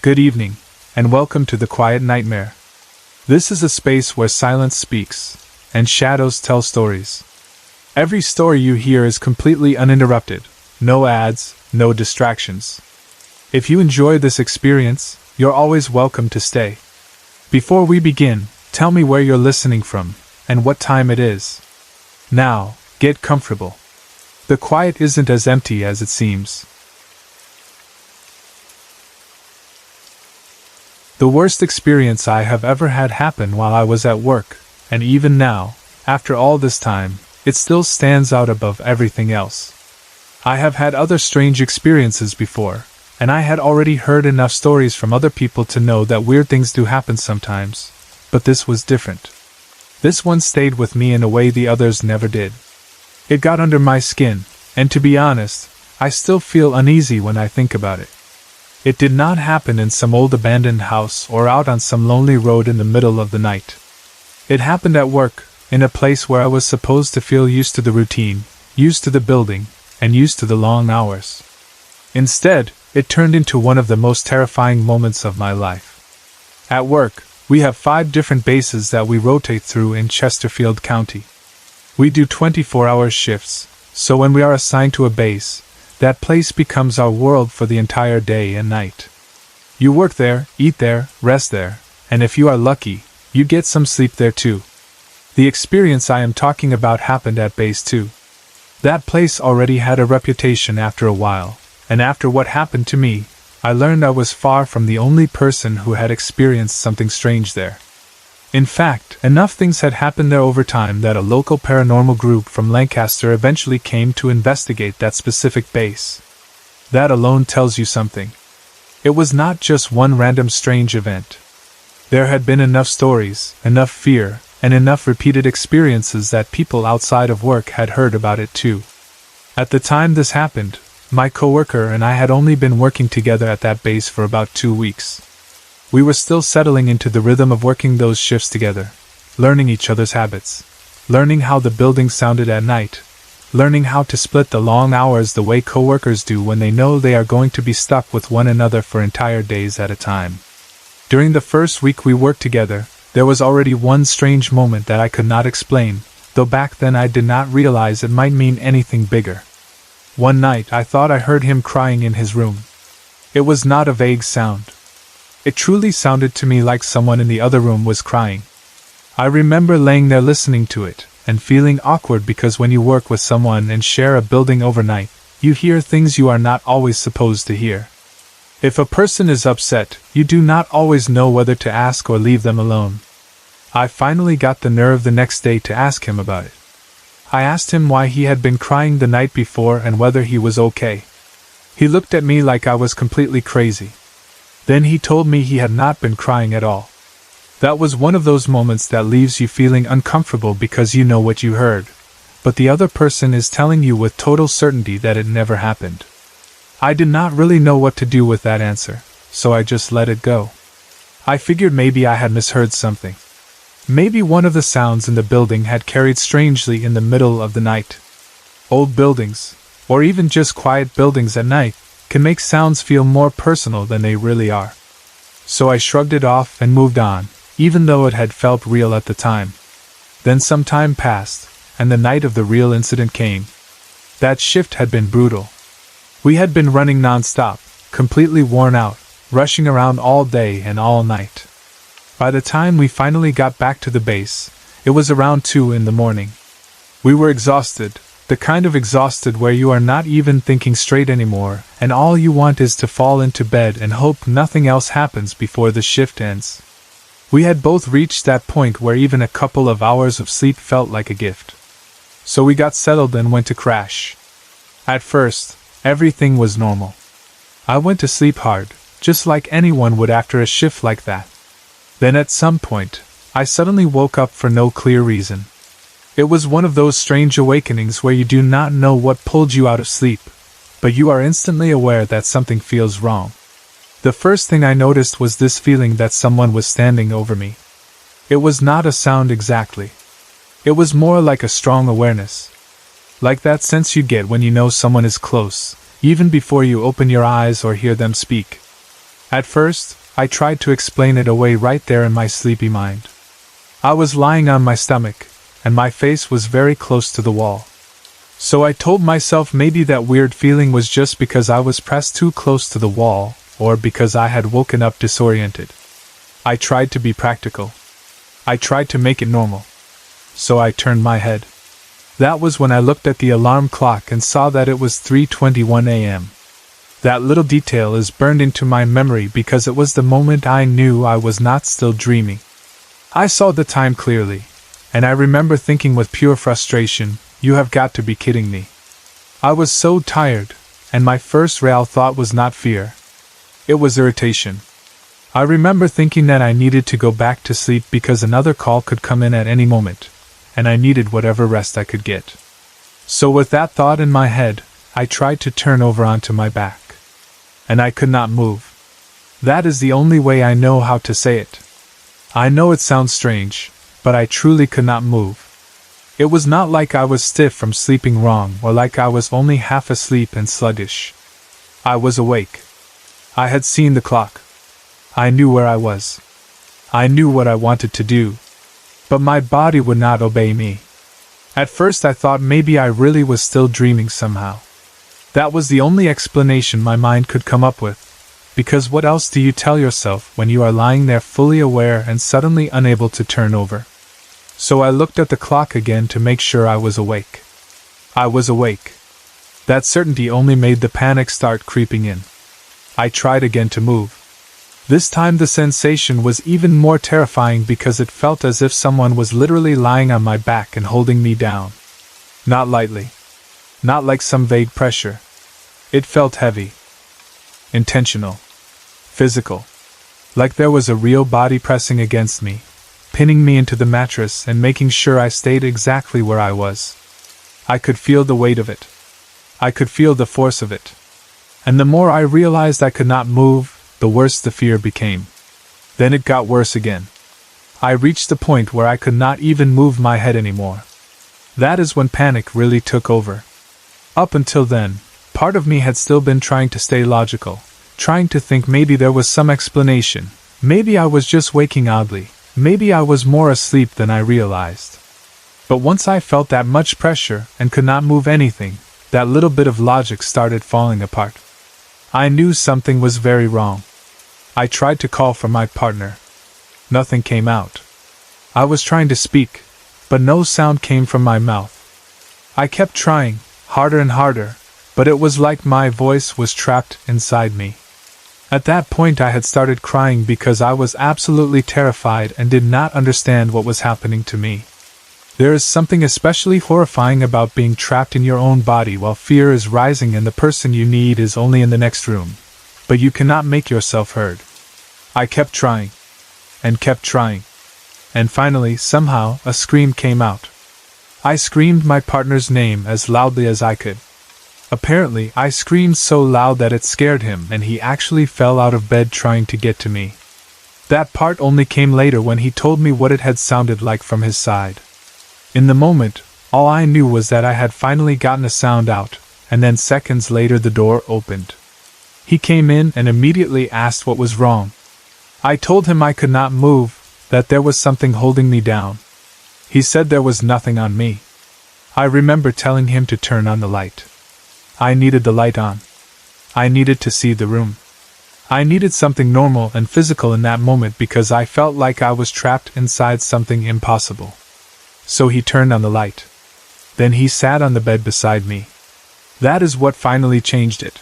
Good evening, and welcome to the Quiet Nightmare. This is a space where silence speaks, and shadows tell stories. Every story you hear is completely uninterrupted, no ads, no distractions. If you enjoy this experience, you're always welcome to stay. Before we begin, tell me where you're listening from, and what time it is. Now, get comfortable. The quiet isn't as empty as it seems. The worst experience I have ever had happened while I was at work, and even now, after all this time, it still stands out above everything else. I have had other strange experiences before, and I had already heard enough stories from other people to know that weird things do happen sometimes, but this was different. This one stayed with me in a way the others never did. It got under my skin, and to be honest, I still feel uneasy when I think about it. It did not happen in some old abandoned house or out on some lonely road in the middle of the night. It happened at work, in a place where I was supposed to feel used to the routine, used to the building, and used to the long hours. Instead, it turned into one of the most terrifying moments of my life. At work, we have 5 different bases that we rotate through in Chesterfield County. We do 24-hour shifts, so when we are assigned to a base, that place becomes our world for the entire day and night. You work there, eat there, rest there, and if you are lucky, you get some sleep there too. The experience I am talking about happened at Base 2. That place already had a reputation after a while, and after what happened to me, I learned I was far from the only person who had experienced something strange there. In fact, enough things had happened there over time that a local paranormal group from Lancaster eventually came to investigate that specific base. That alone tells you something. It was not just one random strange event. There had been enough stories, enough fear, and enough repeated experiences that people outside of work had heard about it too. At the time this happened, my coworker and I had only been working together at that base for about 2 weeks. We were still settling into the rhythm of working those shifts together, learning each other's habits, learning how the building sounded at night, learning how to split the long hours the way coworkers do when they know they are going to be stuck with one another for entire days at a time. During the first week we worked together, there was already one strange moment that I could not explain, though back then I did not realize it might mean anything bigger. One night I thought I heard him crying in his room. It was not a vague sound. It truly sounded to me like someone in the other room was crying. I remember laying there listening to it, and feeling awkward because when you work with someone and share a building overnight, you hear things you are not always supposed to hear. If a person is upset, you do not always know whether to ask or leave them alone. I finally got the nerve the next day to ask him about it. I asked him why he had been crying the night before and whether he was okay. He looked at me like I was completely crazy. Then he told me he had not been crying at all. That was one of those moments that leaves you feeling uncomfortable because you know what you heard, but the other person is telling you with total certainty that it never happened. I did not really know what to do with that answer, so I just let it go. I figured maybe I had misheard something. Maybe one of the sounds in the building had carried strangely in the middle of the night. Old buildings, or even just quiet buildings at night, can make sounds feel more personal than they really are. So I shrugged it off and moved on, even though it had felt real at the time. Then some time passed, and the night of the real incident came. That shift had been brutal. We had been running non-stop, completely worn out, rushing around all day and all night. By the time we finally got back to the base, it was around 2 in the morning. We were exhausted, the kind of exhausted where you are not even thinking straight anymore, and all you want is to fall into bed and hope nothing else happens before the shift ends. We had both reached that point where even a couple of hours of sleep felt like a gift. So we got settled and went to crash. At first, everything was normal. I went to sleep hard, just like anyone would after a shift like that. Then at some point, I suddenly woke up for no clear reason. It was one of those strange awakenings where you do not know what pulled you out of sleep, but you are instantly aware that something feels wrong. The first thing I noticed was this feeling that someone was standing over me. It was not a sound exactly. It was more like a strong awareness. Like that sense you get when you know someone is close, even before you open your eyes or hear them speak. At first, I tried to explain it away right there in my sleepy mind. I was lying on my stomach, and my face was very close to the wall. So I told myself maybe that weird feeling was just because I was pressed too close to the wall, or because I had woken up disoriented. I tried to be practical. I tried to make it normal. So I turned my head. That was when I looked at the alarm clock and saw that it was 3:21 a.m. That little detail is burned into my memory because it was the moment I knew I was not still dreaming. I saw the time clearly, and I remember thinking with pure frustration, "You have got to be kidding me." I was so tired, and my first real thought was not fear. It was irritation. I remember thinking that I needed to go back to sleep because another call could come in at any moment, and I needed whatever rest I could get. So with that thought in my head, I tried to turn over onto my back. And I could not move. That is the only way I know how to say it. I know it sounds strange, but I truly could not move. It was not like I was stiff from sleeping wrong or like I was only half asleep and sluggish. I was awake. I had seen the clock. I knew where I was. I knew what I wanted to do. But my body would not obey me. At first I thought maybe I really was still dreaming somehow. That was the only explanation my mind could come up with, because what else do you tell yourself when you are lying there fully aware and suddenly unable to turn over? So I looked at the clock again to make sure I was awake. I was awake. That certainty only made the panic start creeping in. I tried again to move. This time the sensation was even more terrifying because it felt as if someone was literally lying on my back and holding me down. Not lightly. Not like some vague pressure. It felt heavy. Intentional. Physical. Like there was a real body pressing against me, pinning me into the mattress and making sure I stayed exactly where I was. I could feel the weight of it. I could feel the force of it. And the more I realized I could not move, the worse the fear became. Then it got worse again. I reached the point where I could not even move my head anymore. That is when panic really took over. Up until then, part of me had still been trying to stay logical, trying to think maybe there was some explanation, maybe I was just waking oddly, maybe I was more asleep than I realized. But once I felt that much pressure and could not move anything, that little bit of logic started falling apart. I knew something was very wrong. I tried to call for my partner. Nothing came out. I was trying to speak, but no sound came from my mouth. I kept trying, harder and harder, but it was like my voice was trapped inside me. At that point I had started crying because I was absolutely terrified and did not understand what was happening to me. There is something especially horrifying about being trapped in your own body while fear is rising and the person you need is only in the next room, but you cannot make yourself heard. I kept trying, and kept trying, and finally, somehow, a scream came out. I screamed my partner's name as loudly as I could. Apparently, I screamed so loud that it scared him and he actually fell out of bed trying to get to me. That part only came later when he told me what it had sounded like from his side. In the moment, all I knew was that I had finally gotten a sound out, and then seconds later the door opened. He came in and immediately asked what was wrong. I told him I could not move, that there was something holding me down. He said there was nothing on me. I remember telling him to turn on the light. I needed the light on. I needed to see the room. I needed something normal and physical in that moment because I felt like I was trapped inside something impossible. So he turned on the light. Then he sat on the bed beside me. That is what finally changed it.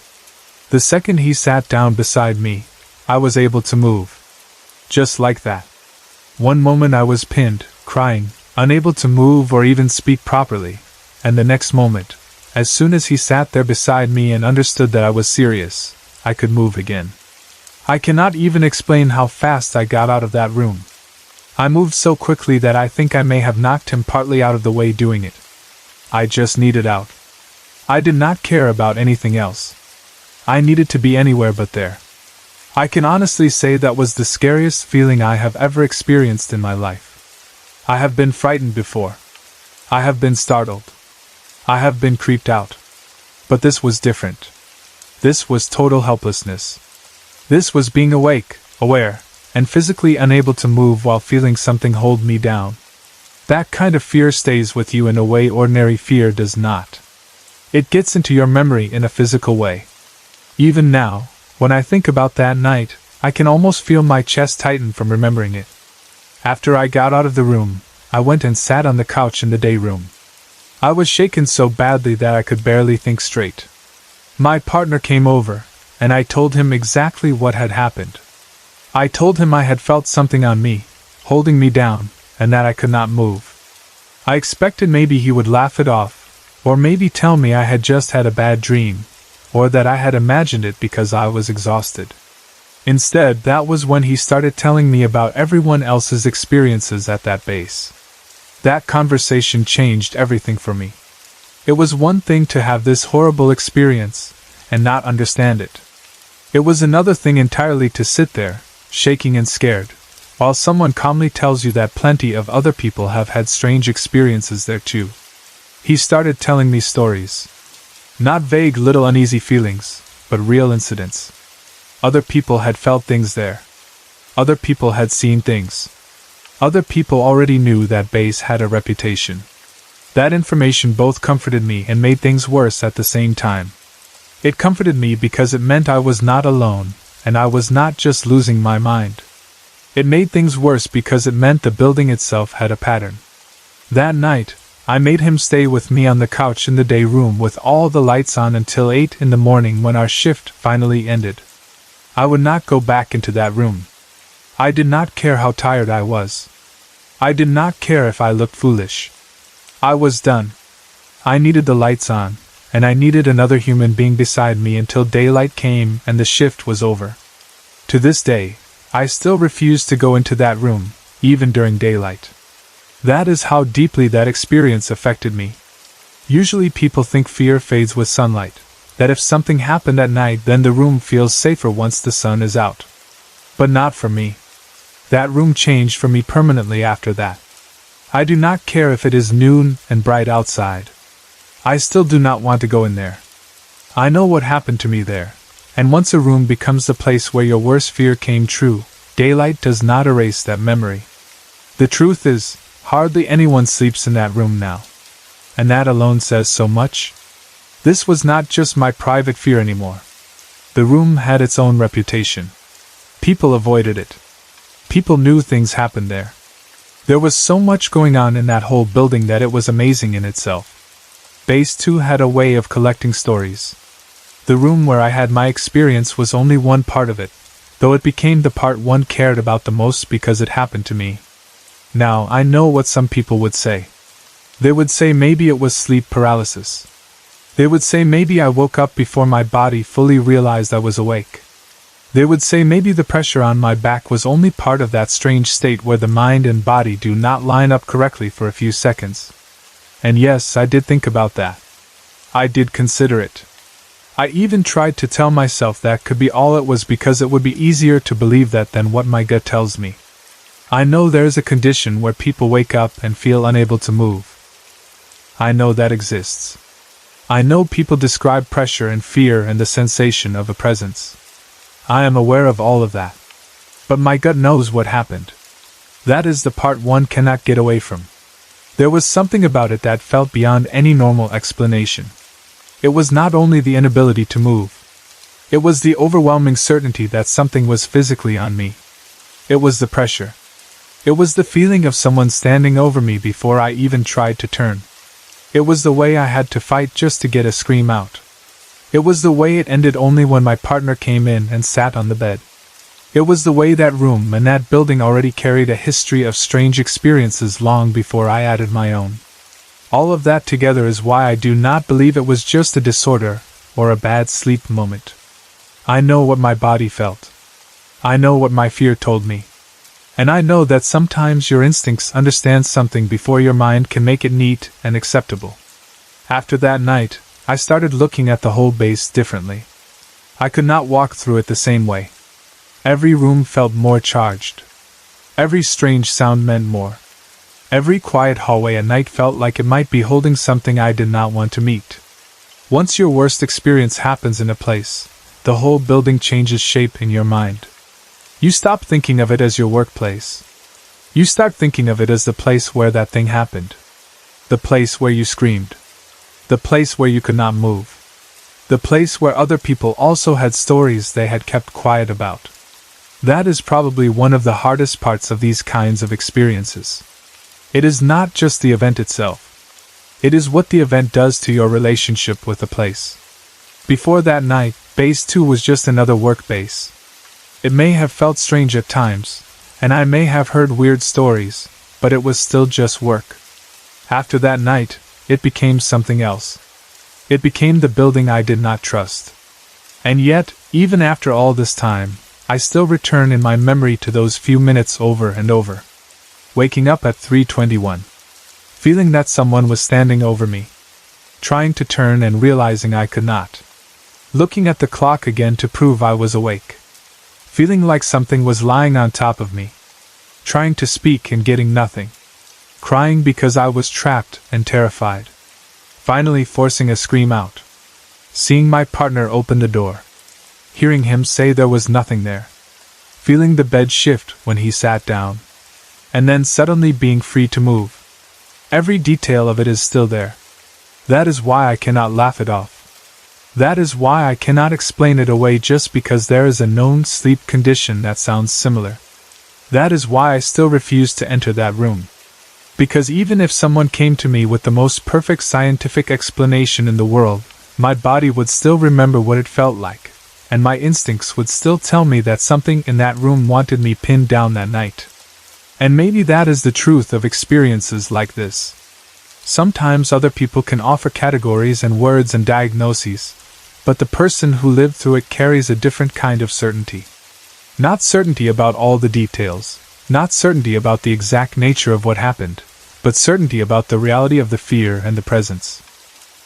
The second he sat down beside me, I was able to move. Just like that. One moment I was pinned, crying, unable to move or even speak properly, and the next moment, as soon as he sat there beside me and understood that I was serious, I could move again. I cannot even explain how fast I got out of that room. I moved so quickly that I think I may have knocked him partly out of the way doing it. I just needed out. I did not care about anything else. I needed to be anywhere but there. I can honestly say that was the scariest feeling I have ever experienced in my life. I have been frightened before. I have been startled. I have been creeped out. But this was different. This was total helplessness. This was being awake, aware, and physically unable to move while feeling something hold me down. That kind of fear stays with you in a way ordinary fear does not. It gets into your memory in a physical way. Even now, when I think about that night, I can almost feel my chest tighten from remembering it. After I got out of the room, I went and sat on the couch in the day room. I was shaken so badly that I could barely think straight. My partner came over, and I told him exactly what had happened. I told him I had felt something on me, holding me down, and that I could not move. I expected maybe he would laugh it off, or maybe tell me I had just had a bad dream, or that I had imagined it because I was exhausted. Instead, that was when he started telling me about everyone else's experiences at that base. That conversation changed everything for me. It was one thing to have this horrible experience and not understand it. It was another thing entirely to sit there, shaking and scared, while someone calmly tells you that plenty of other people have had strange experiences there too. He started telling me stories. Not vague little uneasy feelings, but real incidents. Other people had felt things there. Other people had seen things. Other people already knew that base had a reputation. That information both comforted me and made things worse at the same time. It comforted me because it meant I was not alone, and I was not just losing my mind. It made things worse because it meant the building itself had a pattern. That night, I made him stay with me on the couch in the day room with all the lights on until 8 in the morning when our shift finally ended. I would not go back into that room. I did not care how tired I was. I did not care if I looked foolish. I was done. I needed the lights on, and I needed another human being beside me until daylight came and the shift was over. To this day, I still refuse to go into that room, even during daylight. That is how deeply that experience affected me. Usually people think fear fades with sunlight, that if something happened at night then the room feels safer once the sun is out. But not for me. That room changed for me permanently after that. I do not care if it is noon and bright outside. I still do not want to go in there. I know what happened to me there, and once a room becomes the place where your worst fear came true, daylight does not erase that memory. The truth is, hardly anyone sleeps in that room now. And that alone says so much. This was not just my private fear anymore. The room had its own reputation. People avoided it. People knew things happened there. There was so much going on in that whole building that it was amazing in itself. Base 2 had a way of collecting stories. The room where I had my experience was only one part of it, though it became the part one cared about the most because it happened to me. Now, I know what some people would say. They would say maybe it was sleep paralysis. They would say maybe I woke up before my body fully realized I was awake. They would say maybe the pressure on my back was only part of that strange state where the mind and body do not line up correctly for a few seconds. And yes, I did think about that. I did consider it. I even tried to tell myself that could be all it was because it would be easier to believe that than what my gut tells me. I know there is a condition where people wake up and feel unable to move. I know that exists. I know people describe pressure and fear and the sensation of a presence. I am aware of all of that. But my gut knows what happened. That is the part one cannot get away from. There was something about it that felt beyond any normal explanation. It was not only the inability to move. It was the overwhelming certainty that something was physically on me. It was the pressure. It was the feeling of someone standing over me before I even tried to turn. It was the way I had to fight just to get a scream out. It was the way it ended only when my partner came in and sat on the bed. It was the way that room and that building already carried a history of strange experiences long before I added my own. All of that together is why I do not believe it was just a disorder or a bad sleep moment. I know what my body felt. I know what my fear told me. And I know that sometimes your instincts understand something before your mind can make it neat and acceptable. After that night, I started looking at the whole base differently. I could not walk through it the same way. Every room felt more charged. Every strange sound meant more. Every quiet hallway at night felt like it might be holding something I did not want to meet. Once your worst experience happens in a place, the whole building changes shape in your mind. You stop thinking of it as your workplace. You start thinking of it as the place where that thing happened. The place where you screamed. The place where you could not move. The place where other people also had stories they had kept quiet about. That is probably one of the hardest parts of these kinds of experiences. It is not just the event itself. It is what the event does to your relationship with the place. Before that night, Base 2 was just another work base. It may have felt strange at times, and I may have heard weird stories, but it was still just work. After that night, it became something else. It became the building I did not trust. And yet, even after all this time, I still return in my memory to those few minutes over and over. Waking up at 3:21. Feeling that someone was standing over me. Trying to turn and realizing I could not. Looking at the clock again to prove I was awake. Feeling like something was lying on top of me. Trying to speak and getting nothing. Crying because I was trapped and terrified. Finally forcing a scream out. Seeing my partner open the door. Hearing him say there was nothing there. Feeling the bed shift when he sat down. And then suddenly being free to move. Every detail of it is still there. That is why I cannot laugh it off. That is why I cannot explain it away just because there is a known sleep condition that sounds similar. That is why I still refuse to enter that room. Because even if someone came to me with the most perfect scientific explanation in the world, my body would still remember what it felt like, and my instincts would still tell me that something in that room wanted me pinned down that night. And maybe that is the truth of experiences like this. Sometimes other people can offer categories and words and diagnoses, but the person who lived through it carries a different kind of certainty. Not certainty about all the details, not certainty about the exact nature of what happened, but certainty about the reality of the fear and the presence.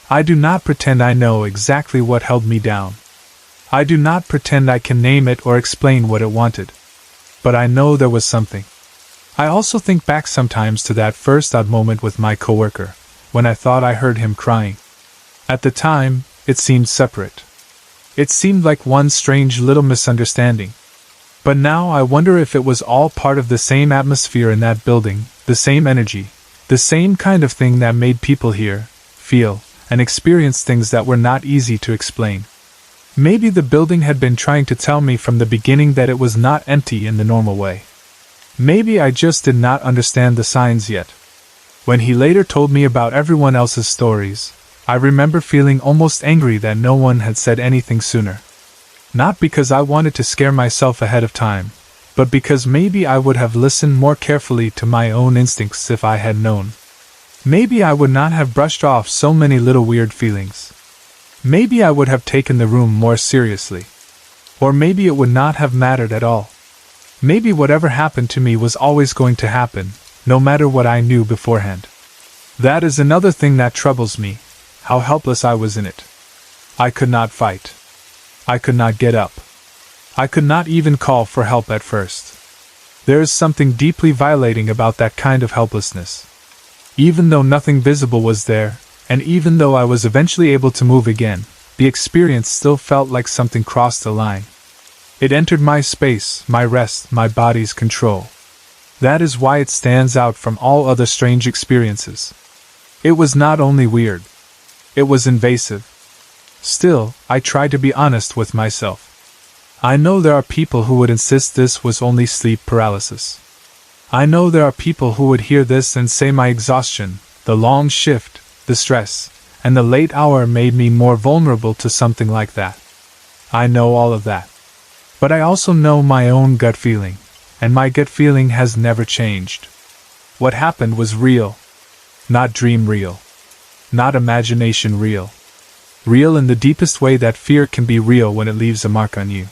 I do not pretend I know exactly what held me down. I do not pretend I can name it or explain what it wanted. But I know there was something. I also think back sometimes to that first odd moment with my coworker, when I thought I heard him crying. At the time, it seemed separate. It seemed like one strange little misunderstanding. But now I wonder if it was all part of the same atmosphere in that building, the same energy, the same kind of thing that made people hear, feel, and experience things that were not easy to explain. Maybe the building had been trying to tell me from the beginning that it was not empty in the normal way. Maybe I just did not understand the signs yet. When he later told me about everyone else's stories, I remember feeling almost angry that no one had said anything sooner. Not because I wanted to scare myself ahead of time, but because maybe I would have listened more carefully to my own instincts if I had known. Maybe I would not have brushed off so many little weird feelings. Maybe I would have taken the room more seriously. Or maybe it would not have mattered at all. Maybe whatever happened to me was always going to happen, no matter what I knew beforehand. That is another thing that troubles me, how helpless I was in it. I could not fight. I could not get up. I could not even call for help at first. There is something deeply violating about that kind of helplessness. Even though nothing visible was there, and even though I was eventually able to move again, the experience still felt like something crossed a line. It entered my space, my rest, my body's control. That is why it stands out from all other strange experiences. It was not only weird. It was invasive. Still, I tried to be honest with myself. I know there are people who would insist this was only sleep paralysis. I know there are people who would hear this and say my exhaustion, the long shift, the stress, and the late hour made me more vulnerable to something like that. I know all of that. But I also know my own gut feeling, and my gut feeling has never changed. What happened was real. Not dream real. Not imagination real. Real in the deepest way that fear can be real when it leaves a mark on you.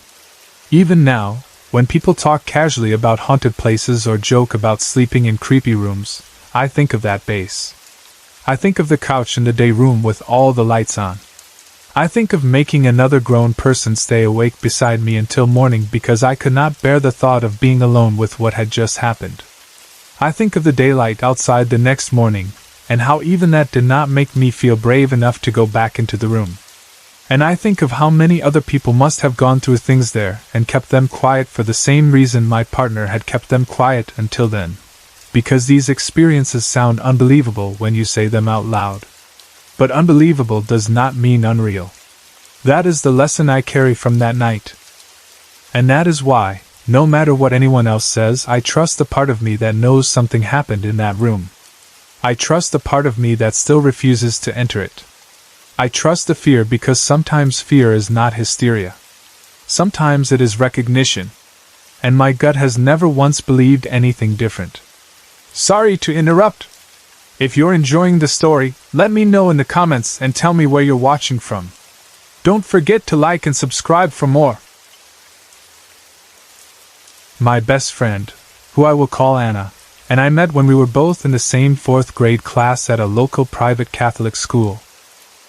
Even now, when people talk casually about haunted places or joke about sleeping in creepy rooms, I think of that base. I think of the couch in the day room with all the lights on. I think of making another grown person stay awake beside me until morning because I could not bear the thought of being alone with what had just happened. I think of the daylight outside the next morning, and how even that did not make me feel brave enough to go back into the room. And I think of how many other people must have gone through things there and kept them quiet for the same reason my partner had kept them quiet until then. Because these experiences sound unbelievable when you say them out loud. But unbelievable does not mean unreal. That is the lesson I carry from that night. And that is why, no matter what anyone else says, I trust the part of me that knows something happened in that room. I trust the part of me that still refuses to enter it. I trust the fear because sometimes fear is not hysteria. Sometimes it is recognition. And my gut has never once believed anything different. Sorry to interrupt. If you're enjoying the story, let me know in the comments and tell me where you're watching from. Don't forget to like and subscribe for more. My best friend, who I will call Anna, and I met when we were both in the same 4th grade class at a local private Catholic school.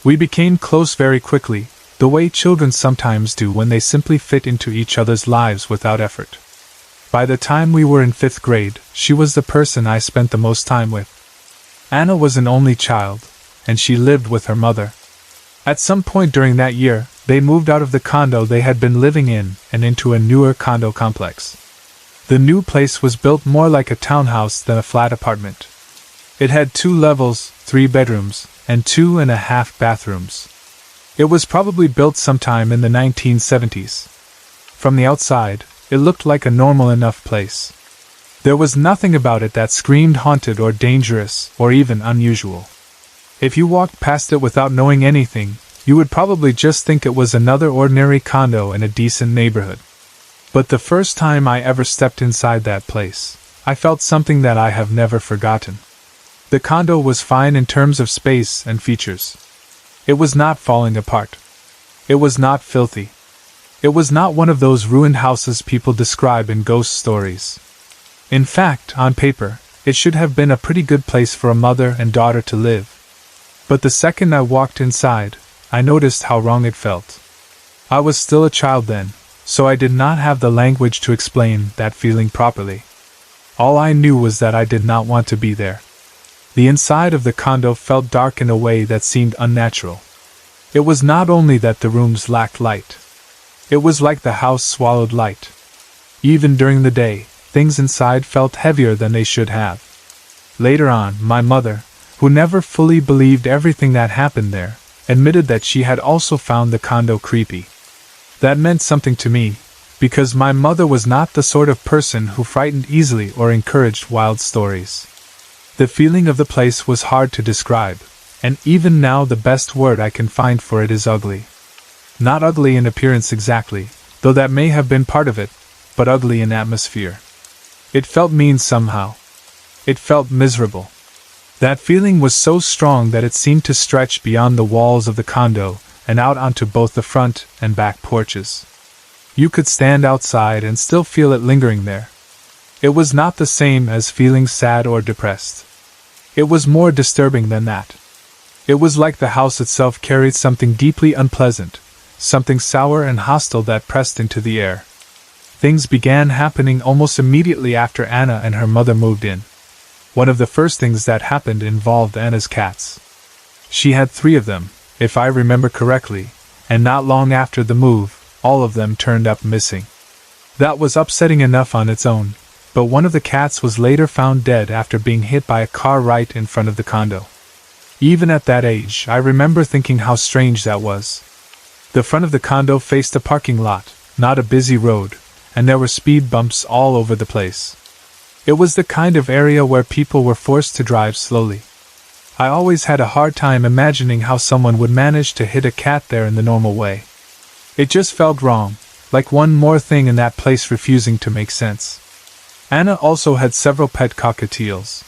We became close very quickly, the way children sometimes do when they simply fit into each other's lives without effort. By the time we were in 5th grade, she was the person I spent the most time with. Anna was an only child, and she lived with her mother. At some point during that year, they moved out of the condo they had been living in and into a newer condo complex. The new place was built more like a townhouse than a flat apartment. It had 2 levels, 3 bedrooms, and 2.5 bathrooms. It was probably built sometime in the 1970s. From the outside, it looked like a normal enough place. There was nothing about it that screamed haunted or dangerous or even unusual. If you walked past it without knowing anything, you would probably just think it was another ordinary condo in a decent neighborhood. But the first time I ever stepped inside that place, I felt something that I have never forgotten. The condo was fine in terms of space and features. It was not falling apart. It was not filthy. It was not one of those ruined houses people describe in ghost stories. In fact, on paper, it should have been a pretty good place for a mother and daughter to live. But the second I walked inside, I noticed how wrong it felt. I was still a child then, so I did not have the language to explain that feeling properly. All I knew was that I did not want to be there. The inside of the condo felt dark in a way that seemed unnatural. It was not only that the rooms lacked light. It was like the house swallowed light. Even during the day, things inside felt heavier than they should have. Later on, my mother, who never fully believed everything that happened there, admitted that she had also found the condo creepy. That meant something to me, because my mother was not the sort of person who frightened easily or encouraged wild stories. The feeling of the place was hard to describe, and even now the best word I can find for it is ugly. Not ugly in appearance exactly, though that may have been part of it, but ugly in atmosphere. It felt mean somehow. It felt miserable. That feeling was so strong that it seemed to stretch beyond the walls of the condo and out onto both the front and back porches. You could stand outside and still feel it lingering there. It was not the same as feeling sad or depressed. It was more disturbing than that. It was like the house itself carried something deeply unpleasant, something sour and hostile that pressed into the air. Things began happening almost immediately after Anna and her mother moved in. One of the first things that happened involved Anna's cats. She had 3 of them, if I remember correctly, and not long after the move, all of them turned up missing. That was upsetting enough on its own, but one of the cats was later found dead after being hit by a car right in front of the condo. Even at that age, I remember thinking how strange that was. The front of the condo faced a parking lot, not a busy road, and there were speed bumps all over the place. It was the kind of area where people were forced to drive slowly. I always had a hard time imagining how someone would manage to hit a cat there in the normal way. It just felt wrong, like one more thing in that place refusing to make sense. Anna also had several pet cockatiels.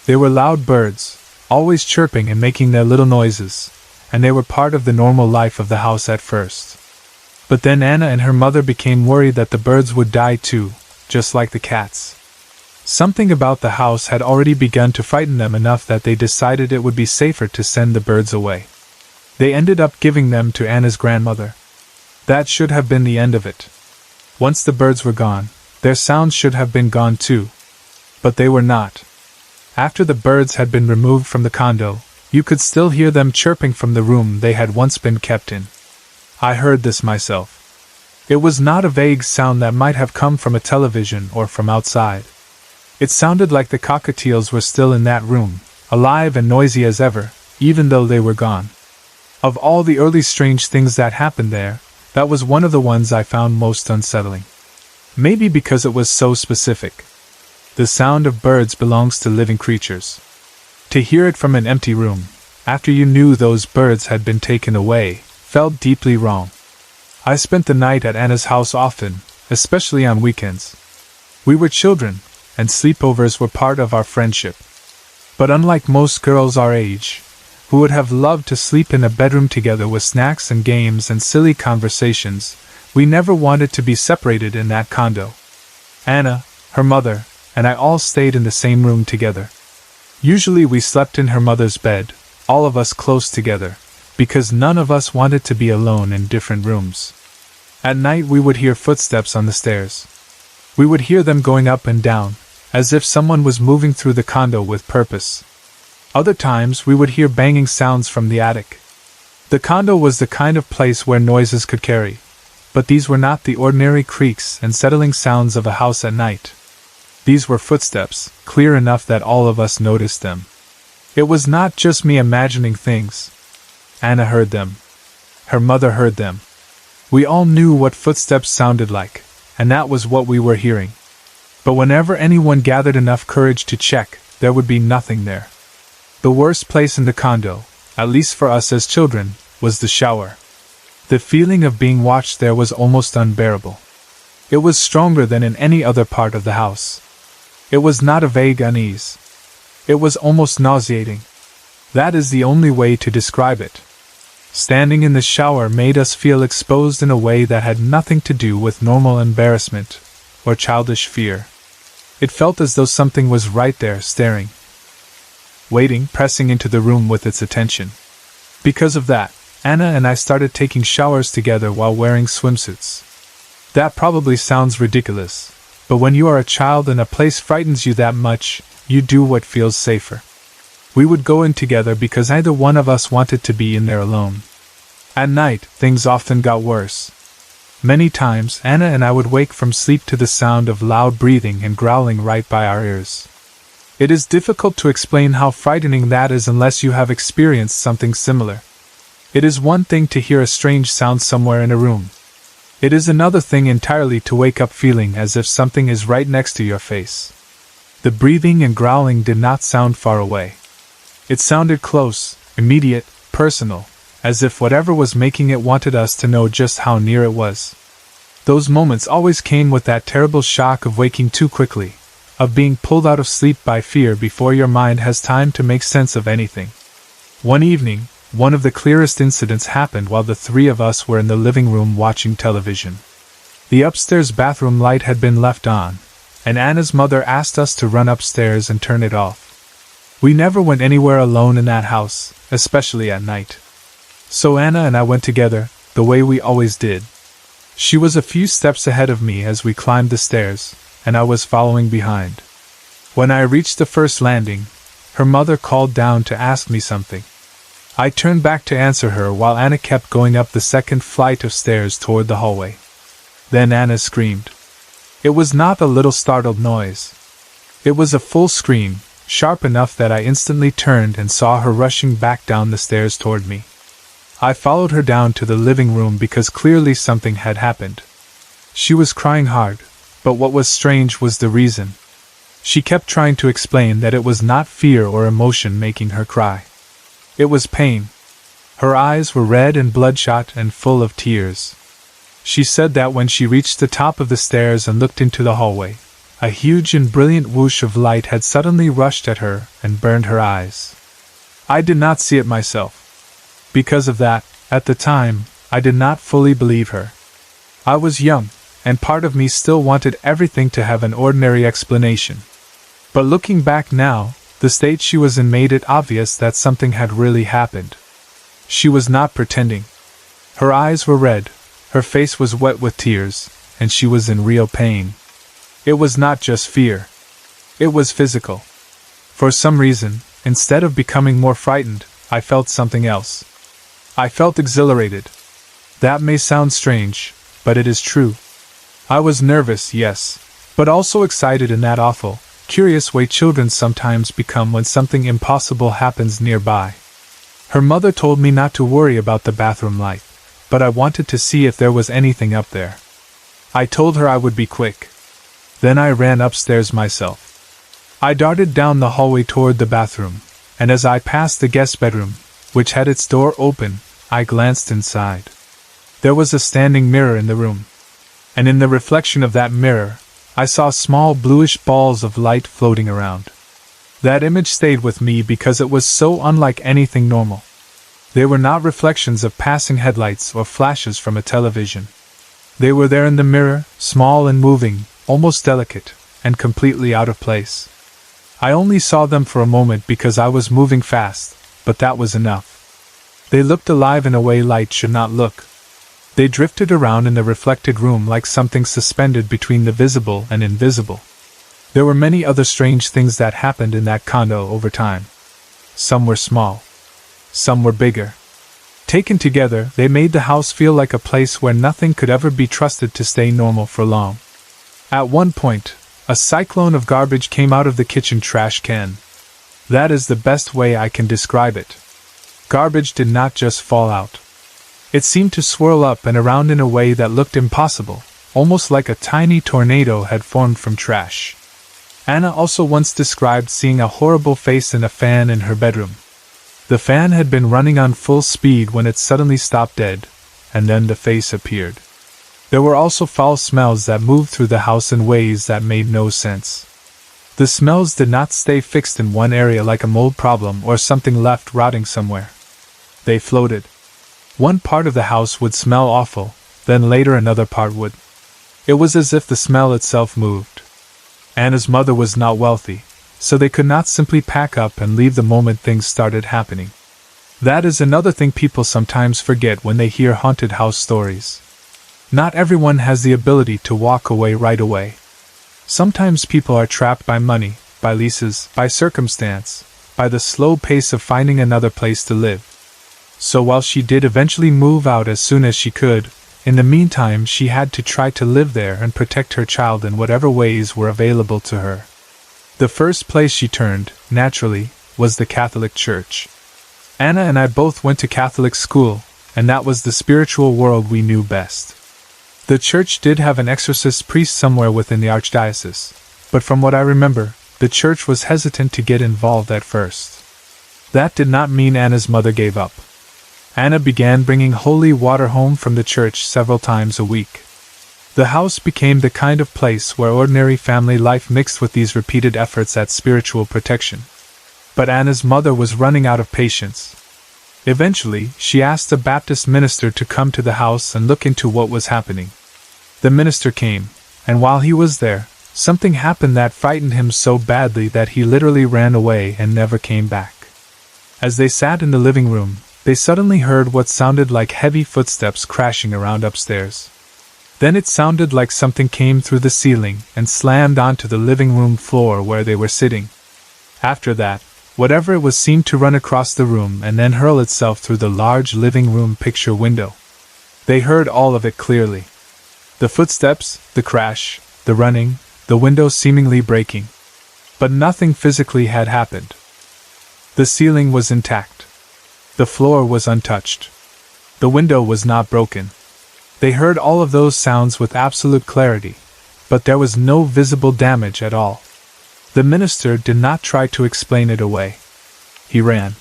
They were loud birds, always chirping and making their little noises, and they were part of the normal life of the house at first. But then Anna and her mother became worried that the birds would die too, just like the cats. Something about the house had already begun to frighten them enough that they decided it would be safer to send the birds away. They ended up giving them to Anna's grandmother. That should have been the end of it. Once the birds were gone, their sounds should have been gone too. But they were not. After the birds had been removed from the condo, you could still hear them chirping from the room they had once been kept in. I heard this myself. It was not a vague sound that might have come from a television or from outside. It sounded like the cockatiels were still in that room, alive and noisy as ever, even though they were gone. Of all the early strange things that happened there, that was one of the ones I found most unsettling. Maybe because it was so specific. The sound of birds belongs to living creatures. To hear it from an empty room, after you knew those birds had been taken away, felt deeply wrong. I spent the night at Anna's house often, especially on weekends. We were children, and sleepovers were part of our friendship. But unlike most girls our age, who would have loved to sleep in a bedroom together with snacks and games and silly conversations, we never wanted to be separated in that condo. Anna, her mother, and I all stayed in the same room together. Usually we slept in her mother's bed, all of us close together, because none of us wanted to be alone in different rooms. At night we would hear footsteps on the stairs. We would hear them going up and down, as if someone was moving through the condo with purpose. Other times we would hear banging sounds from the attic. The condo was the kind of place where noises could carry, but these were not the ordinary creaks and settling sounds of a house at night. These were footsteps, clear enough that all of us noticed them. It was not just me imagining things. Anna heard them. Her mother heard them. We all knew what footsteps sounded like, and that was what we were hearing. But whenever anyone gathered enough courage to check, there would be nothing there. The worst place in the condo, at least for us as children, was the shower. The feeling of being watched there was almost unbearable. It was stronger than in any other part of the house. It was not a vague unease. It was almost nauseating. That is the only way to describe it. Standing in the shower made us feel exposed in a way that had nothing to do with normal embarrassment or childish fear. It felt as though something was right there staring, waiting, pressing into the room with its attention. Because of that, Anna and I started taking showers together while wearing swimsuits. That probably sounds ridiculous, but when you are a child and a place frightens you that much, you do what feels safer. We would go in together because neither one of us wanted to be in there alone. At night, things often got worse. Many times, Anna and I would wake from sleep to the sound of loud breathing and growling right by our ears. It is difficult to explain how frightening that is unless you have experienced something similar. It is one thing to hear a strange sound somewhere in a room. It is another thing entirely to wake up feeling as if something is right next to your face. The breathing and growling did not sound far away. It sounded close, immediate, personal, as if whatever was making it wanted us to know just how near it was. Those moments always came with that terrible shock of waking too quickly, of being pulled out of sleep by fear before your mind has time to make sense of anything. One evening, one of the clearest incidents happened while the three of us were in the living room watching television. The upstairs bathroom light had been left on, and Anna's mother asked us to run upstairs and turn it off. We never went anywhere alone in that house, especially at night. So Anna and I went together, the way we always did. She was a few steps ahead of me as we climbed the stairs, and I was following behind. When I reached the first landing, her mother called down to ask me something. I turned back to answer her while Anna kept going up the second flight of stairs toward the hallway. Then Anna screamed. It was not a little startled noise. It was a full scream, sharp enough that I instantly turned and saw her rushing back down the stairs toward me. I followed her down to the living room because clearly something had happened. She was crying hard, but what was strange was the reason. She kept trying to explain that it was not fear or emotion making her cry. It was pain. Her eyes were red and bloodshot and full of tears. She said that when she reached the top of the stairs and looked into the hallway, a huge and brilliant whoosh of light had suddenly rushed at her and burned her eyes. I did not see it myself. Because of that, at the time, I did not fully believe her. I was young, and part of me still wanted everything to have an ordinary explanation. But looking back now, the state she was in made it obvious that something had really happened. She was not pretending. Her eyes were red, her face was wet with tears, and she was in real pain. It was not just fear. It was physical. For some reason, instead of becoming more frightened, I felt something else. I felt exhilarated. That may sound strange, but it is true. I was nervous, yes, but also excited in that awful, curious way children sometimes become when something impossible happens nearby. Her mother told me not to worry about the bathroom light, but I wanted to see if there was anything up there. I told her I would be quick. Then I ran upstairs myself. I darted down the hallway toward the bathroom, and as I passed the guest bedroom, which had its door open, I glanced inside. There was a standing mirror in the room, and in the reflection of that mirror, I saw small bluish balls of light floating around. That image stayed with me because it was so unlike anything normal. They were not reflections of passing headlights or flashes from a television. They were there in the mirror, small and moving, almost delicate, and completely out of place. I only saw them for a moment because I was moving fast, but that was enough. They looked alive in a way light should not look. They drifted around in the reflected room like something suspended between the visible and invisible. There were many other strange things that happened in that condo over time. Some were small. Some were bigger. Taken together, they made the house feel like a place where nothing could ever be trusted to stay normal for long. At one point, a cyclone of garbage came out of the kitchen trash can. That is the best way I can describe it. Garbage did not just fall out. It seemed to swirl up and around in a way that looked impossible, almost like a tiny tornado had formed from trash. Anna also once described seeing a horrible face in a fan in her bedroom. The fan had been running on full speed when it suddenly stopped dead, and then the face appeared. There were also foul smells that moved through the house in ways that made no sense. The smells did not stay fixed in one area like a mold problem or something left rotting somewhere. They floated. One part of the house would smell awful, then later another part would. It was as if the smell itself moved. Anna's mother was not wealthy, so they could not simply pack up and leave the moment things started happening. That is another thing people sometimes forget when they hear haunted house stories. Not everyone has the ability to walk away right away. Sometimes people are trapped by money, by leases, by circumstance, by the slow pace of finding another place to live. So while she did eventually move out as soon as she could, in the meantime she had to try to live there and protect her child in whatever ways were available to her. The first place she turned, naturally, was the Catholic Church. Anna and I both went to Catholic school, and that was the spiritual world we knew best. The church did have an exorcist priest somewhere within the archdiocese, but from what I remember, the church was hesitant to get involved at first. That did not mean Anna's mother gave up. Anna began bringing holy water home from the church several times a week. The house became the kind of place where ordinary family life mixed with these repeated efforts at spiritual protection. But Anna's mother was running out of patience. Eventually, she asked a Baptist minister to come to the house and look into what was happening. The minister came, and while he was there, something happened that frightened him so badly that he literally ran away and never came back. As they sat in the living room, they suddenly heard what sounded like heavy footsteps crashing around upstairs. Then it sounded like something came through the ceiling and slammed onto the living room floor where they were sitting. After that, whatever it was seemed to run across the room and then hurl itself through the large living room picture window. They heard all of it clearly. The footsteps, the crash, the running, the window seemingly breaking. But nothing physically had happened. The ceiling was intact. The floor was untouched. The window was not broken. They heard all of those sounds with absolute clarity, but there was no visible damage at all. The minister did not try to explain it away. He ran.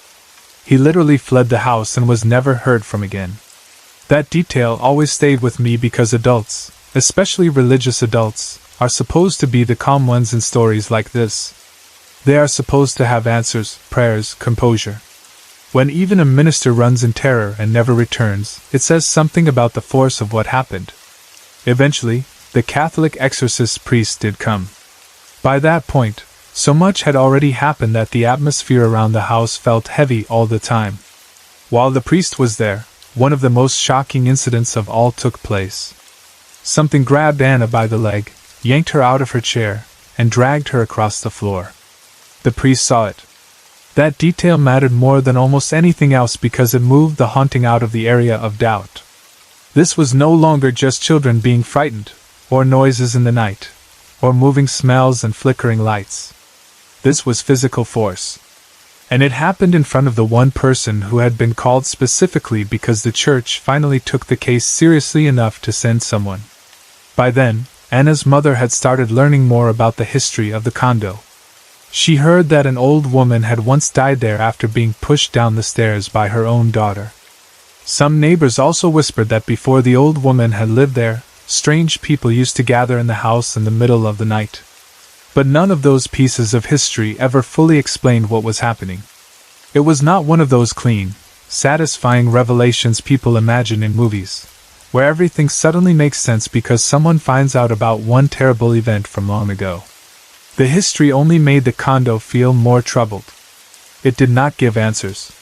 He literally fled the house and was never heard from again. That detail always stayed with me because adults, especially religious adults, are supposed to be the calm ones in stories like this. They are supposed to have answers, prayers, composure. When even a minister runs in terror and never returns, it says something about the force of what happened. Eventually, the Catholic exorcist priest did come. By that point, so much had already happened that the atmosphere around the house felt heavy all the time. While the priest was there, one of the most shocking incidents of all took place. Something grabbed Anna by the leg, yanked her out of her chair, and dragged her across the floor. The priest saw it. That detail mattered more than almost anything else because it moved the haunting out of the area of doubt. This was no longer just children being frightened, or noises in the night, or moving smells and flickering lights. This was physical force. And it happened in front of the one person who had been called specifically because the church finally took the case seriously enough to send someone. By then, Anna's mother had started learning more about the history of the condo. She heard that an old woman had once died there after being pushed down the stairs by her own daughter. Some neighbors also whispered that before the old woman had lived there, strange people used to gather in the house in the middle of the night. But none of those pieces of history ever fully explained what was happening. It was not one of those clean, satisfying revelations people imagine in movies, where everything suddenly makes sense because someone finds out about one terrible event from long ago. The history only made the condo feel more troubled. It did not give answers.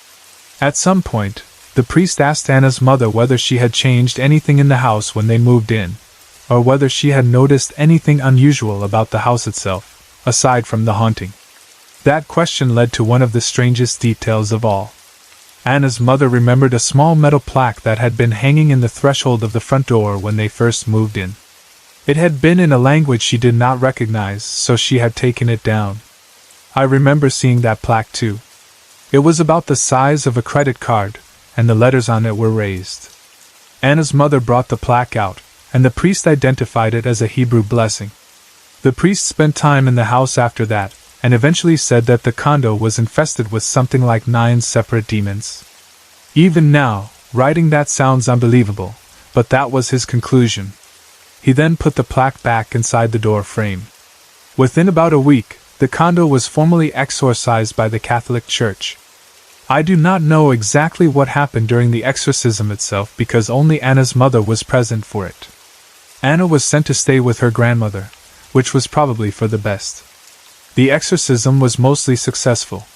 At some point, the priest asked Anna's mother whether she had changed anything in the house when they moved in, or whether she had noticed anything unusual about the house itself, aside from the haunting. That question led to one of the strangest details of all. Anna's mother remembered a small metal plaque that had been hanging in the threshold of the front door when they first moved in. It had been in a language she did not recognize, so she had taken it down. I remember seeing that plaque too. It was about the size of a credit card, and the letters on it were raised. Anna's mother brought the plaque out, and the priest identified it as a Hebrew blessing. The priest spent time in the house after that, and eventually said that the condo was infested with something like 9 separate demons. Even now, writing that sounds unbelievable, but that was his conclusion. He then put the plaque back inside the door frame. Within about a week, the condo was formally exorcised by the Catholic Church. I do not know exactly what happened during the exorcism itself because only Anna's mother was present for it. Anna was sent to stay with her grandmother, which was probably for the best. The exorcism was mostly successful.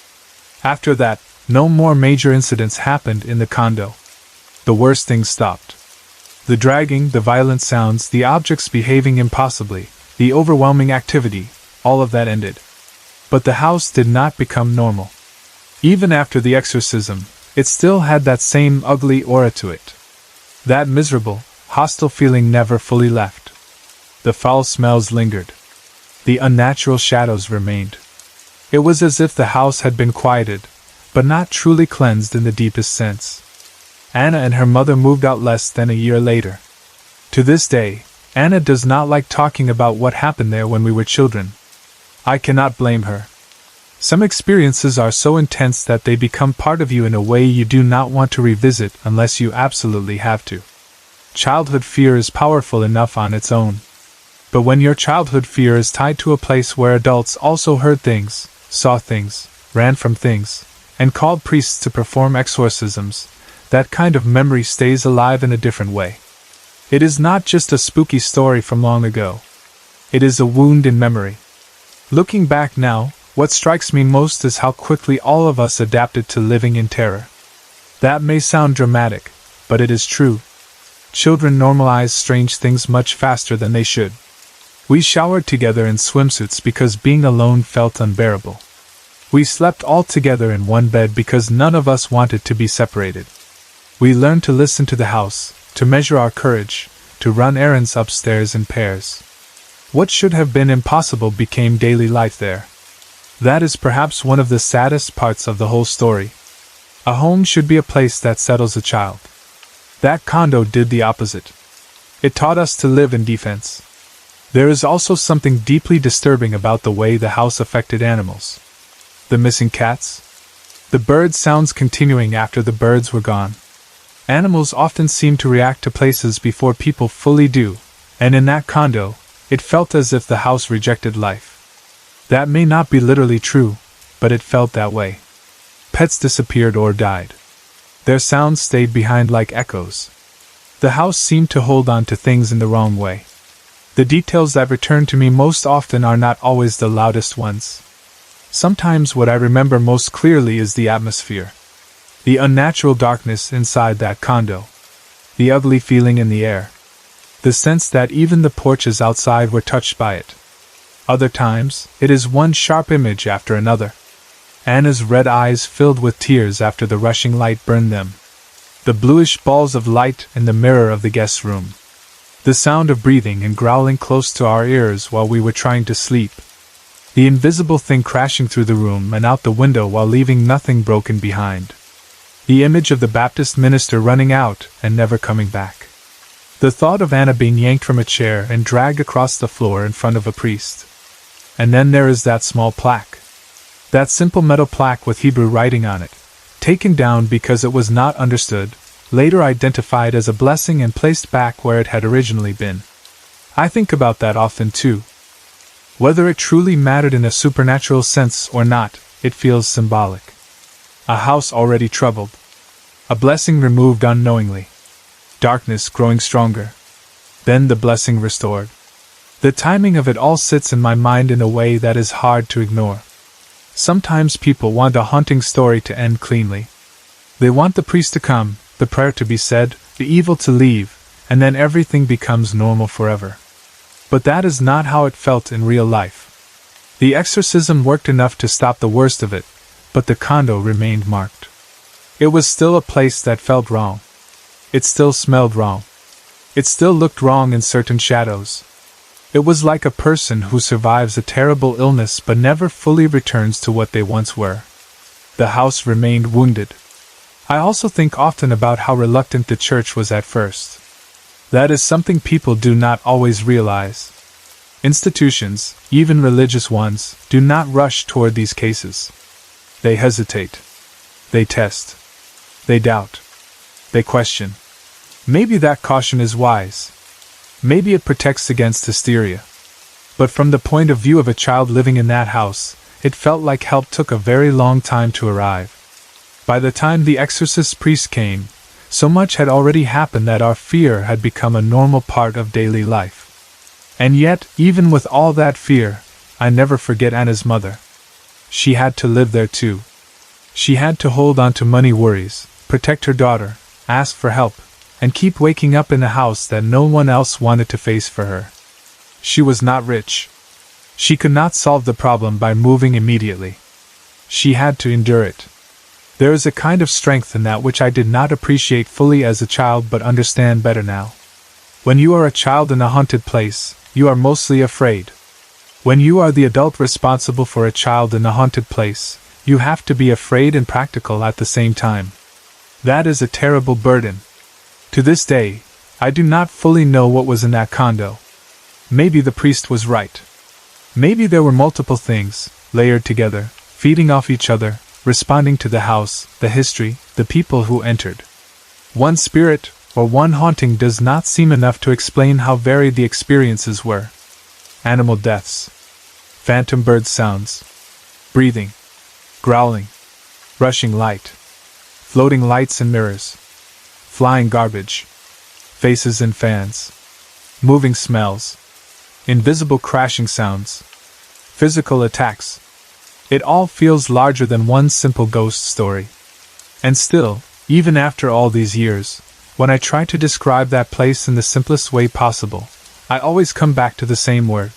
After that, no more major incidents happened in the condo. The worst things stopped. The dragging, the violent sounds, the objects behaving impossibly, the overwhelming activity, all of that ended. But the house did not become normal. Even after the exorcism, it still had that same ugly aura to it. That miserable, hostile feeling never fully left. The foul smells lingered. The unnatural shadows remained. It was as if the house had been quieted, but not truly cleansed in the deepest sense. Anna and her mother moved out less than a year later. To this day, Anna does not like talking about what happened there when we were children. I cannot blame her. Some experiences are so intense that they become part of you in a way you do not want to revisit unless you absolutely have to. Childhood fear is powerful enough on its own. But when your childhood fear is tied to a place where adults also heard things, saw things, ran from things, and called priests to perform exorcisms, that kind of memory stays alive in a different way. It is not just a spooky story from long ago. It is a wound in memory. Looking back now, what strikes me most is how quickly all of us adapted to living in terror. That may sound dramatic, but it is true. Children normalize strange things much faster than they should. We showered together in swimsuits because being alone felt unbearable. We slept all together in one bed because none of us wanted to be separated. We learned to listen to the house, to measure our courage, to run errands upstairs in pairs. What should have been impossible became daily life there. That is perhaps one of the saddest parts of the whole story. A home should be a place that settles a child. That condo did the opposite. It taught us to live in defense. There is also something deeply disturbing about the way the house affected animals. The missing cats? The bird sounds continuing after the birds were gone. Animals often seem to react to places before people fully do, and in that condo, it felt as if the house rejected life. That may not be literally true, but it felt that way. Pets disappeared or died. Their sounds stayed behind like echoes. The house seemed to hold on to things in the wrong way. The details that return to me most often are not always the loudest ones. Sometimes what I remember most clearly is the atmosphere. The unnatural darkness inside that condo. The ugly feeling in the air. The sense that even the porches outside were touched by it. Other times, it is one sharp image after another. Anna's red eyes filled with tears after the rushing light burned them. the bluish balls of light in the mirror of the guest room, the sound of breathing and growling close to our ears while we were trying to sleep, the invisible thing crashing through the room and out the window while leaving nothing broken behind, the image of the Baptist minister running out and never coming back, the thought of Anna being yanked from a chair and dragged across the floor in front of a priest. And then there is that small plaque. That simple metal plaque with Hebrew writing on it, taken down because it was not understood, later identified as a blessing and placed back where it had originally been. I think about that often too. Whether it truly mattered in a supernatural sense or not, it feels symbolic. A house already troubled. A blessing removed unknowingly. Darkness growing stronger. Then the blessing restored. The timing of it all sits in my mind in a way that is hard to ignore. Sometimes people want a haunting story to end cleanly. They want the priest to come, the prayer to be said, the evil to leave, and then everything becomes normal forever. But that is not how it felt in real life. The exorcism worked enough to stop the worst of it, but the condo remained marked. It was still a place that felt wrong. It still smelled wrong. It still looked wrong in certain shadows. It was like a person who survives a terrible illness but never fully returns to what they once were. The house remained wounded. I also think often about how reluctant the church was at first. That is something people do not always realize. Institutions, even religious ones, do not rush toward these cases. They hesitate. They test. They doubt. They question. Maybe that caution is wise. Maybe it protects against hysteria. But from the point of view of a child living in that house, it felt like help took a very long time to arrive. By the time the exorcist priest came, so much had already happened that our fear had become a normal part of daily life. And yet, even with all that fear, I never forget Anna's mother. She had to live there too. She had to hold on to money worries, protect her daughter, ask for help, and keep waking up in a house that no one else wanted to face for her. She was not rich. She could not solve the problem by moving immediately. She had to endure it. There is a kind of strength in that which I did not appreciate fully as a child but understand better now. When you are a child in a haunted place, you are mostly afraid. When you are the adult responsible for a child in a haunted place, you have to be afraid and practical at the same time. That is a terrible burden. To this day, I do not fully know what was in that condo. Maybe the priest was right. Maybe there were multiple things, layered together, feeding off each other, responding to the house, the history, the people who entered. One spirit, or one haunting does not seem enough to explain how varied the experiences were. Animal deaths. Phantom bird sounds. Breathing. Growling. Rushing light. Floating lights and mirrors. Flying garbage. Faces and fans. Moving smells. Invisible crashing sounds. Physical attacks. It all feels larger than one simple ghost story. And still, even after all these years, when I try to describe that place in the simplest way possible, I always come back to the same word.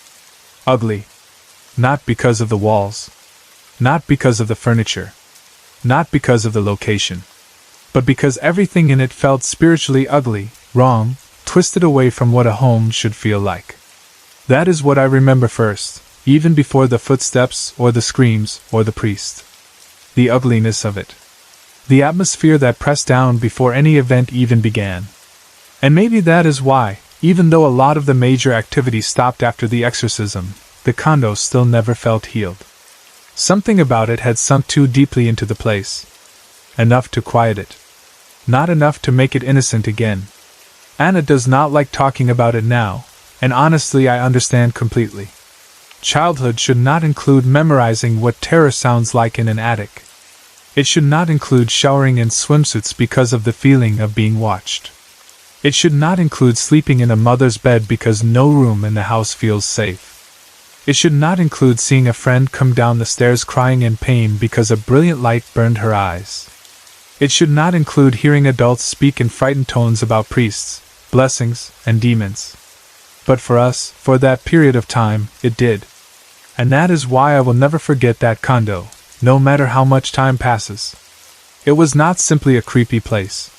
Ugly. Not because of the walls. Not because of the furniture. Not because of the location. But because everything in it felt spiritually ugly, wrong, twisted away from what a home should feel like. That is what I remember first, even before the footsteps or the screams or the priest. The ugliness of it. The atmosphere that pressed down before any event even began. And maybe that is why, even though a lot of the major activity stopped after the exorcism, the condo still never felt healed. Something about it had sunk too deeply into the place. Enough to quiet it. Not enough to make it innocent again. Anna does not like talking about it now, and honestly I understand completely. Childhood should not include memorizing what terror sounds like in an attic. It should not include showering in swimsuits because of the feeling of being watched. It should not include sleeping in a mother's bed because no room in the house feels safe. It should not include seeing a friend come down the stairs crying in pain because a brilliant light burned her eyes. It should not include hearing adults speak in frightened tones about priests, blessings, and demons. But for us, for that period of time, it did. And that is why I will never forget that condo, no matter how much time passes. It was not simply a creepy place.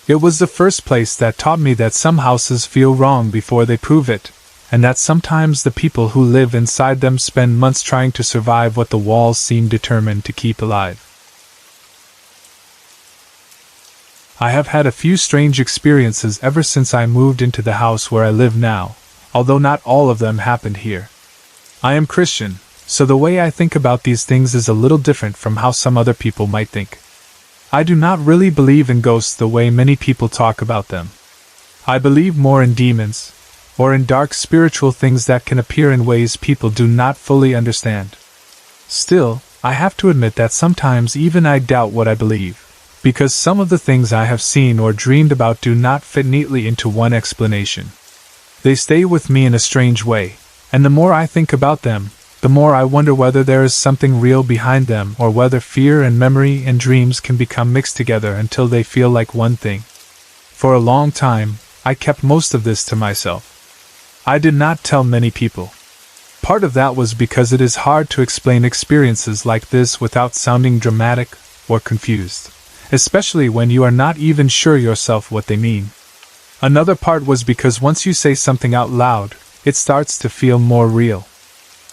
It was the first place that taught me that some houses feel wrong before they prove it, and that sometimes the people who live inside them spend months trying to survive what the walls seem determined to keep alive. I have had a few strange experiences ever since I moved into the house where I live now, although not all of them happened here. I am Christian, so the way I think about these things is a little different from how some other people might think. I do not really believe in ghosts the way many people talk about them. I believe more in demons, or in dark spiritual things that can appear in ways people do not fully understand. Still, I have to admit that sometimes even I doubt what I believe, because some of the things I have seen or dreamed about do not fit neatly into one explanation. They stay with me in a strange way, and the more I think about them, the more I wonder whether there is something real behind them or whether fear and memory and dreams can become mixed together until they feel like one thing. For a long time, I kept most of this to myself. I did not tell many people. Part of that was because it is hard to explain experiences like this without sounding dramatic or confused, especially when you are not even sure yourself what they mean. Another part was because once you say something out loud, it starts to feel more real.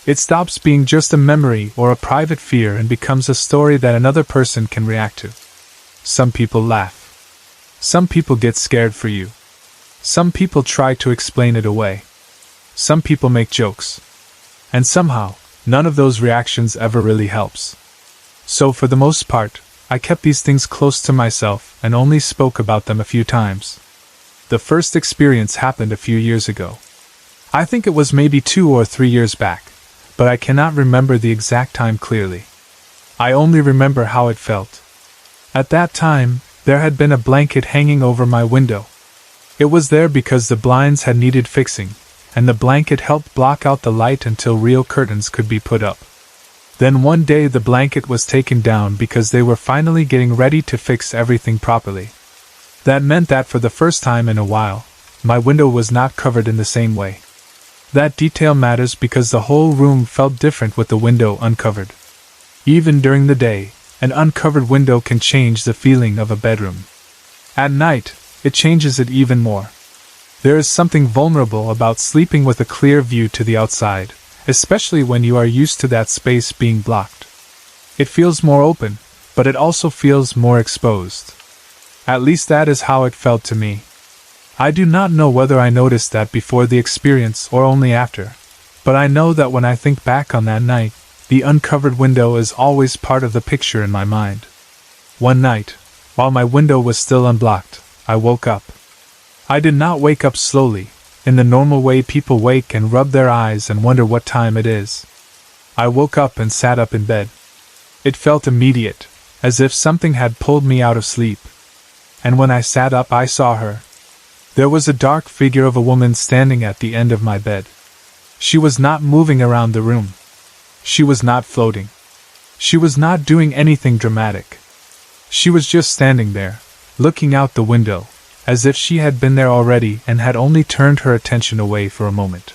It stops being just a memory or a private fear and becomes a story that another person can react to. Some people laugh. Some people get scared for you. Some people try to explain it away. Some people make jokes. And somehow, none of those reactions ever really helps. So for the most part, I kept these things close to myself and only spoke about them a few times. The first experience happened a few years ago. I think it was maybe 2 or 3 years back, but I cannot remember the exact time clearly. I only remember how it felt. At that time, there had been a blanket hanging over my window. It was there because the blinds had needed fixing, and the blanket helped block out the light until real curtains could be put up. Then one day the blanket was taken down because they were finally getting ready to fix everything properly. That meant that for the first time in a while, my window was not covered in the same way. That detail matters because the whole room felt different with the window uncovered. Even during the day, an uncovered window can change the feeling of a bedroom. At night, it changes it even more. There is something vulnerable about sleeping with a clear view to the outside, especially when you are used to that space being blocked. It feels more open, but it also feels more exposed. At least that is how it felt to me. I do not know whether I noticed that before the experience or only after, but I know that when I think back on that night, the uncovered window is always part of the picture in my mind. One night, while my window was still unblocked, I woke up. I did not wake up slowly, in the normal way people wake and rub their eyes and wonder what time it is. I woke up and sat up in bed. It felt immediate, as if something had pulled me out of sleep. And when I sat up I saw her. There was a dark figure of a woman standing at the end of my bed. She was not moving around the room. She was not floating. She was not doing anything dramatic. She was just standing there, looking out the window, as if she had been there already and had only turned her attention away for a moment.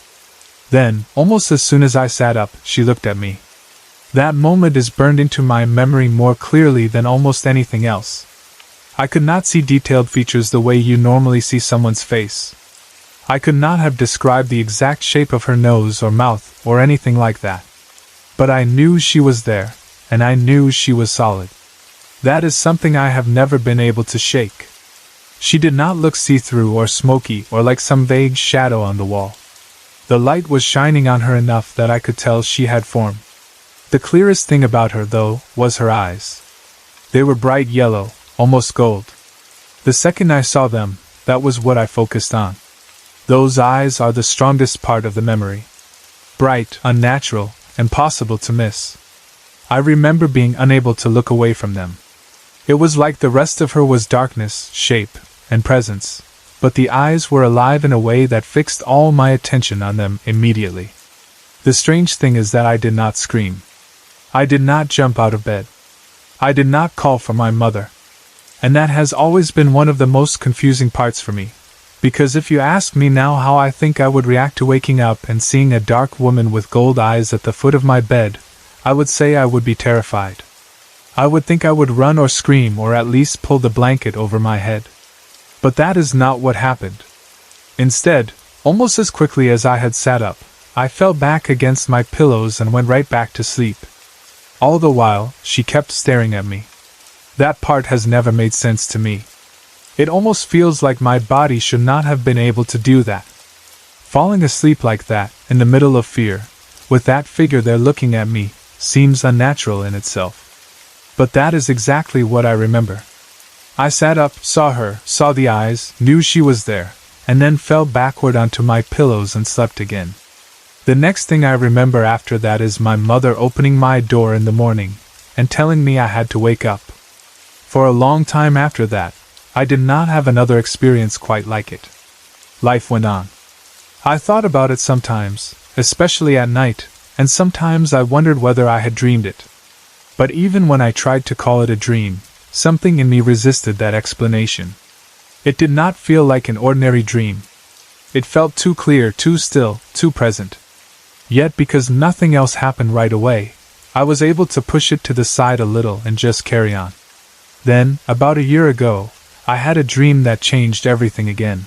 Then, almost as soon as I sat up, she looked at me. That moment is burned into my memory more clearly than almost anything else. I could not see detailed features the way you normally see someone's face. I could not have described the exact shape of her nose or mouth or anything like that. But I knew she was there, and I knew she was solid. That is something I have never been able to shake. She did not look see-through or smoky or like some vague shadow on the wall. The light was shining on her enough that I could tell she had form. The clearest thing about her, though, was her eyes. They were bright yellow, almost gold. The second I saw them, that was what I focused on. Those eyes are the strongest part of the memory. Bright, unnatural, impossible to miss. I remember being unable to look away from them. It was like the rest of her was darkness, shape, and presence, but the eyes were alive in a way that fixed all my attention on them immediately. The strange thing is that I did not scream. I did not jump out of bed. I did not call for my mother. And that has always been one of the most confusing parts for me, because if you ask me now how I think I would react to waking up and seeing a dark woman with gold eyes at the foot of my bed, I would say I would be terrified. I would think I would run or scream or at least pull the blanket over my head. But that is not what happened. Instead, almost as quickly as I had sat up, I fell back against my pillows and went right back to sleep. All the while, she kept staring at me. That part has never made sense to me. It almost feels like my body should not have been able to do that. Falling asleep like that, in the middle of fear, with that figure there looking at me, seems unnatural in itself. But that is exactly what I remember. I sat up, saw her, saw the eyes, knew she was there, and then fell backward onto my pillows and slept again. The next thing I remember after that is my mother opening my door in the morning, and telling me I had to wake up. For a long time after that, I did not have another experience quite like it. Life went on. I thought about it sometimes, especially at night, and sometimes I wondered whether I had dreamed it. But even when I tried to call it a dream, something in me resisted that explanation. It did not feel like an ordinary dream. It felt too clear, too still, too present. Yet because nothing else happened right away, I was able to push it to the side a little and just carry on. Then, about a year ago, I had a dream that changed everything again.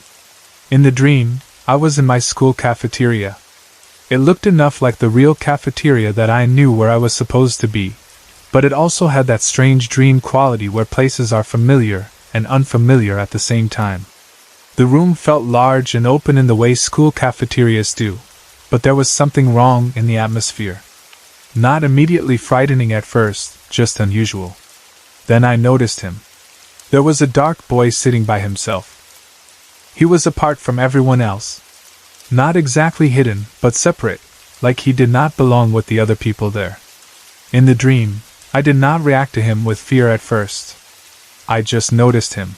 In the dream, I was in my school cafeteria. It looked enough like the real cafeteria that I knew where I was supposed to be, but it also had that strange dream quality where places are familiar and unfamiliar at the same time. The room felt large and open in the way school cafeterias do, but there was something wrong in the atmosphere. Not immediately frightening at first, just unusual. Then I noticed him. There was a dark boy sitting by himself. He was apart from everyone else. Not exactly hidden, but separate, like he did not belong with the other people there. In the dream, I did not react to him with fear at first. I just noticed him.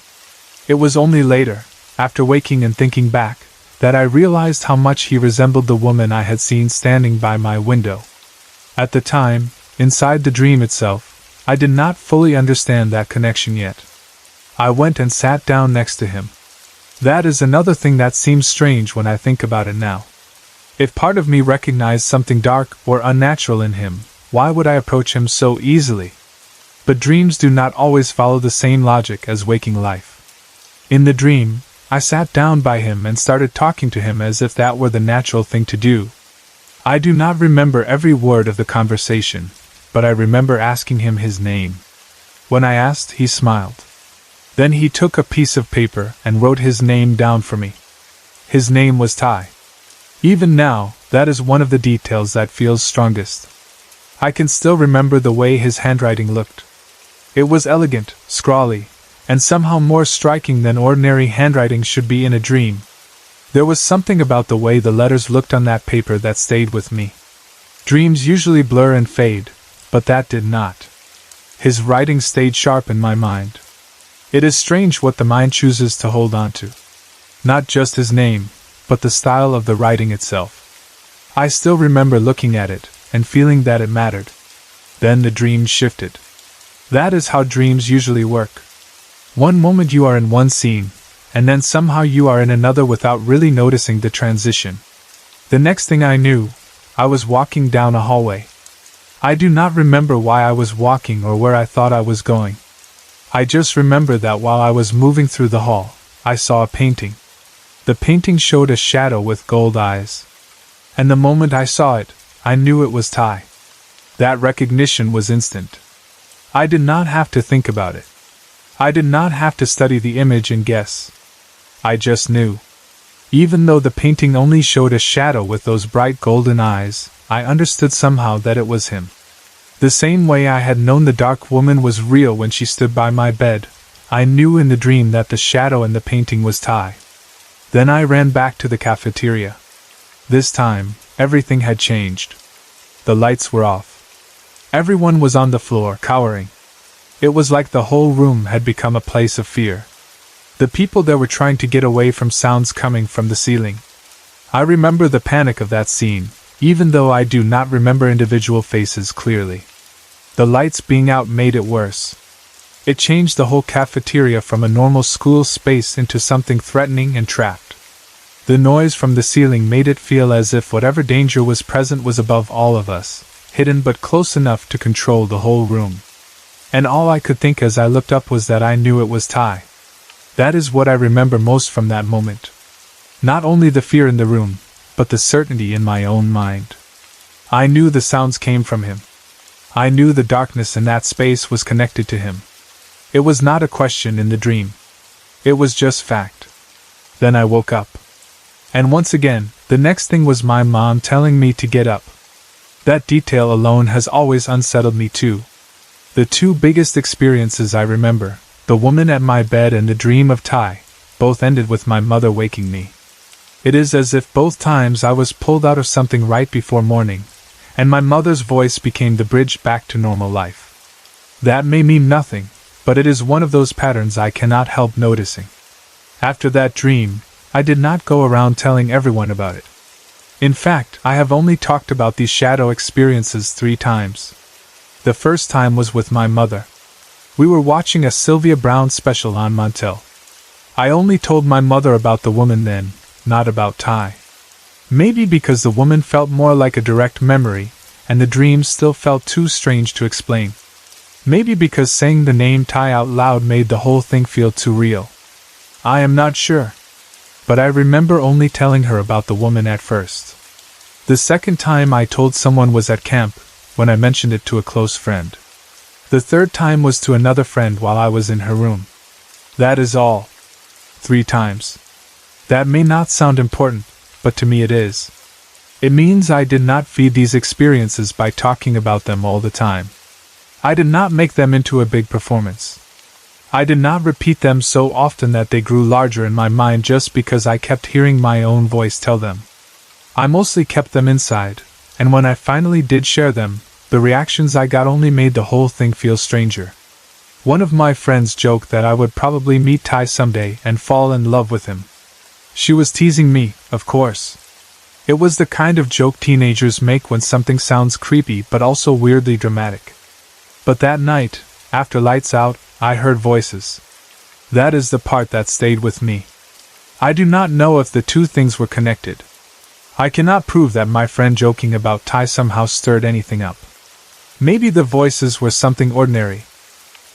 It was only later, after waking and thinking back, that I realized how much he resembled the woman I had seen standing by my window. At the time, inside the dream itself, I did not fully understand that connection yet. I went and sat down next to him. That is another thing that seems strange when I think about it now. If part of me recognized something dark or unnatural in him, why would I approach him so easily? But dreams do not always follow the same logic as waking life. In the dream, I sat down by him and started talking to him as if that were the natural thing to do. I do not remember every word of the conversation, but I remember asking him his name. When I asked, he smiled. Then he took a piece of paper and wrote his name down for me. His name was Ty. Even now, that is one of the details that feels strongest. I can still remember the way his handwriting looked. It was elegant, scrawly, and somehow more striking than ordinary handwriting should be in a dream. There was something about the way the letters looked on that paper that stayed with me. Dreams usually blur and fade, but that did not. His writing stayed sharp in my mind. It is strange what the mind chooses to hold on to. Not just his name, but the style of the writing itself. I still remember looking at it and feeling that it mattered. Then the dream shifted. That is how dreams usually work. One moment you are in one scene, and then somehow you are in another without really noticing the transition. The next thing I knew, I was walking down a hallway. I do not remember why I was walking or where I thought I was going. I just remember that while I was moving through the hall, I saw a painting. The painting showed a shadow with gold eyes. And the moment I saw it, I knew it was Ty. That recognition was instant. I did not have to think about it. I did not have to study the image and guess. I just knew. Even though the painting only showed a shadow with those bright golden eyes, I understood somehow that it was him. The same way I had known the dark woman was real when she stood by my bed, I knew in the dream that the shadow in the painting was Ty. Then I ran back to the cafeteria. This time, everything had changed. The lights were off. Everyone was on the floor, cowering. It was like the whole room had become a place of fear. The people there were trying to get away from sounds coming from the ceiling. I remember the panic of that scene, even though I do not remember individual faces clearly. The lights being out made it worse. It changed the whole cafeteria from a normal school space into something threatening and trapped. The noise from the ceiling made it feel as if whatever danger was present was above all of us, hidden but close enough to control the whole room. And all I could think as I looked up was that I knew it was Ty. That is what I remember most from that moment. Not only the fear in the room, but the certainty in my own mind. I knew the sounds came from him. I knew the darkness in that space was connected to him. It was not a question in the dream. It was just fact. Then I woke up. And once again, the next thing was my mom telling me to get up. That detail alone has always unsettled me too. The two biggest experiences I remember, the woman at my bed and the dream of Ty, both ended with my mother waking me. It is as if both times I was pulled out of something right before morning, and my mother's voice became the bridge back to normal life. That may mean nothing, but it is one of those patterns I cannot help noticing. After that dream, I did not go around telling everyone about it. In fact, I have only talked about these shadow experiences 3 times. The first time was with my mother. We were watching a Sylvia Browne special on Montel. I only told my mother about the woman then, not about Ty. Maybe because the woman felt more like a direct memory, and the dream still felt too strange to explain. Maybe because saying the name Ty out loud made the whole thing feel too real. I am not sure. But I remember only telling her about the woman at first. The second time I told someone was at camp, when I mentioned it to a close friend. The third time was to another friend while I was in her room. That is all. 3 times. That may not sound important, but to me it is. It means I did not feed these experiences by talking about them all the time. I did not make them into a big performance. I did not repeat them so often that they grew larger in my mind just because I kept hearing my own voice tell them. I mostly kept them inside, and when I finally did share them, the reactions I got only made the whole thing feel stranger. One of my friends joked that I would probably meet Ty someday and fall in love with him. She was teasing me, of course. It was the kind of joke teenagers make when something sounds creepy but also weirdly dramatic. But that night, after lights out, I heard voices. That is the part that stayed with me. I do not know if the two things were connected. I cannot prove that my friend joking about Ty somehow stirred anything up. Maybe the voices were something ordinary.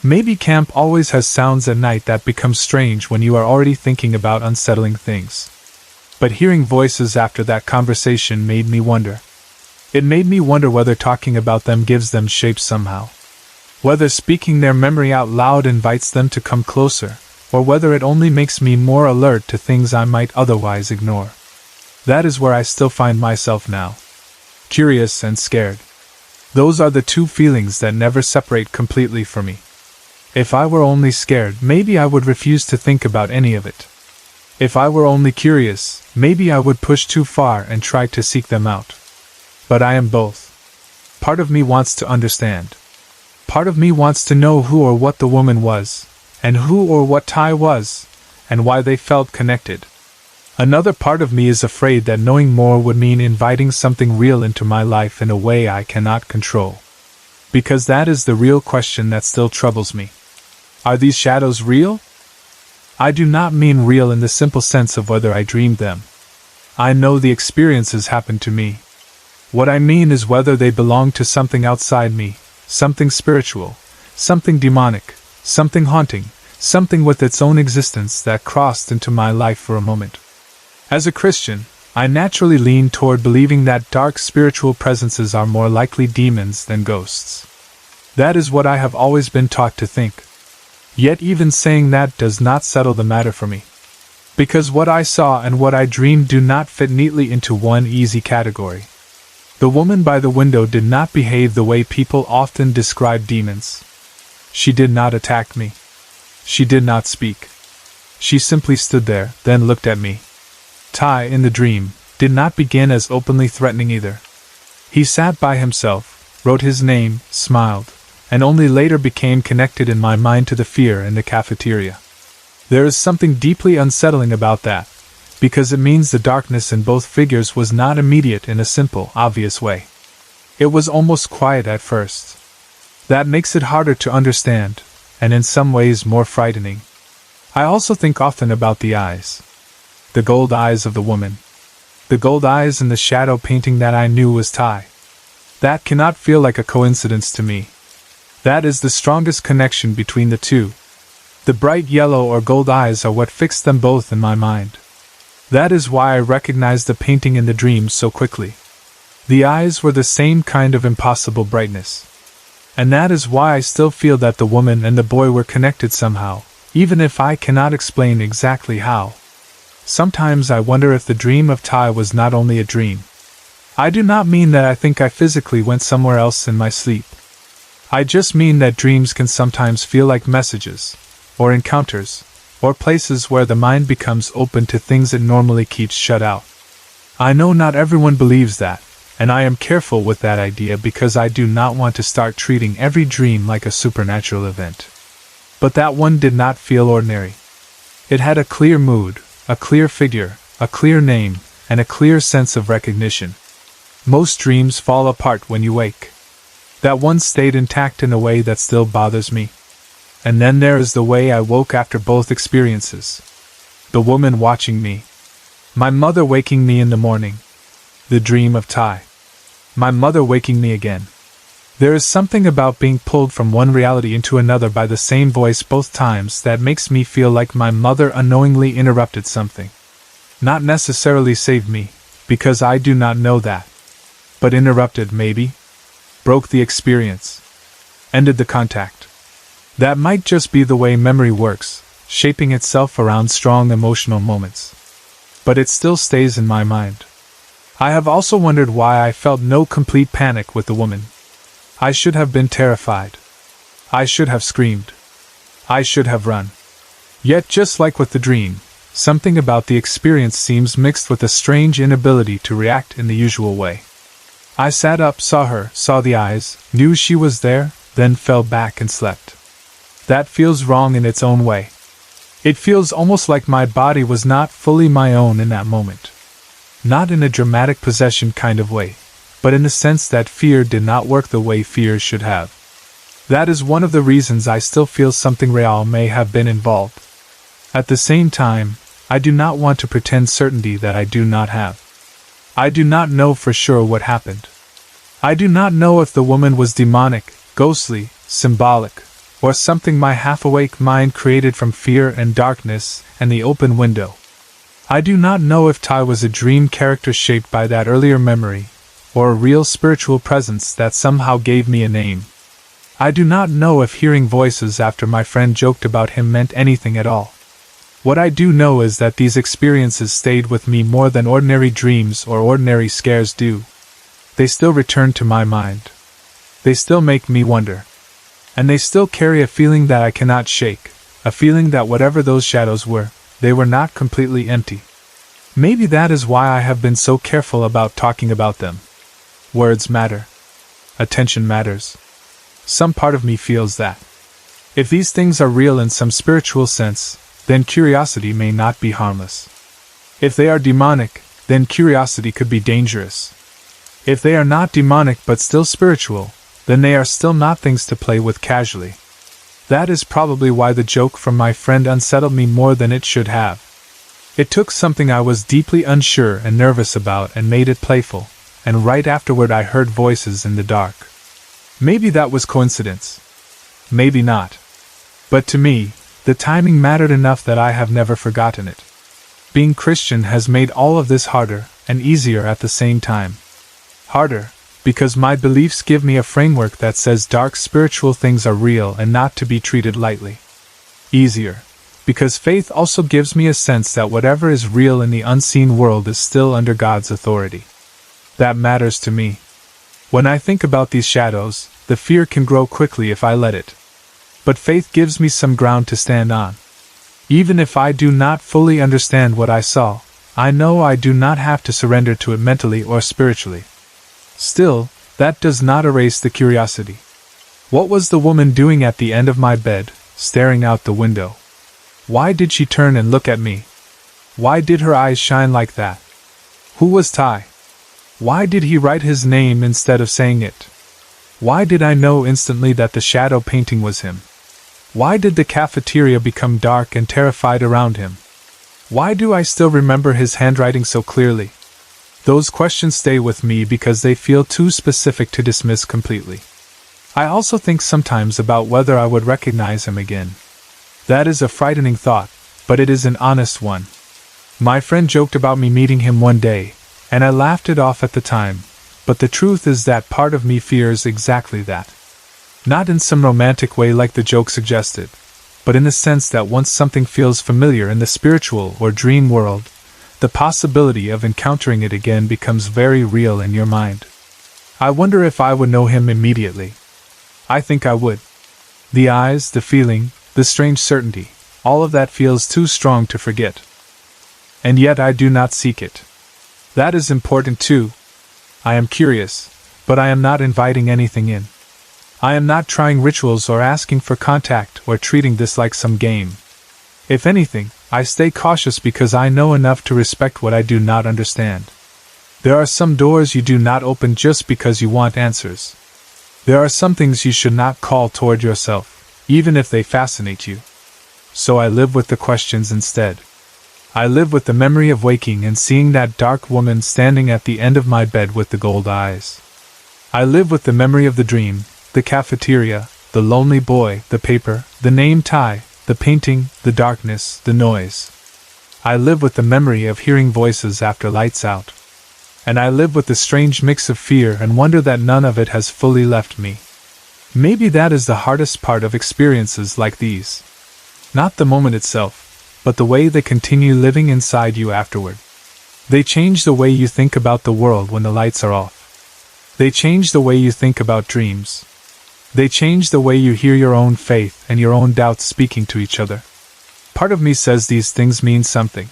Maybe camp always has sounds at night that become strange when you are already thinking about unsettling things. But hearing voices after that conversation made me wonder. It made me wonder whether talking about them gives them shape somehow. Whether speaking their memory out loud invites them to come closer, or whether it only makes me more alert to things I might otherwise ignore. That is where I still find myself now. Curious and scared. Those are the two feelings that never separate completely for me. If I were only scared, maybe I would refuse to think about any of it. If I were only curious, maybe I would push too far and try to seek them out. But I am both. Part of me wants to understand. Part of me wants to know who or what the woman was, and who or what Ty was, and why they felt connected. Another part of me is afraid that knowing more would mean inviting something real into my life in a way I cannot control. Because that is the real question that still troubles me. Are these shadows real? I do not mean real in the simple sense of whether I dreamed them. I know the experiences happened to me. What I mean is whether they belong to something outside me, something spiritual, something demonic, something haunting, something with its own existence that crossed into my life for a moment. As a Christian, I naturally lean toward believing that dark spiritual presences are more likely demons than ghosts. That is what I have always been taught to think. Yet even saying that does not settle the matter for me. Because what I saw and what I dreamed do not fit neatly into one easy category. The woman by the window did not behave the way people often describe demons. She did not attack me. She did not speak. She simply stood there, then looked at me. Ty, in the dream, did not begin as openly threatening either. He sat by himself, wrote his name, smiled, and only later became connected in my mind to the fear in the cafeteria. There is something deeply unsettling about that, because it means the darkness in both figures was not immediate in a simple, obvious way. It was almost quiet at first. That makes it harder to understand, and in some ways more frightening. I also think often about the eyes. The gold eyes of the woman. The gold eyes in the shadow painting that I knew was Ty. That cannot feel like a coincidence to me. That is the strongest connection between the two. The bright yellow or gold eyes are what fixed them both in my mind. That is why I recognized the painting in the dream so quickly. The eyes were the same kind of impossible brightness. And that is why I still feel that the woman and the boy were connected somehow, even if I cannot explain exactly how. Sometimes I wonder if the dream of Ty was not only a dream. I do not mean that I think I physically went somewhere else in my sleep. I just mean that dreams can sometimes feel like messages, or encounters, or places where the mind becomes open to things it normally keeps shut out. I know not everyone believes that, and I am careful with that idea because I do not want to start treating every dream like a supernatural event. But that one did not feel ordinary. It had a clear mood, a clear figure, a clear name, and a clear sense of recognition. Most dreams fall apart when you wake. That one stayed intact in a way that still bothers me. And then there is the way I woke after both experiences. The woman watching me. My mother waking me in the morning. The dream of Ty. My mother waking me again. There is something about being pulled from one reality into another by the same voice both times that makes me feel like my mother unknowingly interrupted something. Not necessarily saved me, because I do not know that. But interrupted, maybe. Broke the experience. Ended the contact. That might just be the way memory works, shaping itself around strong emotional moments. But it still stays in my mind. I have also wondered why I felt no complete panic with the woman. I should have been terrified. I should have screamed. I should have run. Yet just like with the dream, something about the experience seems mixed with a strange inability to react in the usual way. I sat up, saw her, saw the eyes, knew she was there, then fell back and slept. That feels wrong in its own way. It feels almost like my body was not fully my own in that moment. Not in a dramatic possession kind of way, but in the sense that fear did not work the way fear should have. That is one of the reasons I still feel something real may have been involved. At the same time, I do not want to pretend certainty that I do not have. I do not know for sure what happened. I do not know if the woman was demonic, ghostly, symbolic, or something my half-awake mind created from fear and darkness and the open window. I do not know if Ty was a dream character shaped by that earlier memory, or a real spiritual presence that somehow gave me a name. I do not know if hearing voices after my friend joked about him meant anything at all. What I do know is that these experiences stayed with me more than ordinary dreams or ordinary scares do. They still return to my mind. They still make me wonder. And they still carry a feeling that I cannot shake, a feeling that whatever those shadows were, they were not completely empty. Maybe that is why I have been so careful about talking about them. Words matter. Attention matters. Some part of me feels that. If these things are real in some spiritual sense, then curiosity may not be harmless. If they are demonic, then curiosity could be dangerous. If they are not demonic but still spiritual, then they are still not things to play with casually. That is probably why the joke from my friend unsettled me more than it should have. It took something I was deeply unsure and nervous about and made it playful, and right afterward I heard voices in the dark. Maybe that was coincidence. Maybe not. But to me, the timing mattered enough that I have never forgotten it. Being Christian has made all of this harder and easier at the same time. Harder, because my beliefs give me a framework that says dark spiritual things are real and not to be treated lightly. Easier, because faith also gives me a sense that whatever is real in the unseen world is still under God's authority. That matters to me. When I think about these shadows, the fear can grow quickly if I let it. But faith gives me some ground to stand on. Even if I do not fully understand what I saw, I know I do not have to surrender to it mentally or spiritually. Still, that does not erase the curiosity. What was the woman doing at the end of my bed, staring out the window? Why did she turn and look at me? Why did her eyes shine like that? Who was Ty? Why did he write his name instead of saying it? Why did I know instantly that the shadow painting was him? Why did the cafeteria become dark and terrified around him? Why do I still remember his handwriting so clearly? Those questions stay with me because they feel too specific to dismiss completely. I also think sometimes about whether I would recognize him again. That is a frightening thought, but it is an honest one. My friend joked about me meeting him one day, and I laughed it off at the time, but the truth is that part of me fears exactly that. Not in some romantic way like the joke suggested, but in the sense that once something feels familiar in the spiritual or dream world, the possibility of encountering it again becomes very real in your mind. I wonder if I would know him immediately. I think I would. The eyes, the feeling, the strange certainty, all of that feels too strong to forget. And yet I do not seek it. That is important too. I am curious, but I am not inviting anything in. I am not trying rituals or asking for contact or treating this like some game. If anything, I stay cautious because I know enough to respect what I do not understand. There are some doors you do not open just because you want answers. There are some things you should not call toward yourself, even if they fascinate you. So I live with the questions instead. I live with the memory of waking and seeing that dark woman standing at the end of my bed with the gold eyes. I live with the memory of the dream, the cafeteria, the lonely boy, the paper, the name Ty, the painting, the darkness, the noise. I live with the memory of hearing voices after lights out. And I live with the strange mix of fear and wonder that none of it has fully left me. Maybe that is the hardest part of experiences like these. Not the moment itself, but the way they continue living inside you afterward. They change the way you think about the world when the lights are off. They change the way you think about dreams. They change the way you hear your own faith and your own doubts speaking to each other. Part of me says these things mean something.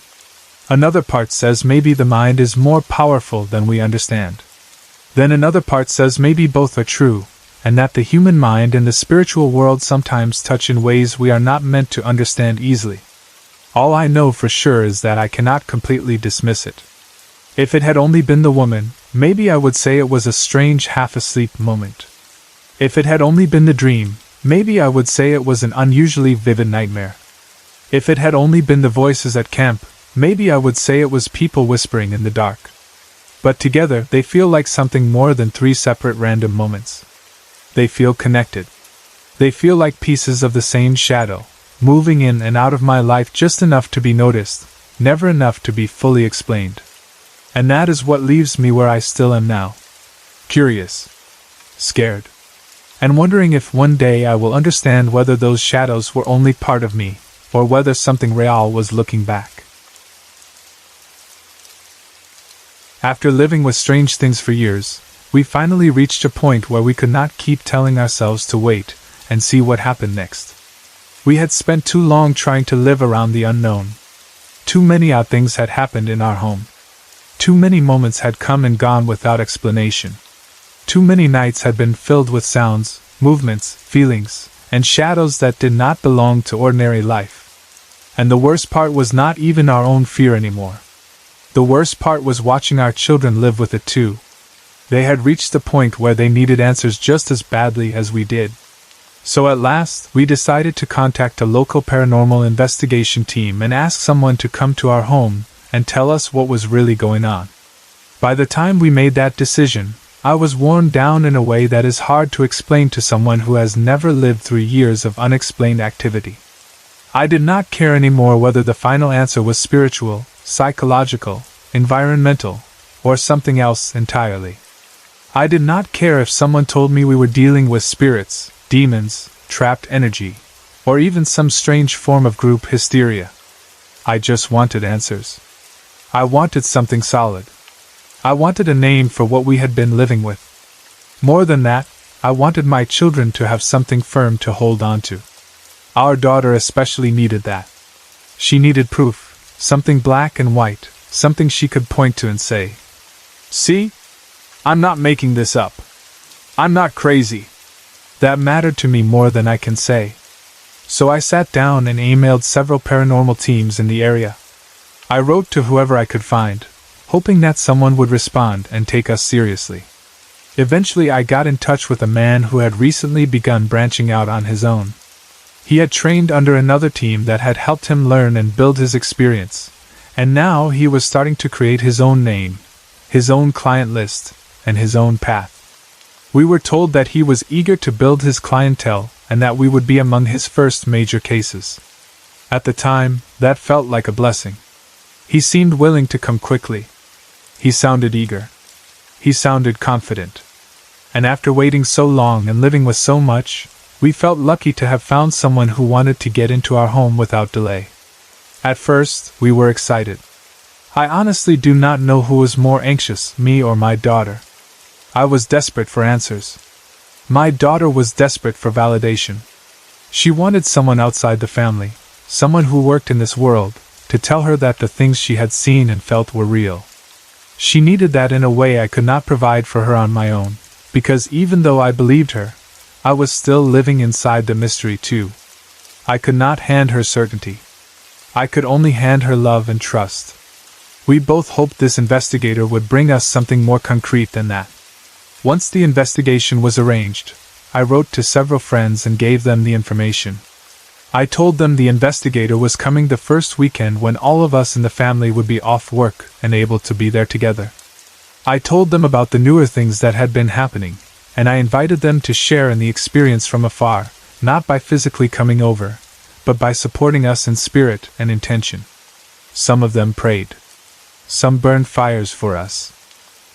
Another part says maybe the mind is more powerful than we understand. Then another part says maybe both are true, and that the human mind and the spiritual world sometimes touch in ways we are not meant to understand easily. All I know for sure is that I cannot completely dismiss it. If it had only been the woman, maybe I would say it was a strange half-asleep moment. If it had only been the dream, maybe I would say it was an unusually vivid nightmare. If it had only been the voices at camp, maybe I would say it was people whispering in the dark. But together they feel like something more than three separate random moments. They feel connected. They feel like pieces of the same shadow, moving in and out of my life just enough to be noticed, never enough to be fully explained. And that is what leaves me where I still am now. Curious. Scared. And wondering if one day I will understand whether those shadows were only part of me, or whether something real was looking back. After living with strange things for years, we finally reached a point where we could not keep telling ourselves to wait and see what happened next. We had spent too long trying to live around the unknown. Too many odd things had happened in our home. Too many moments had come and gone without explanation. Too many nights had been filled with sounds, movements, feelings, and shadows that did not belong to ordinary life. And the worst part was not even our own fear anymore. The worst part was watching our children live with it too. They had reached the point where they needed answers just as badly as we did. So at last, we decided to contact a local paranormal investigation team and ask someone to come to our home and tell us what was really going on. By the time we made that decision, I was worn down in a way that is hard to explain to someone who has never lived through years of unexplained activity. I did not care anymore whether the final answer was spiritual, psychological, environmental, or something else entirely. I did not care if someone told me we were dealing with spirits, demons, trapped energy, or even some strange form of group hysteria. I just wanted answers. I wanted something solid. I wanted a name for what we had been living with. More than that, I wanted my children to have something firm to hold on to. Our daughter especially needed that. She needed proof, something black and white, something she could point to and say, "See? I'm not making this up. I'm not crazy." That mattered to me more than I can say. So I sat down and emailed several paranormal teams in the area. I wrote to whoever I could find, hoping that someone would respond and take us seriously. Eventually I got in touch with a man who had recently begun branching out on his own. He had trained under another team that had helped him learn and build his experience, and now he was starting to create his own name, his own client list, and his own path. We were told that he was eager to build his clientele and that we would be among his first major cases. At the time, that felt like a blessing. He seemed willing to come quickly. He sounded eager. He sounded confident. And after waiting so long and living with so much, we felt lucky to have found someone who wanted to get into our home without delay. At first, we were excited. I honestly do not know who was more anxious, me or my daughter. I was desperate for answers. My daughter was desperate for validation. She wanted someone outside the family, someone who worked in this world, to tell her that the things she had seen and felt were real. She needed that in a way I could not provide for her on my own, because even though I believed her, I was still living inside the mystery too. I could not hand her certainty. I could only hand her love and trust. We both hoped this investigator would bring us something more concrete than that. Once the investigation was arranged, I wrote to several friends and gave them the information. I told them the investigator was coming the first weekend when all of us in the family would be off work and able to be there together. I told them about the newer things that had been happening, and I invited them to share in the experience from afar, not by physically coming over, but by supporting us in spirit and intention. Some of them prayed. Some burned fires for us.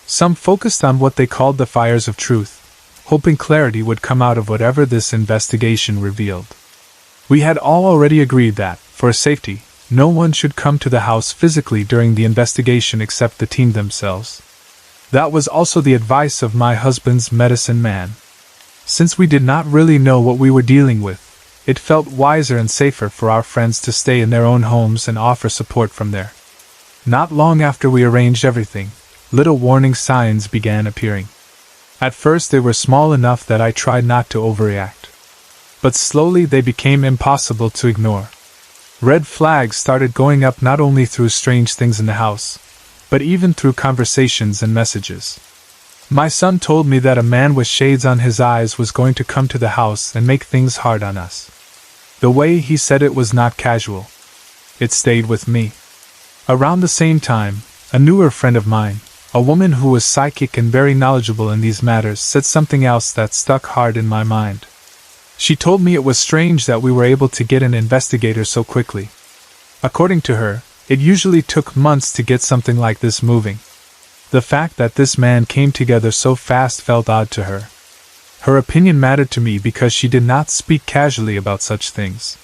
Some focused on what they called the fires of truth, hoping clarity would come out of whatever this investigation revealed. We had all already agreed that, for safety, no one should come to the house physically during the investigation except the team themselves. That was also the advice of my husband's medicine man. Since we did not really know what we were dealing with, it felt wiser and safer for our friends to stay in their own homes and offer support from there. Not long after we arranged everything, little warning signs began appearing. At first they were small enough that I tried not to overreact. But slowly they became impossible to ignore. Red flags started going up not only through strange things in the house, but even through conversations and messages. My son told me that a man with shades on his eyes was going to come to the house and make things hard on us. The way he said it was not casual. It stayed with me. Around the same time, a newer friend of mine, a woman who was psychic and very knowledgeable in these matters, said something else that stuck hard in my mind. She told me it was strange that we were able to get an investigator so quickly. According to her, it usually took months to get something like this moving. The fact that this man came together so fast felt odd to her. Her opinion mattered to me because she did not speak casually about such things.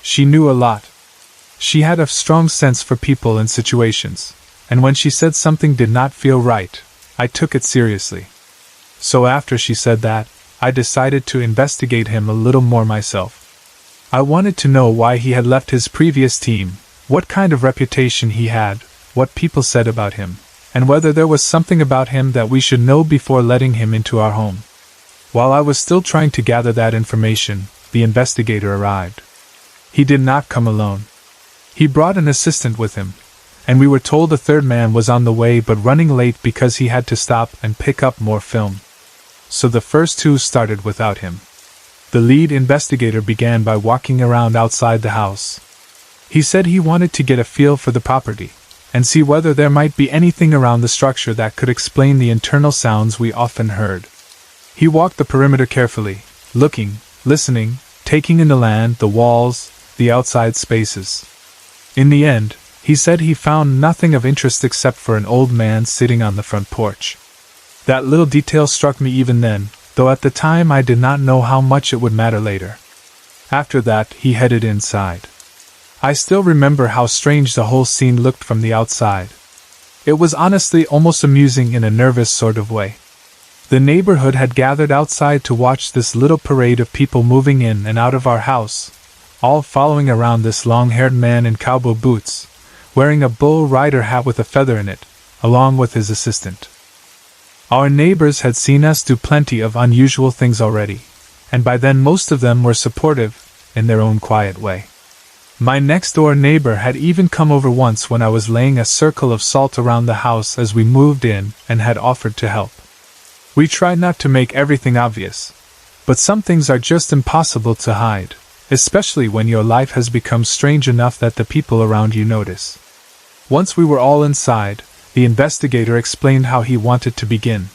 She knew a lot. She had a strong sense for people and situations, and when she said something did not feel right, I took it seriously. So after she said that, I decided to investigate him a little more myself. I wanted to know why he had left his previous team, what kind of reputation he had, what people said about him, and whether there was something about him that we should know before letting him into our home. While I was still trying to gather that information, the investigator arrived. He did not come alone. He brought an assistant with him, and we were told a third man was on the way but running late because he had to stop and pick up more film. So the first two started without him. The lead investigator began by walking around outside the house. He said he wanted to get a feel for the property, and see whether there might be anything around the structure that could explain the internal sounds we often heard. He walked the perimeter carefully, looking, listening, taking in the land, the walls, the outside spaces. In the end, he said he found nothing of interest except for an old man sitting on the front porch. That little detail struck me even then, though at the time I did not know how much it would matter later. After that, he headed inside. I still remember how strange the whole scene looked from the outside. It was honestly almost amusing in a nervous sort of way. The neighborhood had gathered outside to watch this little parade of people moving in and out of our house, all following around this long-haired man in cowboy boots, wearing a bull rider hat with a feather in it, along with his assistant. Our neighbors had seen us do plenty of unusual things already, and by then most of them were supportive, in their own quiet way. My next-door neighbor had even come over once when I was laying a circle of salt around the house as we moved in and had offered to help. We tried not to make everything obvious, but some things are just impossible to hide, especially when your life has become strange enough that the people around you notice. Once we were all inside, the investigator explained how he wanted to begin.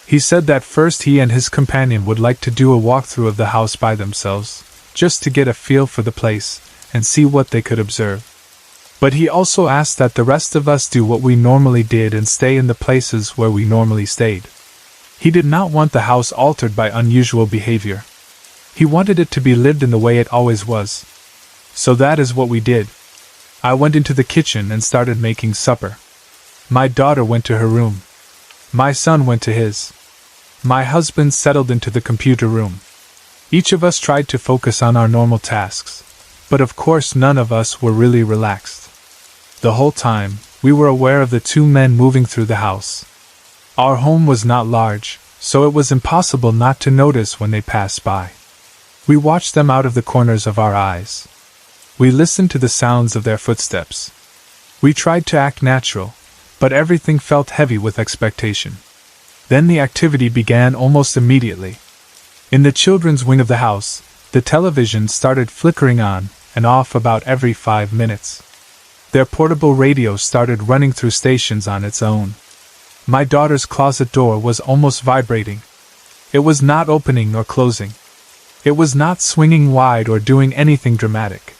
He said that first he and his companion would like to do a walkthrough of the house by themselves, just to get a feel for the place, and see what they could observe. But he also asked that the rest of us do what we normally did and stay in the places where we normally stayed. He did not want the house altered by unusual behavior. He wanted it to be lived in the way it always was. So that is what we did. I went into the kitchen and started making supper. My daughter went to her room. My son went to his. My husband settled into the computer room. Each of us tried to focus on our normal tasks, but of course none of us were really relaxed. The whole time, we were aware of the two men moving through the house. Our home was not large, so it was impossible not to notice when they passed by. We watched them out of the corners of our eyes. We listened to the sounds of their footsteps. We tried to act natural, but everything felt heavy with expectation. Then the activity began almost immediately. In the children's wing of the house, the television started flickering on and off about every 5 minutes. Their portable radio started running through stations on its own. My daughter's closet door was almost vibrating. It was not opening or closing. It was not swinging wide or doing anything dramatic.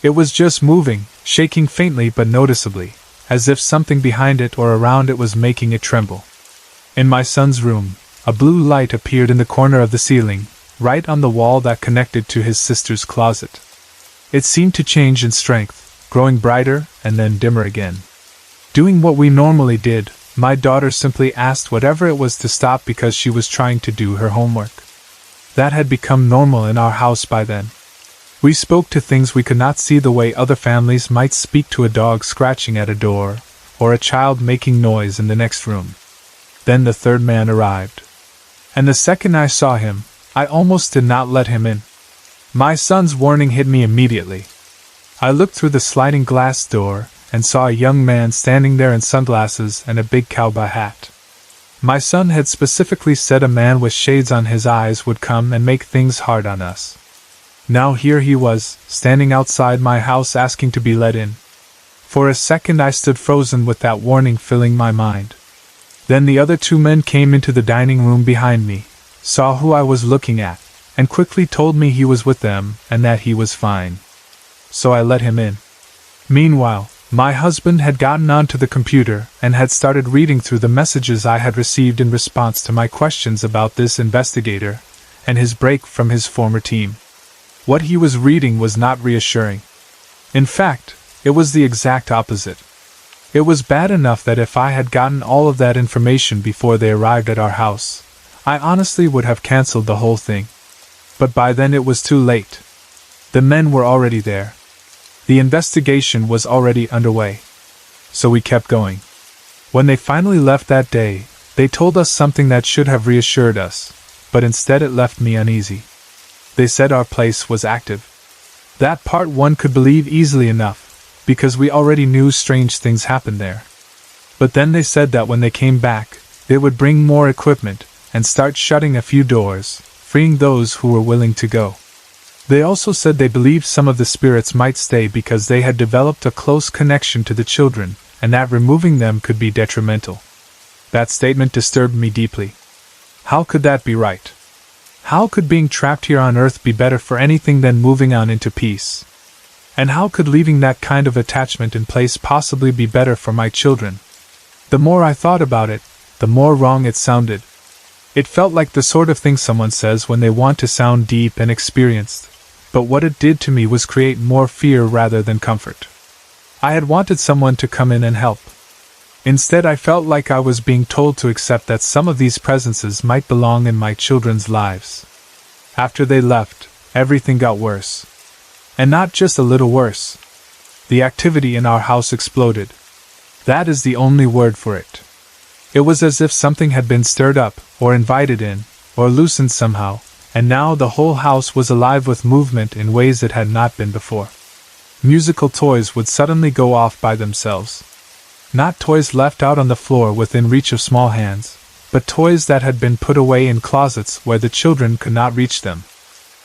It was just moving, shaking faintly but noticeably, as if something behind it or around it was making it tremble. In my son's room, a blue light appeared in the corner of the ceiling, right on the wall that connected to his sister's closet. It seemed to change in strength, growing brighter and then dimmer again. Doing what we normally did, my daughter simply asked whatever it was to stop because she was trying to do her homework. That had become normal in our house by then. We spoke to things we could not see the way other families might speak to a dog scratching at a door, or a child making noise in the next room. Then the third man arrived. And the second I saw him, I almost did not let him in. My son's warning hit me immediately. I looked through the sliding glass door and saw a young man standing there in sunglasses and a big cowboy hat. My son had specifically said a man with shades on his eyes would come and make things hard on us. Now here he was, standing outside my house asking to be let in. For a second I stood frozen with that warning filling my mind. Then the other two men came into the dining room behind me, saw who I was looking at, and quickly told me he was with them and that he was fine. So I let him in. Meanwhile, my husband had gotten onto the computer and had started reading through the messages I had received in response to my questions about this investigator and his break from his former team. What he was reading was not reassuring. In fact, it was the exact opposite. It was bad enough that if I had gotten all of that information before they arrived at our house, I honestly would have cancelled the whole thing. But by then it was too late. The men were already there. The investigation was already underway. So we kept going. When they finally left that day, they told us something that should have reassured us, but instead it left me uneasy. They said our place was active. That part one could believe easily enough, because we already knew strange things happened there. But then they said that when they came back, they would bring more equipment and start shutting a few doors, freeing those who were willing to go. They also said they believed some of the spirits might stay because they had developed a close connection to the children, and that removing them could be detrimental. That statement disturbed me deeply. How could that be right? How could being trapped here on Earth be better for anything than moving on into peace? And how could leaving that kind of attachment in place possibly be better for my children? The more I thought about it, the more wrong it sounded. It felt like the sort of thing someone says when they want to sound deep and experienced, but what it did to me was create more fear rather than comfort. I had wanted someone to come in and help. Instead, I felt like I was being told to accept that some of these presences might belong in my children's lives. After they left, everything got worse. And not just a little worse. The activity in our house exploded. That is the only word for it. It was as if something had been stirred up, or invited in, or loosened somehow, and now the whole house was alive with movement in ways it had not been before. Musical toys would suddenly go off by themselves. Not toys left out on the floor within reach of small hands, but toys that had been put away in closets where the children could not reach them.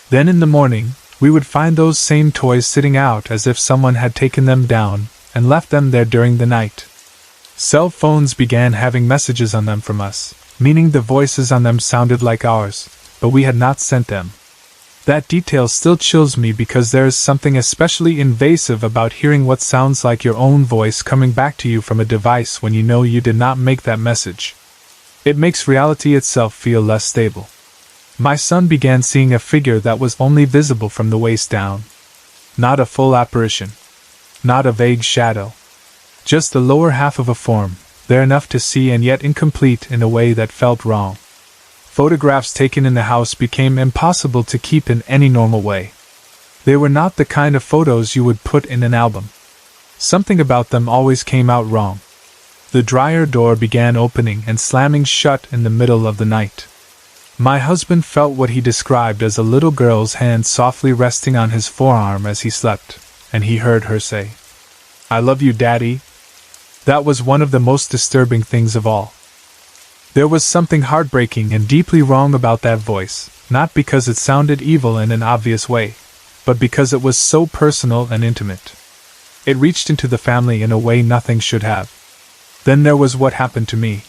Then in the morning, we would find those same toys sitting out as if someone had taken them down and left them there during the night. Cell phones began having messages on them from us, meaning the voices on them sounded like ours, but we had not sent them. That detail still chills me because there is something especially invasive about hearing what sounds like your own voice coming back to you from a device when you know you did not make that message. It makes reality itself feel less stable. My son began seeing a figure that was only visible from the waist down. Not a full apparition. Not a vague shadow. Just the lower half of a form, there enough to see and yet incomplete in a way that felt wrong. Photographs taken in the house became impossible to keep in any normal way. They were not the kind of photos you would put in an album. Something about them always came out wrong. The dryer door began opening and slamming shut in the middle of the night. My husband felt what he described as a little girl's hand softly resting on his forearm as he slept, and he heard her say, "I love you, Daddy." That was one of the most disturbing things of all. There was something heartbreaking and deeply wrong about that voice, not because it sounded evil in an obvious way, but because it was so personal and intimate. It reached into the family in a way nothing should have. Then there was what happened to me.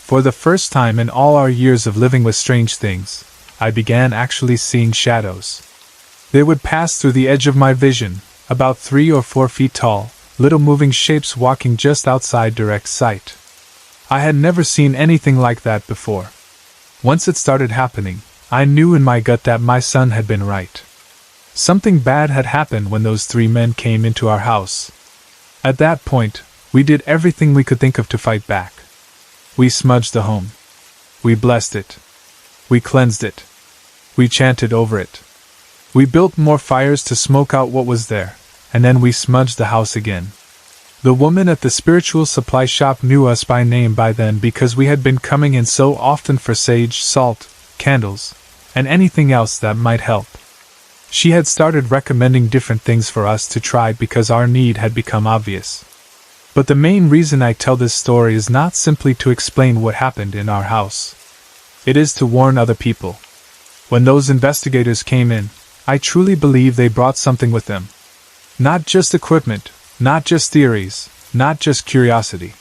For the first time in all our years of living with strange things, I began actually seeing shadows. They would pass through the edge of my vision, about 3 or 4 feet tall, little moving shapes walking just outside direct sight. I had never seen anything like that before. Once it started happening, I knew in my gut that my son had been right. Something bad had happened when those 3 men came into our house. At that point, we did everything we could think of to fight back. We smudged the home. We blessed it. We cleansed it. We chanted over it. We built more fires to smoke out what was there, and then we smudged the house again. The woman at the spiritual supply shop knew us by name by then because we had been coming in so often for sage, salt, candles, and anything else that might help. She had started recommending different things for us to try because our need had become obvious. But the main reason I tell this story is not simply to explain what happened in our house. It is to warn other people. When those investigators came in, I truly believe they brought something with them. Not just equipment, not just theories, not just curiosity.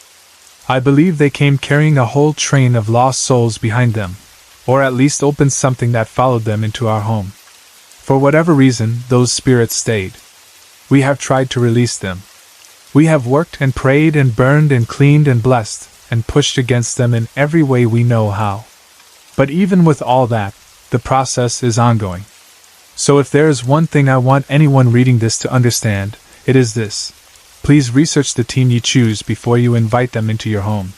I believe they came carrying a whole train of lost souls behind them, or at least opened something that followed them into our home. For whatever reason, those spirits stayed. We have tried to release them. We have worked and prayed and burned and cleaned and blessed and pushed against them in every way we know how. But even with all that, the process is ongoing. So if there is one thing I want anyone reading this to understand, it is this. Please research the team you choose before you invite them into your home.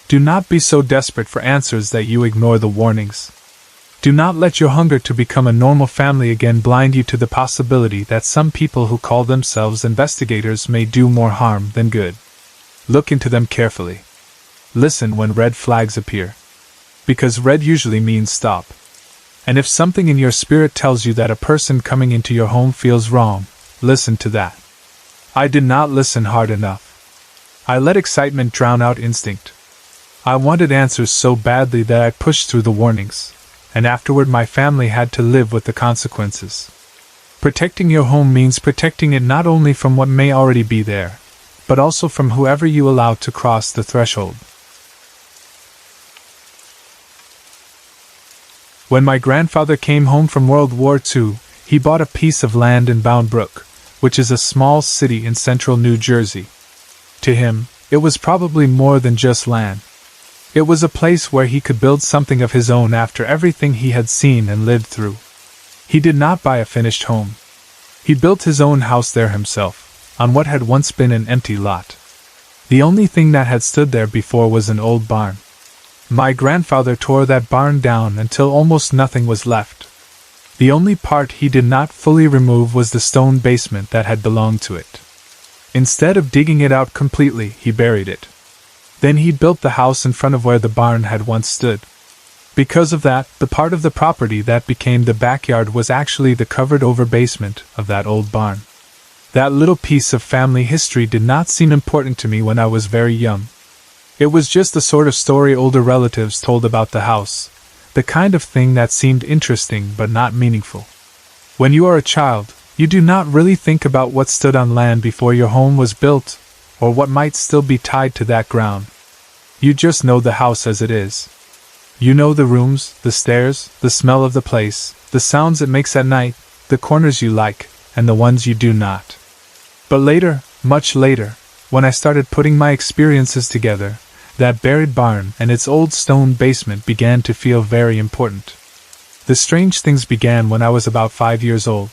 Do not be so desperate for answers that you ignore the warnings. Do not let your hunger to become a normal family again blind you to the possibility that some people who call themselves investigators may do more harm than good. Look into them carefully. Listen when red flags appear. Because red usually means stop. And if something in your spirit tells you that a person coming into your home feels wrong, listen to that. I did not listen hard enough. I let excitement drown out instinct. I wanted answers so badly that I pushed through the warnings, and afterward my family had to live with the consequences. Protecting your home means protecting it not only from what may already be there, but also from whoever you allow to cross the threshold. When my grandfather came home from World War II, he bought a piece of land in Bound Brook, which is a small city in central New Jersey. To him, it was probably more than just land. It was a place where he could build something of his own after everything he had seen and lived through. He did not buy a finished home. He built his own house there himself, on what had once been an empty lot. The only thing that had stood there before was an old barn. My grandfather tore that barn down until almost nothing was left. The only part he did not fully remove was the stone basement that had belonged to it. Instead of digging it out completely, he buried it. Then he built the house in front of where the barn had once stood. Because of that, the part of the property that became the backyard was actually the covered-over basement of that old barn. That little piece of family history did not seem important to me when I was very young. It was just the sort of story older relatives told about the house, the kind of thing that seemed interesting but not meaningful. When you are a child, you do not really think about what stood on land before your home was built, or what might still be tied to that ground. You just know the house as it is. You know, the rooms, the stairs, the smell of the place, the sounds it makes at night, the corners you like, and the ones you do not. But later, much later, when I started putting my experiences together, that buried barn and its old stone basement began to feel very important. The strange things began when I was about 5 years old.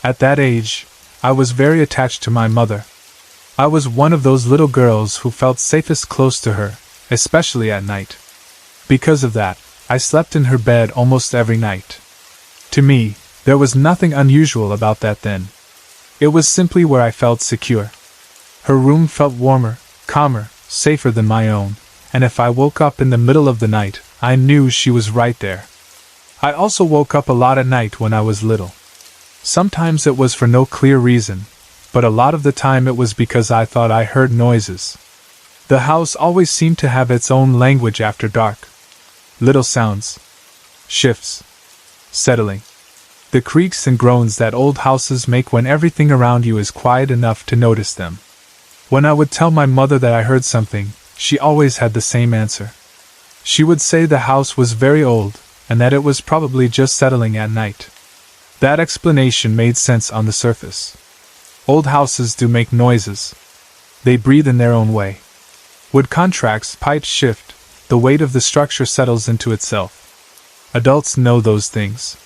At that age, I was very attached to my mother. I was one of those little girls who felt safest close to her, especially at night. Because of that, I slept in her bed almost every night. To me, there was nothing unusual about that then. It was simply where I felt secure. Her room felt warmer, calmer, safer than my own, and if I woke up in the middle of the night, I knew she was right there. I also woke up a lot at night when I was little. Sometimes it was for no clear reason, but a lot of the time it was because I thought I heard noises. The house always seemed to have its own language after dark. Little sounds. Shifts. Settling. The creaks and groans that old houses make when everything around you is quiet enough to notice them. When I would tell my mother that I heard something, she always had the same answer. She would say the house was very old, and that it was probably just settling at night. That explanation made sense on the surface. Old houses do make noises. They breathe in their own way. Wood contracts, pipes shift, the weight of the structure settles into itself. Adults know those things.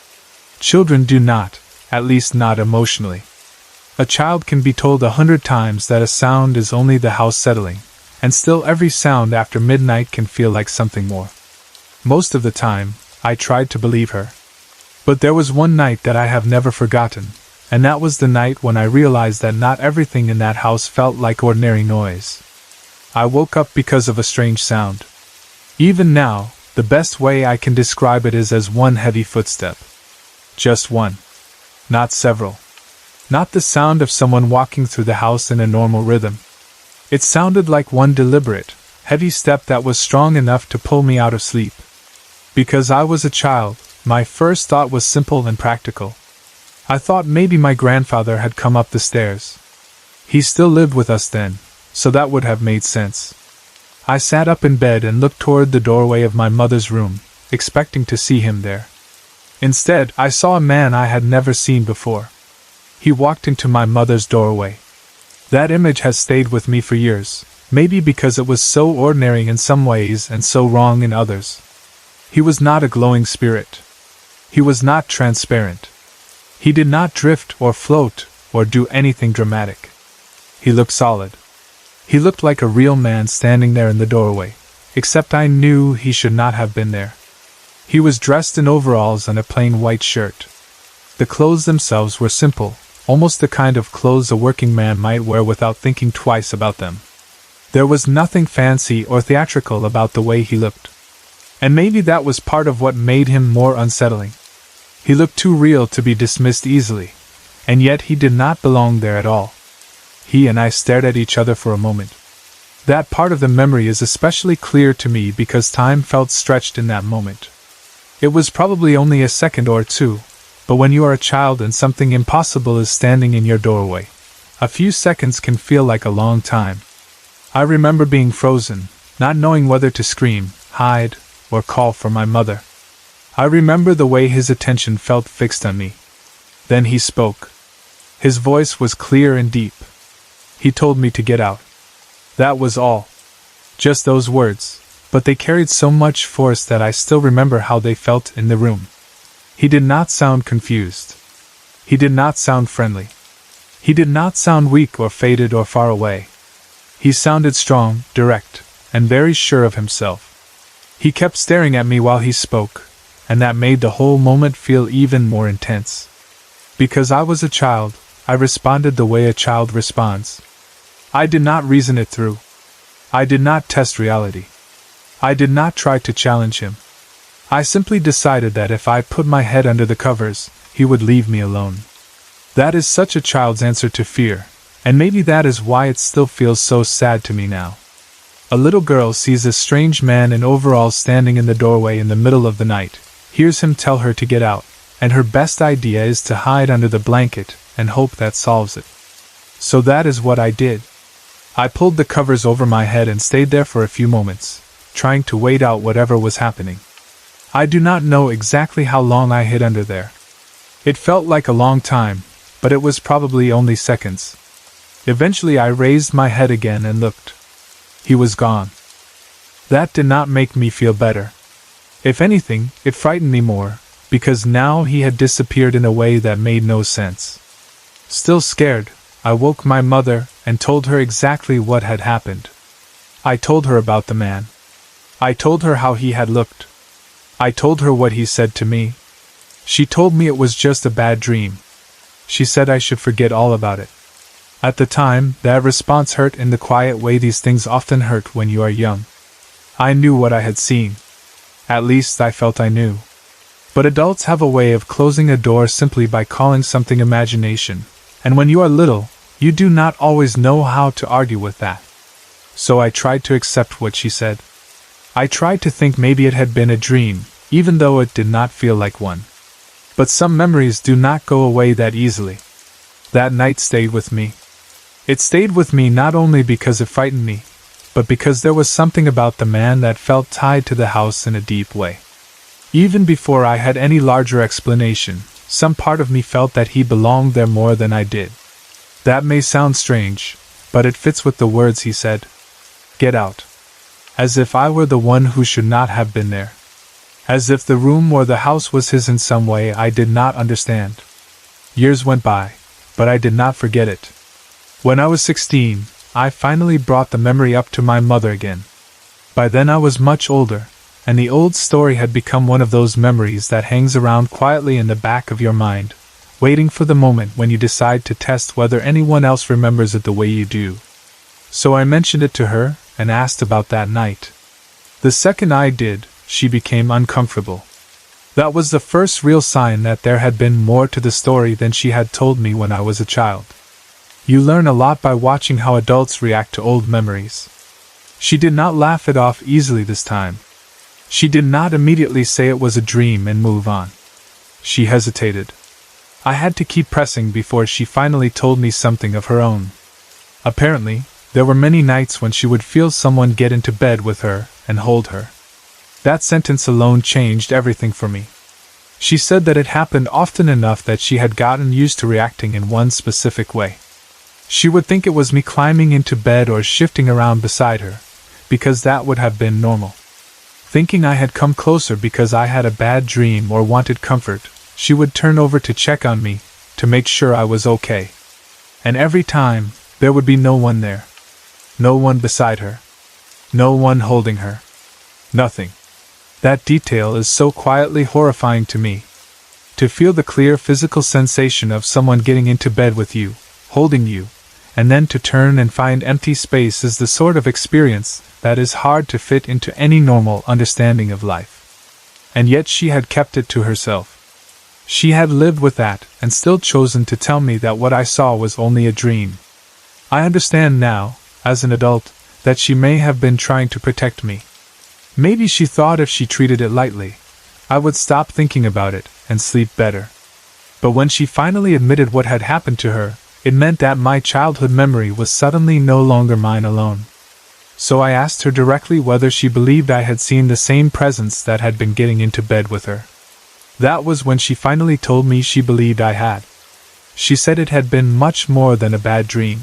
Children do not, at least not emotionally. A child can be told 100 times that a sound is only the house settling, and still every sound after midnight can feel like something more. Most of the time, I tried to believe her. But there was one night that I have never forgotten, and that was the night when I realized that not everything in that house felt like ordinary noise. I woke up because of a strange sound. Even now, the best way I can describe it is as one heavy footstep. Just one. Not several. Not the sound of someone walking through the house in a normal rhythm. It sounded like one deliberate, heavy step that was strong enough to pull me out of sleep. Because I was a child, my first thought was simple and practical. I thought maybe my grandfather had come up the stairs. He still lived with us then, so that would have made sense. I sat up in bed and looked toward the doorway of my mother's room, expecting to see him there. Instead, I saw a man I had never seen before. He walked into my mother's doorway. That image has stayed with me for years, maybe because it was so ordinary in some ways and so wrong in others. He was not a glowing spirit. He was not transparent. He did not drift or float or do anything dramatic. He looked solid. He looked like a real man standing there in the doorway, except I knew he should not have been there. He was dressed in overalls and a plain white shirt. The clothes themselves were simple, almost the kind of clothes a working man might wear without thinking twice about them. There was nothing fancy or theatrical about the way he looked. And maybe that was part of what made him more unsettling. He looked too real to be dismissed easily, and yet he did not belong there at all. He and I stared at each other for a moment. That part of the memory is especially clear to me because time felt stretched in that moment. It was probably only a second or two, but when you are a child and something impossible is standing in your doorway, a few seconds can feel like a long time. I remember being frozen, not knowing whether to scream, hide, or call for my mother. I remember the way his attention felt fixed on me. Then he spoke. His voice was clear and deep. He told me to get out. That was all. Just those words, but they carried so much force that I still remember how they felt in the room. He did not sound confused. He did not sound friendly. He did not sound weak or faded or far away. He sounded strong, direct, and very sure of himself. He kept staring at me while he spoke, and that made the whole moment feel even more intense. Because I was a child, I responded the way a child responds. I did not reason it through. I did not test reality. I did not try to challenge him. I simply decided that if I put my head under the covers, he would leave me alone. That is such a child's answer to fear, and maybe that is why it still feels so sad to me now. A little girl sees a strange man in overalls standing in the doorway in the middle of the night, hears him tell her to get out, and her best idea is to hide under the blanket and hope that solves it. So that is what I did. I pulled the covers over my head and stayed there for a few moments, trying to wait out whatever was happening. I do not know exactly how long I hid under there. It felt like a long time, but it was probably only seconds. Eventually I raised my head again and looked. He was gone. That did not make me feel better. If anything, it frightened me more, because now he had disappeared in a way that made no sense. Still scared, I woke my mother and told her exactly what had happened. I told her about the man. I told her how he had looked. I told her what he said to me. She told me it was just a bad dream. She said I should forget all about it. At the time, that response hurt in the quiet way these things often hurt when you are young. I knew what I had seen. At least I felt I knew. But adults have a way of closing a door simply by calling something imagination, and when you are little, you do not always know how to argue with that. So I tried to accept what she said. I tried to think maybe it had been a dream, even though it did not feel like one. But some memories do not go away that easily. That night stayed with me. It stayed with me not only because it frightened me, but because there was something about the man that felt tied to the house in a deep way. Even before I had any larger explanation, some part of me felt that he belonged there more than I did. That may sound strange, but it fits with the words he said. Get out. As if I were the one who should not have been there. As if the room or the house was his in some way I did not understand. Years went by, but I did not forget it. When I was 16, I finally brought the memory up to my mother again. By then I was much older, and the old story had become one of those memories that hangs around quietly in the back of your mind, waiting for the moment when you decide to test whether anyone else remembers it the way you do. So I mentioned it to her, and asked about that night. The second I did, she became uncomfortable. That was the first real sign that there had been more to the story than she had told me when I was a child. You learn a lot by watching how adults react to old memories. She did not laugh it off easily this time. She did not immediately say it was a dream and move on. She hesitated. I had to keep pressing before she finally told me something of her own. Apparently, there were many nights when she would feel someone get into bed with her and hold her. That sentence alone changed everything for me. She said that it happened often enough that she had gotten used to reacting in one specific way. She would think it was me climbing into bed or shifting around beside her, because that would have been normal. Thinking I had come closer because I had a bad dream or wanted comfort, she would turn over to check on me, to make sure I was okay. And every time, there would be no one there. No one beside her. No one holding her. Nothing. That detail is so quietly horrifying to me. To feel the clear physical sensation of someone getting into bed with you, holding you, and then to turn and find empty space is the sort of experience that is hard to fit into any normal understanding of life. And yet she had kept it to herself. She had lived with that and still chosen to tell me that what I saw was only a dream. I understand now, as an adult, that she may have been trying to protect me. Maybe she thought if she treated it lightly, I would stop thinking about it and sleep better. But when she finally admitted what had happened to her, it meant that my childhood memory was suddenly no longer mine alone. So I asked her directly whether she believed I had seen the same presence that had been getting into bed with her. That was when she finally told me she believed I had. She said it had been much more than a bad dream.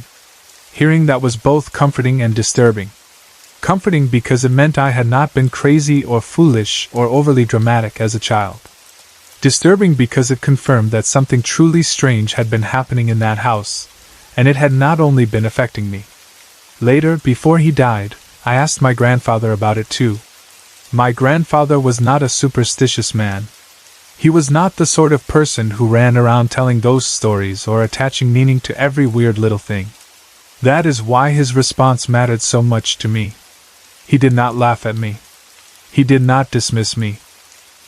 Hearing that was both comforting and disturbing. Comforting because it meant I had not been crazy or foolish or overly dramatic as a child. Disturbing because it confirmed that something truly strange had been happening in that house, and it had not only been affecting me. Later, before he died, I asked my grandfather about it too. My grandfather was not a superstitious man. He was not the sort of person who ran around telling ghost stories or attaching meaning to every weird little thing. That is why his response mattered so much to me. He did not laugh at me. He did not dismiss me.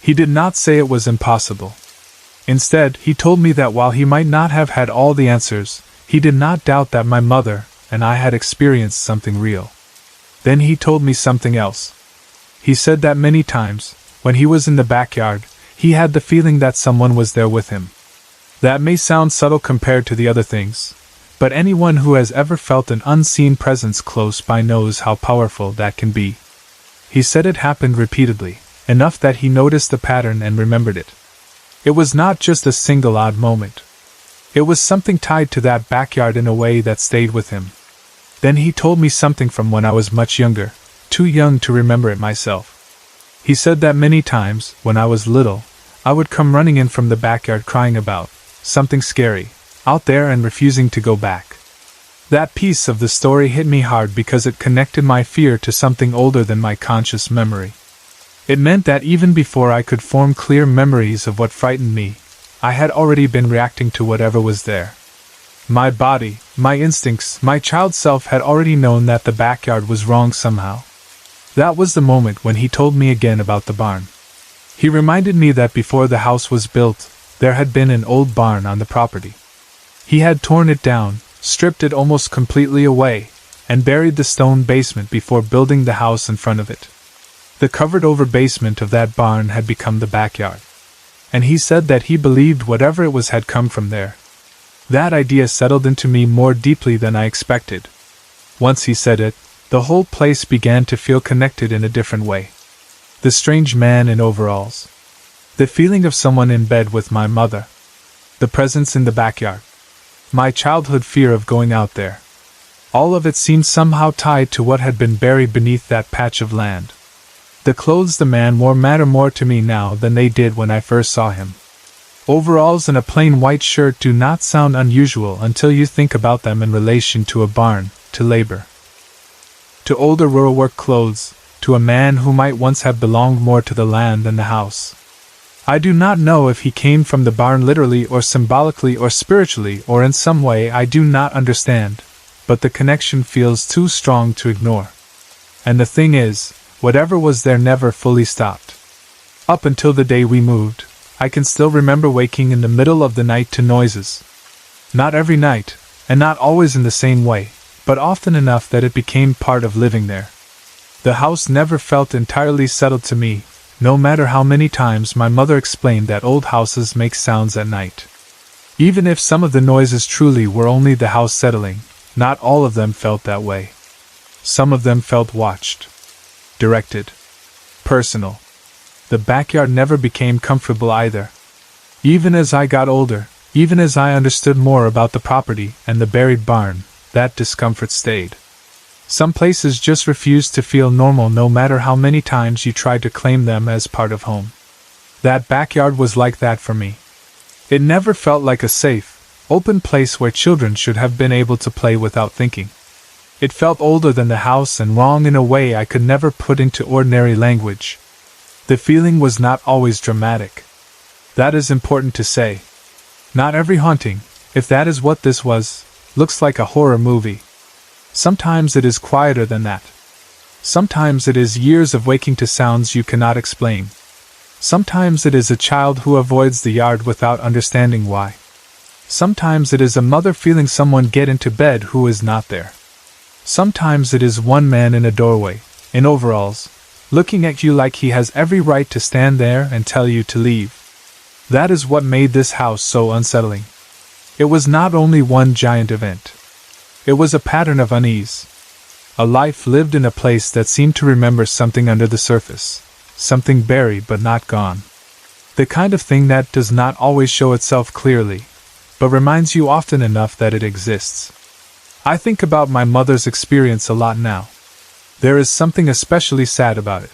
He did not say it was impossible. Instead, he told me that while he might not have had all the answers, he did not doubt that my mother and I had experienced something real. Then he told me something else. He said that many times, when he was in the backyard, he had the feeling that someone was there with him. That may sound subtle compared to the other things, but anyone who has ever felt an unseen presence close by knows how powerful that can be. He said it happened repeatedly, enough that he noticed the pattern and remembered it. It was not just a single odd moment. It was something tied to that backyard in a way that stayed with him. Then he told me something from when I was much younger, too young to remember it myself. He said that many times, when I was little, I would come running in from the backyard crying about something scary out there and refusing to go back. That piece of the story hit me hard because it connected my fear to something older than my conscious memory. It meant that even before I could form clear memories of what frightened me, I had already been reacting to whatever was there. My body, my instincts, my child self had already known that the backyard was wrong somehow. That was the moment when he told me again about the barn. He reminded me that before the house was built, there had been an old barn on the property. He had torn it down, stripped it almost completely away, and buried the stone basement before building the house in front of it. The covered-over basement of that barn had become the backyard. And he said that he believed whatever it was had come from there. That idea settled into me more deeply than I expected. Once he said it, the whole place began to feel connected in a different way. The strange man in overalls. The feeling of someone in bed with my mother. The presence in the backyard. My childhood fear of going out there. All of it seemed somehow tied to what had been buried beneath that patch of land. The clothes the man wore matter more to me now than they did when I first saw him. Overalls and a plain white shirt do not sound unusual until you think about them in relation to a barn, to labor, to older rural work clothes, to a man who might once have belonged more to the land than the house. I do not know if he came from the barn literally or symbolically or spiritually or in some way I do not understand, but the connection feels too strong to ignore. And the thing is, whatever was there never fully stopped. Up until the day we moved, I can still remember waking in the middle of the night to noises. Not every night, and not always in the same way, but often enough that it became part of living there. The house never felt entirely settled to me, no matter how many times my mother explained that old houses make sounds at night. Even if some of the noises truly were only the house settling, not all of them felt that way. Some of them felt watched, directed, personal. The backyard never became comfortable either. Even as I got older, even as I understood more about the property and the buried barn, that discomfort stayed. Some places just refused to feel normal no matter how many times you tried to claim them as part of home. That backyard was like that for me. It never felt like a safe, open place where children should have been able to play without thinking. It felt older than the house and wrong in a way I could never put into ordinary language. The feeling was not always dramatic. That is important to say. Not every haunting, if that is what this was, looks like a horror movie. Sometimes it is quieter than that. Sometimes it is years of waking to sounds you cannot explain. Sometimes it is a child who avoids the yard without understanding why. Sometimes it is a mother feeling someone get into bed who is not there. Sometimes it is one man in a doorway, in overalls, looking at you like he has every right to stand there and tell you to leave. That is what made this house so unsettling. It was not only one giant event. It was a pattern of unease. A life lived in a place that seemed to remember something under the surface, something buried but not gone. The kind of thing that does not always show itself clearly, but reminds you often enough that it exists. I think about my mother's experience a lot now. There is something especially sad about it.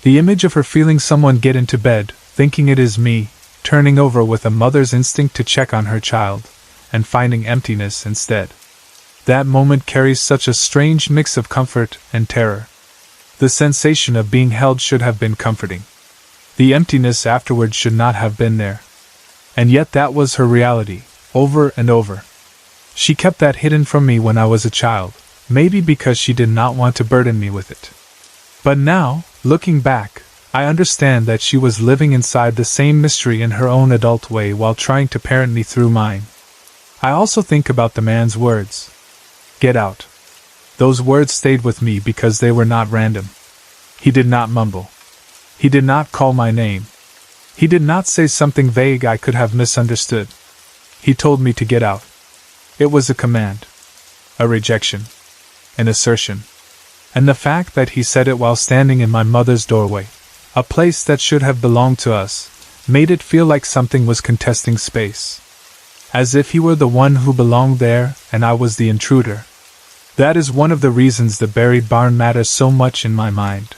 The image of her feeling someone get into bed, thinking it is me, turning over with a mother's instinct to check on her child, and finding emptiness instead. That moment carries such a strange mix of comfort and terror. The sensation of being held should have been comforting. The emptiness afterward should not have been there. And yet that was her reality, over and over. She kept that hidden from me when I was a child, maybe because she did not want to burden me with it. But now, looking back, I understand that she was living inside the same mystery in her own adult way while trying to parent me through mine. I also think about the man's words. Get out. Those words stayed with me because they were not random. He did not mumble. He did not call my name. He did not say something vague I could have misunderstood. He told me to get out. It was a command. A rejection. An assertion. And the fact that he said it while standing in my mother's doorway, a place that should have belonged to us, made it feel like something was contesting space. As if he were the one who belonged there and I was the intruder. That is one of the reasons the buried barn matters so much in my mind.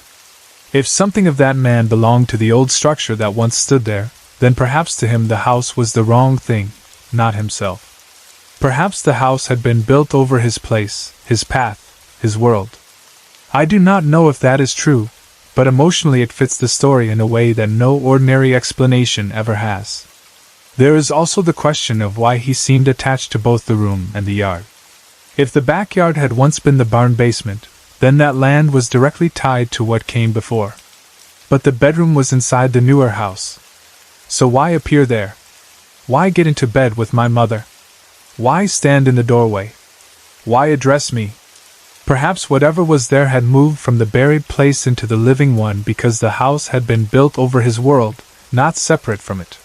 If something of that man belonged to the old structure that once stood there, then perhaps to him the house was the wrong thing, not himself. Perhaps the house had been built over his place, his path, his world. I do not know if that is true, but emotionally it fits the story in a way that no ordinary explanation ever has. There is also the question of why he seemed attached to both the room and the yard. If the backyard had once been the barn basement, then that land was directly tied to what came before. But the bedroom was inside the newer house. So why appear there? Why get into bed with my mother? Why stand in the doorway? Why address me? Perhaps whatever was there had moved from the buried place into the living one because the house had been built over his world, not separate from it.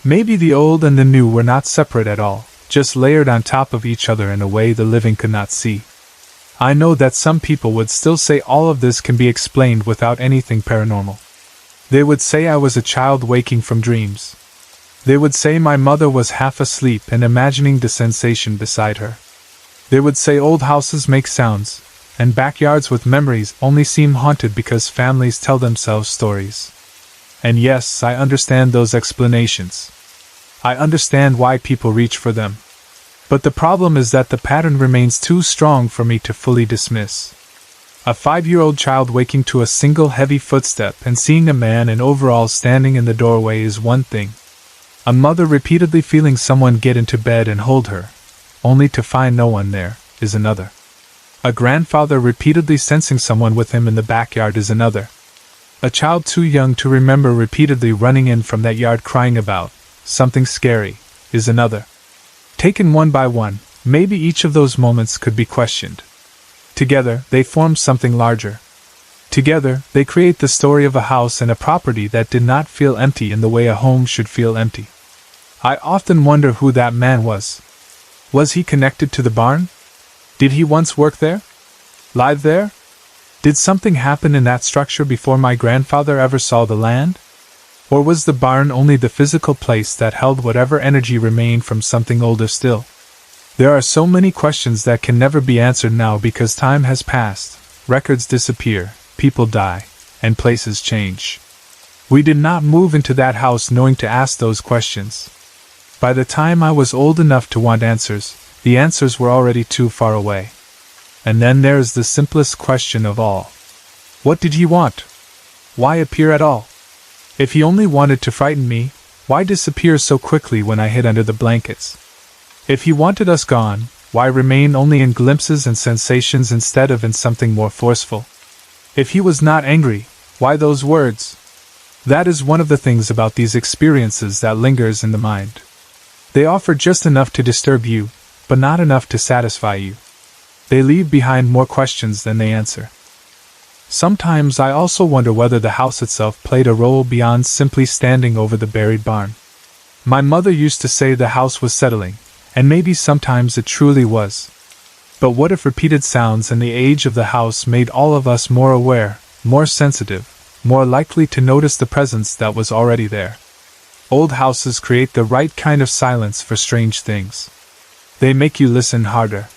Maybe the old and the new were not separate at all, just layered on top of each other in a way the living could not see. I know that some people would still say all of this can be explained without anything paranormal. They would say I was a child waking from dreams. They would say my mother was half asleep and imagining the sensation beside her. They would say old houses make sounds, and backyards with memories only seem haunted because families tell themselves stories. And yes, I understand those explanations. I understand why people reach for them. But the problem is that the pattern remains too strong for me to fully dismiss. A 5-year-old child waking to a single heavy footstep and seeing a man in overalls standing in the doorway is one thing. A mother repeatedly feeling someone get into bed and hold her, only to find no one there, is another. A grandfather repeatedly sensing someone with him in the backyard is another. A child too young to remember repeatedly running in from that yard crying about something scary is another. Taken one by one, maybe each of those moments could be questioned. Together, they form something larger. Together, they create the story of a house and a property that did not feel empty in the way a home should feel empty. I often wonder who that man was. Was he connected to the barn? Did he once work there? Live there? Did something happen in that structure before my grandfather ever saw the land? Or was the barn only the physical place that held whatever energy remained from something older still? There are so many questions that can never be answered now because time has passed, records disappear, people die, and places change. We did not move into that house knowing to ask those questions. By the time I was old enough to want answers, the answers were already too far away. And then there is the simplest question of all. What did he want? Why appear at all? If he only wanted to frighten me, why disappear so quickly when I hid under the blankets? If he wanted us gone, why remain only in glimpses and sensations instead of in something more forceful? If he was not angry, why those words? That is one of the things about these experiences that lingers in the mind. They offer just enough to disturb you, but not enough to satisfy you. They leave behind more questions than they answer. Sometimes I also wonder whether the house itself played a role beyond simply standing over the buried barn. My mother used to say the house was settling, and maybe sometimes it truly was. But what if repeated sounds and the age of the house made all of us more aware, more sensitive, more likely to notice the presence that was already there? Old houses create the right kind of silence for strange things. They make you listen harder.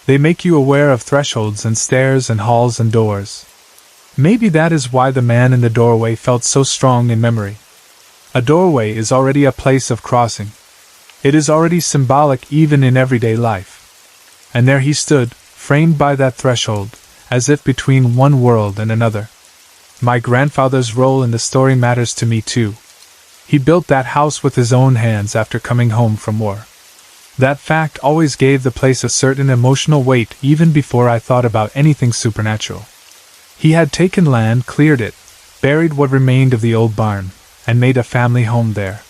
They make you aware of thresholds and stairs and halls and doors. Maybe that is why the man in the doorway felt so strong in memory. A doorway is already a place of crossing. It is already symbolic even in everyday life. And there he stood, framed by that threshold, as if between one world and another. My grandfather's role in the story matters to me too. He built that house with his own hands after coming home from war. That fact always gave the place a certain emotional weight even before I thought about anything supernatural. He had taken land, cleared it, buried what remained of the old barn, and made a family home there.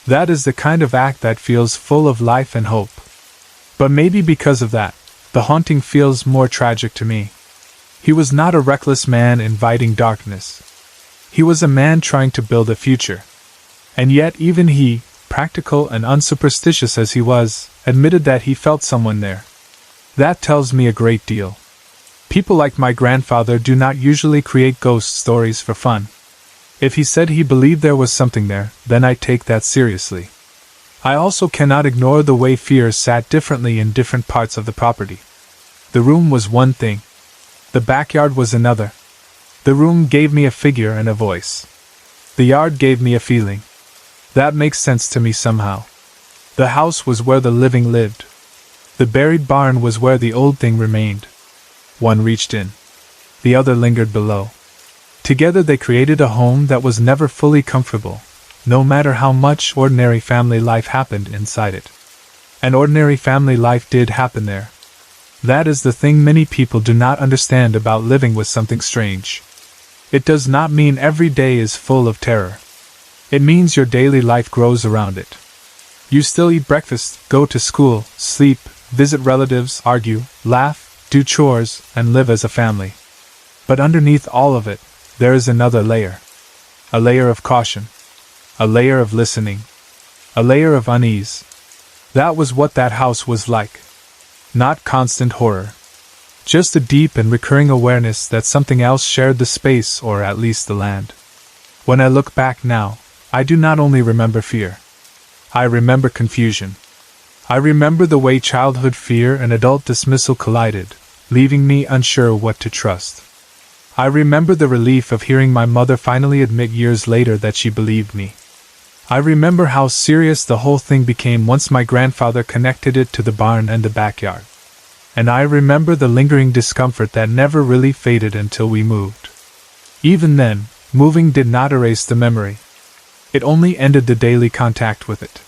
That is the kind of act that feels full of life and hope. But maybe because of that, the haunting feels more tragic to me. He was not a reckless man inviting darkness. He was a man trying to build a future. And yet even he, practical and unsuperstitious as he was, admitted that he felt someone there. That tells me a great deal. People like my grandfather do not usually create ghost stories for fun. If he said he believed there was something there, then I take that seriously. I also cannot ignore the way fear sat differently in different parts of the property. The room was one thing. The backyard was another. The room gave me a figure and a voice. The yard gave me a feeling. That makes sense to me somehow. The house was where the living lived. The buried barn was where the old thing remained. One reached in. The other lingered below. Together they created a home that was never fully comfortable, no matter how much ordinary family life happened inside it. And ordinary family life did happen there. That is the thing many people do not understand about living with something strange. It does not mean every day is full of terror. It means your daily life grows around it. You still eat breakfast, go to school, sleep, visit relatives, argue, laugh, do chores, and live as a family. But underneath all of it, there is another layer. A layer of caution. A layer of listening. A layer of unease. That was what that house was like. Not constant horror. Just a deep and recurring awareness that something else shared the space or at least the land. When I look back now, I do not only remember fear. I remember confusion. I remember the way childhood fear and adult dismissal collided, leaving me unsure what to trust. I remember the relief of hearing my mother finally admit years later that she believed me. I remember how serious the whole thing became once my grandfather connected it to the barn and the backyard. And I remember the lingering discomfort that never really faded until we moved. Even then, moving did not erase the memory. It only ended the daily contact with it.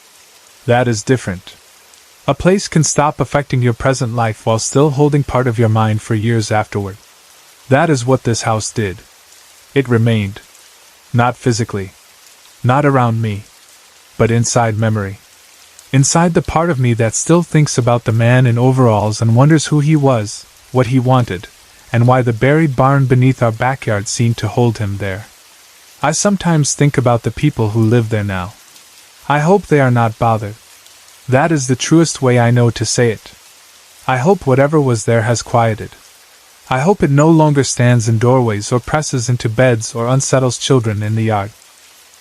That is different. A place can stop affecting your present life while still holding part of your mind for years afterward. That is what this house did. It remained. Not physically. Not around me. But inside memory. Inside the part of me that still thinks about the man in overalls and wonders who he was, what he wanted, and why the buried barn beneath our backyard seemed to hold him there. I sometimes think about the people who live there now. I hope they are not bothered. That is the truest way I know to say it. I hope whatever was there has quieted. I hope it no longer stands in doorways or presses into beds or unsettles children in the yard.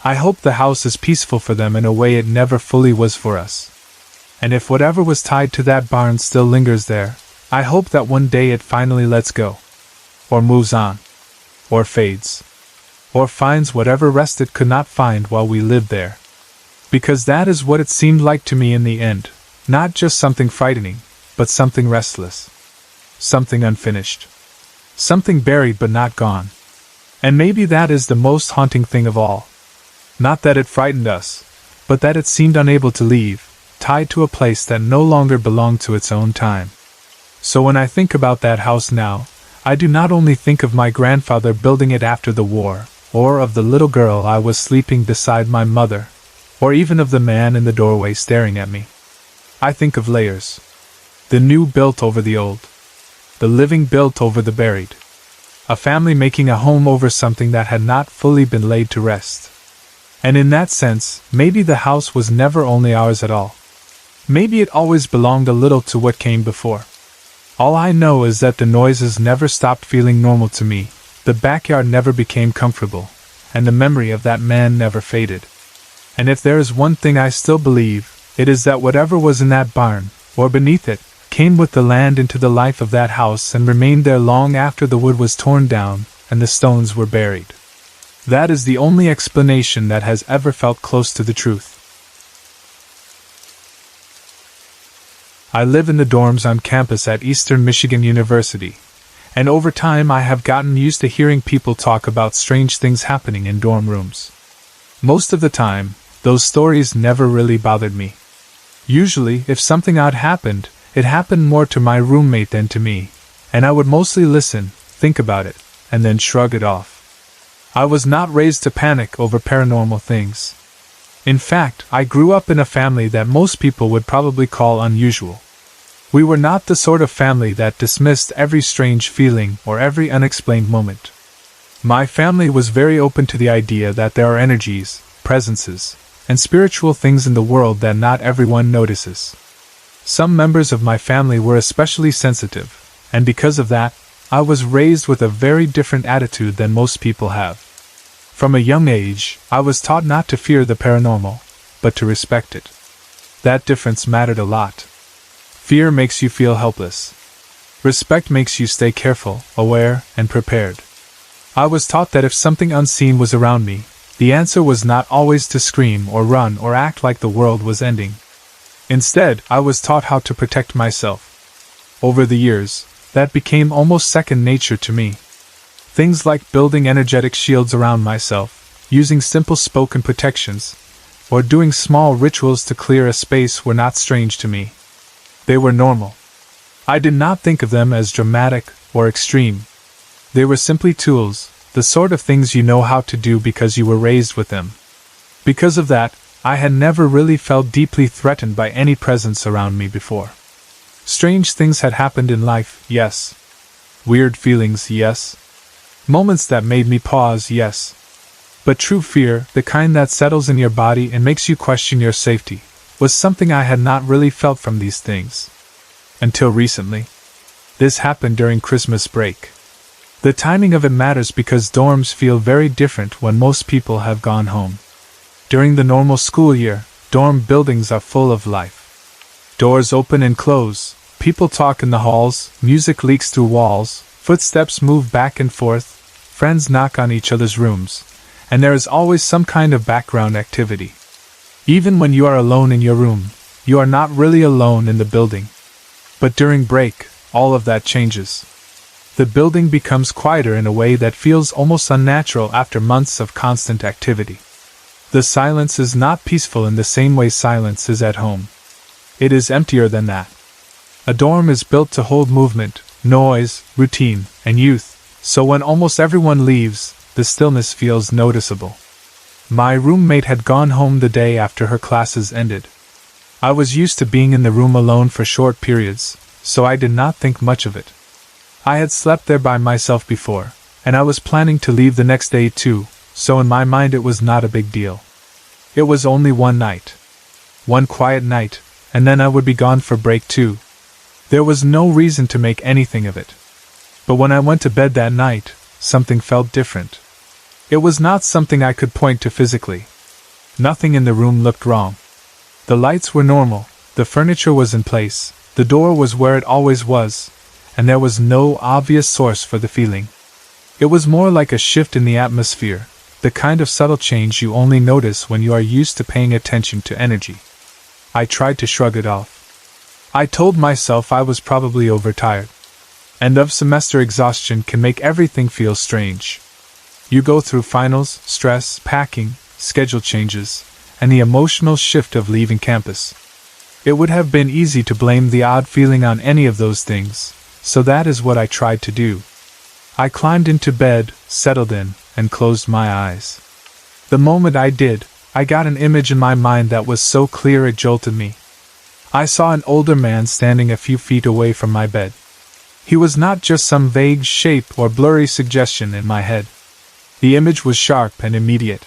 I hope the house is peaceful for them in a way it never fully was for us. And if whatever was tied to that barn still lingers there, I hope that one day it finally lets go. Or moves on. Or fades. Or finds whatever rest it could not find while we lived there. Because that is what it seemed like to me in the end, not just something frightening, but something restless. Something unfinished. Something buried but not gone. And maybe that is the most haunting thing of all. Not that it frightened us, but that it seemed unable to leave, tied to a place that no longer belonged to its own time. So when I think about that house now, I do not only think of my grandfather building it after the war, or of the little girl I was sleeping beside my mother, or even of the man in the doorway staring at me. I think of layers. The new built over the old. The living built over the buried. A family making a home over something that had not fully been laid to rest. And in that sense, maybe the house was never only ours at all. Maybe it always belonged a little to what came before. All I know is that the noises never stopped feeling normal to me, the backyard never became comfortable, and the memory of that man never faded. And if there is one thing I still believe, it is that whatever was in that barn, or beneath it, came with the land into the life of that house and remained there long after the wood was torn down and the stones were buried. That is the only explanation that has ever felt close to the truth. I live in the dorms on campus at Eastern Michigan University, and over time I have gotten used to hearing people talk about strange things happening in dorm rooms. Most of the time, those stories never really bothered me. Usually, if something odd happened, it happened more to my roommate than to me, and I would mostly listen, think about it, and then shrug it off. I was not raised to panic over paranormal things. In fact, I grew up in a family that most people would probably call unusual. We were not the sort of family that dismissed every strange feeling or every unexplained moment. My family was very open to the idea that there are energies, presences, and spiritual things in the world that not everyone notices. Some members of my family were especially sensitive, and because of that, I was raised with a very different attitude than most people have. From a young age, I was taught not to fear the paranormal, but to respect it. That difference mattered a lot. Fear makes you feel helpless. Respect makes you stay careful, aware, and prepared. I was taught that if something unseen was around me, the answer was not always to scream or run or act like the world was ending. Instead, I was taught how to protect myself. Over the years, that became almost second nature to me. Things like building energetic shields around myself, using simple spoken protections, or doing small rituals to clear a space were not strange to me. They were normal. I did not think of them as dramatic or extreme. They were simply tools, the sort of things you know how to do because you were raised with them. Because of that, I had never really felt deeply threatened by any presence around me before. Strange things had happened in life, yes. Weird feelings, yes. Moments that made me pause, yes. But true fear, the kind that settles in your body and makes you question your safety, was something I had not really felt from these things. Until recently. This happened during Christmas break. The timing of it matters because dorms feel very different when most people have gone home. During the normal school year, dorm buildings are full of life. Doors open and close, people talk in the halls, music leaks through walls, footsteps move back and forth, friends knock on each other's rooms, and there is always some kind of background activity. Even when you are alone in your room, you are not really alone in the building. But during break, all of that changes. The building becomes quieter in a way that feels almost unnatural after months of constant activity. The silence is not peaceful in the same way silence is at home. It is emptier than that. A dorm is built to hold movement, noise, routine, and youth, so when almost everyone leaves, the stillness feels noticeable. My roommate had gone home the day after her classes ended. I was used to being in the room alone for short periods, so I did not think much of it. I had slept there by myself before, and I was planning to leave the next day too, so in my mind it was not a big deal. It was only one night. One quiet night, and then I would be gone for break too. There was no reason to make anything of it. But when I went to bed that night, something felt different. It was not something I could point to physically. Nothing in the room looked wrong. The lights were normal, the furniture was in place, the door was where it always was, and there was no obvious source for the feeling. It was more like a shift in the atmosphere, the kind of subtle change you only notice when you are used to paying attention to energy. I tried to shrug it off. I told myself I was probably overtired. End of semester exhaustion can make everything feel strange. You go through finals, stress, packing, schedule changes, and the emotional shift of leaving campus. It would have been easy to blame the odd feeling on any of those things, so that is what I tried to do. I climbed into bed, settled in, and closed my eyes. The moment I did, I got an image in my mind that was so clear it jolted me. I saw an older man standing a few feet away from my bed. He was not just some vague shape or blurry suggestion in my head. The image was sharp and immediate.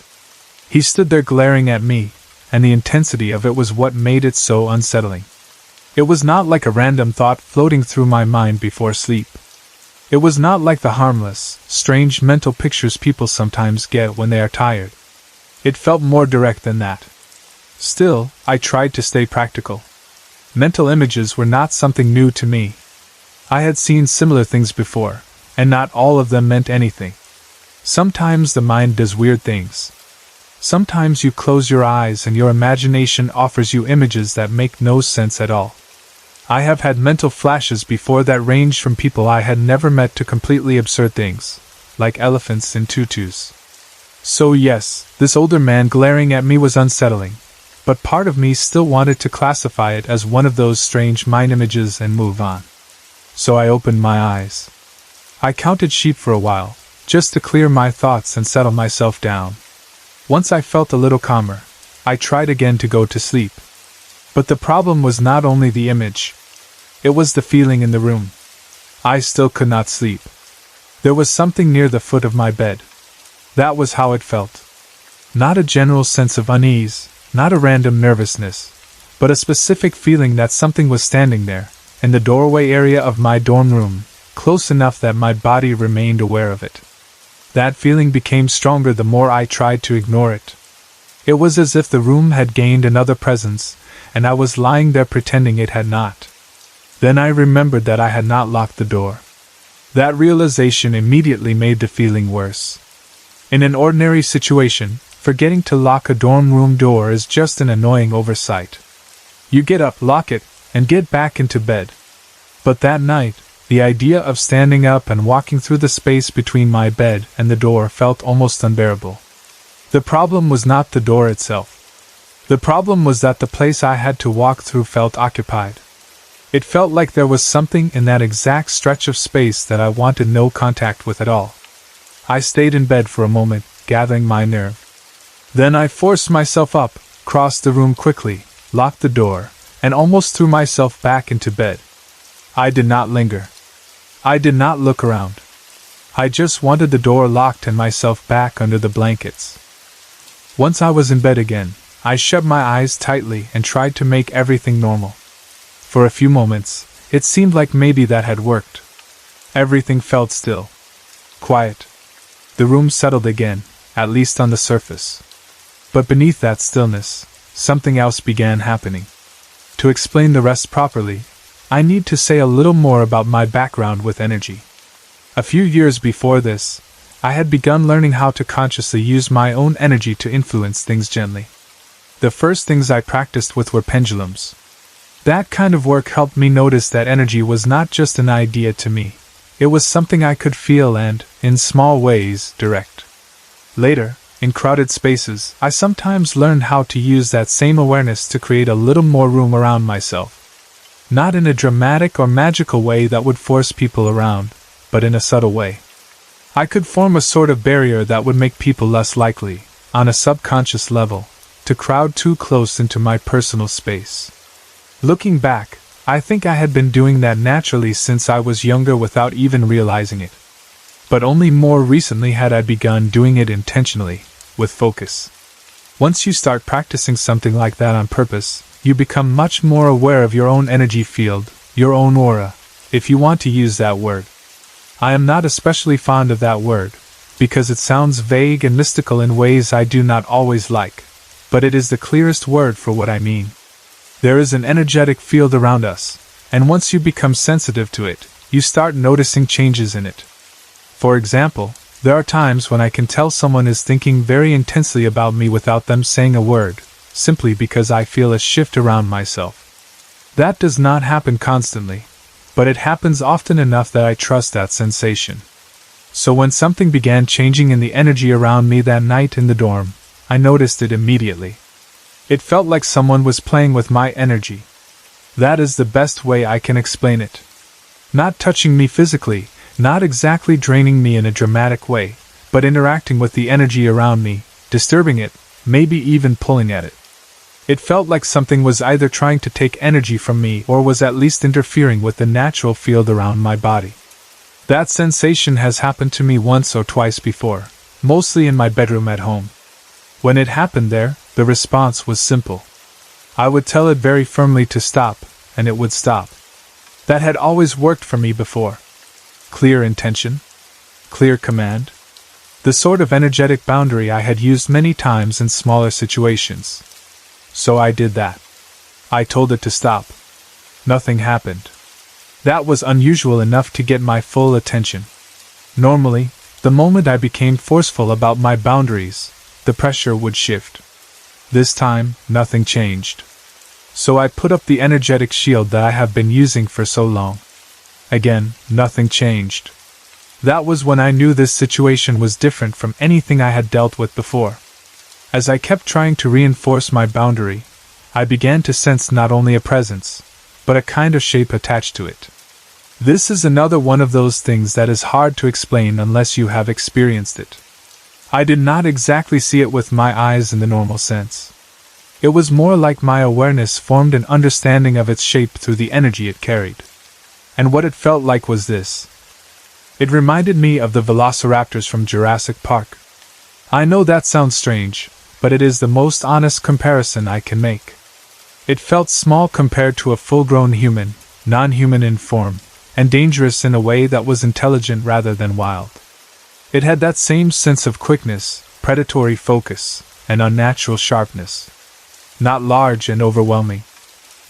He stood there glaring at me, and the intensity of it was what made it so unsettling. It was not like a random thought floating through my mind before sleep. It was not like the harmless, strange mental pictures people sometimes get when they are tired. It felt more direct than that. Still, I tried to stay practical. Mental images were not something new to me. I had seen similar things before, and not all of them meant anything. Sometimes the mind does weird things. Sometimes you close your eyes and your imagination offers you images that make no sense at all. I have had mental flashes before that ranged from people I had never met to completely absurd things, like elephants in tutus. So yes, this older man glaring at me was unsettling, but part of me still wanted to classify it as one of those strange mind images and move on. So I opened my eyes. I counted sheep for a while, just to clear my thoughts and settle myself down. Once I felt a little calmer, I tried again to go to sleep. But the problem was not only the image. It was the feeling in the room. I still could not sleep. There was something near the foot of my bed. That was how it felt. Not a general sense of unease, not a random nervousness, but a specific feeling that something was standing there, in the doorway area of my dorm room, close enough that my body remained aware of it. That feeling became stronger the more I tried to ignore it. It was as if the room had gained another presence, and I was lying there pretending it had not. Then I remembered that I had not locked the door. That realization immediately made the feeling worse. In an ordinary situation, forgetting to lock a dorm room door is just an annoying oversight. You get up, lock it, and get back into bed. But that night, the idea of standing up and walking through the space between my bed and the door felt almost unbearable. The problem was not the door itself. The problem was that the place I had to walk through felt occupied. It felt like there was something in that exact stretch of space that I wanted no contact with at all. I stayed in bed for a moment, gathering my nerve. Then I forced myself up, crossed the room quickly, locked the door, and almost threw myself back into bed. I did not linger. I did not look around. I just wanted the door locked and myself back under the blankets. Once I was in bed again, I shut my eyes tightly and tried to make everything normal. For a few moments, it seemed like maybe that had worked. Everything felt still. Quiet. The room settled again, at least on the surface. But beneath that stillness, something else began happening. To explain the rest properly, I need to say a little more about my background with energy. A few years before this, I had begun learning how to consciously use my own energy to influence things gently. The first things I practiced with were pendulums. That kind of work helped me notice that energy was not just an idea to me. It was something I could feel and, in small ways, direct. Later, in crowded spaces, I sometimes learned how to use that same awareness to create a little more room around myself. Not in a dramatic or magical way that would force people around, but in a subtle way. I could form a sort of barrier that would make people less likely, on a subconscious level, to crowd too close into my personal space. Looking back, I think I had been doing that naturally since I was younger without even realizing it. But only more recently had I begun doing it intentionally, with focus. Once you start practicing something like that on purpose, you become much more aware of your own energy field, your own aura, if you want to use that word. I am not especially fond of that word, because it sounds vague and mystical in ways I do not always like, but it is the clearest word for what I mean. There is an energetic field around us, and once you become sensitive to it, you start noticing changes in it. For example, there are times when I can tell someone is thinking very intensely about me without them saying a word, simply because I feel a shift around myself. That does not happen constantly, but it happens often enough that I trust that sensation. So when something began changing in the energy around me that night in the dorm, I noticed it immediately. It felt like someone was playing with my energy. That is the best way I can explain it. Not touching me physically, not exactly draining me in a dramatic way, but interacting with the energy around me, disturbing it, maybe even pulling at it. It felt like something was either trying to take energy from me or was at least interfering with the natural field around my body. That sensation has happened to me once or twice before, mostly in my bedroom at home. When it happened there, the response was simple. I would tell it very firmly to stop, and it would stop. That had always worked for me before. Clear intention, clear command. The sort of energetic boundary I had used many times in smaller situations. So I did that. I told it to stop. Nothing happened. That was unusual enough to get my full attention. Normally, the moment I became forceful about my boundaries, the pressure would shift. This time, nothing changed. So I put up the energetic shield that I have been using for so long. Again, nothing changed. That was when I knew this situation was different from anything I had dealt with before. As I kept trying to reinforce my boundary, I began to sense not only a presence, but a kind of shape attached to it. This is another one of those things that is hard to explain unless you have experienced it. I did not exactly see it with my eyes in the normal sense. It was more like my awareness formed an understanding of its shape through the energy it carried. And what it felt like was this. It reminded me of the velociraptors from Jurassic Park. I know that sounds strange, but it is the most honest comparison I can make. It felt small compared to a full-grown human, non-human in form, and dangerous in a way that was intelligent rather than wild. It had that same sense of quickness, predatory focus, and unnatural sharpness. Not large and overwhelming.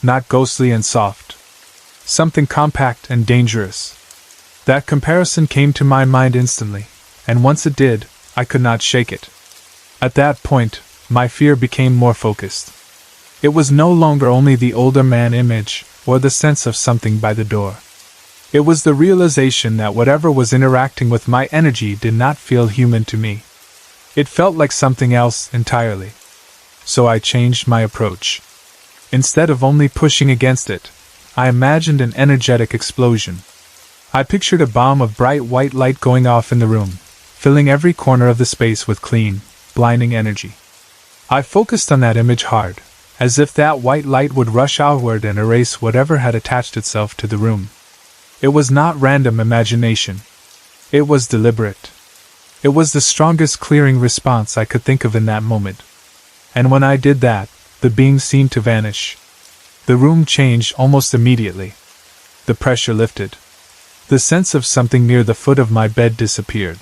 Not ghostly and soft. Something compact and dangerous. That comparison came to my mind instantly, and once it did, I could not shake it. At that point, my fear became more focused. It was no longer only the older man image, or the sense of something by the door. It was the realization that whatever was interacting with my energy did not feel human to me. It felt like something else entirely. So I changed my approach. Instead of only pushing against it, I imagined an energetic explosion. I pictured a bomb of bright white light going off in the room, filling every corner of the space with clean, blinding energy. I focused on that image hard, as if that white light would rush outward and erase whatever had attached itself to the room. It was not random imagination. It was deliberate. It was the strongest clearing response I could think of in that moment. And when I did that, the being seemed to vanish. The room changed almost immediately. The pressure lifted. The sense of something near the foot of my bed disappeared.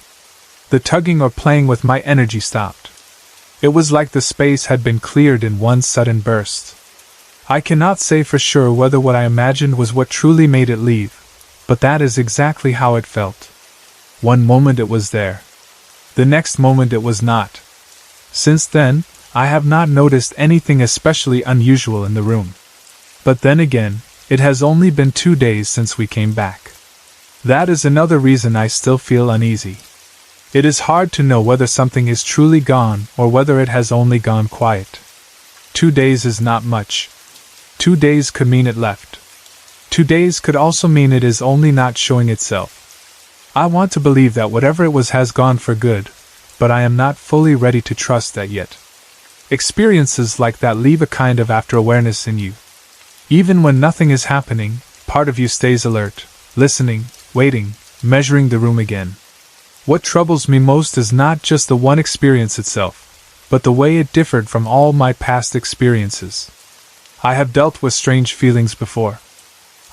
The tugging or playing with my energy stopped. It was like the space had been cleared in one sudden burst. I cannot say for sure whether what I imagined was what truly made it leave, but that is exactly how it felt. One moment it was there. The next moment it was not. Since then, I have not noticed anything especially unusual in the room. But then again, it has only been 2 days since we came back. That is another reason I still feel uneasy. It is hard to know whether something is truly gone or whether it has only gone quiet. 2 days is not much. 2 days could mean it left. 2 days could also mean it is only not showing itself. I want to believe that whatever it was has gone for good, but I am not fully ready to trust that yet. Experiences like that leave a kind of after-awareness in you. Even when nothing is happening, part of you stays alert, listening, waiting, measuring the room again. What troubles me most is not just the one experience itself, but the way it differed from all my past experiences. I have dealt with strange feelings before.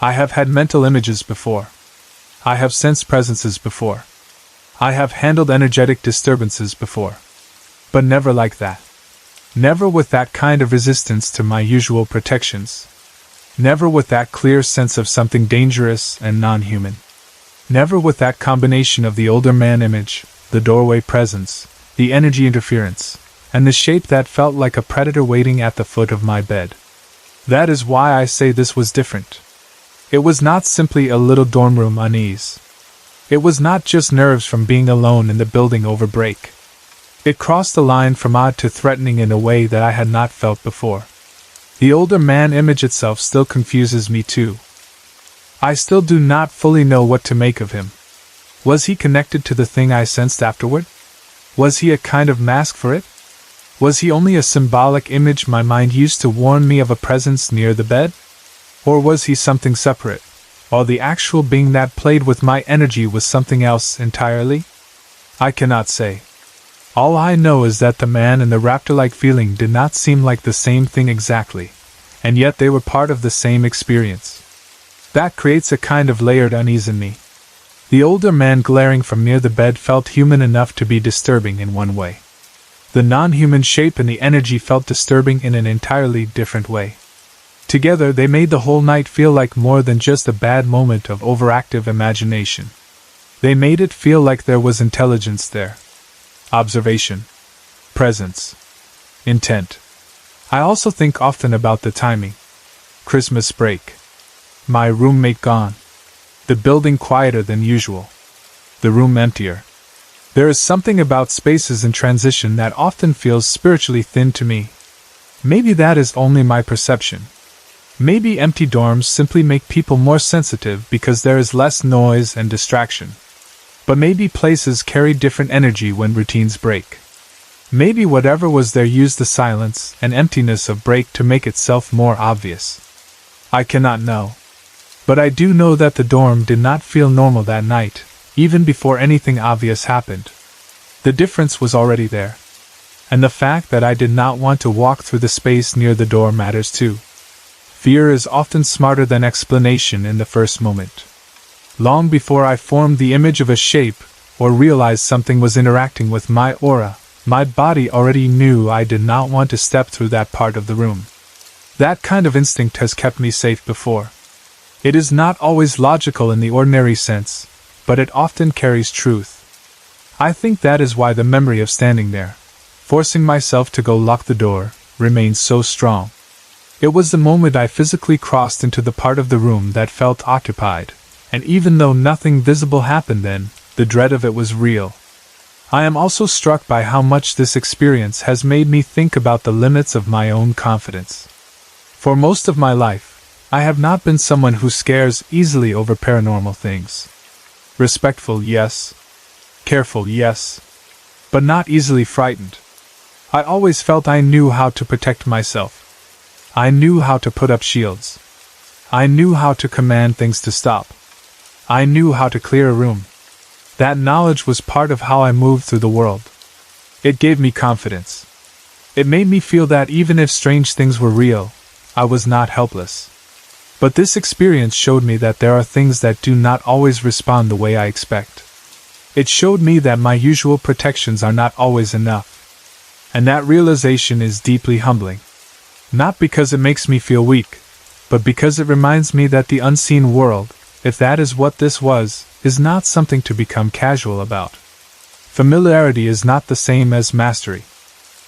I have had mental images before. I have sensed presences before. I have handled energetic disturbances before. But never like that. Never with that kind of resistance to my usual protections. Never with that clear sense of something dangerous and non-human. Never with that combination of the older man image, the doorway presence, the energy interference, and the shape that felt like a predator waiting at the foot of my bed. That is why I say this was different. It was not simply a little dorm room unease. It was not just nerves from being alone in the building over break. It crossed the line from odd to threatening in a way that I had not felt before. The older man image itself still confuses me too. I still do not fully know what to make of him. Was he connected to the thing I sensed afterward? Was he a kind of mask for it? Was he only a symbolic image my mind used to warn me of a presence near the bed? Or was he something separate, while the actual being that played with my energy was something else entirely? I cannot say. All I know is that the man and the raptor-like feeling did not seem like the same thing exactly, and yet they were part of the same experience. That creates a kind of layered unease in me. The older man glaring from near the bed felt human enough to be disturbing in one way. The non-human shape and the energy felt disturbing in an entirely different way. Together they made the whole night feel like more than just a bad moment of overactive imagination. They made it feel like there was intelligence there. Observation. Presence. Intent. I also think often about the timing. Christmas break. My roommate gone. The building quieter than usual. The room emptier. There is something about spaces in transition that often feels spiritually thin to me. Maybe that is only my perception. Maybe empty dorms simply make people more sensitive because there is less noise and distraction. But maybe places carry different energy when routines break. Maybe whatever was there used the silence and emptiness of break to make itself more obvious. I cannot know. But I do know that the dorm did not feel normal that night, even before anything obvious happened. The difference was already there. And the fact that I did not want to walk through the space near the door matters too. Fear is often smarter than explanation in the first moment. Long before I formed the image of a shape, or realized something was interacting with my aura, my body already knew I did not want to step through that part of the room. That kind of instinct has kept me safe before. It is not always logical in the ordinary sense, but it often carries truth. I think that is why the memory of standing there, forcing myself to go lock the door, remains so strong. It was the moment I physically crossed into the part of the room that felt occupied, and even though nothing visible happened then, the dread of it was real. I am also struck by how much this experience has made me think about the limits of my own confidence. For most of my life, I have not been someone who scares easily over paranormal things. Respectful, yes. Careful, yes. But not easily frightened. I always felt I knew how to protect myself. I knew how to put up shields. I knew how to command things to stop. I knew how to clear a room. That knowledge was part of how I moved through the world. It gave me confidence. It made me feel that even if strange things were real, I was not helpless. But this experience showed me that there are things that do not always respond the way I expect. It showed me that my usual protections are not always enough. And that realization is deeply humbling. Not because it makes me feel weak, but because it reminds me that the unseen world, if that is what this was, is not something to become casual about. Familiarity is not the same as mastery.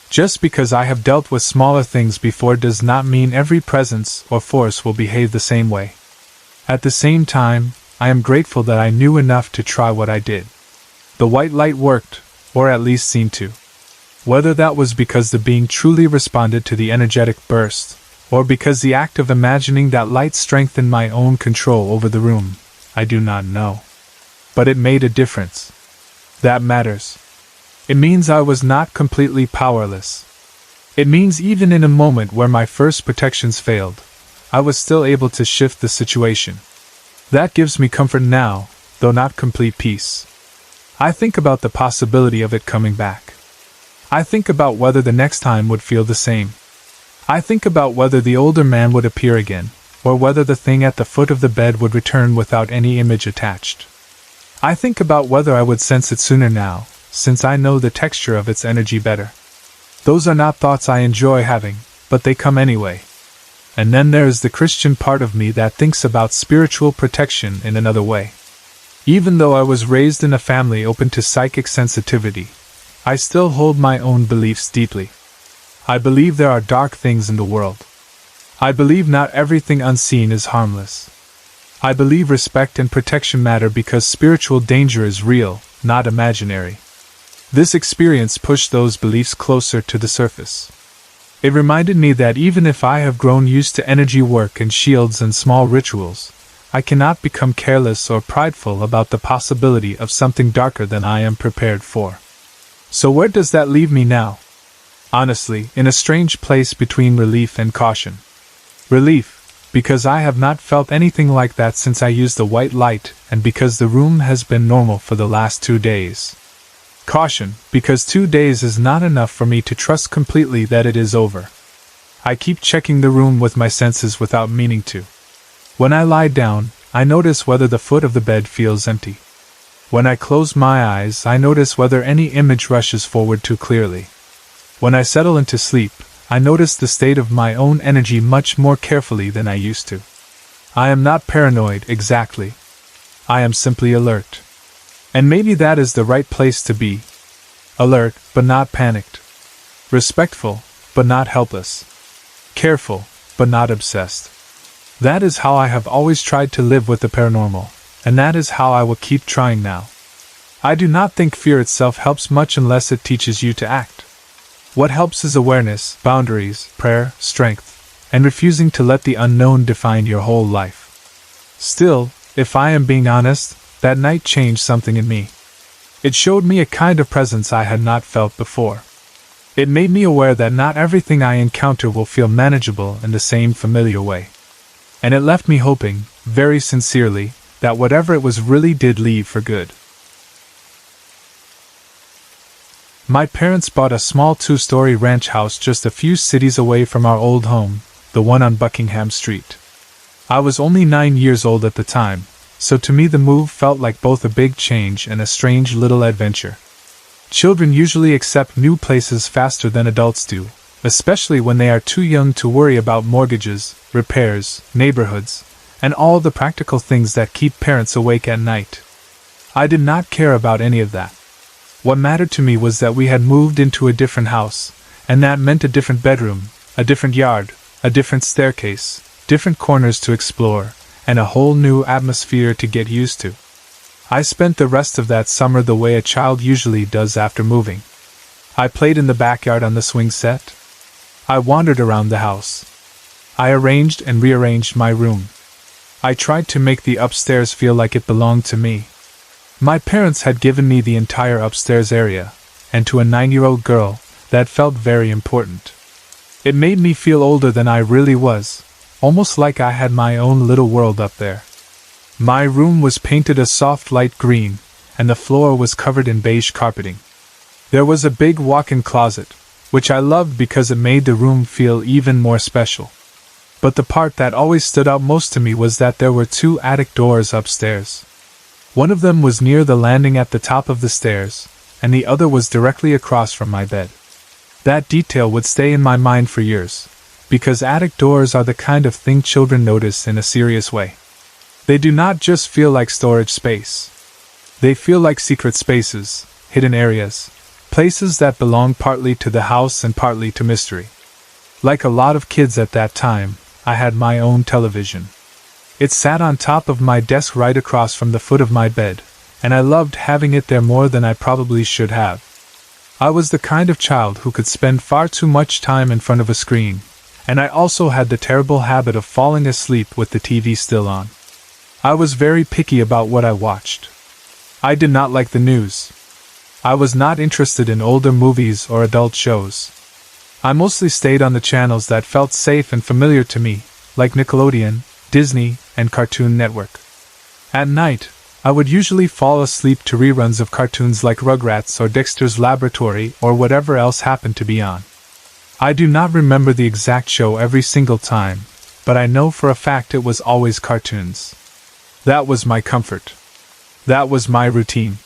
Just because I have dealt with smaller things before does not mean every presence or force will behave the same way. At the same time, I am grateful that I knew enough to try what I did. The white light worked, or at least seemed to. Whether that was because the being truly responded to the energetic burst, or because the act of imagining that light strengthened my own control over the room, I do not know. But it made a difference. That matters. It means I was not completely powerless. It means even in a moment where my first protections failed, I was still able to shift the situation. That gives me comfort now, though not complete peace. I think about the possibility of it coming back. I think about whether the next time would feel the same. I think about whether the older man would appear again, or whether the thing at the foot of the bed would return without any image attached. I think about whether I would sense it sooner now, since I know the texture of its energy better. Those are not thoughts I enjoy having, but they come anyway. And then there is the Christian part of me that thinks about spiritual protection in another way. Even though I was raised in a family open to psychic sensitivity, I still hold my own beliefs deeply. I believe there are dark things in the world. I believe not everything unseen is harmless. I believe respect and protection matter because spiritual danger is real, not imaginary. This experience pushed those beliefs closer to the surface. It reminded me that even if I have grown used to energy work and shields and small rituals, I cannot become careless or prideful about the possibility of something darker than I am prepared for. So where does that leave me now? Honestly, in a strange place between relief and caution. Relief, because I have not felt anything like that since I used the white light, and because the room has been normal for the last 2 days. Caution, because 2 days is not enough for me to trust completely that it is over. I keep checking the room with my senses without meaning to. When I lie down, I notice whether the foot of the bed feels empty. When I close my eyes, I notice whether any image rushes forward too clearly. When I settle into sleep, I notice the state of my own energy much more carefully than I used to. I am not paranoid, exactly. I am simply alert. And maybe that is the right place to be. Alert, but not panicked. Respectful, but not helpless. Careful, but not obsessed. That is how I have always tried to live with the paranormal, and that is how I will keep trying now. I do not think fear itself helps much unless it teaches you to act. What helps is awareness, boundaries, prayer, strength, and refusing to let the unknown define your whole life. Still, if I am being honest, that night changed something in me. It showed me a kind of presence I had not felt before. It made me aware that not everything I encounter will feel manageable in the same familiar way. And it left me hoping, very sincerely, that whatever it was really did leave for good. My parents bought a small 2-story ranch house just a few cities away from our old home, the one on Buckingham Street. I was only 9 years old at the time, so to me the move felt like both a big change and a strange little adventure. Children usually accept new places faster than adults do, especially when they are too young to worry about mortgages, repairs, neighborhoods, and all the practical things that keep parents awake at night. I did not care about any of that. What mattered to me was that we had moved into a different house, and that meant a different bedroom, a different yard, a different staircase, different corners to explore, and a whole new atmosphere to get used to. I spent the rest of that summer the way a child usually does after moving. I played in the backyard on the swing set. I wandered around the house. I arranged and rearranged my room. I tried to make the upstairs feel like it belonged to me. My parents had given me the entire upstairs area, and to a 9-year-old girl, that felt very important. It made me feel older than I really was, almost like I had my own little world up there. My room was painted a soft light green, and the floor was covered in beige carpeting. There was a big walk-in closet, which I loved because it made the room feel even more special. But the part that always stood out most to me was that there were 2 attic doors upstairs. One of them was near the landing at the top of the stairs, and the other was directly across from my bed. That detail would stay in my mind for years, because attic doors are the kind of thing children notice in a serious way. They do not just feel like storage space. They feel like secret spaces, hidden areas, places that belong partly to the house and partly to mystery. Like a lot of kids at that time, I had my own television. It sat on top of my desk right across from the foot of my bed, and I loved having it there more than I probably should have. I was the kind of child who could spend far too much time in front of a screen, and I also had the terrible habit of falling asleep with the TV still on. I was very picky about what I watched. I did not like the news. I was not interested in older movies or adult shows. I mostly stayed on the channels that felt safe and familiar to me, like Nickelodeon, Disney, and Cartoon Network. At night, I would usually fall asleep to reruns of cartoons like Rugrats or Dexter's Laboratory or whatever else happened to be on. I do not remember the exact show every single time, but I know for a fact it was always cartoons. That was my comfort. That was my routine.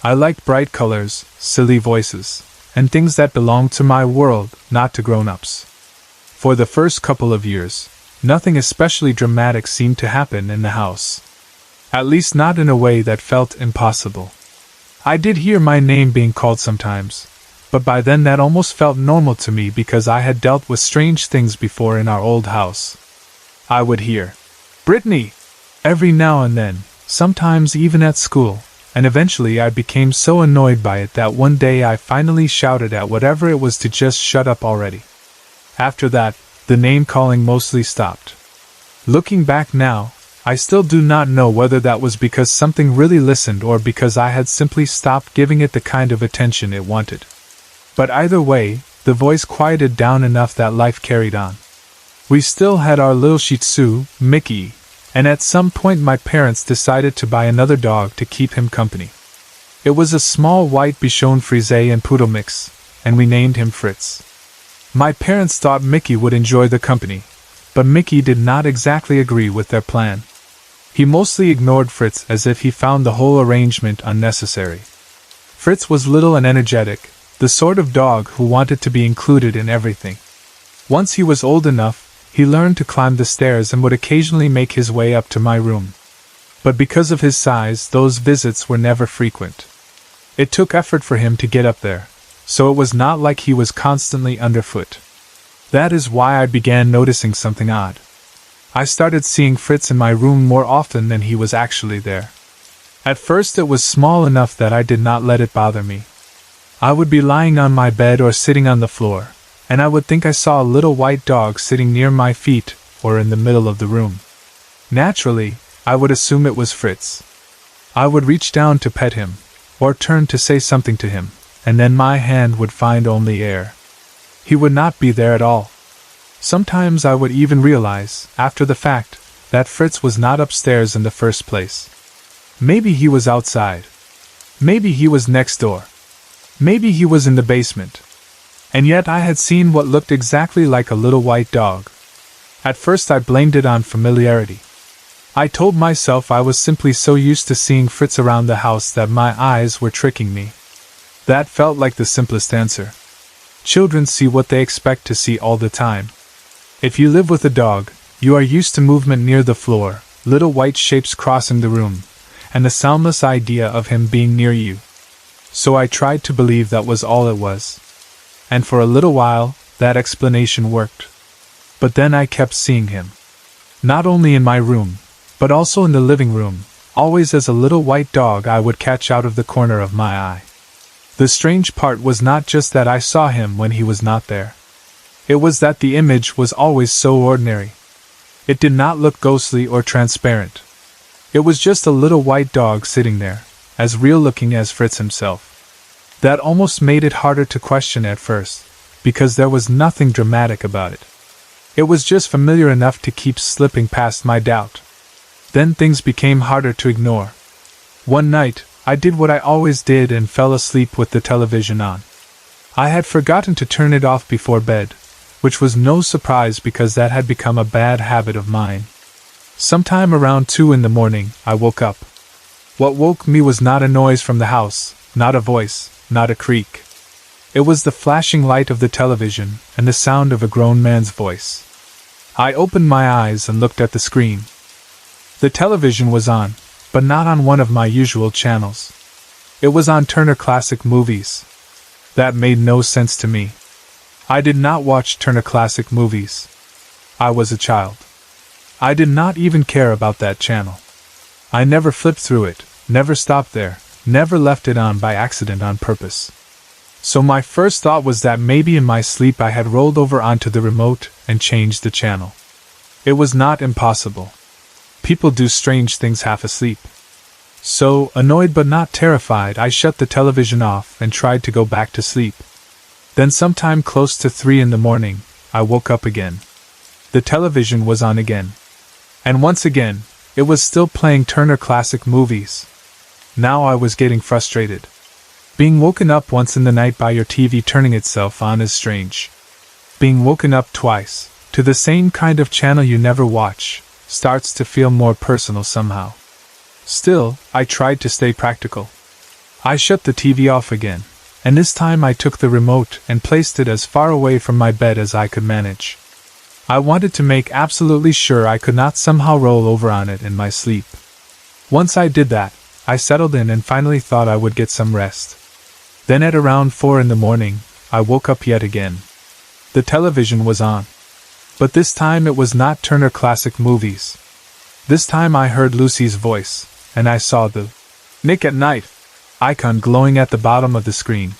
I liked bright colors, silly voices, and things that belonged to my world, not to grown-ups. For the first couple of years, nothing especially dramatic seemed to happen in the house. At least not in a way that felt impossible. I did hear my name being called sometimes, but by then that almost felt normal to me because I had dealt with strange things before in our old house. I would hear, "Brittany!" every now and then, sometimes even at school, and eventually I became so annoyed by it that one day I finally shouted at whatever it was to just shut up already. After that, the name-calling mostly stopped. Looking back now, I still do not know whether that was because something really listened or because I had simply stopped giving it the kind of attention it wanted. But either way, the voice quieted down enough that life carried on. We still had our little Shih Tzu, Mickey, and at some point my parents decided to buy another dog to keep him company. It was a small white Bichon Frise and Poodle mix, and we named him Fritz. My parents thought Mickey would enjoy the company, but Mickey did not exactly agree with their plan. He mostly ignored Fritz as if he found the whole arrangement unnecessary. Fritz was little and energetic, the sort of dog who wanted to be included in everything. Once he was old enough, he learned to climb the stairs and would occasionally make his way up to my room. But because of his size, those visits were never frequent. It took effort for him to get up there, so it was not like he was constantly underfoot. That is why I began noticing something odd. I started seeing Fritz in my room more often than he was actually there. At first it was small enough that I did not let it bother me. I would be lying on my bed or sitting on the floor, and I would think I saw a little white dog sitting near my feet or in the middle of the room. Naturally, I would assume it was Fritz. I would reach down to pet him, or turn to say something to him, and then my hand would find only air. He would not be there at all. Sometimes I would even realize, after the fact, that Fritz was not upstairs in the first place. Maybe he was outside. Maybe he was next door. Maybe he was in the basement. And yet I had seen what looked exactly like a little white dog. At first I blamed it on familiarity. I told myself I was simply so used to seeing Fritz around the house that my eyes were tricking me. That felt like the simplest answer. Children see what they expect to see all the time. If you live with a dog, you are used to movement near the floor, little white shapes crossing the room, and the soundless idea of him being near you. So I tried to believe that was all it was. And for a little while, that explanation worked. But then I kept seeing him. Not only in my room, but also in the living room, always as a little white dog I would catch out of the corner of my eye. The strange part was not just that I saw him when he was not there. It was that the image was always so ordinary. It did not look ghostly or transparent. It was just a little white dog sitting there, as real-looking as Fritz himself. That almost made it harder to question at first, because there was nothing dramatic about it. It was just familiar enough to keep slipping past my doubt. Then things became harder to ignore. One night, I did what I always did and fell asleep with the television on. I had forgotten to turn it off before bed, which was no surprise because that had become a bad habit of mine. Sometime around 2 in the morning, I woke up. What woke me was not a noise from the house, not a voice, not a creak. It was the flashing light of the television and the sound of a grown man's voice. I opened my eyes and looked at the screen. The television was on, but not on one of my usual channels. It was on Turner Classic Movies. That made no sense to me. I did not watch Turner Classic Movies. I was a child. I did not even care about that channel. I never flipped through it, never stopped there, never left it on by accident on purpose. So my first thought was that maybe in my sleep I had rolled over onto the remote and changed the channel. It was not impossible. People do strange things half asleep. So, annoyed but not terrified, I shut the television off and tried to go back to sleep. Then sometime close to 3 in the morning, I woke up again. The television was on again. And once again, it was still playing Turner Classic Movies. Now I was getting frustrated. Being woken up once in the night by your TV turning itself on is strange. Being woken up twice, to the same kind of channel you never watch, starts to feel more personal somehow. Still, I tried to stay practical. I shut the TV off again, and this time I took the remote and placed it as far away from my bed as I could manage. I wanted to make absolutely sure I could not somehow roll over on it in my sleep. Once I did that, I settled in and finally thought I would get some rest. Then at around 4 in the morning, I woke up yet again. The television was on. But this time it was not Turner Classic Movies. This time I heard Lucy's voice, and I saw the Nick at Night icon glowing at the bottom of the screen.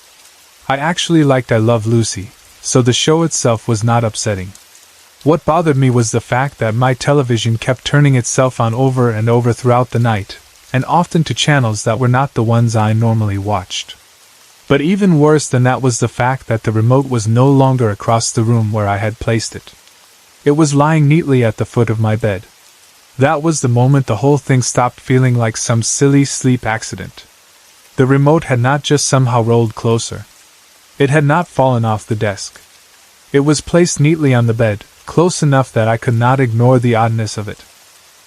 I actually liked I Love Lucy, so the show itself was not upsetting. What bothered me was the fact that my television kept turning itself on over and over throughout the night, and often to channels that were not the ones I normally watched. But even worse than that was the fact that the remote was no longer across the room where I had placed it. It was lying neatly at the foot of my bed. That was the moment the whole thing stopped feeling like some silly sleep accident. The remote had not just somehow rolled closer. It had not fallen off the desk. It was placed neatly on the bed, close enough that I could not ignore the oddness of it.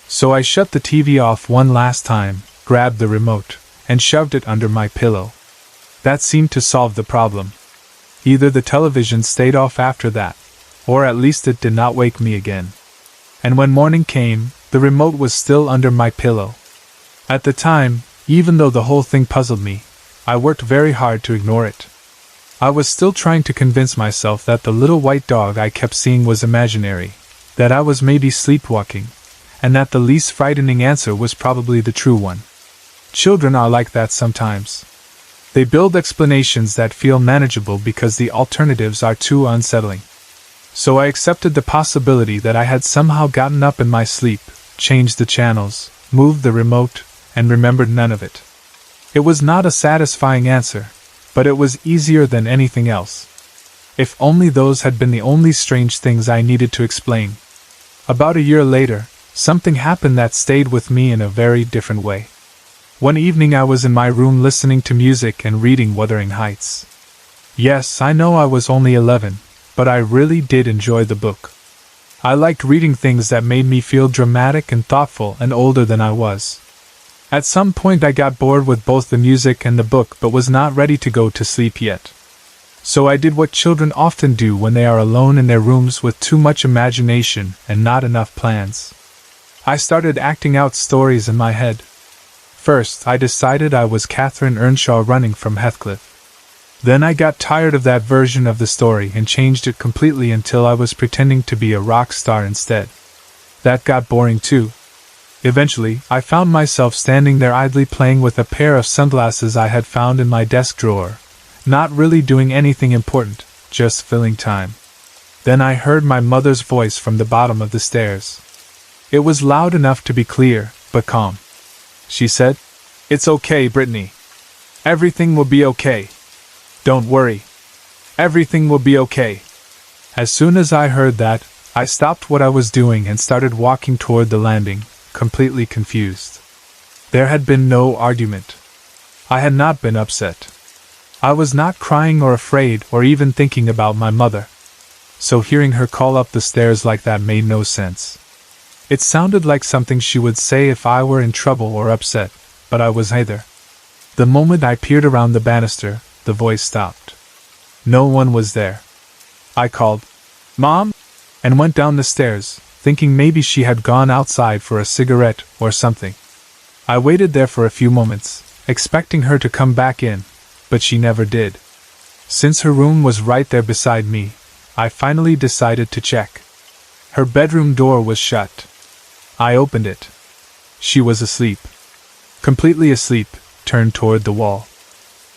So I shut the TV off one last time, grabbed the remote, and shoved it under my pillow. That seemed to solve the problem. Either the television stayed off after that, or at least it did not wake me again. And when morning came, the remote was still under my pillow. At the time, even though the whole thing puzzled me, I worked very hard to ignore it. I was still trying to convince myself that the little white dog I kept seeing was imaginary, that I was maybe sleepwalking, and that the least frightening answer was probably the true one. Children are like that sometimes. They build explanations that feel manageable because the alternatives are too unsettling. So I accepted the possibility that I had somehow gotten up in my sleep, changed the channels, moved the remote, and remembered none of it. It was not a satisfying answer, but it was easier than anything else. If only those had been the only strange things I needed to explain. About a year later, something happened that stayed with me in a very different way. One evening I was in my room listening to music and reading Wuthering Heights. Yes, I know I was only 11. But I really did enjoy the book. I liked reading things that made me feel dramatic and thoughtful and older than I was. At some point I got bored with both the music and the book but was not ready to go to sleep yet. So I did what children often do when they are alone in their rooms with too much imagination and not enough plans. I started acting out stories in my head. First, I decided I was Catherine Earnshaw running from Heathcliff. Then I got tired of that version of the story and changed it completely until I was pretending to be a rock star instead. That got boring too. Eventually, I found myself standing there idly playing with a pair of sunglasses I had found in my desk drawer, not really doing anything important, just filling time. Then I heard my mother's voice from the bottom of the stairs. It was loud enough to be clear, but calm. She said, "It's okay, Brittany. Everything will be okay. Don't worry. Everything will be okay." As soon as I heard that, I stopped what I was doing and started walking toward the landing, completely confused. There had been no argument. I had not been upset. I was not crying or afraid or even thinking about my mother. So hearing her call up the stairs like that made no sense. It sounded like something she would say if I were in trouble or upset, but I was neither. The moment I peered around the banister, the voice stopped. No one was there. I called, "Mom?" and went down the stairs, thinking maybe she had gone outside for a cigarette or something. I waited there for a few moments, expecting her to come back in, but she never did. Since her room was right there beside me, I finally decided to check. Her bedroom door was shut. I opened it. She was asleep. Completely asleep, turned toward the wall.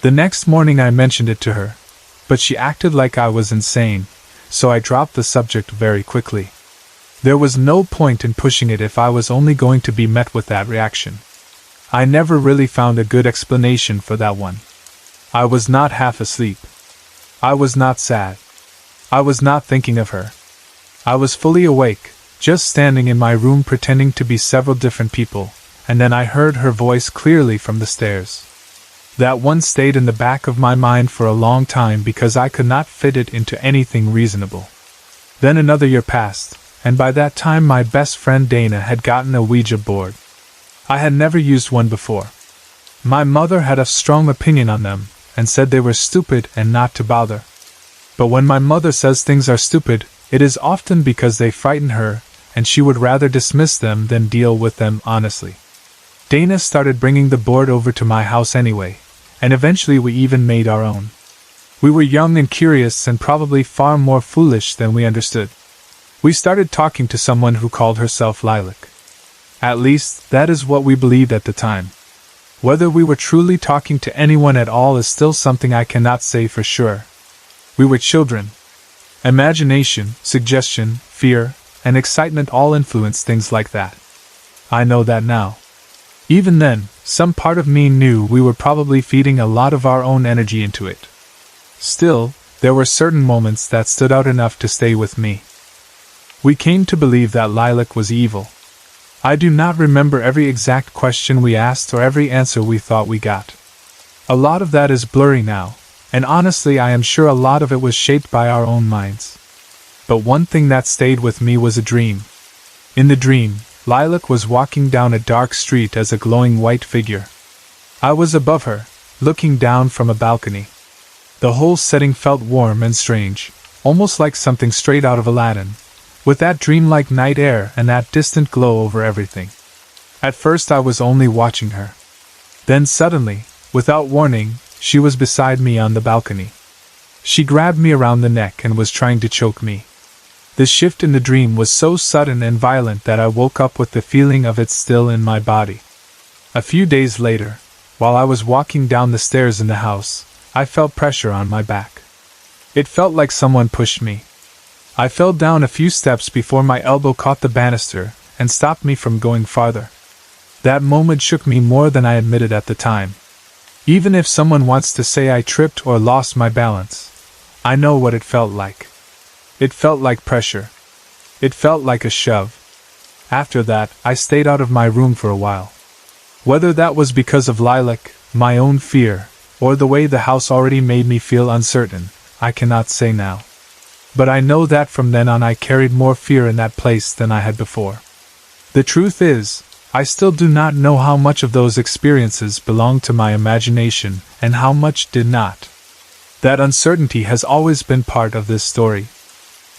The next morning I mentioned it to her, but she acted like I was insane, so I dropped the subject very quickly. There was no point in pushing it if I was only going to be met with that reaction. I never really found a good explanation for that one. I was not half asleep. I was not sad. I was not thinking of her. I was fully awake, just standing in my room pretending to be several different people, and then I heard her voice clearly from the stairs. That one stayed in the back of my mind for a long time because I could not fit it into anything reasonable. Then another year passed, and by that time my best friend Dana had gotten a Ouija board. I had never used one before. My mother had a strong opinion on them, and said they were stupid and not to bother. But when my mother says things are stupid, it is often because they frighten her, and she would rather dismiss them than deal with them honestly. Dana started bringing the board over to my house anyway, and eventually we even made our own. We were young and curious and probably far more foolish than we understood. We started talking to someone who called herself Lilac. At least, that is what we believed at the time. Whether we were truly talking to anyone at all is still something I cannot say for sure. We were children. Imagination, suggestion, fear, and excitement all influence things like that. I know that now. Even then, some part of me knew we were probably feeding a lot of our own energy into it. Still, there were certain moments that stood out enough to stay with me. We came to believe that Lilac was evil. I do not remember every exact question we asked or every answer we thought we got. A lot of that is blurry now, and honestly I am sure a lot of it was shaped by our own minds. But one thing that stayed with me was a dream. In the dream, Lilac was walking down a dark street as a glowing white figure. I was above her, looking down from a balcony. The whole setting felt warm and strange, almost like something straight out of Aladdin, with that dreamlike night air and that distant glow over everything. At first I was only watching her. Then suddenly, without warning, she was beside me on the balcony. She grabbed me around the neck and was trying to choke me. The shift in the dream was so sudden and violent that I woke up with the feeling of it still in my body. A few days later, while I was walking down the stairs in the house, I felt pressure on my back. It felt like someone pushed me. I fell down a few steps before my elbow caught the banister and stopped me from going farther. That moment shook me more than I admitted at the time. Even if someone wants to say I tripped or lost my balance, I know what it felt like. It felt like pressure. It felt like a shove. After that, I stayed out of my room for a while. Whether that was because of Lilac, my own fear, or the way the house already made me feel uncertain, I cannot say now. but I know that from then on I carried more fear in that place than I had before. The truth is, I still do not know how much of those experiences belonged to my imagination and how much did not. That uncertainty has always been part of this story.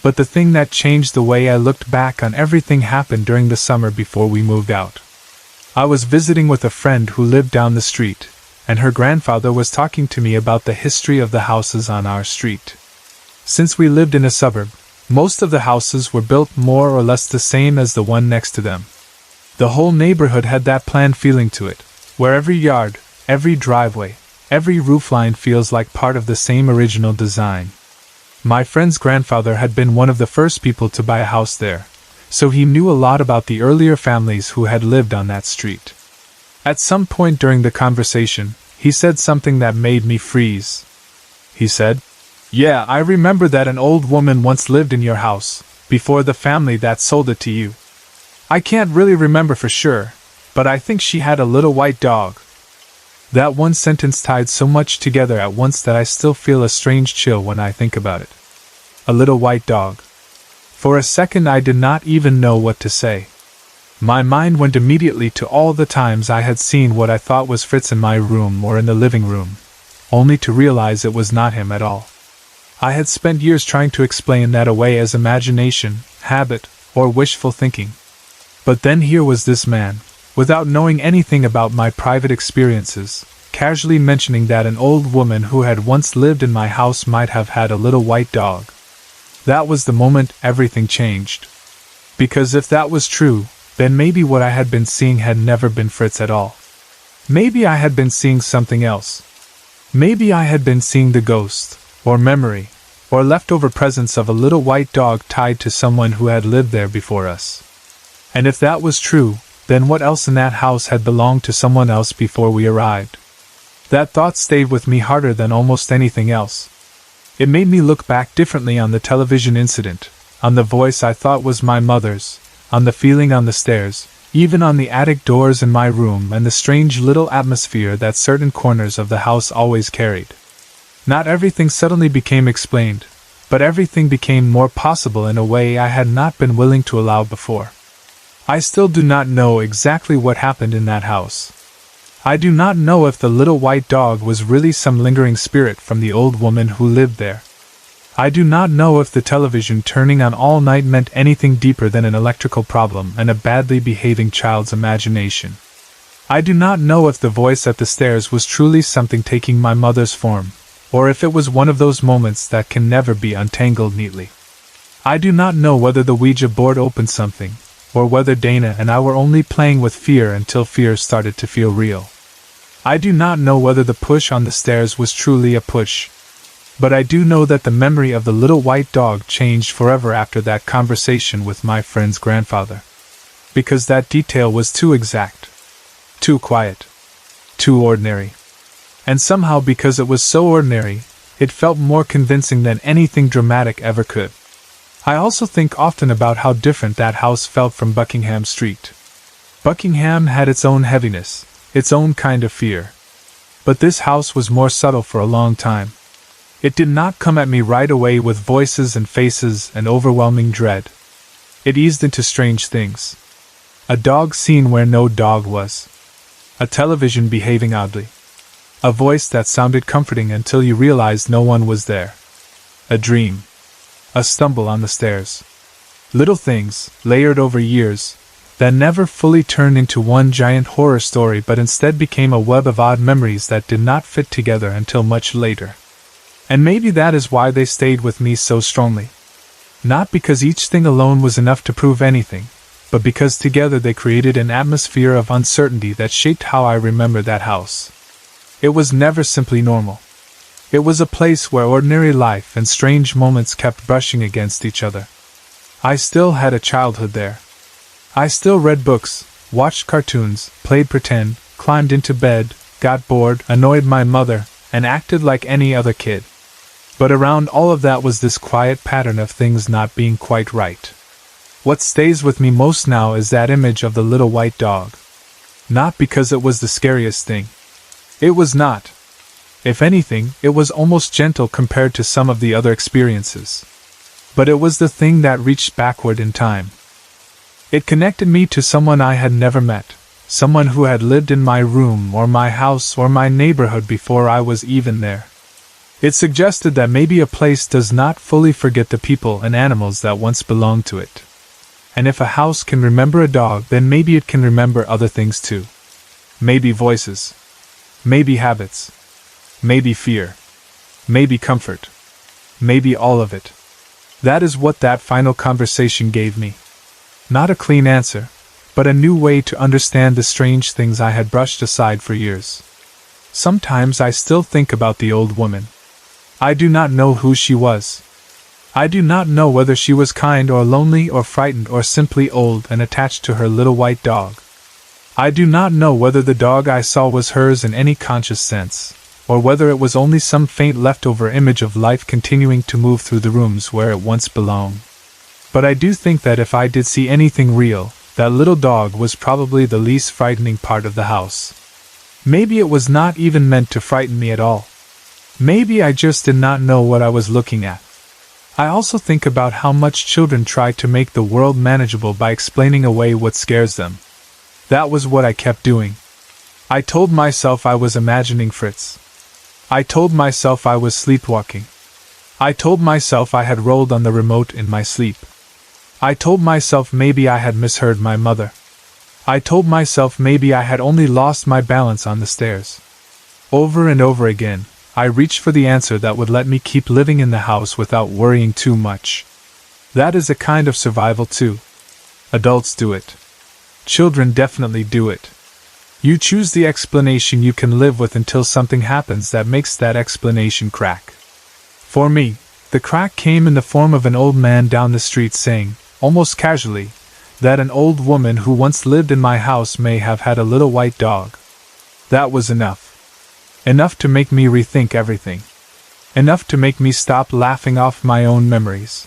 But the thing that changed the way I looked back on everything happened during the summer before we moved out. I was visiting with a friend who lived down the street, and her grandfather was talking to me about the history of the houses on our street. Since we lived in a suburb, most of the houses were built more or less the same as the one next to them. The whole neighborhood had that planned feeling to it, where every yard, every driveway, every roofline feels like part of the same original design. My friend's grandfather had been one of the first people to buy a house there, so he knew a lot about the earlier families who had lived on that street. At some point during the conversation, he said something that made me freeze. He said, "Yeah, I remember that an old woman once lived in your house, before the family that sold it to you. I can't really remember for sure, but I think she had a little white dog." That one sentence tied so much together at once that I still feel a strange chill when I think about it. A little white dog. For a second I did not even know what to say. My mind went immediately to all the times I had seen what I thought was Fritz in my room or in the living room, only to realize it was not him at all. I had spent years trying to explain that away as imagination, habit, or wishful thinking. But then here was this man, without knowing anything about my private experiences, casually mentioning that an old woman who had once lived in my house might have had a little white dog. That was the moment everything changed. Because if that was true, then maybe what I had been seeing had never been Fritz at all. Maybe I had been seeing something else. Maybe I had been seeing the ghost, or memory, or leftover presence of a little white dog tied to someone who had lived there before us. And if that was true, then what else in that house had belonged to someone else before we arrived? That thought stayed with me harder than almost anything else. It made me look back differently on the television incident, on the voice I thought was my mother's, on the feeling on the stairs, even on the attic doors in my room and the strange little atmosphere that certain corners of the house always carried. Not everything suddenly became explained, but everything became more possible in a way I had not been willing to allow before. I still do not know exactly what happened in that house. I do not know if the little white dog was really some lingering spirit from the old woman who lived there. I do not know if the television turning on all night meant anything deeper than an electrical problem and a badly behaving child's imagination. I do not know if the voice at the stairs was truly something taking my mother's form, or if it was one of those moments that can never be untangled neatly. I do not know whether the Ouija board opened something, or whether Dana and I were only playing with fear until fear started to feel real. I do not know whether the push on the stairs was truly a push. But I do know that the memory of the little white dog changed forever after that conversation with my friend's grandfather. Because that detail was too exact, too quiet, too ordinary. And somehow because it was so ordinary, it felt more convincing than anything dramatic ever could. I also think often about how different that house felt from Buckingham Street. Buckingham had its own heaviness, its own kind of fear. But this house was more subtle for a long time. It did not come at me right away with voices and faces and overwhelming dread. It eased into strange things. A dog scene where no dog was. A television behaving oddly. A voice that sounded comforting until you realized no one was there. A dream. A stumble on the stairs. Little things, layered over years, that never fully turned into one giant horror story but instead became a web of odd memories that did not fit together until much later. And maybe that is why they stayed with me so strongly. Not because each thing alone was enough to prove anything, but because together they created an atmosphere of uncertainty that shaped how I remember that house. It was never simply normal. It was a place where ordinary life and strange moments kept brushing against each other. I still had a childhood there. I still read books, watched cartoons, played pretend, climbed into bed, got bored, annoyed my mother, and acted like any other kid. But around all of that was this quiet pattern of things not being quite right. What stays with me most now is that image of the little white dog. Not because it was the scariest thing. It was not. If anything, it was almost gentle compared to some of the other experiences. But it was the thing that reached backward in time. It connected me to someone I had never met, someone who had lived in my room or my house or my neighborhood before I was even there. It suggested that maybe a place does not fully forget the people and animals that once belonged to it. And if a house can remember a dog, then maybe it can remember other things too. Maybe voices. Maybe habits. Maybe fear. Maybe comfort. Maybe all of it. That is what that final conversation gave me. Not a clean answer, but a new way to understand the strange things I had brushed aside for years. Sometimes I still think about the old woman. I do not know who she was. I do not know whether she was kind or lonely or frightened or simply old and attached to her little white dog. I do not know whether the dog I saw was hers in any conscious sense, or whether it was only some faint leftover image of life continuing to move through the rooms where it once belonged. But I do think that if I did see anything real, that little dog was probably the least frightening part of the house. Maybe it was not even meant to frighten me at all. Maybe I just did not know what I was looking at. I also think about how much children try to make the world manageable by explaining away what scares them. That was what I kept doing. I told myself I was imagining Fritz. I told myself I was sleepwalking. I told myself I had rolled on the remote in my sleep. I told myself maybe I had misheard my mother. I told myself maybe I had only lost my balance on the stairs. Over and over again, I reached for the answer that would let me keep living in the house without worrying too much. That is a kind of survival too. Adults do it. Children definitely do it. You choose the explanation you can live with until something happens that makes that explanation crack. For me, the crack came in the form of an old man down the street saying, almost casually, that an old woman who once lived in my house may have had a little white dog. That was enough. Enough to make me rethink everything. Enough to make me stop laughing off my own memories.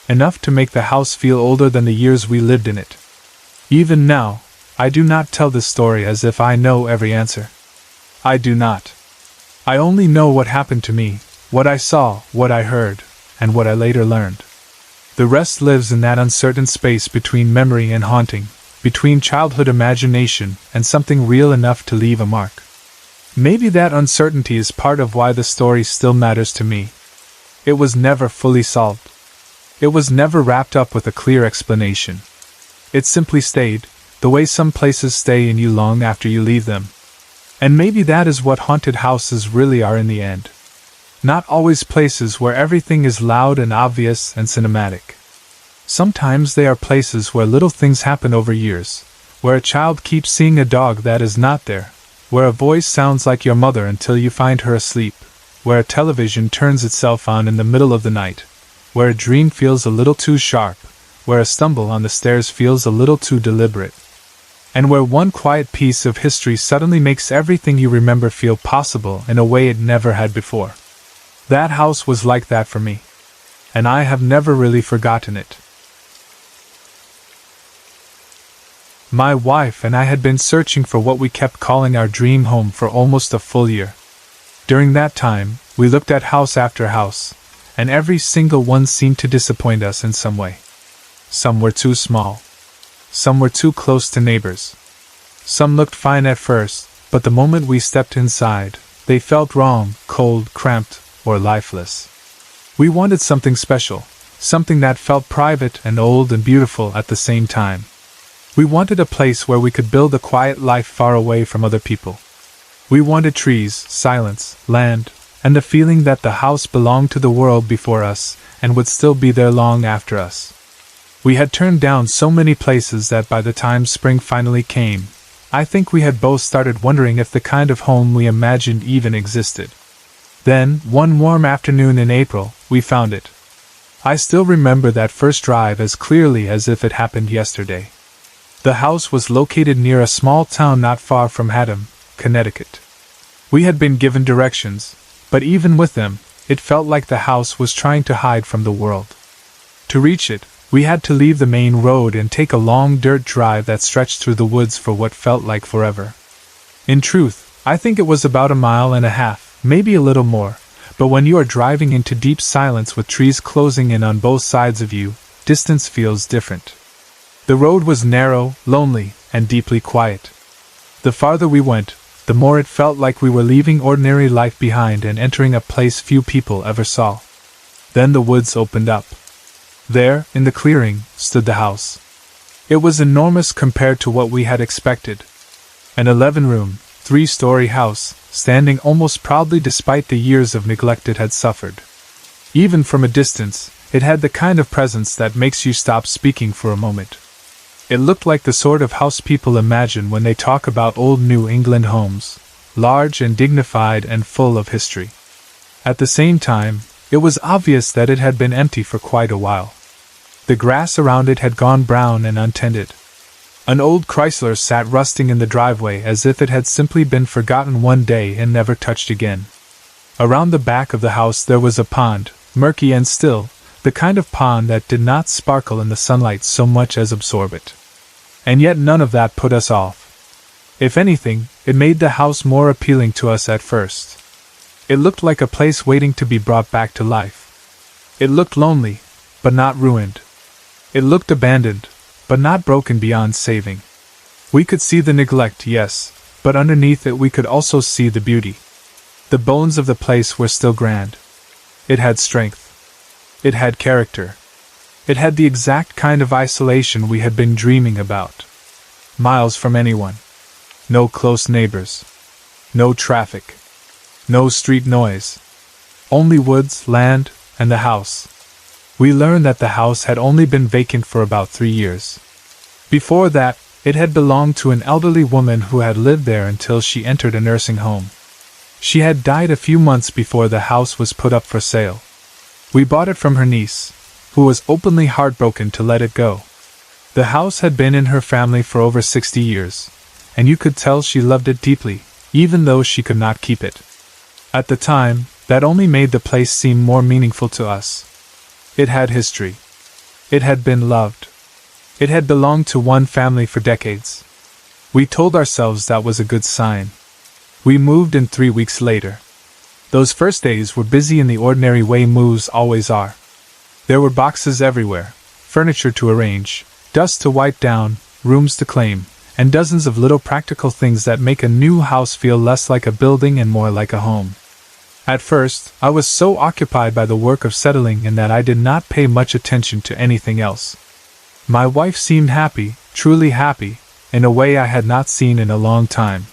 Enough to make the house feel older than the years we lived in it. Even now, I do not tell this story as if I know every answer. I do not. I only know what happened to me, what I saw, what I heard, and what I later learned. The rest lives in that uncertain space between memory and haunting, between childhood imagination and something real enough to leave a mark. Maybe that uncertainty is part of why the story still matters to me. It was never fully solved. It was never wrapped up with a clear explanation. It simply stayed, the way some places stay in you long after you leave them. And maybe that is what haunted houses really are in the end. Not always places where everything is loud and obvious and cinematic. Sometimes they are places where little things happen over years, where a child keeps seeing a dog that is not there, where a voice sounds like your mother until you find her asleep, where a television turns itself on in the middle of the night, where a dream feels a little too sharp, where a stumble on the stairs feels a little too deliberate, and where one quiet piece of history suddenly makes everything you remember feel possible in a way it never had before. That house was like that for me, and I have never really forgotten it. My wife and I had been searching for what we kept calling our dream home for almost a full year. During that time, we looked at house after house, and every single one seemed to disappoint us in some way. Some were too small. Some were too close to neighbors. Some looked fine at first, but the moment we stepped inside, they felt wrong, cold, cramped, or lifeless. We wanted something special, something that felt private and old and beautiful at the same time. We wanted a place where we could build a quiet life far away from other people. We wanted trees, silence, land, and the feeling that the house belonged to the world before us and would still be there long after us. We had turned down so many places that by the time spring finally came, I think we had both started wondering if the kind of home we imagined even existed. Then, one warm afternoon in April, we found it. I still remember that first drive as clearly as if it happened yesterday. The house was located near a small town not far from Haddam, Connecticut. We had been given directions, but even with them, it felt like the house was trying to hide from the world. To reach it, we had to leave the main road and take a long dirt drive that stretched through the woods for what felt like forever. In truth, I think it was about 1.5 miles, maybe a little more, But when you are driving into deep silence with trees closing in on both sides of you, distance feels different. The road was narrow, lonely, and deeply quiet. The farther we went, the more it felt like we were leaving ordinary life behind and entering a place few people ever saw. Then the woods opened up. There, in the clearing, stood the house. It was enormous compared to what we had expected. An 11-room, 3-story house, standing almost proudly despite the years of neglect it had suffered. Even from a distance, it had the kind of presence that makes you stop speaking for a moment. It looked like the sort of house people imagine when they talk about old New England homes, large and dignified and full of history. At the same time, it was obvious that it had been empty for quite a while. The grass around it had gone brown and untended. An old Chrysler sat rusting in the driveway as if it had simply been forgotten one day and never touched again. Around the back of the house there was a pond, murky and still, the kind of pond that did not sparkle in the sunlight so much as absorb it. And yet none of that put us off. If anything, it made the house more appealing to us at first. It looked like a place waiting to be brought back to life. It looked lonely, but not ruined. It looked abandoned, but not broken beyond saving. We could see the neglect, yes, but underneath it we could also see the beauty. The bones of the place were still grand. It had strength. It had character. It had the exact kind of isolation we had been dreaming about. Miles from anyone. No close neighbors. No traffic. No street noise. Only woods, land, and the house. We learned that the house had only been vacant for about 3 years. Before that, it had belonged to an elderly woman who had lived there until she entered a nursing home. She had died a few months before the house was put up for sale. We bought it from her niece, who was openly heartbroken to let it go. The house had been in her family for over 60 years, and you could tell she loved it deeply, even though she could not keep it. At the time, that only made the place seem more meaningful to us. It had history. It had been loved. It had belonged to one family for decades. We told ourselves that was a good sign. We moved in 3 weeks later. Those first days were busy in the ordinary way moves always are. There were boxes everywhere, furniture to arrange, dust to wipe down, rooms to claim, and dozens of little practical things that make a new house feel less like a building and more like a home. At first, I was so occupied by the work of settling in that I did not pay much attention to anything else. My wife seemed happy, truly happy, in a way I had not seen in a long time.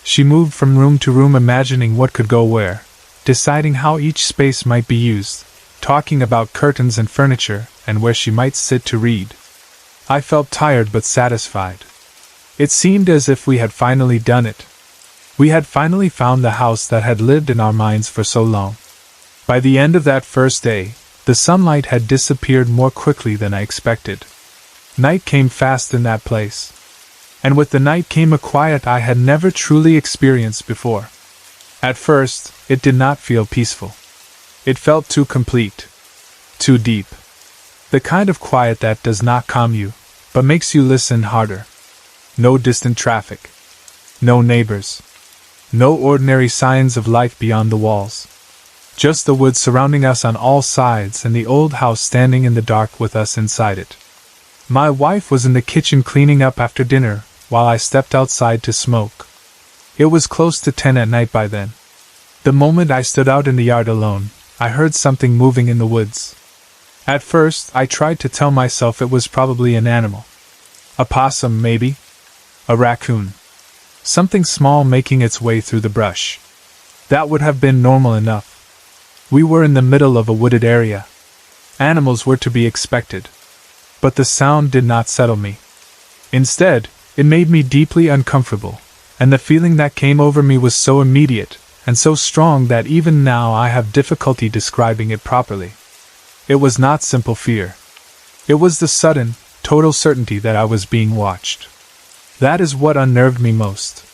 She moved from room to room imagining what could go where, deciding how each space might be used, talking about curtains and furniture, and where she might sit to read. I felt tired but satisfied. It seemed as if we had finally done it. We had finally found the house that had lived in our minds for so long. By the end of that first day, the sunlight had disappeared more quickly than I expected. Night came fast in that place. And with the night came a quiet I had never truly experienced before. At first, it did not feel peaceful. It felt too complete. Too deep. The kind of quiet that does not calm you, but makes you listen harder. No distant traffic. No neighbors. No ordinary signs of life beyond the walls. Just the woods surrounding us on all sides and the old house standing in the dark with us inside it. My wife was in the kitchen cleaning up after dinner, while I stepped outside to smoke. It was close to 10 at night by then. The moment I stood out in the yard alone, I heard something moving in the woods. At first, I tried to tell myself it was probably an animal. A possum, maybe? A raccoon. Something small making its way through the brush. That would have been normal enough. We were in the middle of a wooded area. Animals were to be expected. But the sound did not settle me. Instead, it made me deeply uncomfortable, and the feeling that came over me was so immediate and so strong that even now I have difficulty describing it properly. It was not simple fear. It was the sudden, total certainty that I was being watched. That is what unnerved me most.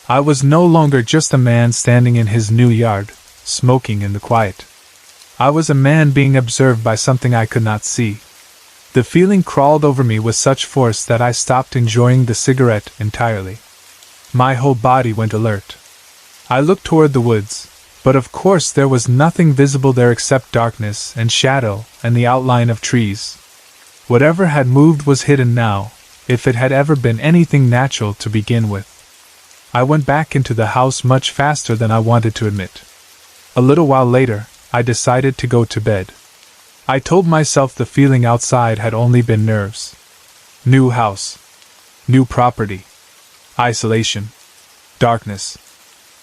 I was no longer just a man standing in his new yard, smoking in the quiet. I was a man being observed by something I could not see. The feeling crawled over me with such force that I stopped enjoying the cigarette entirely. My whole body went alert. I looked toward the woods, But of course there was nothing visible there except darkness and shadow and the outline of trees. Whatever had moved was hidden now, if it had ever been anything natural to begin with. I went back into the house much faster than I wanted to admit. A little while later, I decided to go to bed. I told myself the feeling outside had only been nerves. New house. New property. Isolation. Darkness.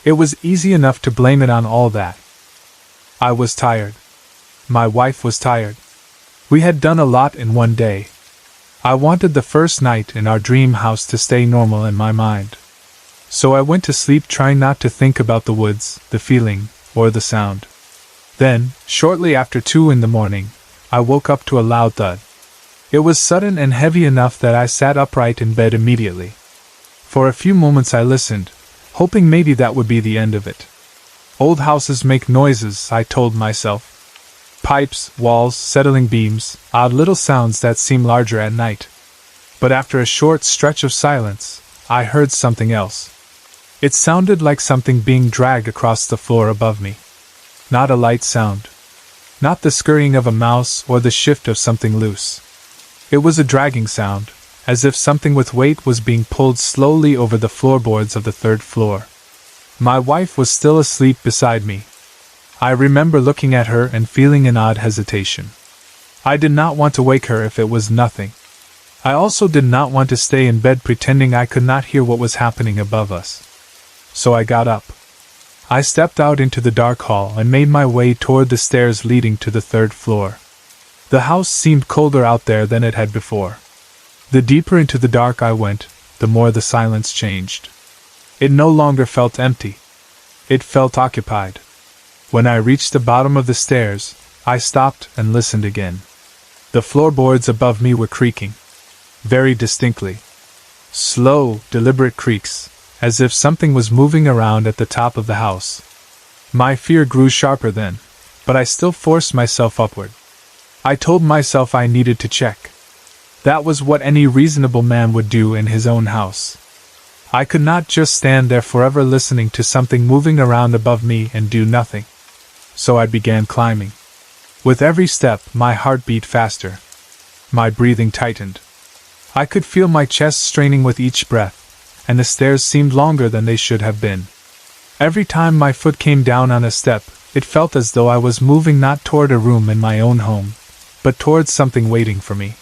It was easy enough to blame it on all that. I was tired. My wife was tired. We had done a lot in one day. I wanted the first night in our dream house to stay normal in my mind. So I went to sleep trying not to think about the woods, the feeling, or the sound. Then, shortly after 2 in the morning, I woke up to a loud thud. It was sudden and heavy enough that I sat upright in bed immediately. For a few moments I listened, hoping maybe that would be the end of it. Old houses make noises, I told myself. Pipes, walls, settling beams, odd little sounds that seem larger at night. But after a short stretch of silence, I heard something else. It sounded like something being dragged across the floor above me. Not a light sound. Not the scurrying of a mouse or the shift of something loose. It was a dragging sound, as if something with weight was being pulled slowly over the floorboards of the 3rd floor. My wife was still asleep beside me. I remember looking at her and feeling an odd hesitation. I did not want to wake her if it was nothing. I also did not want to stay in bed pretending I could not hear what was happening above us. So I got up. I stepped out into the dark hall and made my way toward the stairs leading to the 3rd floor. The house seemed colder out there than it had before. The deeper into the dark I went, the more the silence changed. It no longer felt empty. It felt occupied. When I reached the bottom of the stairs, I stopped and listened again. The floorboards above me were creaking. Very distinctly. Slow, deliberate creaks, as if something was moving around at the top of the house. My fear grew sharper then, but I still forced myself upward. I told myself I needed to check. That was what any reasonable man would do in his own house. I could not just stand there forever listening to something moving around above me and do nothing. So I began climbing. With every step, my heart beat faster. My breathing tightened. I could feel my chest straining with each breath, and the stairs seemed longer than they should have been. Every time my foot came down on a step, it felt as though I was moving not toward a room in my own home, but towards something waiting for me.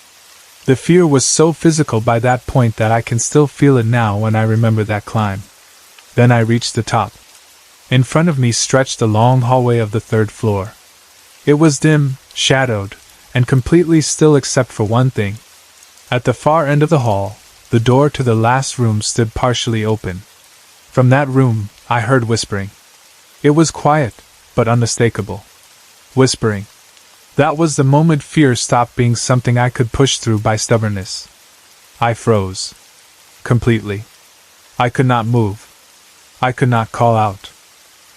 The fear was so physical by that point that I can still feel it now when I remember that climb. Then I reached the top. In front of me stretched the long hallway of the 3rd floor. It was dim, shadowed, and completely still except for one thing. At the far end of the hall, the door to the last room stood partially open. From that room, I heard whispering. It was quiet, but unmistakable. Whispering. That was the moment fear stopped being something I could push through by stubbornness. I froze. Completely. I could not move. I could not call out.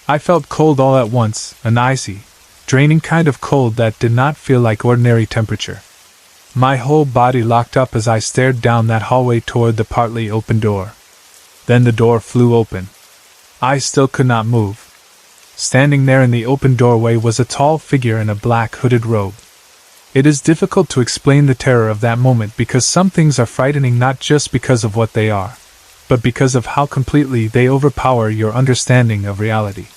I felt cold all at once, an icy, draining kind of cold that did not feel like ordinary temperature. My whole body locked up as I stared down that hallway toward the partly open door. Then the door flew open. I still could not move. Standing there in the open doorway was a tall figure in a black hooded robe. It is difficult to explain the terror of that moment because some things are frightening not just because of what they are, but because of how completely they overpower your understanding of reality.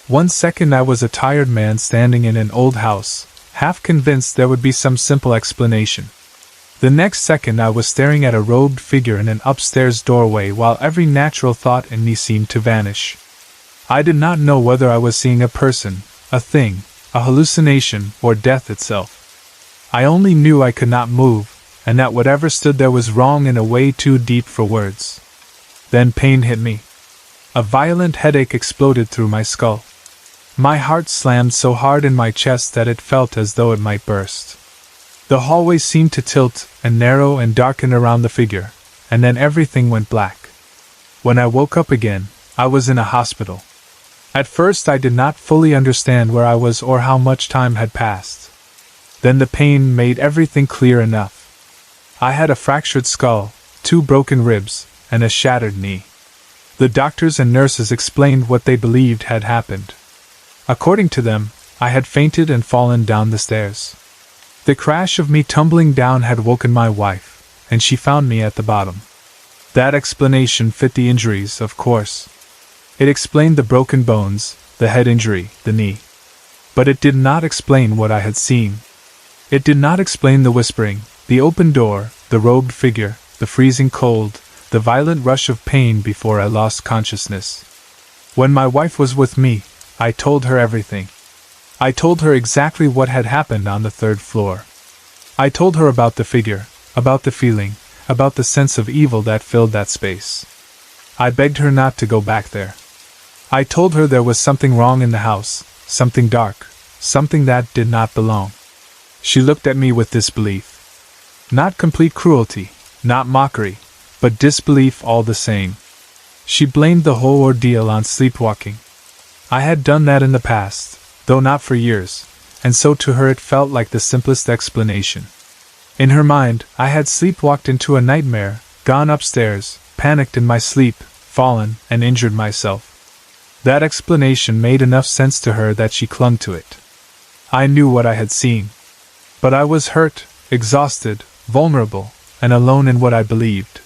1 second I was a tired man standing in an old house, half convinced there would be some simple explanation. The next second I was staring at a robed figure in an upstairs doorway while every natural thought in me seemed to vanish. I did not know whether I was seeing a person, a thing, a hallucination, or death itself. I only knew I could not move, and that whatever stood there was wrong in a way too deep for words. Then pain hit me. A violent headache exploded through my skull. My heart slammed so hard in my chest that it felt as though it might burst. The hallway seemed to tilt and narrow and darken around the figure, and then everything went black. When I woke up again, I was in a hospital. At first I did not fully understand where I was or how much time had passed. Then the pain made everything clear enough. I had a fractured skull, 2 broken ribs, and a shattered knee. The doctors and nurses explained what they believed had happened. According to them, I had fainted and fallen down the stairs. The crash of me tumbling down had woken my wife, and she found me at the bottom. That explanation fit the injuries, of course. It explained the broken bones, the head injury, the knee. But it did not explain what I had seen. It did not explain the whispering, the open door, the robed figure, the freezing cold, the violent rush of pain before I lost consciousness. When my wife was with me, I told her everything. I told her exactly what had happened on the third floor. I told her about the figure, about the feeling, about the sense of evil that filled that space. I begged her not to go back there. I told her there was something wrong in the house, something dark, something that did not belong. She looked at me with disbelief. Not complete cruelty, not mockery, but disbelief all the same. She blamed the whole ordeal on sleepwalking. I had done that in the past, though not for years, and so to her it felt like the simplest explanation. In her mind, I had sleepwalked into a nightmare, gone upstairs, panicked in my sleep, fallen, and injured myself. That explanation made enough sense to her that she clung to it. I knew what I had seen. But I was hurt, exhausted, vulnerable, and alone in what I believed.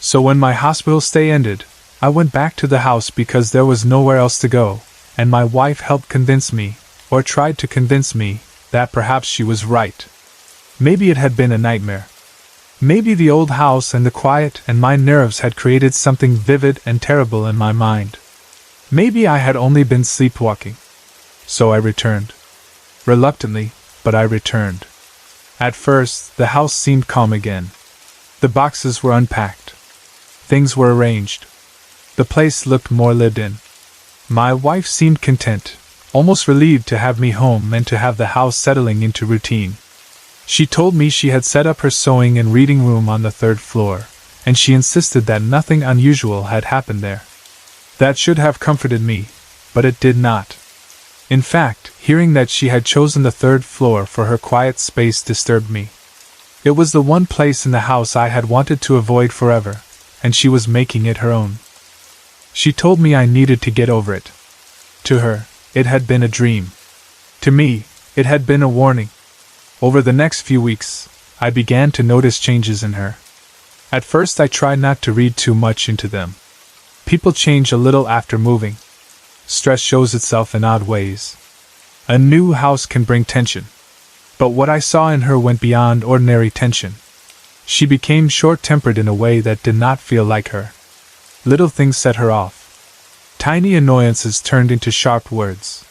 So when my hospital stay ended, I went back to the house because there was nowhere else to go, and my wife helped convince me, or tried to convince me, that perhaps she was right. Maybe it had been a nightmare. Maybe the old house and the quiet and my nerves had created something vivid and terrible in my mind. Maybe I had only been sleepwalking. So I returned. Reluctantly, but I returned. At first, the house seemed calm again. The boxes were unpacked. Things were arranged. The place looked more lived in. My wife seemed content, almost relieved to have me home and to have the house settling into routine. She told me she had set up her sewing and reading room on the third floor, and she insisted that nothing unusual had happened there. That should have comforted me, but it did not. In fact, hearing that she had chosen the third floor for her quiet space disturbed me. It was the one place in the house I had wanted to avoid forever, and she was making it her own. She told me I needed to get over it. To her, it had been a dream. To me, it had been a warning. Over the next few weeks, I began to notice changes in her. At first I tried not to read too much into them. People change a little after moving. Stress shows itself in odd ways. A new house can bring tension. But what I saw in her went beyond ordinary tension. She became short-tempered in a way that did not feel like her. Little things set her off. Tiny annoyances turned into sharp words.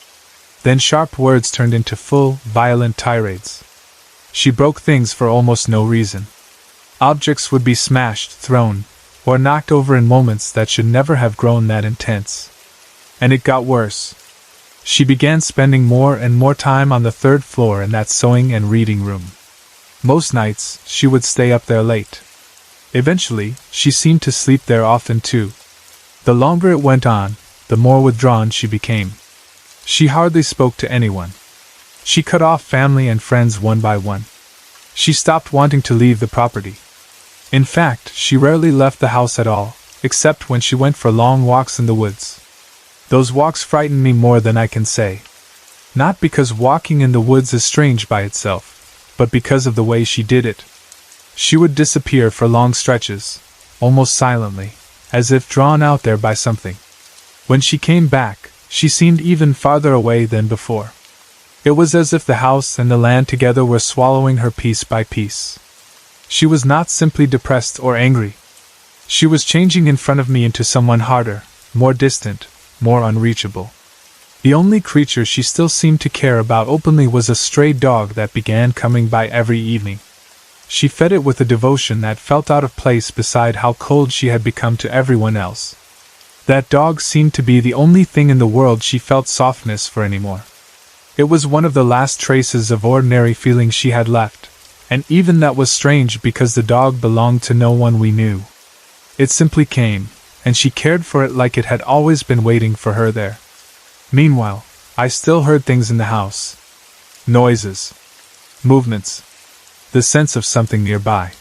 Then sharp words turned into full, violent tirades. She broke things for almost no reason. Objects would be smashed, thrown, or knocked over in moments that should never have grown that intense. And it got worse. She began spending more and more time on the third floor in that sewing and reading room. Most nights, she would stay up there late. Eventually, she seemed to sleep there often too. The longer it went on, the more withdrawn she became. She hardly spoke to anyone. She cut off family and friends one by one. She stopped wanting to leave the property. In fact, she rarely left the house at all, except when she went for long walks in the woods. Those walks frightened me more than I can say. Not because walking in the woods is strange by itself, but because of the way she did it. She would disappear for long stretches, almost silently, as if drawn out there by something. When she came back, she seemed even farther away than before. It was as if the house and the land together were swallowing her piece by piece. She was not simply depressed or angry. She was changing in front of me into someone harder, more distant, more unreachable. The only creature she still seemed to care about openly was a stray dog that began coming by every evening. She fed it with a devotion that felt out of place beside how cold she had become to everyone else. That dog seemed to be the only thing in the world she felt softness for anymore. It was one of the last traces of ordinary feeling she had left, and even that was strange because the dog belonged to no one we knew. It simply came, and she cared for it like it had always been waiting for her there. Meanwhile, I still heard things in the house. Noises. Movements. The sense of something nearby.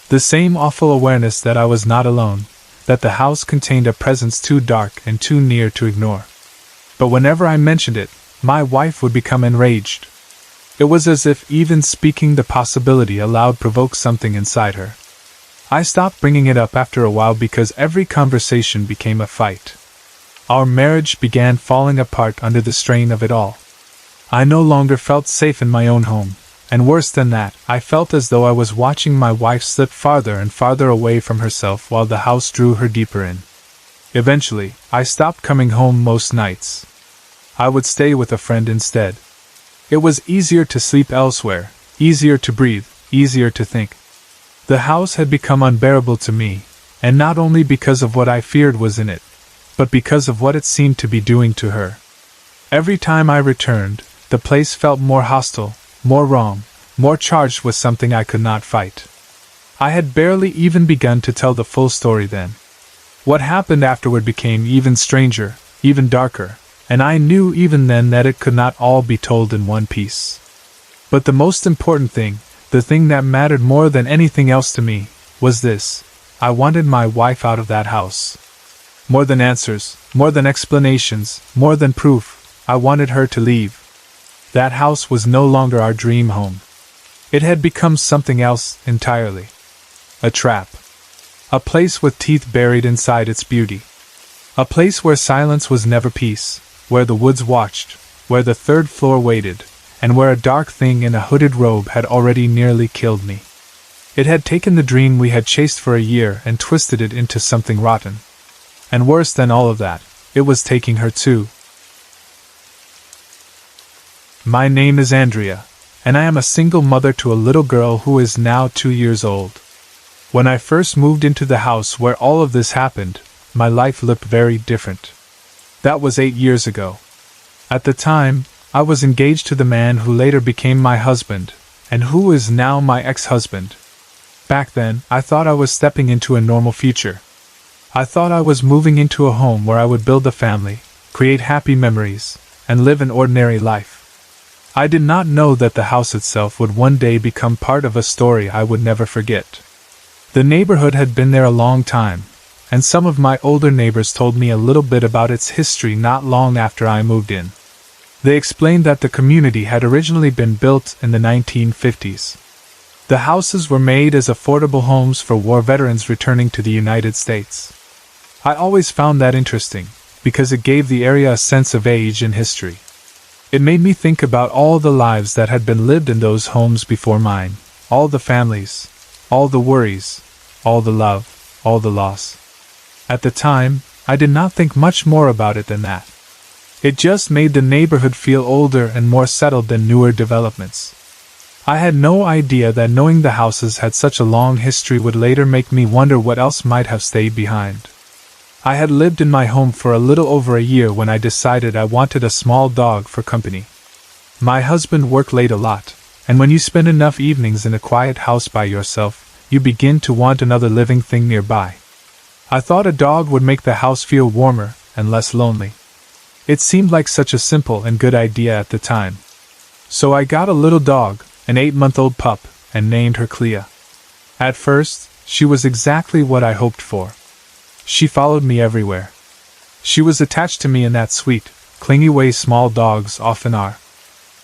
The same awful awareness that I was not alone, that the house contained a presence too dark and too near to ignore. But whenever I mentioned it, my wife would become enraged. It was as if even speaking the possibility aloud provoked something inside her. I stopped bringing it up after a while because every conversation became a fight. Our marriage began falling apart under the strain of it all. I no longer felt safe in my own home, and worse than that, I felt as though I was watching my wife slip farther and farther away from herself while the house drew her deeper in. Eventually, I stopped coming home most nights. I would stay with a friend instead. It was easier to sleep elsewhere, easier to breathe, easier to think. The house had become unbearable to me, and not only because of what I feared was in it, but because of what it seemed to be doing to her. Every time I returned, the place felt more hostile, more wrong, more charged with something I could not fight. I had barely even begun to tell the full story then. What happened afterward became even stranger, even darker, and I knew even then that it could not all be told in one piece. But the most important thing, the thing that mattered more than anything else to me, was this: I wanted my wife out of that house. More than answers, more than explanations, more than proof, I wanted her to leave. That house was no longer our dream home. It had become something else entirely. A trap. A place with teeth buried inside its beauty. A place where silence was never peace, where the woods watched, where the third floor waited, and where a dark thing in a hooded robe had already nearly killed me. It had taken the dream we had chased for a year and twisted it into something rotten. And worse than all of that, it was taking her too. My name is Andrea, and I am a single mother to a little girl who is now 2 years old. When I first moved into the house where all of this happened, my life looked very different. That was 8 years ago. At the time, I was engaged to the man who later became my husband, and who is now my ex-husband. Back then, I thought I was stepping into a normal future. I thought I was moving into a home where I would build a family, create happy memories, and live an ordinary life. I did not know that the house itself would one day become part of a story I would never forget. The neighborhood had been there a long time, and some of my older neighbors told me a little bit about its history not long after I moved in. They explained that the community had originally been built in the 1950s. The houses were made as affordable homes for war veterans returning to the United States. I always found that interesting, because it gave the area a sense of age and history. It made me think about all the lives that had been lived in those homes before mine, all the families, all the worries, all the love, all the loss. At the time, I did not think much more about it than that. It just made the neighborhood feel older and more settled than newer developments. I had no idea that knowing the houses had such a long history would later make me wonder what else might have stayed behind. I had lived in my home for a little over a year when I decided I wanted a small dog for company. My husband worked late a lot, and when you spend enough evenings in a quiet house by yourself, you begin to want another living thing nearby. I thought a dog would make the house feel warmer and less lonely. It seemed like such a simple and good idea at the time. So I got a little dog, an 8-month-old pup, and named her Clea. At first, she was exactly what I hoped for. She followed me everywhere. She was attached to me in that sweet, clingy way small dogs often are.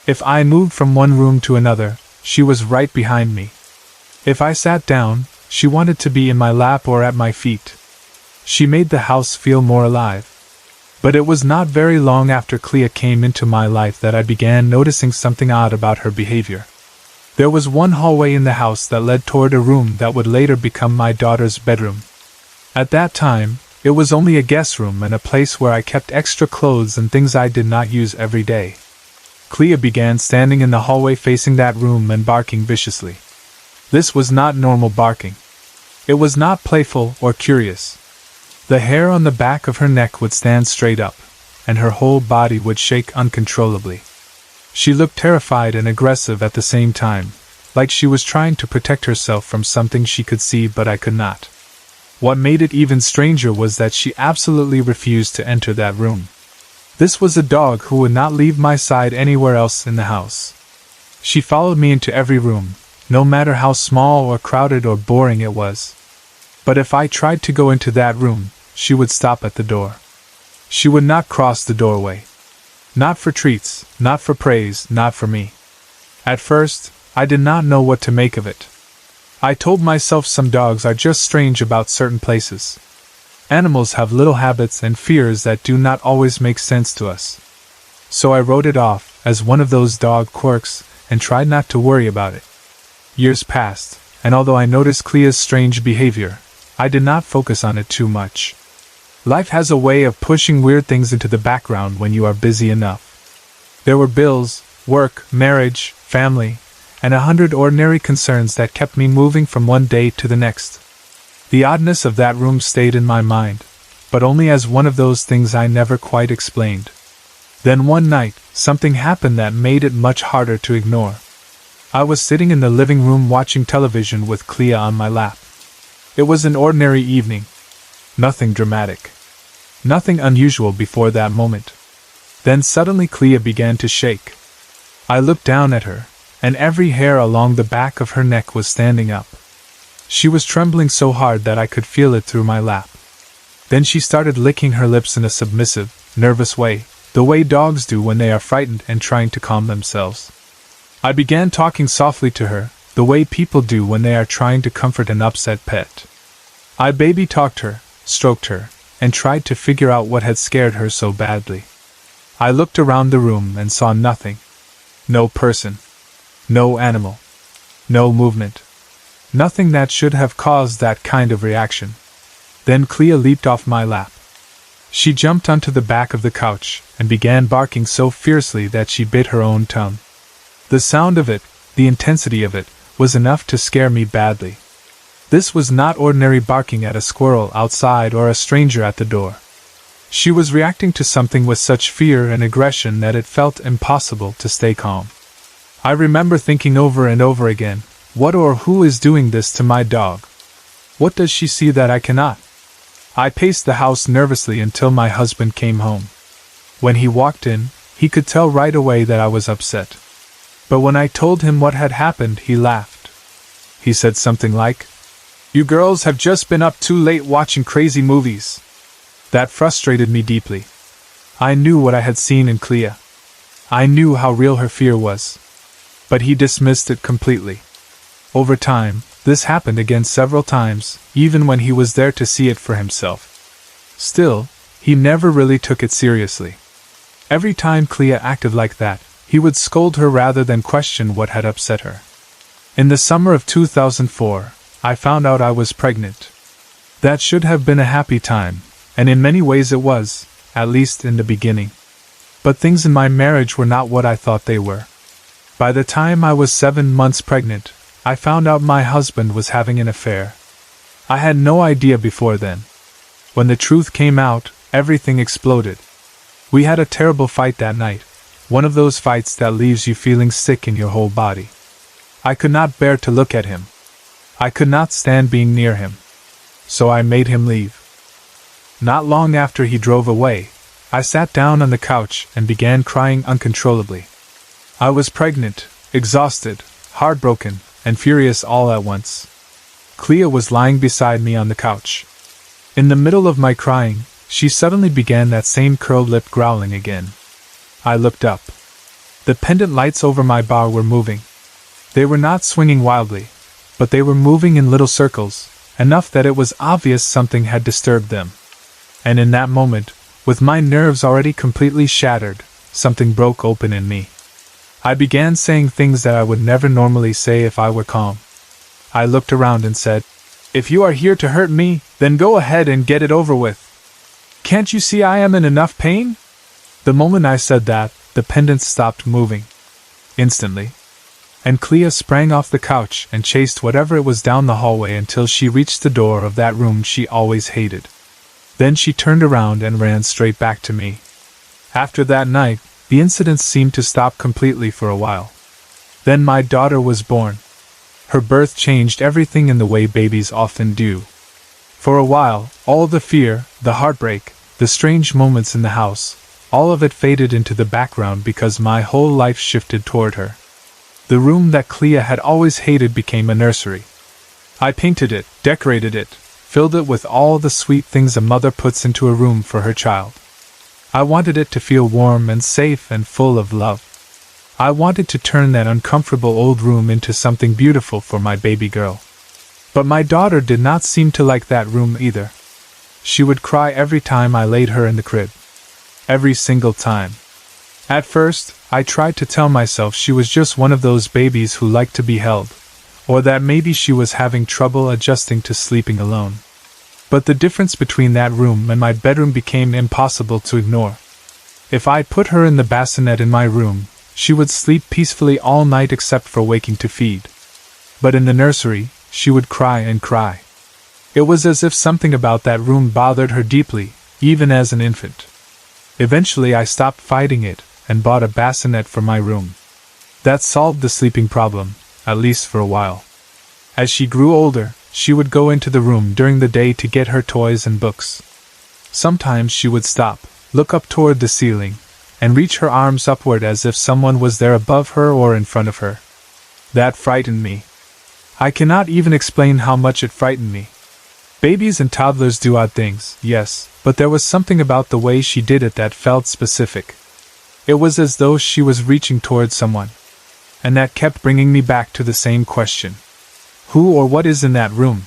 If I moved from one room to another, she was right behind me. If I sat down, she wanted to be in my lap or at my feet. She made the house feel more alive. But it was not very long after Clea came into my life that I began noticing something odd about her behavior. There was one hallway in the house that led toward a room that would later become my daughter's bedroom. At that time, it was only a guest room and a place where I kept extra clothes and things I did not use every day. Clea began standing in the hallway facing that room and barking viciously. This was not normal barking. It was not playful or curious. The hair on the back of her neck would stand straight up, and her whole body would shake uncontrollably. She looked terrified and aggressive at the same time, like she was trying to protect herself from something she could see but I could not. What made it even stranger was that she absolutely refused to enter that room. This was a dog who would not leave my side anywhere else in the house. She followed me into every room, no matter how small or crowded or boring it was. But if I tried to go into that room, she would stop at the door. She would not cross the doorway. Not for treats, not for praise, not for me. At first, I did not know what to make of it. I told myself some dogs are just strange about certain places. Animals have little habits and fears that do not always make sense to us. So I wrote it off as one of those dog quirks and tried not to worry about it. Years passed, and although I noticed Clea's strange behavior, I did not focus on it too much. Life has a way of pushing weird things into the background when you are busy enough. There were bills, work, marriage, family, and 100 ordinary concerns that kept me moving from one day to the next. The oddness of that room stayed in my mind, but only as one of those things I never quite explained. Then one night, something happened that made it much harder to ignore. I was sitting in the living room watching television with Clea on my lap. It was an ordinary evening. Nothing dramatic. Nothing unusual before that moment. Then suddenly Clea began to shake. I looked down at her, and every hair along the back of her neck was standing up. She was trembling so hard that I could feel it through my lap. Then she started licking her lips in a submissive, nervous way, the way dogs do when they are frightened and trying to calm themselves. I began talking softly to her, the way people do when they are trying to comfort an upset pet. I baby-talked her, stroked her, and tried to figure out what had scared her so badly. I looked around the room and saw nothing. No person. No animal. No movement. Nothing that should have caused that kind of reaction. Then Clea leaped off my lap. She jumped onto the back of the couch and began barking so fiercely that she bit her own tongue. The sound of it, the intensity of it, was enough to scare me badly. This was not ordinary barking at a squirrel outside or a stranger at the door. She was reacting to something with such fear and aggression that it felt impossible to stay calm. I remember thinking over and over again, what or who is doing this to my dog? What does she see that I cannot? I paced the house nervously until my husband came home. When he walked in, he could tell right away that I was upset. But when I told him what had happened, he laughed. He said something like, "You girls have just been up too late watching crazy movies." That frustrated me deeply. I knew what I had seen in Clea. I knew how real her fear was. But he dismissed it completely. Over time, this happened again several times, even when he was there to see it for himself. Still, he never really took it seriously. Every time Clea acted like that, he would scold her rather than question what had upset her. In the summer of 2004, I found out I was pregnant. That should have been a happy time, and in many ways it was, at least in the beginning. But things in my marriage were not what I thought they were. By the time I was 7 months pregnant, I found out my husband was having an affair. I had no idea before then. When the truth came out, everything exploded. We had a terrible fight that night, one of those fights that leaves you feeling sick in your whole body. I could not bear to look at him. I could not stand being near him. So I made him leave. Not long after he drove away, I sat down on the couch and began crying uncontrollably. I was pregnant, exhausted, heartbroken, and furious all at once. Clea was lying beside me on the couch. In the middle of my crying, she suddenly began that same curled-lip growling again. I looked up. The pendant lights over my bar were moving. They were not swinging wildly, but they were moving in little circles, enough that it was obvious something had disturbed them. And in that moment, with my nerves already completely shattered, something broke open in me. I began saying things that I would never normally say if I were calm. I looked around and said, "If you are here to hurt me, then go ahead and get it over with. Can't you see I am in enough pain?" The moment I said that, the pendant stopped moving. Instantly. And Clea sprang off the couch and chased whatever it was down the hallway until she reached the door of that room she always hated. Then she turned around and ran straight back to me. After that night, the incidents seemed to stop completely for a while. Then my daughter was born. Her birth changed everything in the way babies often do. For a while, all the fear, the heartbreak, the strange moments in the house, all of it faded into the background because my whole life shifted toward her. The room that Clea had always hated became a nursery. I painted it, decorated it, filled it with all the sweet things a mother puts into a room for her child. I wanted it to feel warm and safe and full of love. I wanted to turn that uncomfortable old room into something beautiful for my baby girl. But my daughter did not seem to like that room either. She would cry every time I laid her in the crib. Every single time. At first, I tried to tell myself she was just one of those babies who liked to be held, or that maybe she was having trouble adjusting to sleeping alone. But the difference between that room and my bedroom became impossible to ignore. If I put her in the bassinet in my room, she would sleep peacefully all night except for waking to feed. But in the nursery, she would cry and cry. It was as if something about that room bothered her deeply, even as an infant. Eventually I stopped fighting it, and bought a bassinet for my room. That solved the sleeping problem, at least for a while. As she grew older, she would go into the room during the day to get her toys and books. Sometimes she would stop, look up toward the ceiling, and reach her arms upward as if someone was there above her or in front of her. That frightened me. I cannot even explain how much it frightened me. Babies and toddlers do odd things, yes, but there was something about the way she did it that felt specific. It was as though she was reaching toward someone. And that kept bringing me back to the same question. Who or what is in that room?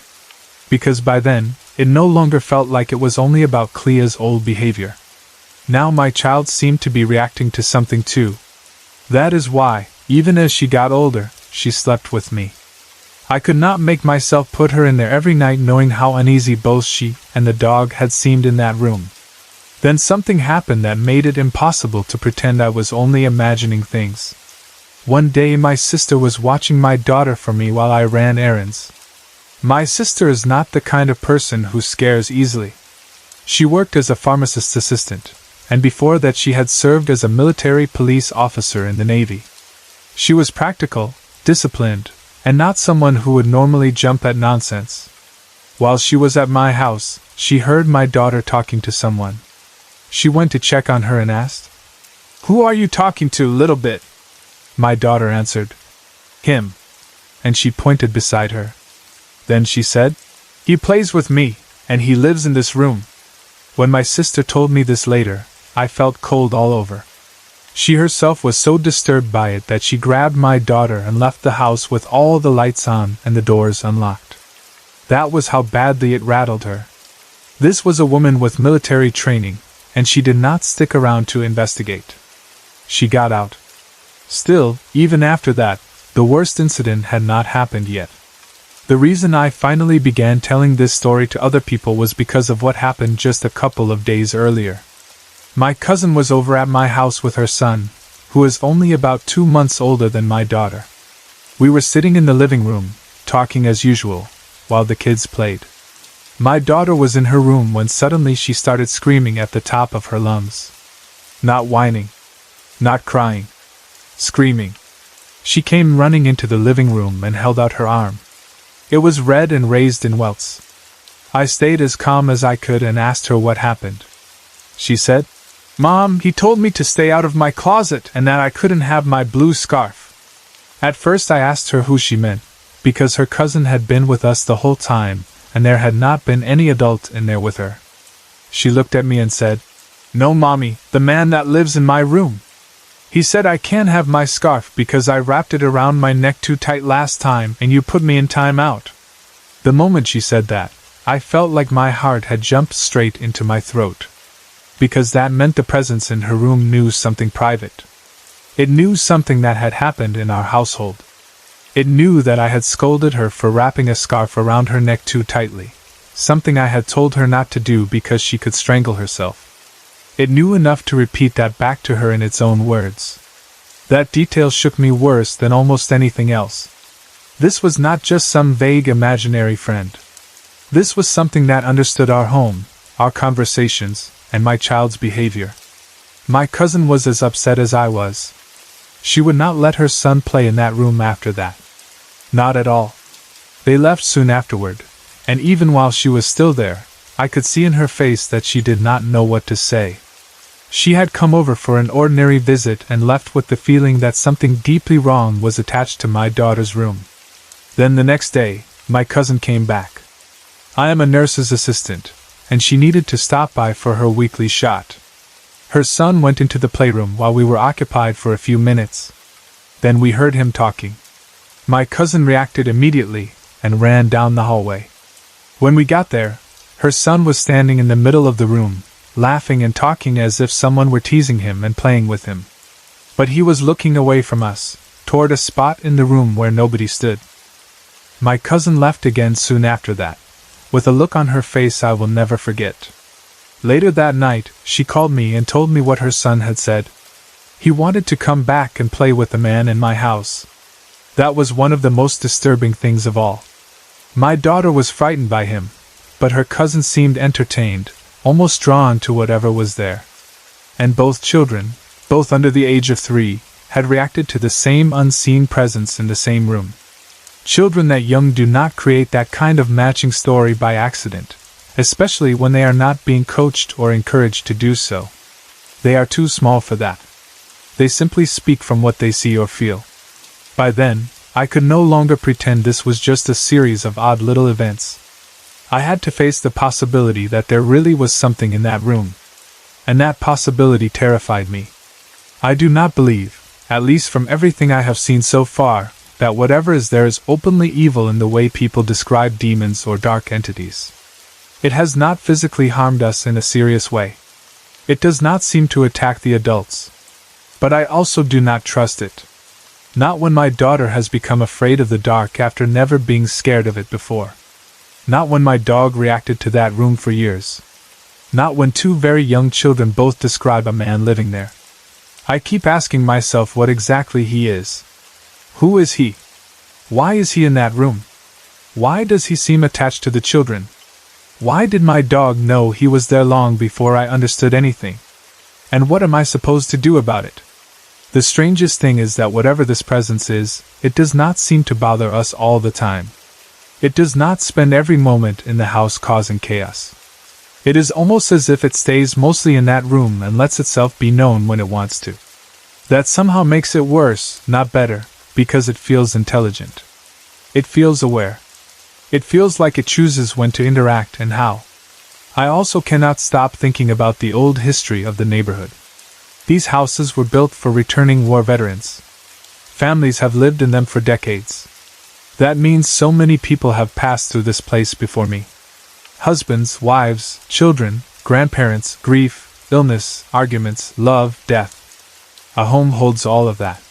Because by then, it no longer felt like it was only about Clea's old behavior. Now my child seemed to be reacting to something too. That is why, even as she got older, she slept with me. I could not make myself put her in there every night knowing how uneasy both she and the dog had seemed in that room. Then something happened that made it impossible to pretend I was only imagining things. One day my sister was watching my daughter for me while I ran errands. My sister is not the kind of person who scares easily. She worked as a pharmacist's assistant, and before that she had served as a military police officer in the Navy. She was practical, disciplined, and not someone who would normally jump at nonsense. While she was at my house, she heard my daughter talking to someone. She went to check on her and asked, "Who are you talking to, little bit?" My daughter answered, "Him." And she pointed beside her. Then she said, "He plays with me, and he lives in this room." When my sister told me this later, I felt cold all over. She herself was so disturbed by it that she grabbed my daughter and left the house with all the lights on and the doors unlocked. That was how badly it rattled her. This was a woman with military training, and she did not stick around to investigate. She got out. Still, even after that, the worst incident had not happened yet. The reason I finally began telling this story to other people was because of what happened just a couple of days earlier. My cousin was over at my house with her son, who is only about 2 months older than my daughter. We were sitting in the living room, talking as usual, while the kids played. My daughter was in her room when suddenly she started screaming at the top of her lungs. Not whining. Not crying. Screaming. She came running into the living room and held out her arm. It was red and raised in welts. I stayed as calm as I could and asked her what happened. She said, "Mom, he told me to stay out of my closet and that I couldn't have my blue scarf." At first I asked her who she meant, because her cousin had been with us the whole time, and there had not been any adult in there with her. She looked at me and said, "No, Mommy, the man that lives in my room. He said I can't have my scarf because I wrapped it around my neck too tight last time and you put me in time out." The moment she said that, I felt like my heart had jumped straight into my throat. Because that meant the presence in her room knew something private. It knew something that had happened in our household. It knew that I had scolded her for wrapping a scarf around her neck too tightly, something I had told her not to do because she could strangle herself. It knew enough to repeat that back to her in its own words. That detail shook me worse than almost anything else. This was not just some vague imaginary friend. This was something that understood our home, our conversations, and my child's behavior. My cousin was as upset as I was. She would not let her son play in that room after that. Not at all. They left soon afterward, and even while she was still there, I could see in her face that she did not know what to say. She had come over for an ordinary visit and left with the feeling that something deeply wrong was attached to my daughter's room. Then the next day, my cousin came back. I am a nurse's assistant, and she needed to stop by for her weekly shot. Her son went into the playroom while we were occupied for a few minutes. Then we heard him talking. My cousin reacted immediately and ran down the hallway. When we got there, her son was standing in the middle of the room, laughing and talking as if someone were teasing him and playing with him. But he was looking away from us, toward a spot in the room where nobody stood. My cousin left again soon after that, with a look on her face I will never forget. Later that night, she called me and told me what her son had said. He wanted to come back and play with the man in my house. That was one of the most disturbing things of all. My daughter was frightened by him, but her cousin seemed entertained, almost drawn to whatever was there. And both children, both under the age of 3, had reacted to the same unseen presence in the same room. Children that young do not create that kind of matching story by accident, especially when they are not being coached or encouraged to do so. They are too small for that. They simply speak from what they see or feel. By then, I could no longer pretend this was just a series of odd little events. I had to face the possibility that there really was something in that room. And that possibility terrified me. I do not believe, at least from everything I have seen so far, that whatever is there is openly evil in the way people describe demons or dark entities. It has not physically harmed us in a serious way. It does not seem to attack the adults. But I also do not trust it. Not when my daughter has become afraid of the dark after never being scared of it before. Not when my dog reacted to that room for years. Not when 2 very young children both describe a man living there. I keep asking myself what exactly he is. Who is he? Why is he in that room? Why does he seem attached to the children? Why did my dog know he was there long before I understood anything? And what am I supposed to do about it? The strangest thing is that whatever this presence is, it does not seem to bother us all the time. It does not spend every moment in the house causing chaos. It is almost as if it stays mostly in that room and lets itself be known when it wants to. That somehow makes it worse, not better, because it feels intelligent. It feels aware. It feels like it chooses when to interact and how. I also cannot stop thinking about the old history of the neighborhood. These houses were built for returning war veterans. Families have lived in them for decades. That means so many people have passed through this place before me. Husbands, wives, children, grandparents, grief, illness, arguments, love, death. A home holds all of that.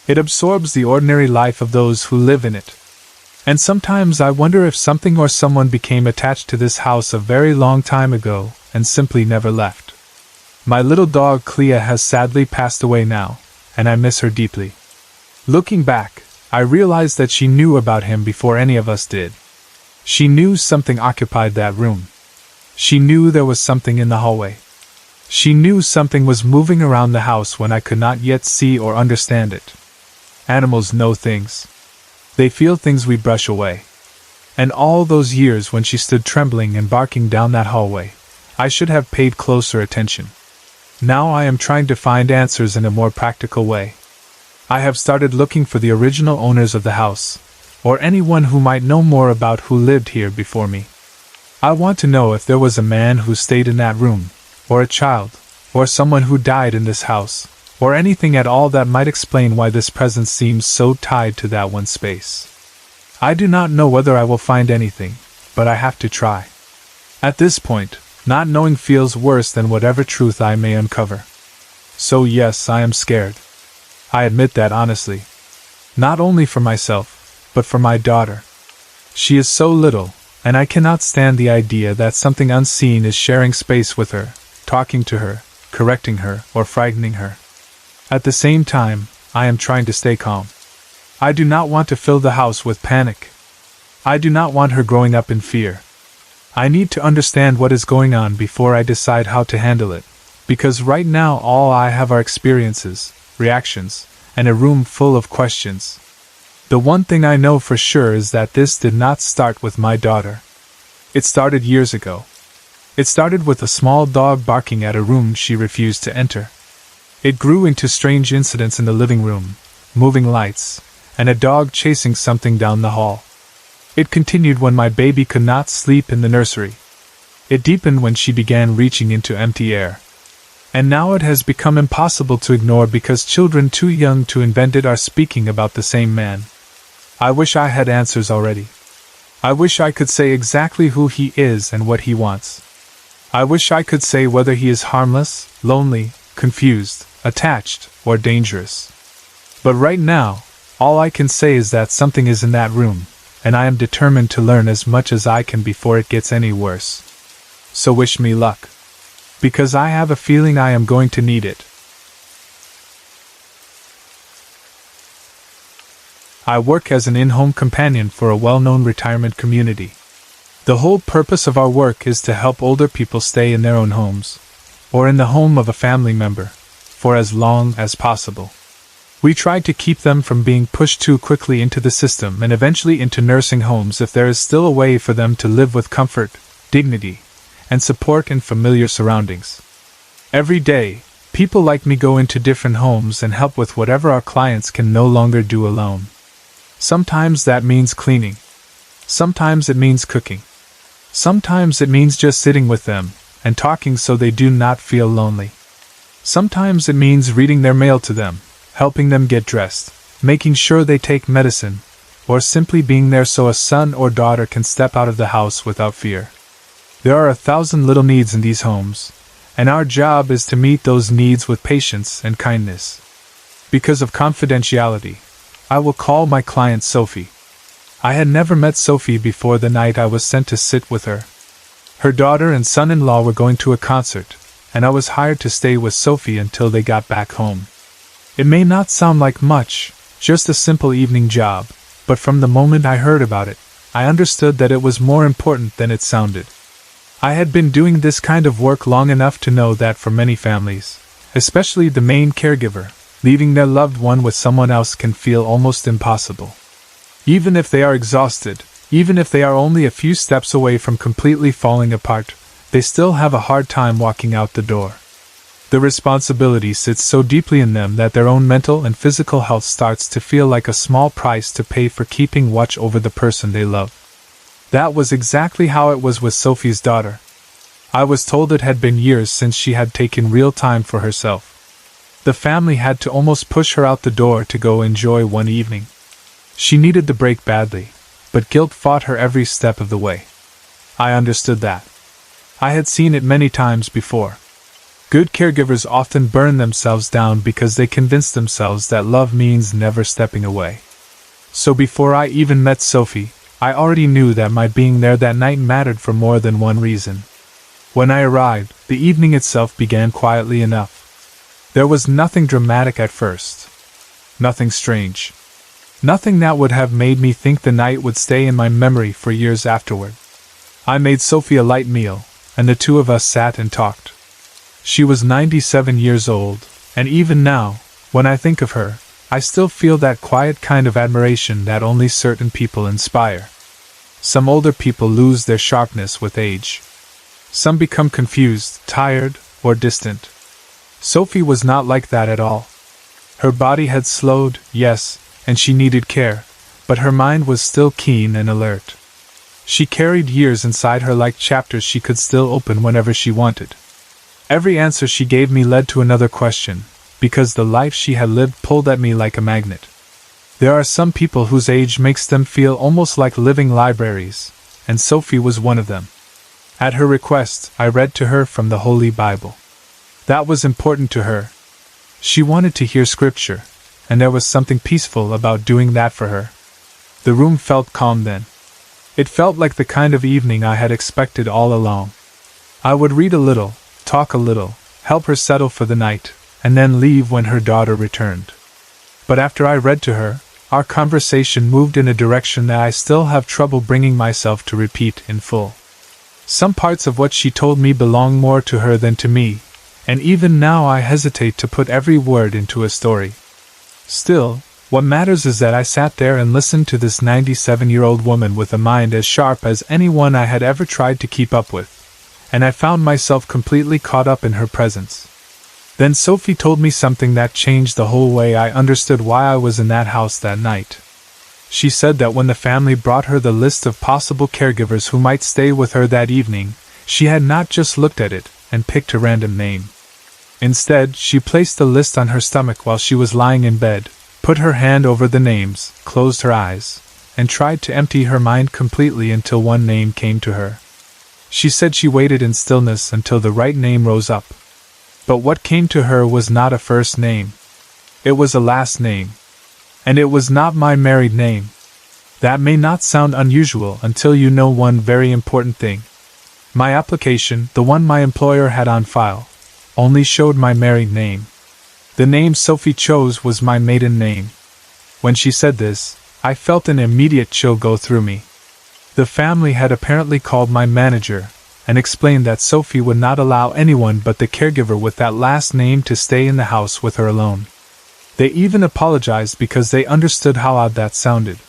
It absorbs the ordinary life of those who live in it. And sometimes I wonder if something or someone became attached to this house a very long time ago and simply never left. My little dog Clea has sadly passed away now, and I miss her deeply. Looking back, I realized that she knew about him before any of us did. She knew something occupied that room. She knew there was something in the hallway. She knew something was moving around the house when I could not yet see or understand it. Animals know things. They feel things we brush away. And all those years when she stood trembling and barking down that hallway, I should have paid closer attention. Now I am trying to find answers in a more practical way. I have started looking for the original owners of the house, or anyone who might know more about who lived here before me. I want to know if there was a man who stayed in that room, or a child, or someone who died in this house, or anything at all that might explain why this presence seems so tied to that one space. I do not know whether I will find anything, but I have to try. At this point, not knowing feels worse than whatever truth I may uncover. So yes, I am scared. I admit that honestly. Not only for myself, but for my daughter. She is so little, and I cannot stand the idea that something unseen is sharing space with her, talking to her, correcting her, or frightening her. At the same time, I am trying to stay calm. I do not want to fill the house with panic. I do not want her growing up in fear. I need to understand what is going on before I decide how to handle it, because right now all I have are experiences, reactions, and a room full of questions. The one thing I know for sure is that this did not start with my daughter. It started years ago. It started with a small dog barking at a room she refused to enter. It grew into strange incidents in the living room, moving lights, and a dog chasing something down the hall. It continued when my baby could not sleep in the nursery. It deepened when she began reaching into empty air. And now it has become impossible to ignore because children too young to invent it are speaking about the same man. I wish I had answers already. I wish I could say exactly who he is and what he wants. I wish I could say whether he is harmless, lonely, confused, attached, or dangerous. But right now, all I can say is that something is in that room, and I am determined to learn as much as I can before it gets any worse. So wish me luck. Because I have a feeling I am going to need it. I work as an in-home companion for a well-known retirement community. The whole purpose of our work is to help older people stay in their own homes, or in the home of a family member, for as long as possible. We try to keep them from being pushed too quickly into the system and eventually into nursing homes if there is still a way for them to live with comfort, dignity, and support in familiar surroundings. Every day, people like me go into different homes and help with whatever our clients can no longer do alone. Sometimes that means cleaning. Sometimes it means cooking. Sometimes it means just sitting with them and talking so they do not feel lonely. Sometimes it means reading their mail to them, helping them get dressed, making sure they take medicine, or simply being there so a son or daughter can step out of the house without fear. There are 1,000 little needs in these homes, and our job is to meet those needs with patience and kindness. Because of confidentiality, I will call my client Sophie. I had never met Sophie before the night I was sent to sit with her. Her daughter and son-in-law were going to a concert, and I was hired to stay with Sophie until they got back home. It may not sound like much, just a simple evening job, but from the moment I heard about it, I understood that it was more important than it sounded. I had been doing this kind of work long enough to know that for many families, especially the main caregiver, leaving their loved one with someone else can feel almost impossible. Even if they are exhausted, even if they are only a few steps away from completely falling apart, they still have a hard time walking out the door. The responsibility sits so deeply in them that their own mental and physical health starts to feel like a small price to pay for keeping watch over the person they love. That was exactly how it was with Sophie's daughter. I was told it had been years since she had taken real time for herself. The family had to almost push her out the door to go enjoy one evening. She needed the break badly, but guilt fought her every step of the way. I understood that. I had seen it many times before. Good caregivers often burn themselves down because they convince themselves that love means never stepping away. So before I even met Sophie, I already knew that my being there that night mattered for more than one reason. When I arrived, the evening itself began quietly enough. There was nothing dramatic at first. Nothing strange. Nothing that would have made me think the night would stay in my memory for years afterward. I made Sophie a light meal, and the two of us sat and talked. She was 97 years old, and even now, when I think of her, I still feel that quiet kind of admiration that only certain people inspire. Some older people lose their sharpness with age. Some become confused, tired, or distant. Sophie was not like that at all. Her body had slowed, yes, and she needed care, but her mind was still keen and alert. She carried years inside her like chapters she could still open whenever she wanted. Every answer she gave me led to another question, because the life she had lived pulled at me like a magnet. There are some people whose age makes them feel almost like living libraries, and Sophie was one of them. At her request, I read to her from the Holy Bible. That was important to her. She wanted to hear scripture, and there was something peaceful about doing that for her. The room felt calm then. It felt like the kind of evening I had expected all along. I would read a little, talk a little, help her settle for the night, and then leave when her daughter returned. But after I read to her, our conversation moved in a direction that I still have trouble bringing myself to repeat in full. Some parts of what she told me belong more to her than to me, and even now I hesitate to put every word into a story. Still, what matters is that I sat there and listened to this 97-year-old woman with a mind as sharp as anyone I had ever tried to keep up with, and I found myself completely caught up in her presence. Then Sophie told me something that changed the whole way I understood why I was in that house that night. She said that when the family brought her the list of possible caregivers who might stay with her that evening, she had not just looked at it and picked a random name. Instead, she placed the list on her stomach while she was lying in bed, put her hand over the names, closed her eyes, and tried to empty her mind completely until one name came to her. She said she waited in stillness until the right name rose up. But what came to her was not a first name. It was a last name. And it was not my married name. That may not sound unusual until you know one very important thing. My application, the one my employer had on file, only showed my married name. The name Sophie chose was my maiden name. When she said this, I felt an immediate chill go through me. The family had apparently called my manager and explained that Sophie would not allow anyone but the caregiver with that last name to stay in the house with her alone. They even apologized because they understood how odd that sounded.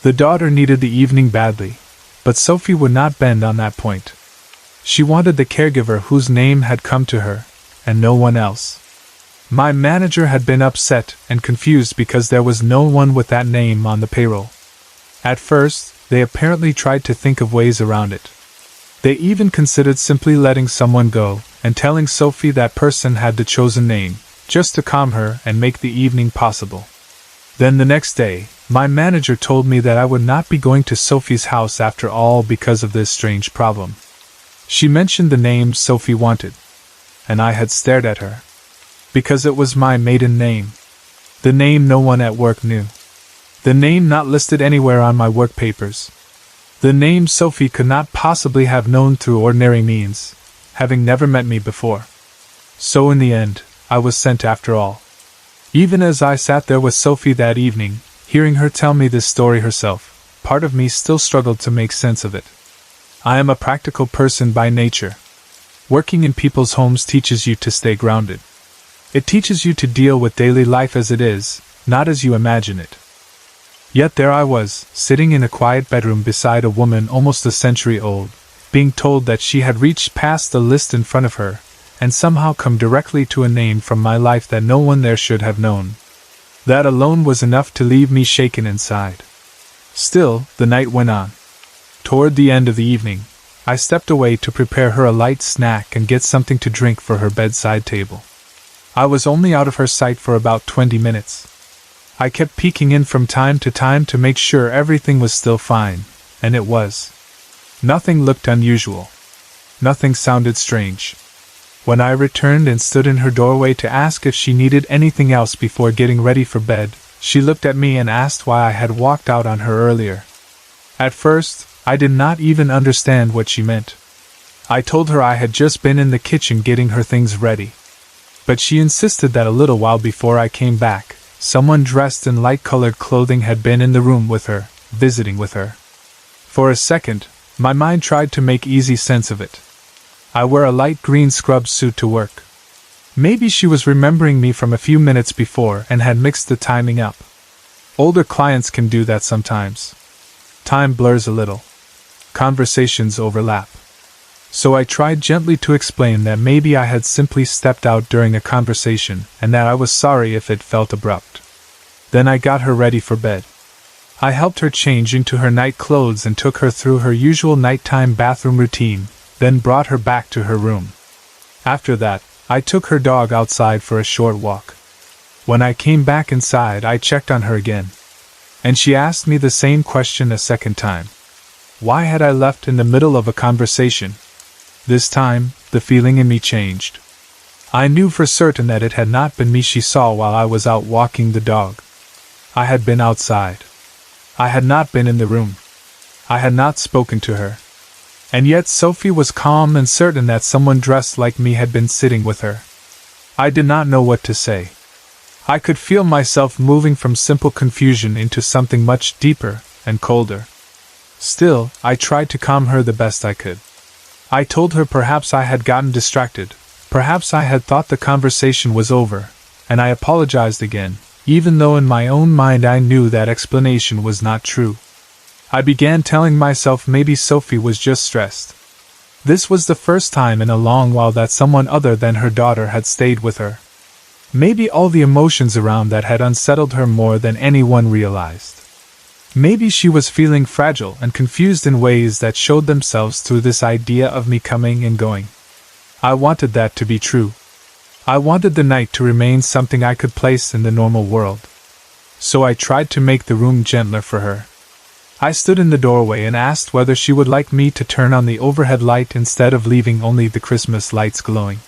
The daughter needed the evening badly, but Sophie would not bend on that point. She wanted the caregiver whose name had come to her, and no one else. My manager had been upset and confused because there was no one with that name on the payroll. At first, they apparently tried to think of ways around it. They even considered simply letting someone go and telling Sophie that person had the chosen name, just to calm her and make the evening possible. Then the next day, my manager told me that I would not be going to Sophie's house after all because of this strange problem. She mentioned the name Sophie wanted, and I had stared at her. Because it was my maiden name. The name no one at work knew. The name not listed anywhere on my work papers. The name Sophie could not possibly have known through ordinary means, having never met me before. So in the end, I was sent after all. Even as I sat there with Sophie that evening, hearing her tell me this story herself, part of me still struggled to make sense of it. I am a practical person by nature. Working in people's homes teaches you to stay grounded. It teaches you to deal with daily life as it is, not as you imagine it. Yet there I was, sitting in a quiet bedroom beside a woman almost a century old, being told that she had reached past the list in front of her, and somehow come directly to a name from my life that no one there should have known. That alone was enough to leave me shaken inside. Still, the night went on. Toward the end of the evening, I stepped away to prepare her a light snack and get something to drink for her bedside table. I was only out of her sight for about 20 minutes. I kept peeking in from time to time to make sure everything was still fine, and it was. Nothing looked unusual. Nothing sounded strange. When I returned and stood in her doorway to ask if she needed anything else before getting ready for bed, she looked at me and asked why I had walked out on her earlier. At first, I did not even understand what she meant. I told her I had just been in the kitchen getting her things ready. But she insisted that a little while before I came back, someone dressed in light-colored clothing had been in the room with her, visiting with her. For a second, my mind tried to make easy sense of it. I wear a light green scrub suit to work. Maybe she was remembering me from a few minutes before and had mixed the timing up. Older clients can do that sometimes. Time blurs a little. Conversations overlap. So I tried gently to explain that maybe I had simply stepped out during a conversation and that I was sorry if it felt abrupt. Then I got her ready for bed. I helped her change into her night clothes and took her through her usual nighttime bathroom routine, then brought her back to her room. After that, I took her dog outside for a short walk. When I came back inside, I checked on her again. And she asked me the same question a second time. Why had I left in the middle of a conversation? This time, the feeling in me changed. I knew for certain that it had not been me she saw while I was out walking the dog. I had been outside. I had not been in the room. I had not spoken to her. And yet Sophie was calm and certain that someone dressed like me had been sitting with her. I did not know what to say. I could feel myself moving from simple confusion into something much deeper and colder. Still, I tried to calm her the best I could. I told her perhaps I had gotten distracted, perhaps I had thought the conversation was over, and I apologized again, even though in my own mind I knew that explanation was not true. I began telling myself maybe Sophie was just stressed. This was the first time in a long while that someone other than her daughter had stayed with her. Maybe all the emotions around that had unsettled her more than anyone realized. Maybe she was feeling fragile and confused in ways that showed themselves through this idea of me coming and going. I wanted that to be true. I wanted the night to remain something I could place in the normal world. So I tried to make the room gentler for her. I stood in the doorway and asked whether she would like me to turn on the overhead light instead of leaving only the Christmas lights glowing.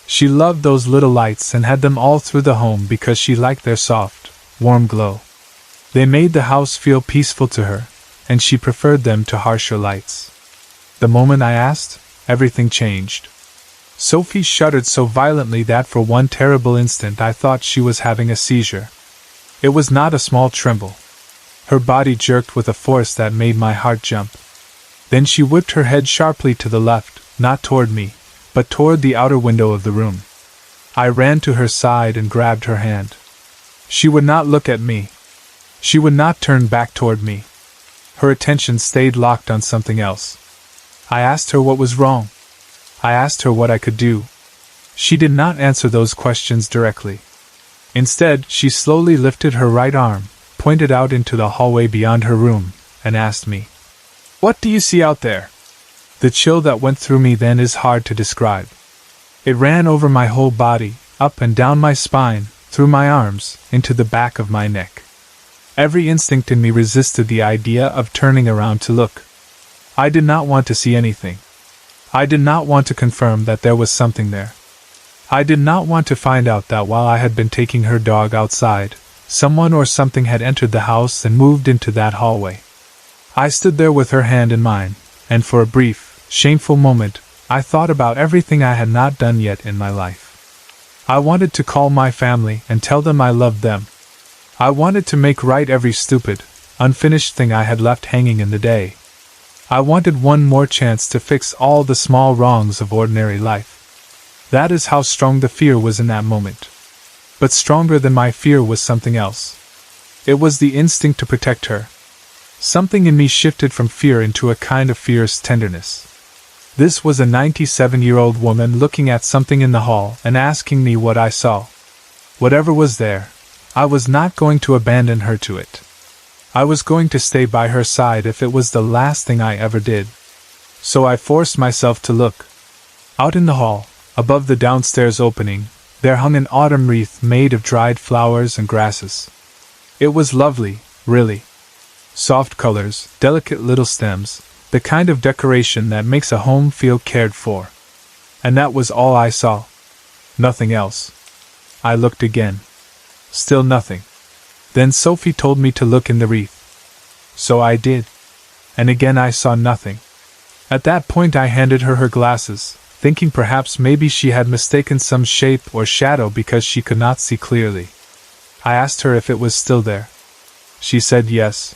She loved those little lights and had them all through the home because she liked their soft, warm glow. They made the house feel peaceful to her, and she preferred them to harsher lights. The moment I asked, everything changed. Sophie shuddered so violently that for one terrible instant I thought she was having a seizure. It was not a small tremble. Her body jerked with a force that made my heart jump. Then she whipped her head sharply to the left, not toward me, but toward the outer window of the room. I ran to her side and grabbed her hand. She would not look at me. She would not turn back toward me. Her attention stayed locked on something else. I asked her what was wrong. I asked her what I could do. She did not answer those questions directly. Instead, she slowly lifted her right arm, pointed out into the hallway beyond her room, and asked me, "What do you see out there?" The chill that went through me then is hard to describe. It ran over my whole body, up and down my spine, through my arms, into the back of my neck. Every instinct in me resisted the idea of turning around to look. I did not want to see anything. I did not want to confirm that there was something there. I did not want to find out that while I had been taking her dog outside, someone or something had entered the house and moved into that hallway. I stood there with her hand in mine, and for a brief, shameful moment, I thought about everything I had not done yet in my life. I wanted to call my family and tell them I loved them. I wanted to make right every stupid, unfinished thing I had left hanging in the day. I wanted one more chance to fix all the small wrongs of ordinary life. That is how strong the fear was in that moment. But stronger than my fear was something else. It was the instinct to protect her. Something in me shifted from fear into a kind of fierce tenderness. This was a 97-year-old woman looking at something in the hall and asking me what I saw. Whatever was there, I was not going to abandon her to it. I was going to stay by her side if it was the last thing I ever did. So I forced myself to look. Out in the hall, above the downstairs opening, there hung an autumn wreath made of dried flowers and grasses. It was lovely, really. Soft colors, delicate little stems, the kind of decoration that makes a home feel cared for. And that was all I saw. Nothing else. I looked again. Still nothing. Then Sophie told me to look in the wreath. So I did. And again I saw nothing. At that point I handed her glasses, thinking perhaps maybe she had mistaken some shape or shadow because she could not see clearly. I asked her if it was still there. She said yes.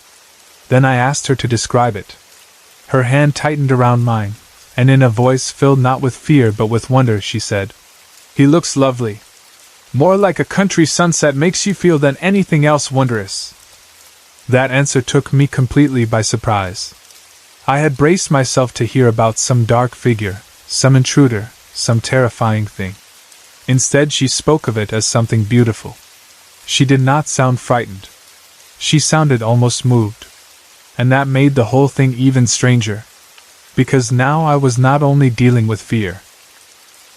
Then I asked her to describe it. Her hand tightened around mine, and in a voice filled not with fear but with wonder she said, "He looks lovely. More like a country sunset makes you feel than anything else wondrous." That answer took me completely by surprise. I had braced myself to hear about some dark figure, some intruder, some terrifying thing. Instead she spoke of it as something beautiful. She did not sound frightened. She sounded almost moved. And that made the whole thing even stranger. Because now I was not only dealing with fear.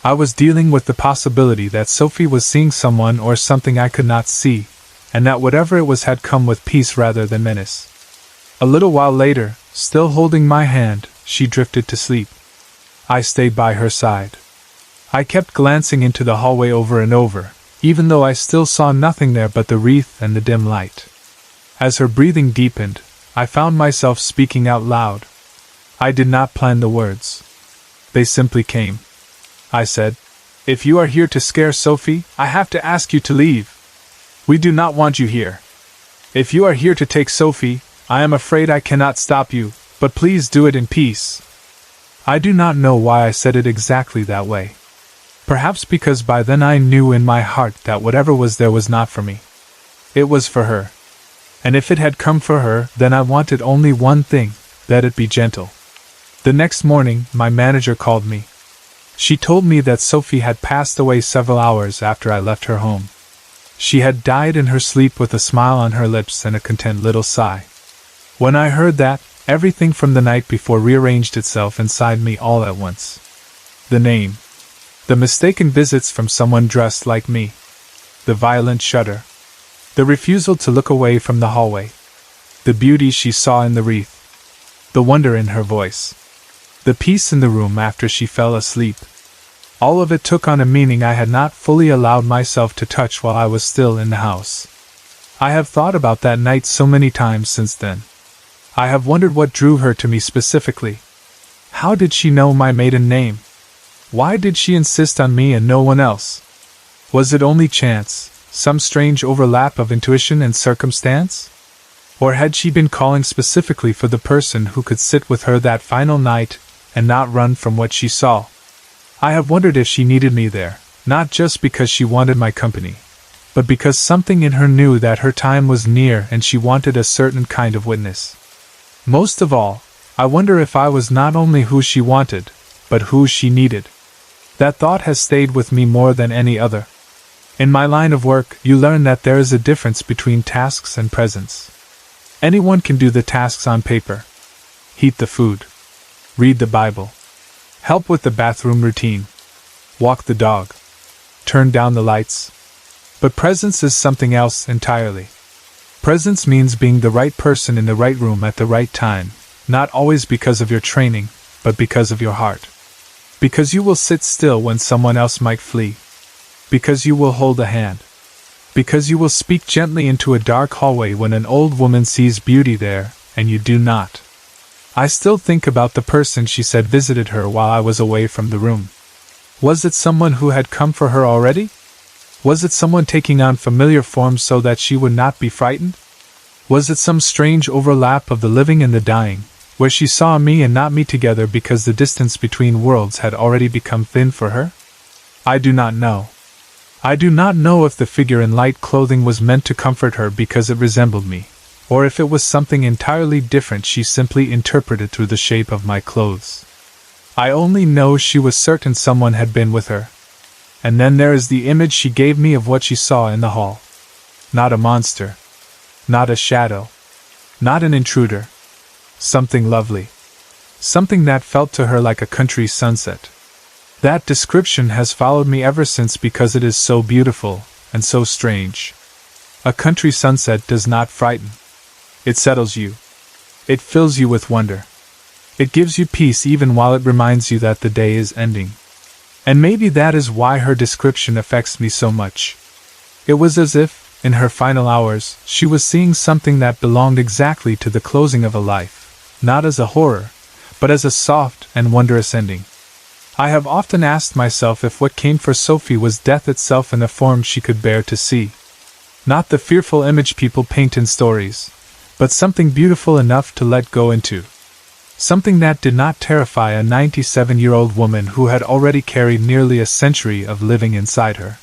I was dealing with the possibility that Sophie was seeing someone or something I could not see, and that whatever it was had come with peace rather than menace. A little while later, still holding my hand, she drifted to sleep. I stayed by her side. I kept glancing into the hallway over and over, even though I still saw nothing there but the wreath and the dim light. As her breathing deepened, I found myself speaking out loud. I did not plan the words. They simply came. I said, "If you are here to scare Sophie, I have to ask you to leave. We do not want you here. If you are here to take Sophie, I am afraid I cannot stop you, but please do it in peace." I do not know why I said it exactly that way. Perhaps because by then I knew in my heart that whatever was there was not for me. It was for her. And if it had come for her, then I wanted only one thing, that it be gentle. The next morning, my manager called me. She told me that Sophie had passed away several hours after I left her home. She had died in her sleep with a smile on her lips and a content little sigh. When I heard that, everything from the night before rearranged itself inside me all at once. The name. The mistaken visits from someone dressed like me. The violent shudder. The refusal to look away from the hallway. The beauty she saw in the wreath. The wonder in her voice. The peace in the room after she fell asleep. All of it took on a meaning I had not fully allowed myself to touch while I was still in the house. I have thought about that night so many times since then. I have wondered what drew her to me specifically. How did she know my maiden name? Why did she insist on me and no one else? Was it only chance, some strange overlap of intuition and circumstance? Or had she been calling specifically for the person who could sit with her that final night and not run from what she saw? I have wondered if she needed me there, not just because she wanted my company, but because something in her knew that her time was near and she wanted a certain kind of witness. Most of all, I wonder if I was not only who she wanted, but who she needed. That thought has stayed with me more than any other. In my line of work, you learn that there is a difference between tasks and presence. Anyone can do the tasks on paper. Heat the food. Read the Bible. Help with the bathroom routine. Walk the dog. Turn down the lights. But presence is something else entirely. Presence means being the right person in the right room at the right time, not always because of your training, but because of your heart. Because you will sit still when someone else might flee. Because you will hold a hand. Because you will speak gently into a dark hallway when an old woman sees beauty there, and you do not. I still think about the person she said visited her while I was away from the room. Was it someone who had come for her already? Was it someone taking on familiar forms so that she would not be frightened? Was it some strange overlap of the living and the dying, where she saw me and not me together because the distance between worlds had already become thin for her? I do not know. I do not know if the figure in light clothing was meant to comfort her because it resembled me, or if it was something entirely different she simply interpreted through the shape of my clothes. I only know she was certain someone had been with her. And then there is the image she gave me of what she saw in the hall. Not a monster. Not a shadow. Not an intruder. Something lovely. Something that felt to her like a country sunset. That description has followed me ever since because it is so beautiful, and so strange. A country sunset does not frighten. It settles you. It fills you with wonder. It gives you peace even while it reminds you that the day is ending. And maybe that is why her description affects me so much. It was as if, in her final hours, she was seeing something that belonged exactly to the closing of a life, not as a horror, but as a soft and wondrous ending. I have often asked myself if what came for Sophie was death itself in a form she could bear to see. Not the fearful image people paint in stories, but something beautiful enough to let go into. Something that did not terrify a 97-year-old woman who had already carried nearly a century of living inside her.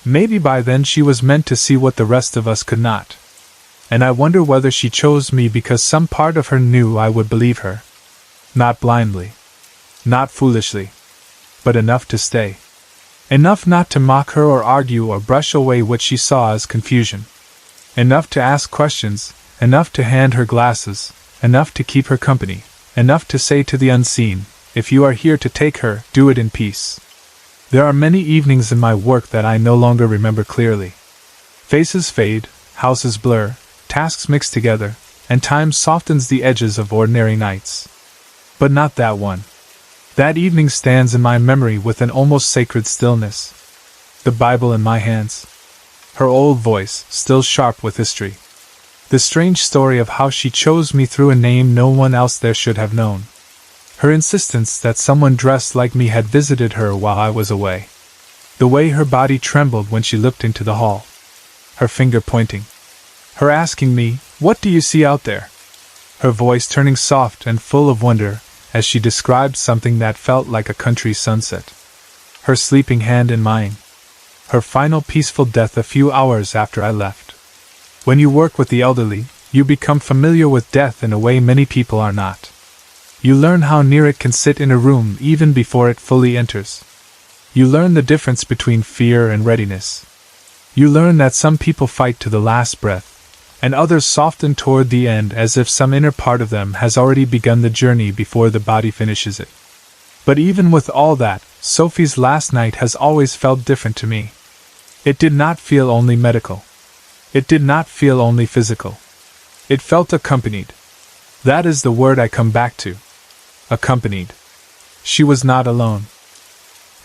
Maybe by then she was meant to see what the rest of us could not. And I wonder whether she chose me because some part of her knew I would believe her. Not blindly. Not foolishly. But enough to stay. Enough not to mock her or argue or brush away what she saw as confusion. Enough to ask questions, enough to hand her glasses, enough to keep her company, enough to say to the unseen, if you are here to take her, do it in peace. There are many evenings in my work that I no longer remember clearly. Faces fade, houses blur, tasks mix together, and time softens the edges of ordinary nights. But not that one. That evening stands in my memory with an almost sacred stillness. The Bible in my hands. Her old voice, still sharp with history. The strange story of how she chose me through a name no one else there should have known. Her insistence that someone dressed like me had visited her while I was away. The way her body trembled when she looked into the hall. Her finger pointing. Her asking me, "What do you see out there?" Her voice turning soft and full of wonder as she described something that felt like a country sunset. Her sleeping hand in mine. Her final peaceful death a few hours after I left. When you work with the elderly, you become familiar with death in a way many people are not. You learn how near it can sit in a room even before it fully enters. You learn the difference between fear and readiness. You learn that some people fight to the last breath, and others soften toward the end as if some inner part of them has already begun the journey before the body finishes it. But even with all that, Sophie's last night has always felt different to me. It did not feel only medical. It did not feel only physical. It felt accompanied. That is the word I come back to. Accompanied. She was not alone.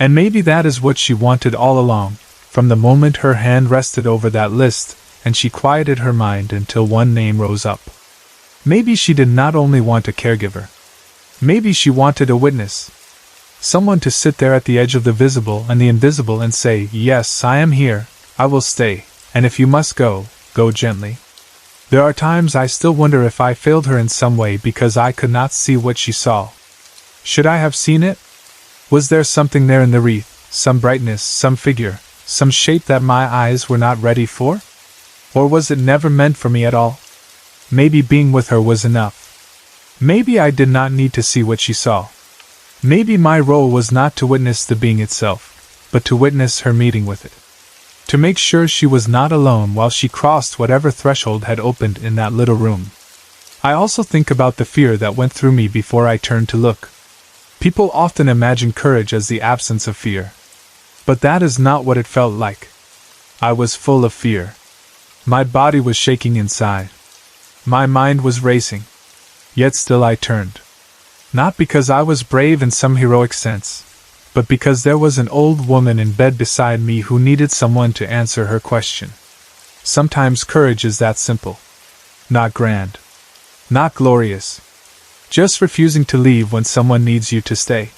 And maybe that is what she wanted all along, from the moment her hand rested over that list, and she quieted her mind until one name rose up. Maybe she did not only want a caregiver. Maybe she wanted a witness. Someone to sit there at the edge of the visible and the invisible and say, "Yes, I am here, I will stay, and if you must go, go gently." There are times I still wonder if I failed her in some way because I could not see what she saw. Should I have seen it? Was there something there in the wreath, some brightness, some figure, some shape that my eyes were not ready for? Or was it never meant for me at all? Maybe being with her was enough. Maybe I did not need to see what she saw. Maybe my role was not to witness the being itself, but to witness her meeting with it. To make sure she was not alone while she crossed whatever threshold had opened in that little room. I also think about the fear that went through me before I turned to look. People often imagine courage as the absence of fear. But that is not what it felt like. I was full of fear. My body was shaking inside. My mind was racing. Yet still I turned. Not because I was brave in some heroic sense, but because there was an old woman in bed beside me who needed someone to answer her question. Sometimes courage is that simple. Not grand. Not glorious. Just refusing to leave when someone needs you to stay.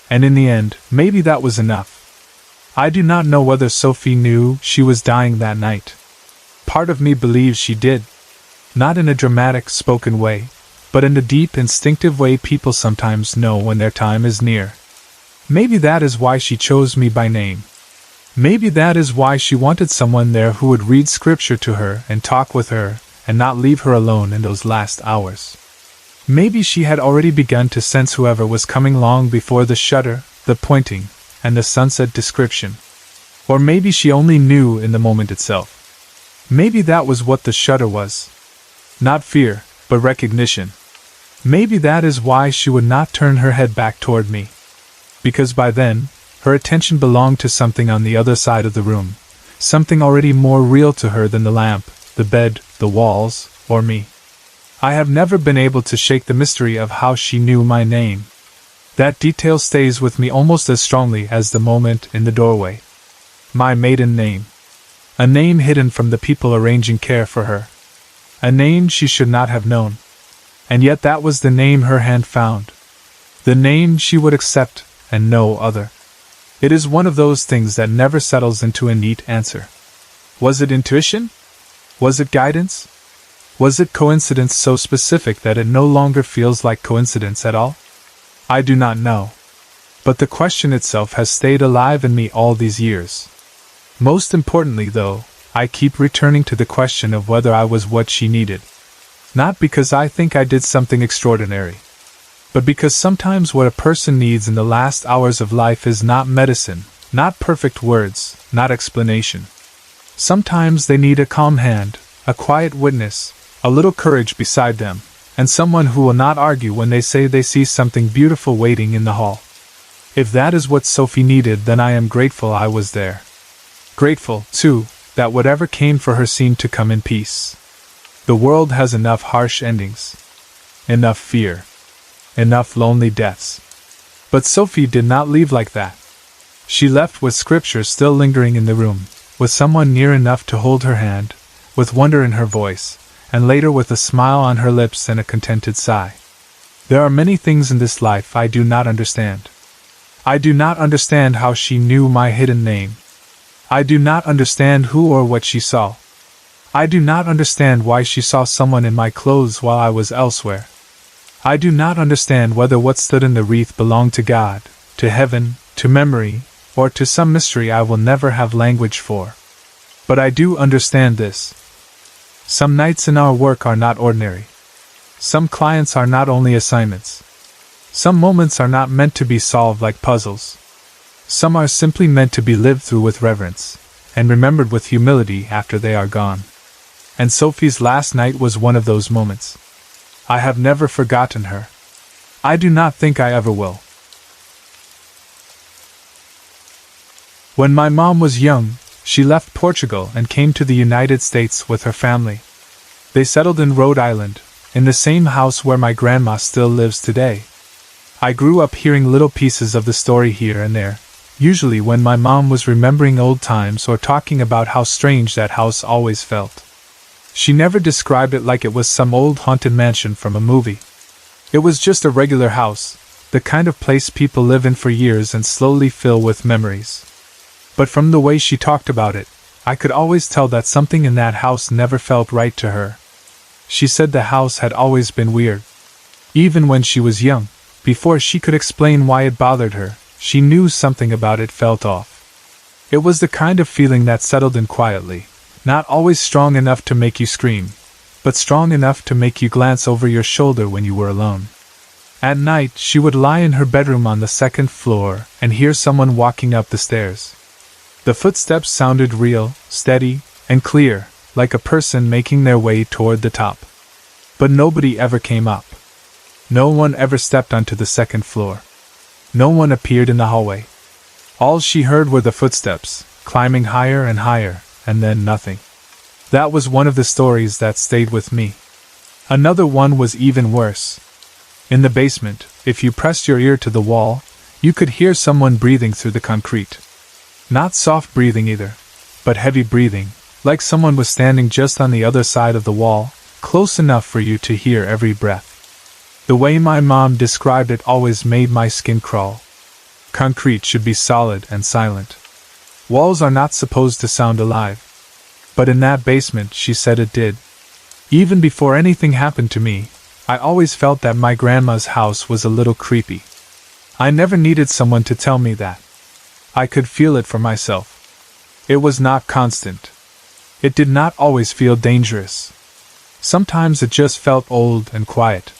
And in the end, maybe that was enough. I do not know whether Sophie knew she was dying that night. Part of me believes she did. Not in a dramatic, spoken way, but in the deep, instinctive way people sometimes know when their time is near. Maybe that is why she chose me by name. Maybe that is why she wanted someone there who would read scripture to her and talk with her, and not leave her alone in those last hours. Maybe she had already begun to sense whoever was coming long before the shudder, the pointing, and the sunset description. Or maybe she only knew in the moment itself. Maybe that was what the shudder was. Not fear, but recognition. Maybe that is why she would not turn her head back toward me. Because by then, her attention belonged to something on the other side of the room, something already more real to her than the lamp, the bed, the walls, or me. I have never been able to shake the mystery of how she knew my name. That detail stays with me almost as strongly as the moment in the doorway. My maiden name. A name hidden from the people arranging care for her. A name she should not have known. And yet that was the name her hand found. The name she would accept, and no other. It is one of those things that never settles into a neat answer. Was it intuition? Was it guidance? Was it coincidence so specific that it no longer feels like coincidence at all? I do not know. But the question itself has stayed alive in me all these years. Most importantly, though, I keep returning to the question of whether I was what she needed. Not because I think I did something extraordinary, but because sometimes what a person needs in the last hours of life is not medicine, not perfect words, not explanation. Sometimes they need a calm hand, a quiet witness, a little courage beside them, and someone who will not argue when they say they see something beautiful waiting in the hall. If that is what Sophie needed, then I am grateful I was there. Grateful, too, that whatever came for her seemed to come in peace. The world has enough harsh endings. Enough fear. Enough lonely deaths. But Sophie did not leave like that. She left with scripture still lingering in the room, with someone near enough to hold her hand, with wonder in her voice, and later with a smile on her lips and a contented sigh. There are many things in this life I do not understand. I do not understand how she knew my hidden name. I do not understand who or what she saw. I do not understand why she saw someone in my clothes while I was elsewhere. I do not understand whether what stood in the wreath belonged to God, to heaven, to memory, or to some mystery I will never have language for. But I do understand this. Some nights in our work are not ordinary. Some clients are not only assignments. Some moments are not meant to be solved like puzzles. Some are simply meant to be lived through with reverence, and remembered with humility after they are gone. And Sophie's last night was one of those moments. I have never forgotten her. I do not think I ever will. When my mom was young, she left Portugal and came to the United States with her family. They settled in Rhode Island, in the same house where my grandma still lives today. I grew up hearing little pieces of the story here and there, usually when my mom was remembering old times or talking about how strange that house always felt. She never described it like it was some old haunted mansion from a movie. It was just a regular house, the kind of place people live in for years and slowly fill with memories. But from the way she talked about it, I could always tell that something in that house never felt right to her. She said the house had always been weird. Even when she was young, before she could explain why it bothered her, she knew something about it felt off. It was the kind of feeling that settled in quietly, not always strong enough to make you scream, but strong enough to make you glance over your shoulder when you were alone. At night, she would lie in her bedroom on the second floor and hear someone walking up the stairs. The footsteps sounded real, steady, and clear, like a person making their way toward the top. But nobody ever came up. No one ever stepped onto the second floor. No one appeared in the hallway. All she heard were the footsteps, climbing higher and higher, and then nothing. That was one of the stories that stayed with me. Another one was even worse. In the basement, if you pressed your ear to the wall, you could hear someone breathing through the concrete. Not soft breathing either, but heavy breathing, like someone was standing just on the other side of the wall, close enough for you to hear every breath. The way my mom described it always made my skin crawl. Concrete should be solid and silent. Walls are not supposed to sound alive. But in that basement, she said it did. Even before anything happened to me, I always felt that my grandma's house was a little creepy. I never needed someone to tell me that. I could feel it for myself. It was not constant. It did not always feel dangerous. Sometimes it just felt old and quiet.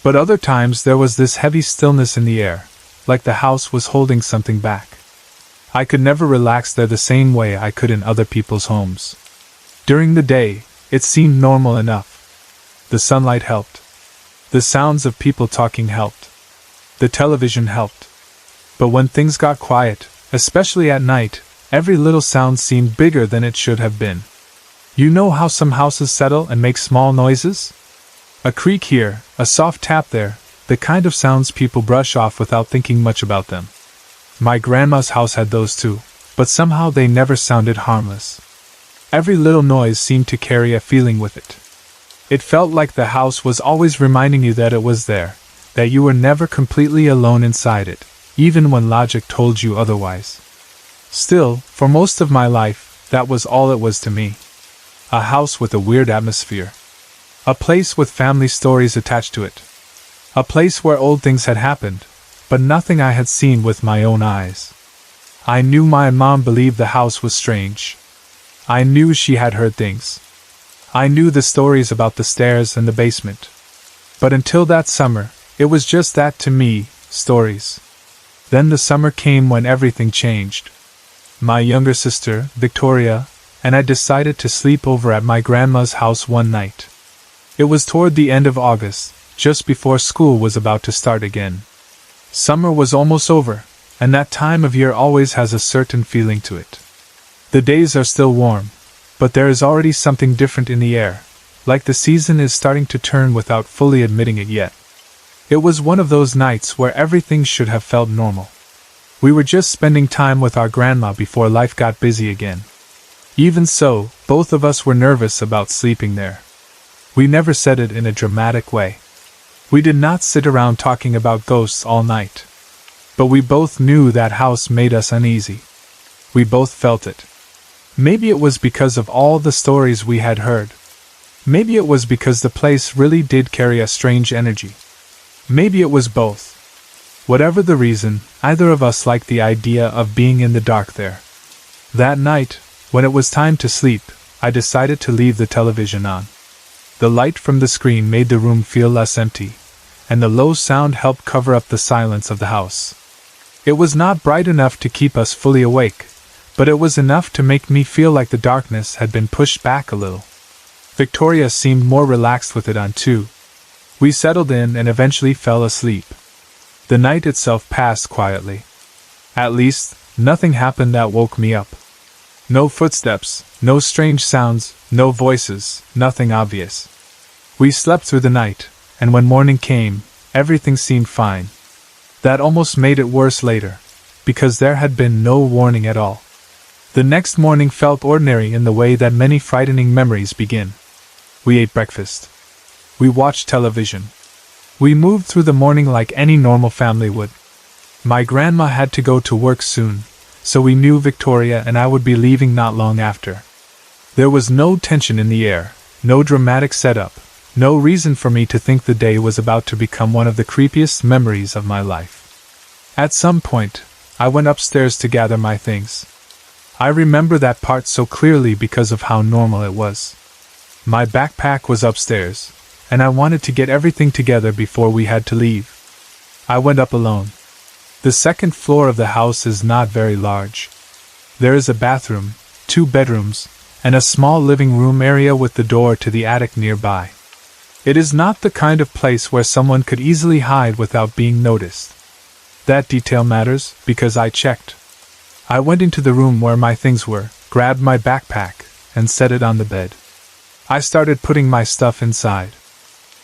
But other times there was this heavy stillness in the air, like the house was holding something back. I could never relax there the same way I could in other people's homes. During the day, it seemed normal enough. The sunlight helped. The sounds of people talking helped. The television helped. But when things got quiet, especially at night, every little sound seemed bigger than it should have been. You know how some houses settle and make small noises? A creak here, a soft tap there, the kind of sounds people brush off without thinking much about them. My grandma's house had those too, but somehow they never sounded harmless. Every little noise seemed to carry a feeling with it. It felt like the house was always reminding you that it was there, that you were never completely alone inside it, even when logic told you otherwise. Still, for most of my life, that was all it was to me. A house with a weird atmosphere. A place with family stories attached to it. A place where old things had happened, but nothing I had seen with my own eyes. I knew my mom believed the house was strange. I knew she had heard things. I knew the stories about the stairs and the basement. But until that summer, it was just that to me, stories. Then the summer came when everything changed. My younger sister, Victoria, and I decided to sleep over at my grandma's house one night. It was toward the end of August, just before school was about to start again. Summer was almost over, and that time of year always has a certain feeling to it. The days are still warm, but there is already something different in the air, like the season is starting to turn without fully admitting it yet. It was one of those nights where everything should have felt normal. We were just spending time with our grandma before life got busy again. Even so, both of us were nervous about sleeping there. We never said it in a dramatic way. We did not sit around talking about ghosts all night. But we both knew that house made us uneasy. We both felt it. Maybe it was because of all the stories we had heard. Maybe it was because the place really did carry a strange energy. Maybe it was both. Whatever the reason, either of us liked the idea of being in the dark there. That night, when it was time to sleep, I decided to leave the television on. The light from the screen made the room feel less empty, and the low sound helped cover up the silence of the house. It was not bright enough to keep us fully awake, but it was enough to make me feel like the darkness had been pushed back a little. Victoria seemed more relaxed with it on too. We settled in and eventually fell asleep. The night itself passed quietly. At least, nothing happened that woke me up. No footsteps, no strange sounds, no voices, nothing obvious. We slept through the night, and when morning came, everything seemed fine. That almost made it worse later, because there had been no warning at all. The next morning felt ordinary in the way that many frightening memories begin. We ate breakfast. We watched television. We moved through the morning like any normal family would. My grandma had to go to work soon, so we knew Victoria and I would be leaving not long after. There was no tension in the air, no dramatic setup, no reason for me to think the day was about to become one of the creepiest memories of my life. At some point, I went upstairs to gather my things. I remember that part so clearly because of how normal it was. My backpack was upstairs, and I wanted to get everything together before we had to leave. I went up alone. The second floor of the house is not very large. There is a bathroom, 2 bedrooms, and a small living room area with the door to the attic nearby. It is not the kind of place where someone could easily hide without being noticed. That detail matters, because I checked. I went into the room where my things were, grabbed my backpack, and set it on the bed. I started putting my stuff inside.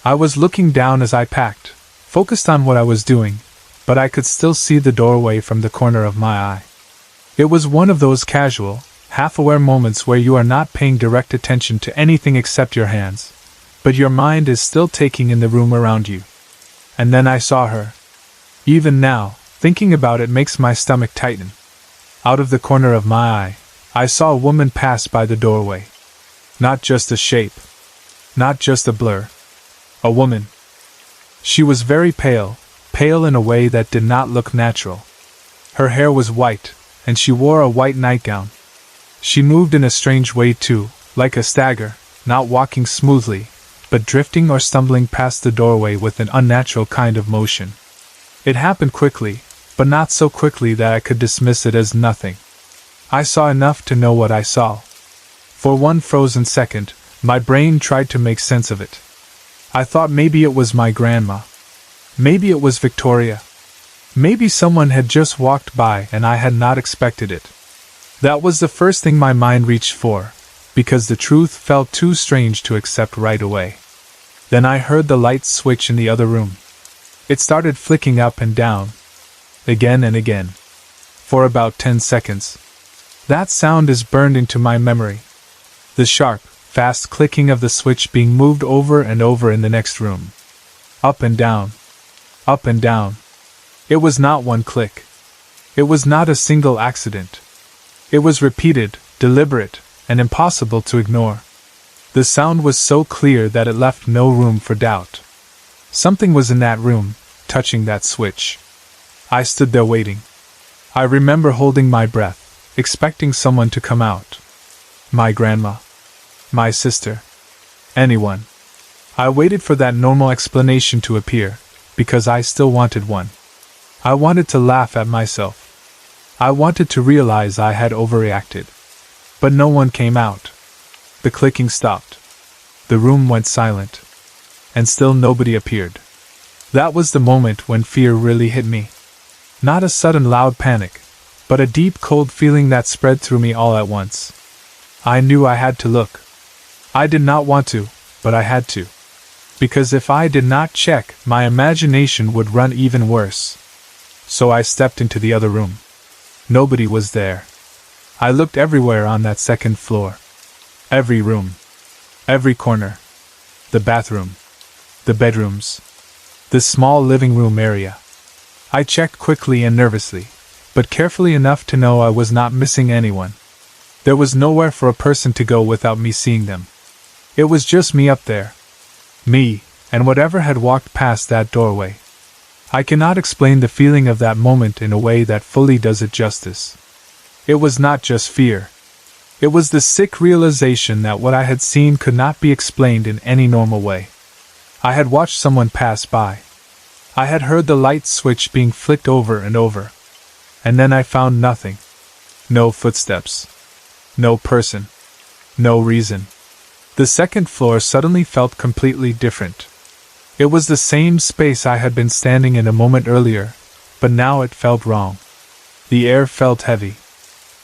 I was looking down as I packed, focused on what I was doing, but I could still see the doorway from the corner of my eye. It was one of those casual, half-aware moments where you are not paying direct attention to anything except your hands, but your mind is still taking in the room around you. And then I saw her. Even now, thinking about it makes my stomach tighten. Out of the corner of my eye, I saw a woman pass by the doorway. Not just a shape. Not just a blur. A woman. She was very pale, pale in a way that did not look natural. Her hair was white, and she wore a white nightgown. She moved in a strange way too, like a stagger, not walking smoothly, but drifting or stumbling past the doorway with an unnatural kind of motion. It happened quickly, but not so quickly that I could dismiss it as nothing. I saw enough to know what I saw. For one frozen second, my brain tried to make sense of it. I thought maybe it was my grandma. Maybe it was Victoria. Maybe someone had just walked by and I had not expected it. That was the first thing my mind reached for, because the truth felt too strange to accept right away. Then I heard the light switch in the other room. It started flicking up and down, again and again, for about 10 seconds. That sound is burned into my memory. The sharp, fast clicking of the switch being moved over and over in the next room. Up and down. Up and down. It was not one click. It was not a single accident. It was repeated, deliberate, and impossible to ignore. The sound was so clear that it left no room for doubt. Something was in that room, touching that switch. I stood there waiting. I remember holding my breath, expecting someone to come out. My grandma. My sister. Anyone. I waited for that normal explanation to appear, because I still wanted one. I wanted to laugh at myself. I wanted to realize I had overreacted. But no one came out. The clicking stopped. The room went silent. And still nobody appeared. That was the moment when fear really hit me. Not a sudden loud panic, but a deep cold feeling that spread through me all at once. I knew I had to look. I did not want to, but I had to. Because if I did not check, my imagination would run even worse. So I stepped into the other room. Nobody was there. I looked everywhere on that second floor. Every room. Every corner. The bathroom. The bedrooms. The small living room area. I checked quickly and nervously, but carefully enough to know I was not missing anyone. There was nowhere for a person to go without me seeing them. It was just me up there. Me, and whatever had walked past that doorway. I cannot explain the feeling of that moment in a way that fully does it justice. It was not just fear. It was the sick realization that what I had seen could not be explained in any normal way. I had watched someone pass by. I had heard the light switch being flicked over and over. And then I found nothing. No footsteps. No person. No reason. The second floor suddenly felt completely different. It was the same space I had been standing in a moment earlier, but now it felt wrong. The air felt heavy.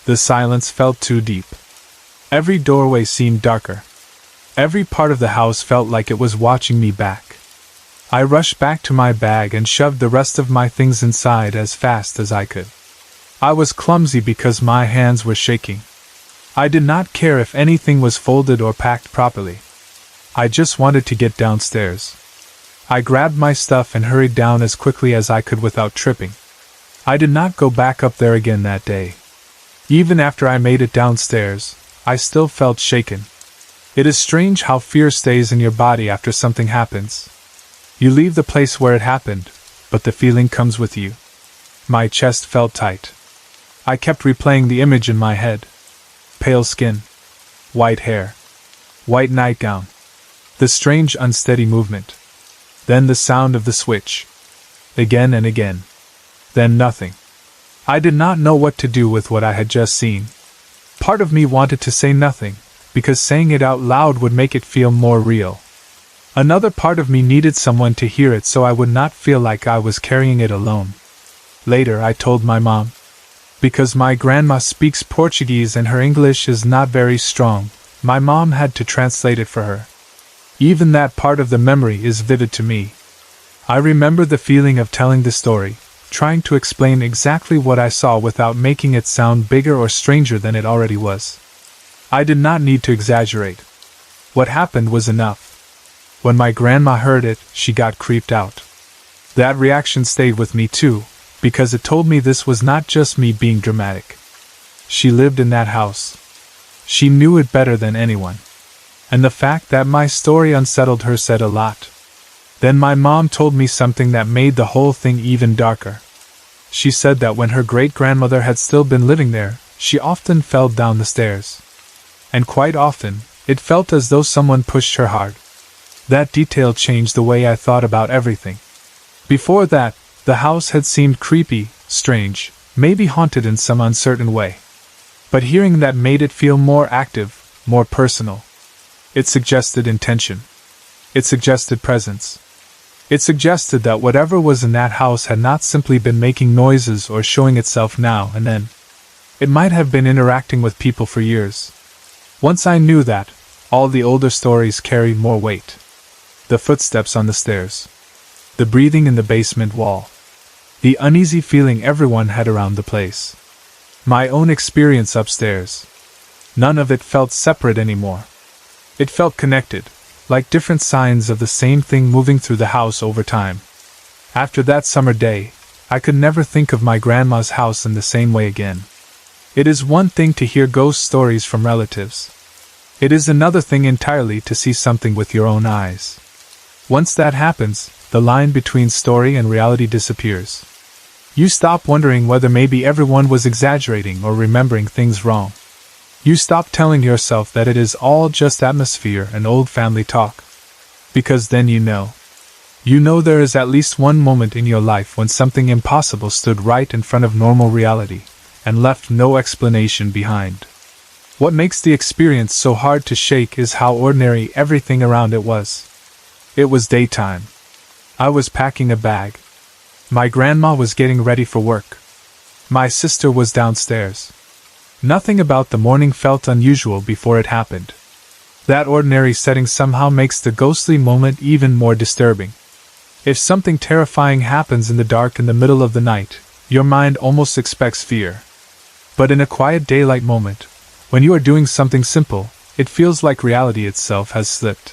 The silence felt too deep. Every doorway seemed darker. Every part of the house felt like it was watching me back. I rushed back to my bag and shoved the rest of my things inside as fast as I could. I was clumsy because my hands were shaking. I did not care if anything was folded or packed properly. I just wanted to get downstairs. I grabbed my stuff and hurried down as quickly as I could without tripping. I did not go back up there again that day. Even after I made it downstairs, I still felt shaken. It is strange how fear stays in your body after something happens. You leave the place where it happened, but the feeling comes with you. My chest felt tight. I kept replaying the image in my head. Pale skin. White hair. White nightgown. The strange unsteady movement. Then the sound of the switch. Again and again. Then nothing. I did not know what to do with what I had just seen. Part of me wanted to say nothing, because saying it out loud would make it feel more real. Another part of me needed someone to hear it so I would not feel like I was carrying it alone. Later I told my mom. Because my grandma speaks Portuguese and her English is not very strong, my mom had to translate it for her. Even that part of the memory is vivid to me. I remember the feeling of telling the story, trying to explain exactly what I saw without making it sound bigger or stranger than it already was. I did not need to exaggerate. What happened was enough. When my grandma heard it, she got creeped out. That reaction stayed with me too, because it told me this was not just me being dramatic. She lived in that house. She knew it better than anyone. And the fact that my story unsettled her said a lot. Then my mom told me something that made the whole thing even darker. She said that when her great-grandmother had still been living there, she often fell down the stairs. And quite often, it felt as though someone pushed her hard. That detail changed the way I thought about everything. Before that, the house had seemed creepy, strange, maybe haunted in some uncertain way. But hearing that made it feel more active, more personal. It suggested intention. It suggested presence. It suggested that whatever was in that house had not simply been making noises or showing itself now and then. It might have been interacting with people for years. Once I knew that, all the older stories carried more weight. The footsteps on the stairs. The breathing in the basement wall. The uneasy feeling everyone had around the place. My own experience upstairs. None of it felt separate anymore. It felt connected, like different signs of the same thing moving through the house over time. After that summer day, I could never think of my grandma's house in the same way again. It is one thing to hear ghost stories from relatives. It is another thing entirely to see something with your own eyes. Once that happens, the line between story and reality disappears. You stop wondering whether maybe everyone was exaggerating or remembering things wrong. You stop telling yourself that it is all just atmosphere and old family talk. Because then you know. You know there is at least one moment in your life when something impossible stood right in front of normal reality, and left no explanation behind. What makes the experience so hard to shake is how ordinary everything around it was. It was daytime. I was packing a bag. My grandma was getting ready for work. My sister was downstairs. Nothing about the morning felt unusual before it happened. That ordinary setting somehow makes the ghostly moment even more disturbing. If something terrifying happens in the dark in the middle of the night, your mind almost expects fear. But in a quiet daylight moment, when you are doing something simple, it feels like reality itself has slipped.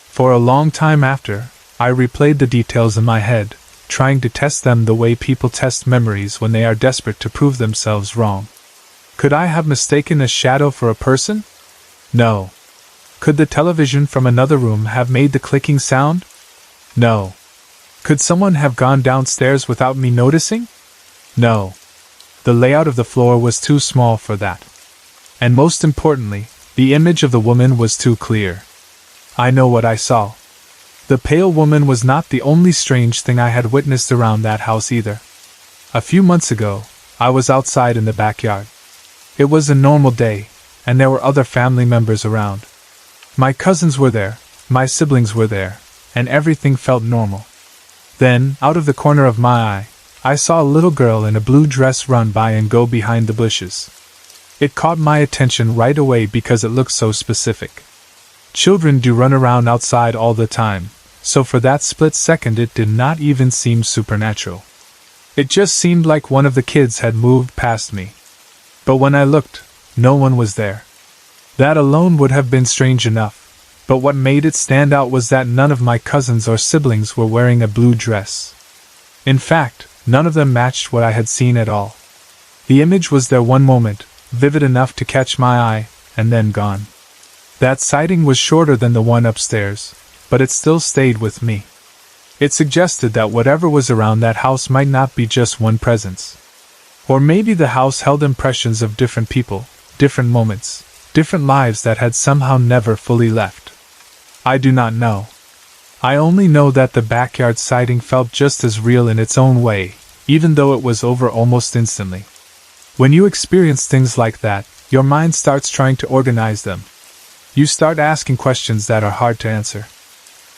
For a long time after, I replayed the details in my head, trying to test them the way people test memories when they are desperate to prove themselves wrong. Could I have mistaken a shadow for a person? No. Could the television from another room have made the clicking sound? No. Could someone have gone downstairs without me noticing? No. The layout of the floor was too small for that. And most importantly, the image of the woman was too clear. I know what I saw. The pale woman was not the only strange thing I had witnessed around that house either. A few months ago, I was outside in the backyard. It was a normal day, and there were other family members around. My cousins were there, my siblings were there, and everything felt normal. Then, out of the corner of my eye, I saw a little girl in a blue dress run by and go behind the bushes. It caught my attention right away because it looked so specific. Children do run around outside all the time, so for that split second it did not even seem supernatural. It just seemed like one of the kids had moved past me. But when I looked, no one was there. That alone would have been strange enough, but what made it stand out was that none of my cousins or siblings were wearing a blue dress. In fact, none of them matched what I had seen at all. The image was there one moment, vivid enough to catch my eye, and then gone. That sighting was shorter than the one upstairs, but it still stayed with me. It suggested that whatever was around that house might not be just one presence. Or maybe the house held impressions of different people, different moments, different lives that had somehow never fully left. I do not know. I only know that the backyard sighting felt just as real in its own way, even though it was over almost instantly. When you experience things like that, your mind starts trying to organize them. You start asking questions that are hard to answer.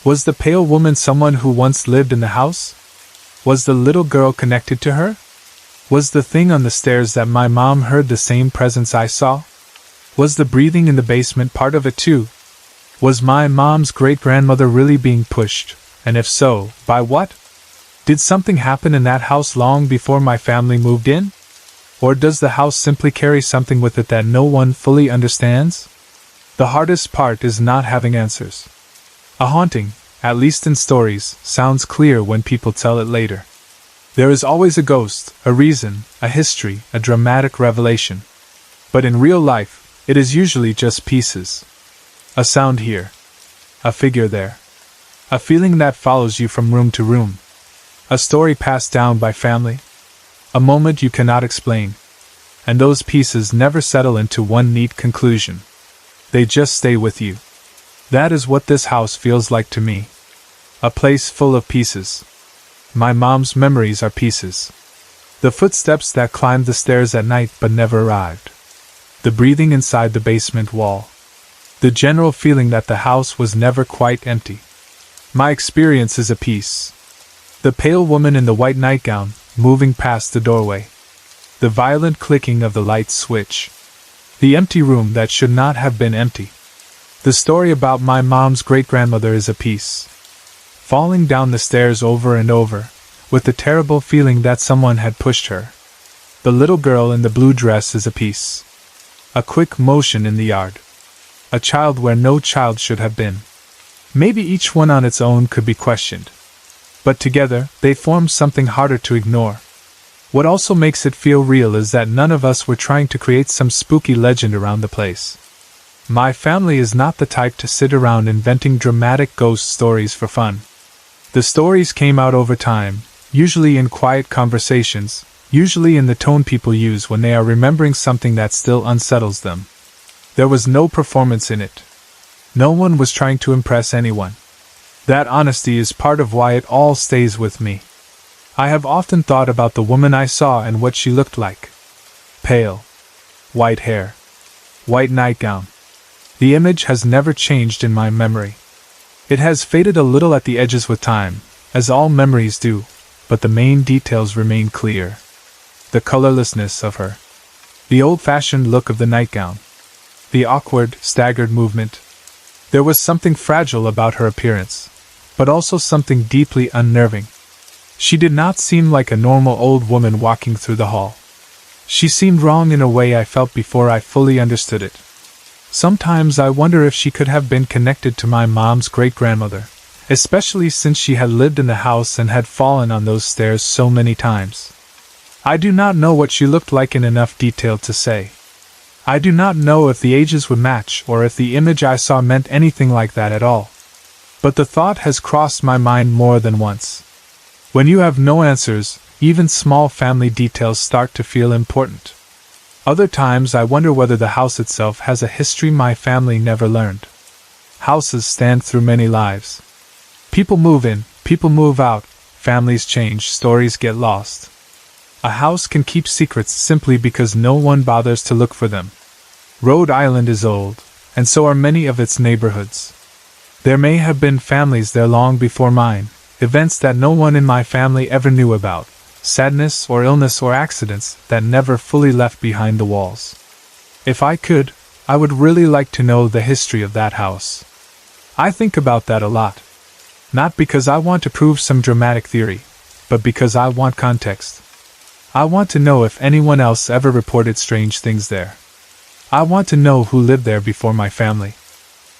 Was the pale woman someone who once lived in the house? Was the little girl connected to her? Was the thing on the stairs that my mom heard the same presence I saw? Was the breathing in the basement part of it too? Was my mom's great-grandmother really being pushed, and if so, by what? Did something happen in that house long before my family moved in? Or does the house simply carry something with it that no one fully understands? The hardest part is not having answers. A haunting, at least in stories, sounds clear when people tell it later. There is always a ghost, a reason, a history, a dramatic revelation. But in real life, it is usually just pieces. A sound here. A figure there. A feeling that follows you from room to room. A story passed down by family. A moment you cannot explain. And those pieces never settle into one neat conclusion. They just stay with you. That is what this house feels like to me. A place full of pieces. My mom's memories are pieces. The footsteps that climbed the stairs at night but never arrived. The breathing inside the basement wall. The general feeling that the house was never quite empty. My experience is a piece. The pale woman in the white nightgown, moving past the doorway. The violent clicking of the light switch. The empty room that should not have been empty. The story about my mom's great-grandmother is a piece. Falling down the stairs over and over, with the terrible feeling that someone had pushed her. The little girl in the blue dress is a piece. A quick motion in the yard. A child where no child should have been. Maybe each one on its own could be questioned. But together, they form something harder to ignore. What also makes it feel real is that none of us were trying to create some spooky legend around the place. My family is not the type to sit around inventing dramatic ghost stories for fun. The stories came out over time, usually in quiet conversations, usually in the tone people use when they are remembering something that still unsettles them. There was no performance in it. No one was trying to impress anyone. That honesty is part of why it all stays with me. I have often thought about the woman I saw and what she looked like. Pale. White hair. White nightgown. The image has never changed in my memory. It has faded a little at the edges with time, as all memories do, but the main details remain clear. The colorlessness of her. The old-fashioned look of the nightgown. The awkward, staggered movement. There was something fragile about her appearance, but also something deeply unnerving. She did not seem like a normal old woman walking through the hall. She seemed wrong in a way I felt before I fully understood it. Sometimes I wonder if she could have been connected to my mom's great-grandmother, especially since she had lived in the house and had fallen on those stairs so many times. I do not know what she looked like in enough detail to say. I do not know if the ages would match or if the image I saw meant anything like that at all. But the thought has crossed my mind more than once. When you have no answers, even small family details start to feel important. Other times I wonder whether the house itself has a history my family never learned. Houses stand through many lives. People move in, people move out, families change, stories get lost. A house can keep secrets simply because no one bothers to look for them. Rhode Island is old, and so are many of its neighborhoods. There may have been families there long before mine, events that no one in my family ever knew about, sadness or illness or accidents that never fully left behind the walls. If I could, I would really like to know the history of that house. I think about that a lot. Not because I want to prove some dramatic theory, but because I want context. I want to know if anyone else ever reported strange things there. I want to know who lived there before my family.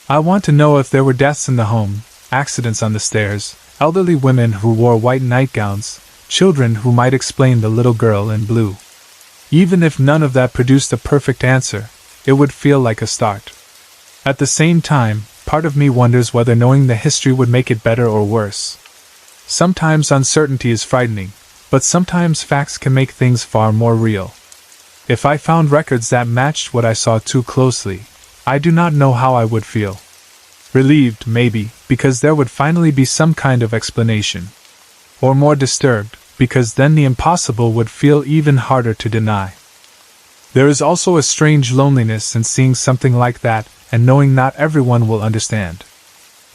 I want to know if there were deaths in the home, accidents on the stairs, elderly women who wore white nightgowns, children who might explain the little girl in blue. Even if none of that produced a perfect answer, it would feel like a start. At the same time, part of me wonders whether knowing the history would make it better or worse. Sometimes uncertainty is frightening, but sometimes facts can make things far more real. If I found records that matched what I saw too closely, I do not know how I would feel. Relieved, maybe, because there would finally be some kind of explanation. Or more disturbed, because then the impossible would feel even harder to deny. There is also a strange loneliness in seeing something like that and knowing not everyone will understand.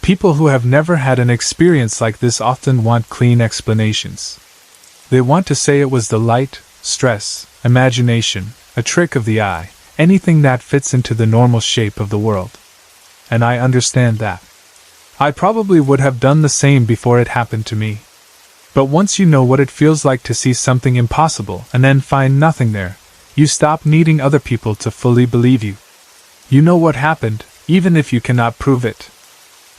People who have never had an experience like this often want clean explanations. They want to say it was the light, stress, imagination, a trick of the eye, anything that fits into the normal shape of the world. And I understand that. I probably would have done the same before it happened to me. But once you know what it feels like to see something impossible and then find nothing there, you stop needing other people to fully believe you. You know what happened, even if you cannot prove it.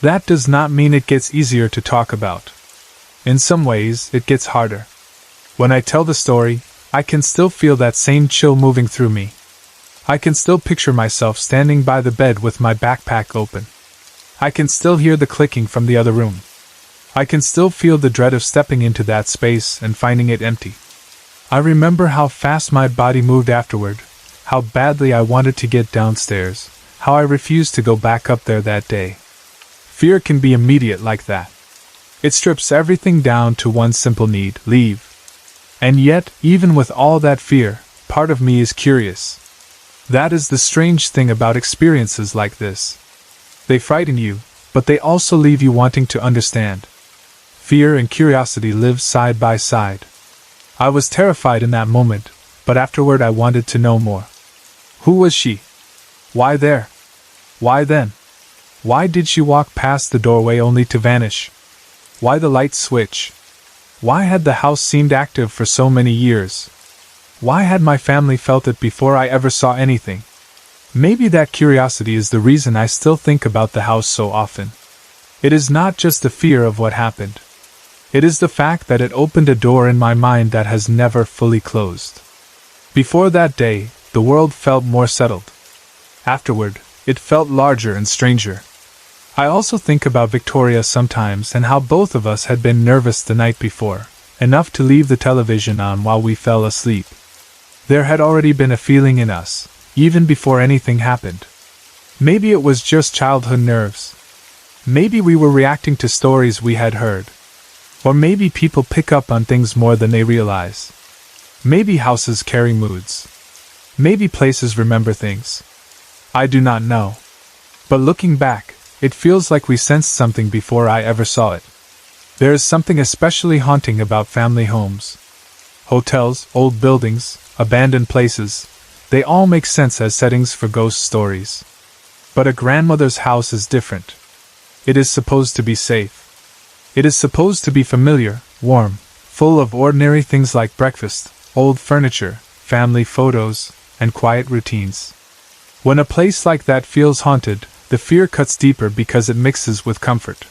That does not mean it gets easier to talk about. In some ways, it gets harder. When I tell the story, I can still feel that same chill moving through me. I can still picture myself standing by the bed with my backpack open. I can still hear the clicking from the other room. I can still feel the dread of stepping into that space and finding it empty. I remember how fast my body moved afterward, how badly I wanted to get downstairs, how I refused to go back up there that day. Fear can be immediate like that. It strips everything down to one simple need: leave. And yet, even with all that fear, part of me is curious. That is the strange thing about experiences like this. They frighten you, but they also leave you wanting to understand. Fear and curiosity live side by side. I was terrified in that moment, but afterward I wanted to know more. Who was she? Why there? Why then? Why did she walk past the doorway only to vanish? Why the light switch? Why had the house seemed active for so many years? Why had my family felt it before I ever saw anything? Maybe that curiosity is the reason I still think about the house so often. It is not just the fear of what happened. It is the fact that it opened a door in my mind that has never fully closed. Before that day, the world felt more settled. Afterward, it felt larger and stranger. I also think about Victoria sometimes and how both of us had been nervous the night before, enough to leave the television on while we fell asleep. There had already been a feeling in us, even before anything happened. Maybe it was just childhood nerves. Maybe we were reacting to stories we had heard. Or maybe people pick up on things more than they realize. Maybe houses carry moods. Maybe places remember things. I do not know. But looking back, it feels like we sensed something before I ever saw it. There is something especially haunting about family homes. Hotels, old buildings, abandoned places, they all make sense as settings for ghost stories. But a grandmother's house is different. It is supposed to be safe. It is supposed to be familiar, warm, full of ordinary things like breakfast, old furniture, family photos, and quiet routines. When a place like that feels haunted, the fear cuts deeper because it mixes with comfort.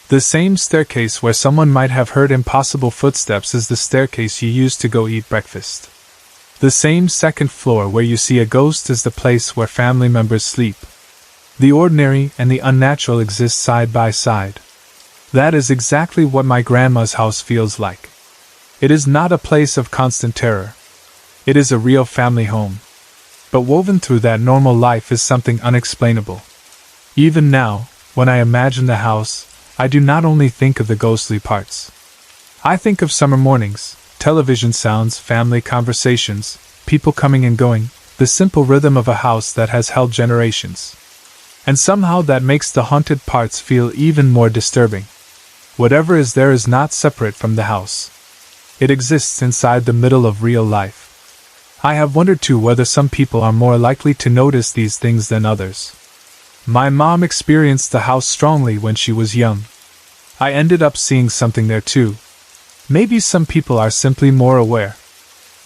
The same staircase where someone might have heard impossible footsteps is the staircase you use to go eat breakfast. The same second floor where you see a ghost is the place where family members sleep. The ordinary and the unnatural exist side by side. That is exactly what my grandma's house feels like. It is not a place of constant terror. It is a real family home. But woven through that normal life is something unexplainable. Even now, when I imagine the house, I do not only think of the ghostly parts. I think of summer mornings, television sounds, family conversations, people coming and going, the simple rhythm of a house that has held generations. And somehow that makes the haunted parts feel even more disturbing. Whatever is there is not separate from the house. It exists inside the middle of real life. I have wondered too whether some people are more likely to notice these things than others. My mom experienced the house strongly when she was young. I ended up seeing something there too. Maybe some people are simply more aware.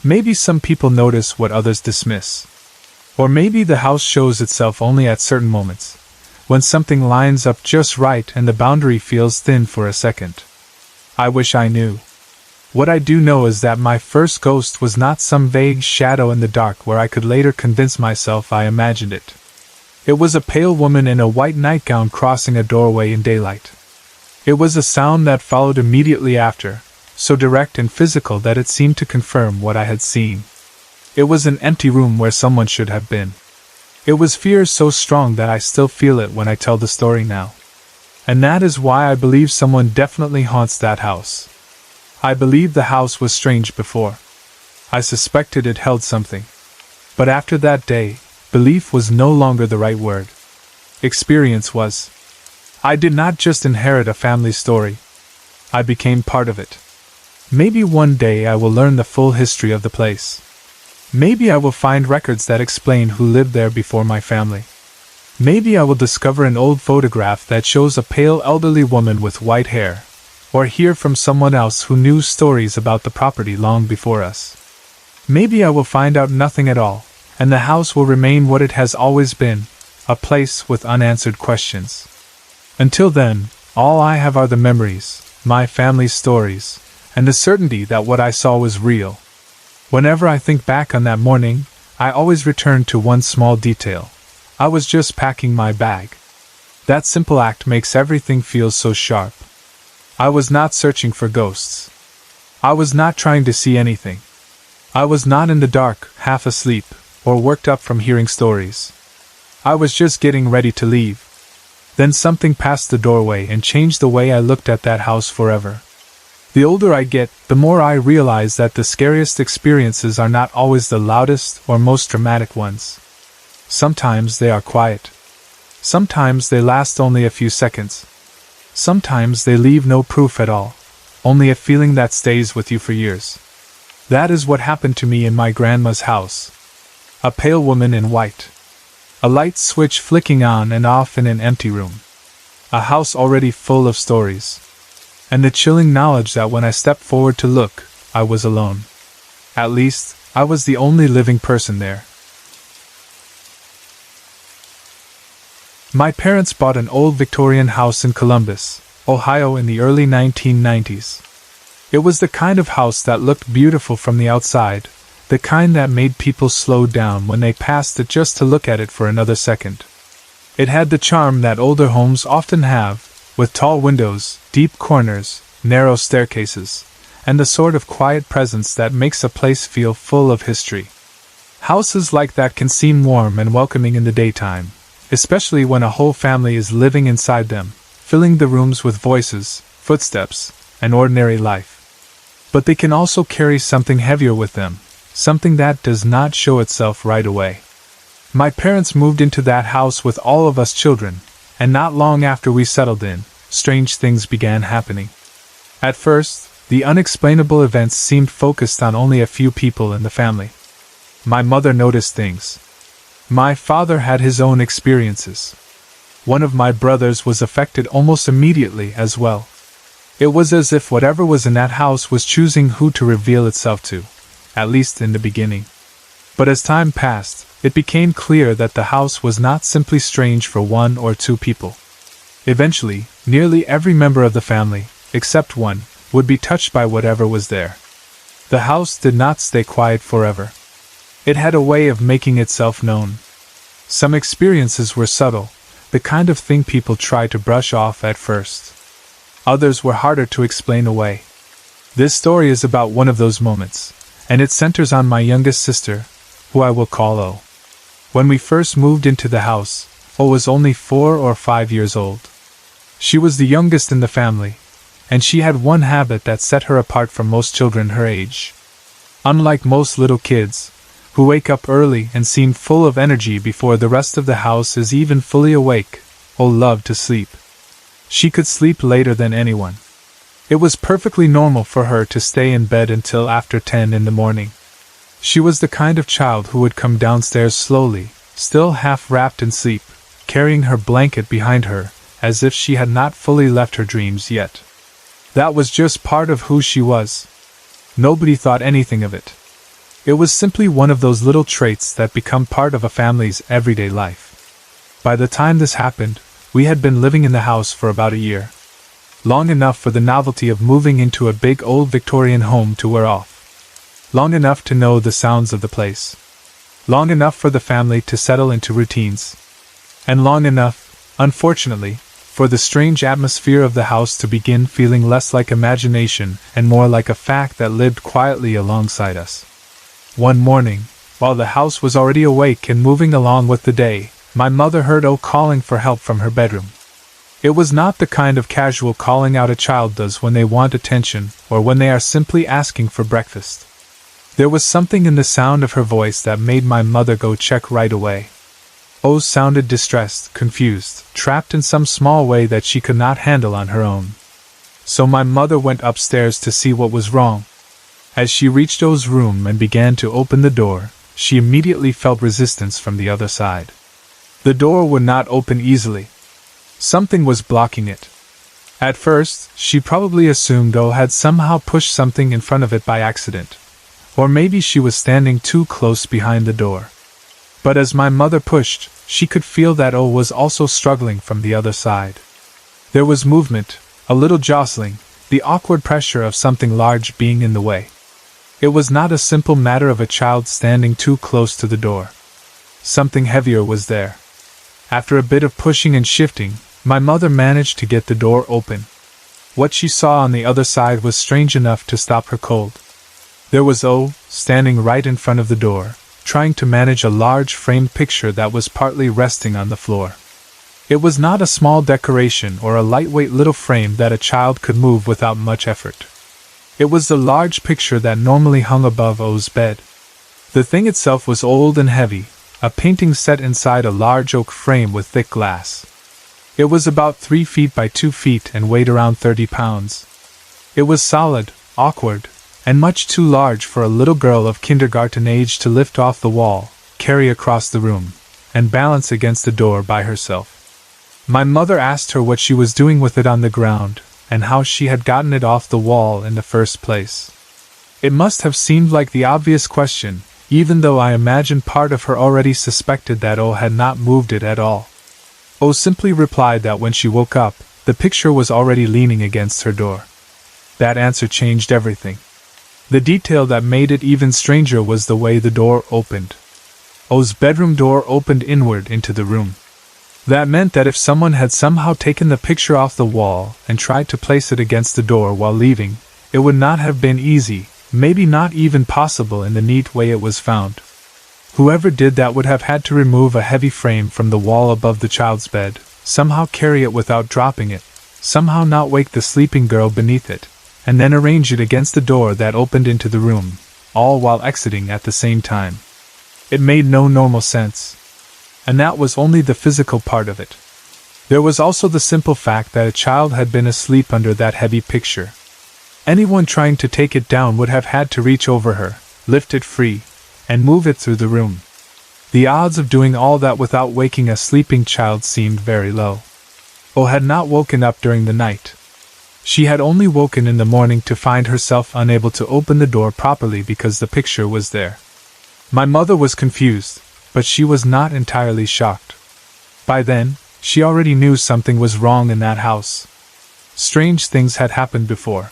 Maybe some people notice what others dismiss. Or maybe the house shows itself only at certain moments, when something lines up just right and the boundary feels thin for a second. I wish I knew. What I do know is that my first ghost was not some vague shadow in the dark where I could later convince myself I imagined it. It was a pale woman in a white nightgown crossing a doorway in daylight. It was a sound that followed immediately after, so direct and physical that it seemed to confirm what I had seen. It was an empty room where someone should have been. It was fear so strong that I still feel it when I tell the story now. And that is why I believe someone definitely haunts that house. I believed the house was strange before. I suspected it held something. But after that day, belief was no longer the right word. Experience was. I did not just inherit a family story. I became part of it. Maybe one day I will learn the full history of the place. Maybe I will find records that explain who lived there before my family. Maybe I will discover an old photograph that shows a pale elderly woman with white hair, or hear from someone else who knew stories about the property long before us. Maybe I will find out nothing at all, and the house will remain what it has always been, a place with unanswered questions. Until then, all I have are the memories, my family's stories, and the certainty that what I saw was real. Whenever I think back on that morning, I always return to one small detail. I was just packing my bag. That simple act makes everything feel so sharp. I was not searching for ghosts. I was not trying to see anything. I was not in the dark, half asleep, or worked up from hearing stories. I was just getting ready to leave. Then something passed the doorway and changed the way I looked at that house forever. The older I get, the more I realize that the scariest experiences are not always the loudest or most dramatic ones. Sometimes they are quiet. Sometimes they last only a few seconds. Sometimes they leave no proof at all, only a feeling that stays with you for years. That is what happened to me in my grandma's house. A pale woman in white. A light switch flicking on and off in an empty room. A house already full of stories. And the chilling knowledge that when I stepped forward to look, I was alone. At least, I was the only living person there. My parents bought an old Victorian house in Columbus, Ohio in the early 1990s. It was the kind of house that looked beautiful from the outside, the kind that made people slow down when they passed it just to look at it for another second. It had the charm that older homes often have, with tall windows, deep corners, narrow staircases, and the sort of quiet presence that makes a place feel full of history. Houses like that can seem warm and welcoming in the daytime, especially when a whole family is living inside them, filling the rooms with voices, footsteps, and ordinary life. But they can also carry something heavier with them, something that does not show itself right away. My parents moved into that house with all of us children, and not long after we settled in, strange things began happening. At first, the unexplainable events seemed focused on only a few people in the family. My mother noticed things. My father had his own experiences. One of my brothers was affected almost immediately as well. It was as if whatever was in that house was choosing who to reveal itself to, at least in the beginning. But as time passed, it became clear that the house was not simply strange for one or two people. Eventually, nearly every member of the family, except one, would be touched by whatever was there. The house did not stay quiet forever. It had a way of making itself known. Some experiences were subtle, the kind of thing people try to brush off at first. Others were harder to explain away. This story is about one of those moments, and it centers on my youngest sister, who I will call O. When we first moved into the house, O was only 4 or 5 years old. She was the youngest in the family, and she had one habit that set her apart from most children her age. Unlike most little kids, who wake up early and seem full of energy before the rest of the house is even fully awake, O loved to sleep. She could sleep later than anyone. It was perfectly normal for her to stay in bed until after 10 in the morning. She was the kind of child who would come downstairs slowly, still half wrapped in sleep, carrying her blanket behind her, as if she had not fully left her dreams yet. That was just part of who she was. Nobody thought anything of it. It was simply one of those little traits that become part of a family's everyday life. By the time this happened, we had been living in the house for about a year. Long enough for the novelty of moving into a big old Victorian home to wear off. Long enough to know the sounds of the place. Long enough for the family to settle into routines. And long enough, unfortunately, for the strange atmosphere of the house to begin feeling less like imagination and more like a fact that lived quietly alongside us. One morning, while the house was already awake and moving along with the day, my mother heard O calling for help from her bedroom. It was not the kind of casual calling out a child does when they want attention or when they are simply asking for breakfast. There was something in the sound of her voice that made my mother go check right away. O sounded distressed, confused, trapped in some small way that she could not handle on her own. So my mother went upstairs to see what was wrong. As she reached O's room and began to open the door, she immediately felt resistance from the other side. The door would not open easily. Something was blocking it. At first, she probably assumed O had somehow pushed something in front of it by accident. Or maybe she was standing too close behind the door. But as my mother pushed, she could feel that O was also struggling from the other side. There was movement, a little jostling, the awkward pressure of something large being in the way. It was not a simple matter of a child standing too close to the door. Something heavier was there. After a bit of pushing and shifting, my mother managed to get the door open. What she saw on the other side was strange enough to stop her cold. There was O, standing right in front of the door, trying to manage a large framed picture that was partly resting on the floor. It was not a small decoration or a lightweight little frame that a child could move without much effort. It was the large picture that normally hung above O's bed. The thing itself was old and heavy, a painting set inside a large oak frame with thick glass. It was about 3 feet by 2 feet and weighed around 30 pounds. It was solid, awkward, and much too large for a little girl of kindergarten age to lift off the wall, carry across the room, and balance against the door by herself. My mother asked her what she was doing with it on the ground, and how she had gotten it off the wall in the first place. It must have seemed like the obvious question, even though I imagine part of her already suspected that O had not moved it at all. O simply replied that when she woke up, the picture was already leaning against her door. That answer changed everything. The detail that made it even stranger was the way the door opened. O's bedroom door opened inward into the room. That meant that if someone had somehow taken the picture off the wall and tried to place it against the door while leaving, it would not have been easy, maybe not even possible in the neat way it was found. Whoever did that would have had to remove a heavy frame from the wall above the child's bed, somehow carry it without dropping it, somehow not wake the sleeping girl beneath it, and then arrange it against the door that opened into the room, all while exiting at the same time. It made no normal sense. And that was only the physical part of it. There was also the simple fact that a child had been asleep under that heavy picture. Anyone trying to take it down would have had to reach over her, lift it free, and move it through the room. The odds of doing all that without waking a sleeping child seemed very low. O had not woken up during the night. She had only woken in the morning to find herself unable to open the door properly because the picture was there. My mother was confused, but she was not entirely shocked. By then, she already knew something was wrong in that house. Strange things had happened before.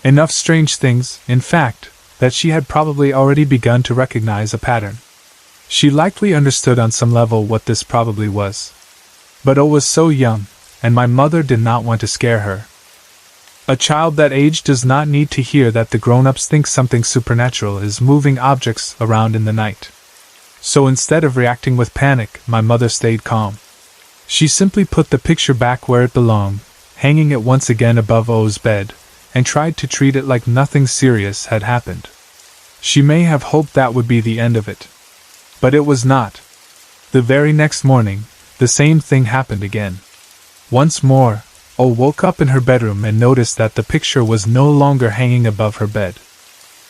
Enough strange things, in fact, that she had probably already begun to recognize a pattern. She likely understood on some level what this probably was. But O was so young, and my mother did not want to scare her. A child that age does not need to hear that the grown-ups think something supernatural is moving objects around in the night. So instead of reacting with panic, my mother stayed calm. She simply put the picture back where it belonged, hanging it once again above O's bed, and tried to treat it like nothing serious had happened. She may have hoped that would be the end of it. But it was not. The very next morning, the same thing happened again. Once more, woke up in her bedroom and noticed that the picture was no longer hanging above her bed.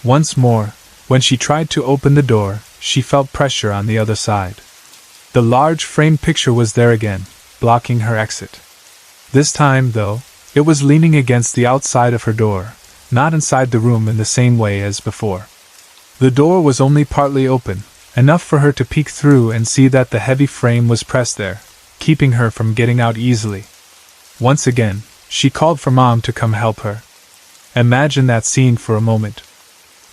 Once more, when she tried to open the door, she felt pressure on the other side. The large framed picture was there again, blocking her exit. This time, though, it was leaning against the outside of her door, not inside the room in the same way as before. The door was only partly open, enough for her to peek through and see that the heavy frame was pressed there, keeping her from getting out easily. Once again, she called for Mom to come help her. Imagine that scene for a moment.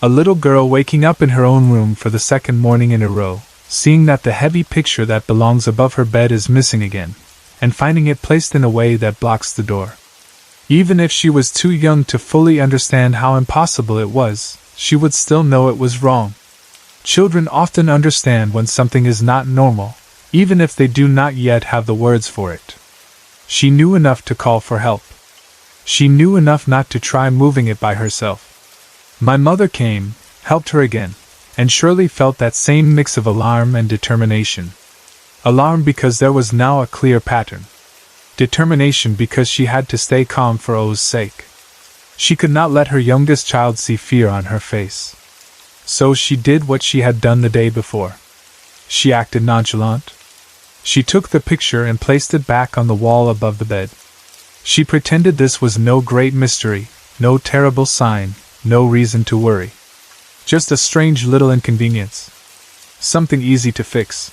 A little girl waking up in her own room for the second morning in a row, seeing that the heavy picture that belongs above her bed is missing again, and finding it placed in a way that blocks the door. Even if she was too young to fully understand how impossible it was, she would still know it was wrong. Children often understand when something is not normal, even if they do not yet have the words for it. She knew enough to call for help. She knew enough not to try moving it by herself. My mother came, helped her again, and Shirley felt that same mix of alarm and determination. Alarm because there was now a clear pattern. Determination because she had to stay calm for O's sake. She could not let her youngest child see fear on her face. So she did what she had done the day before. She acted nonchalant. She took the picture and placed it back on the wall above the bed. She pretended this was no great mystery, no terrible sign, no reason to worry. Just a strange little inconvenience. Something easy to fix.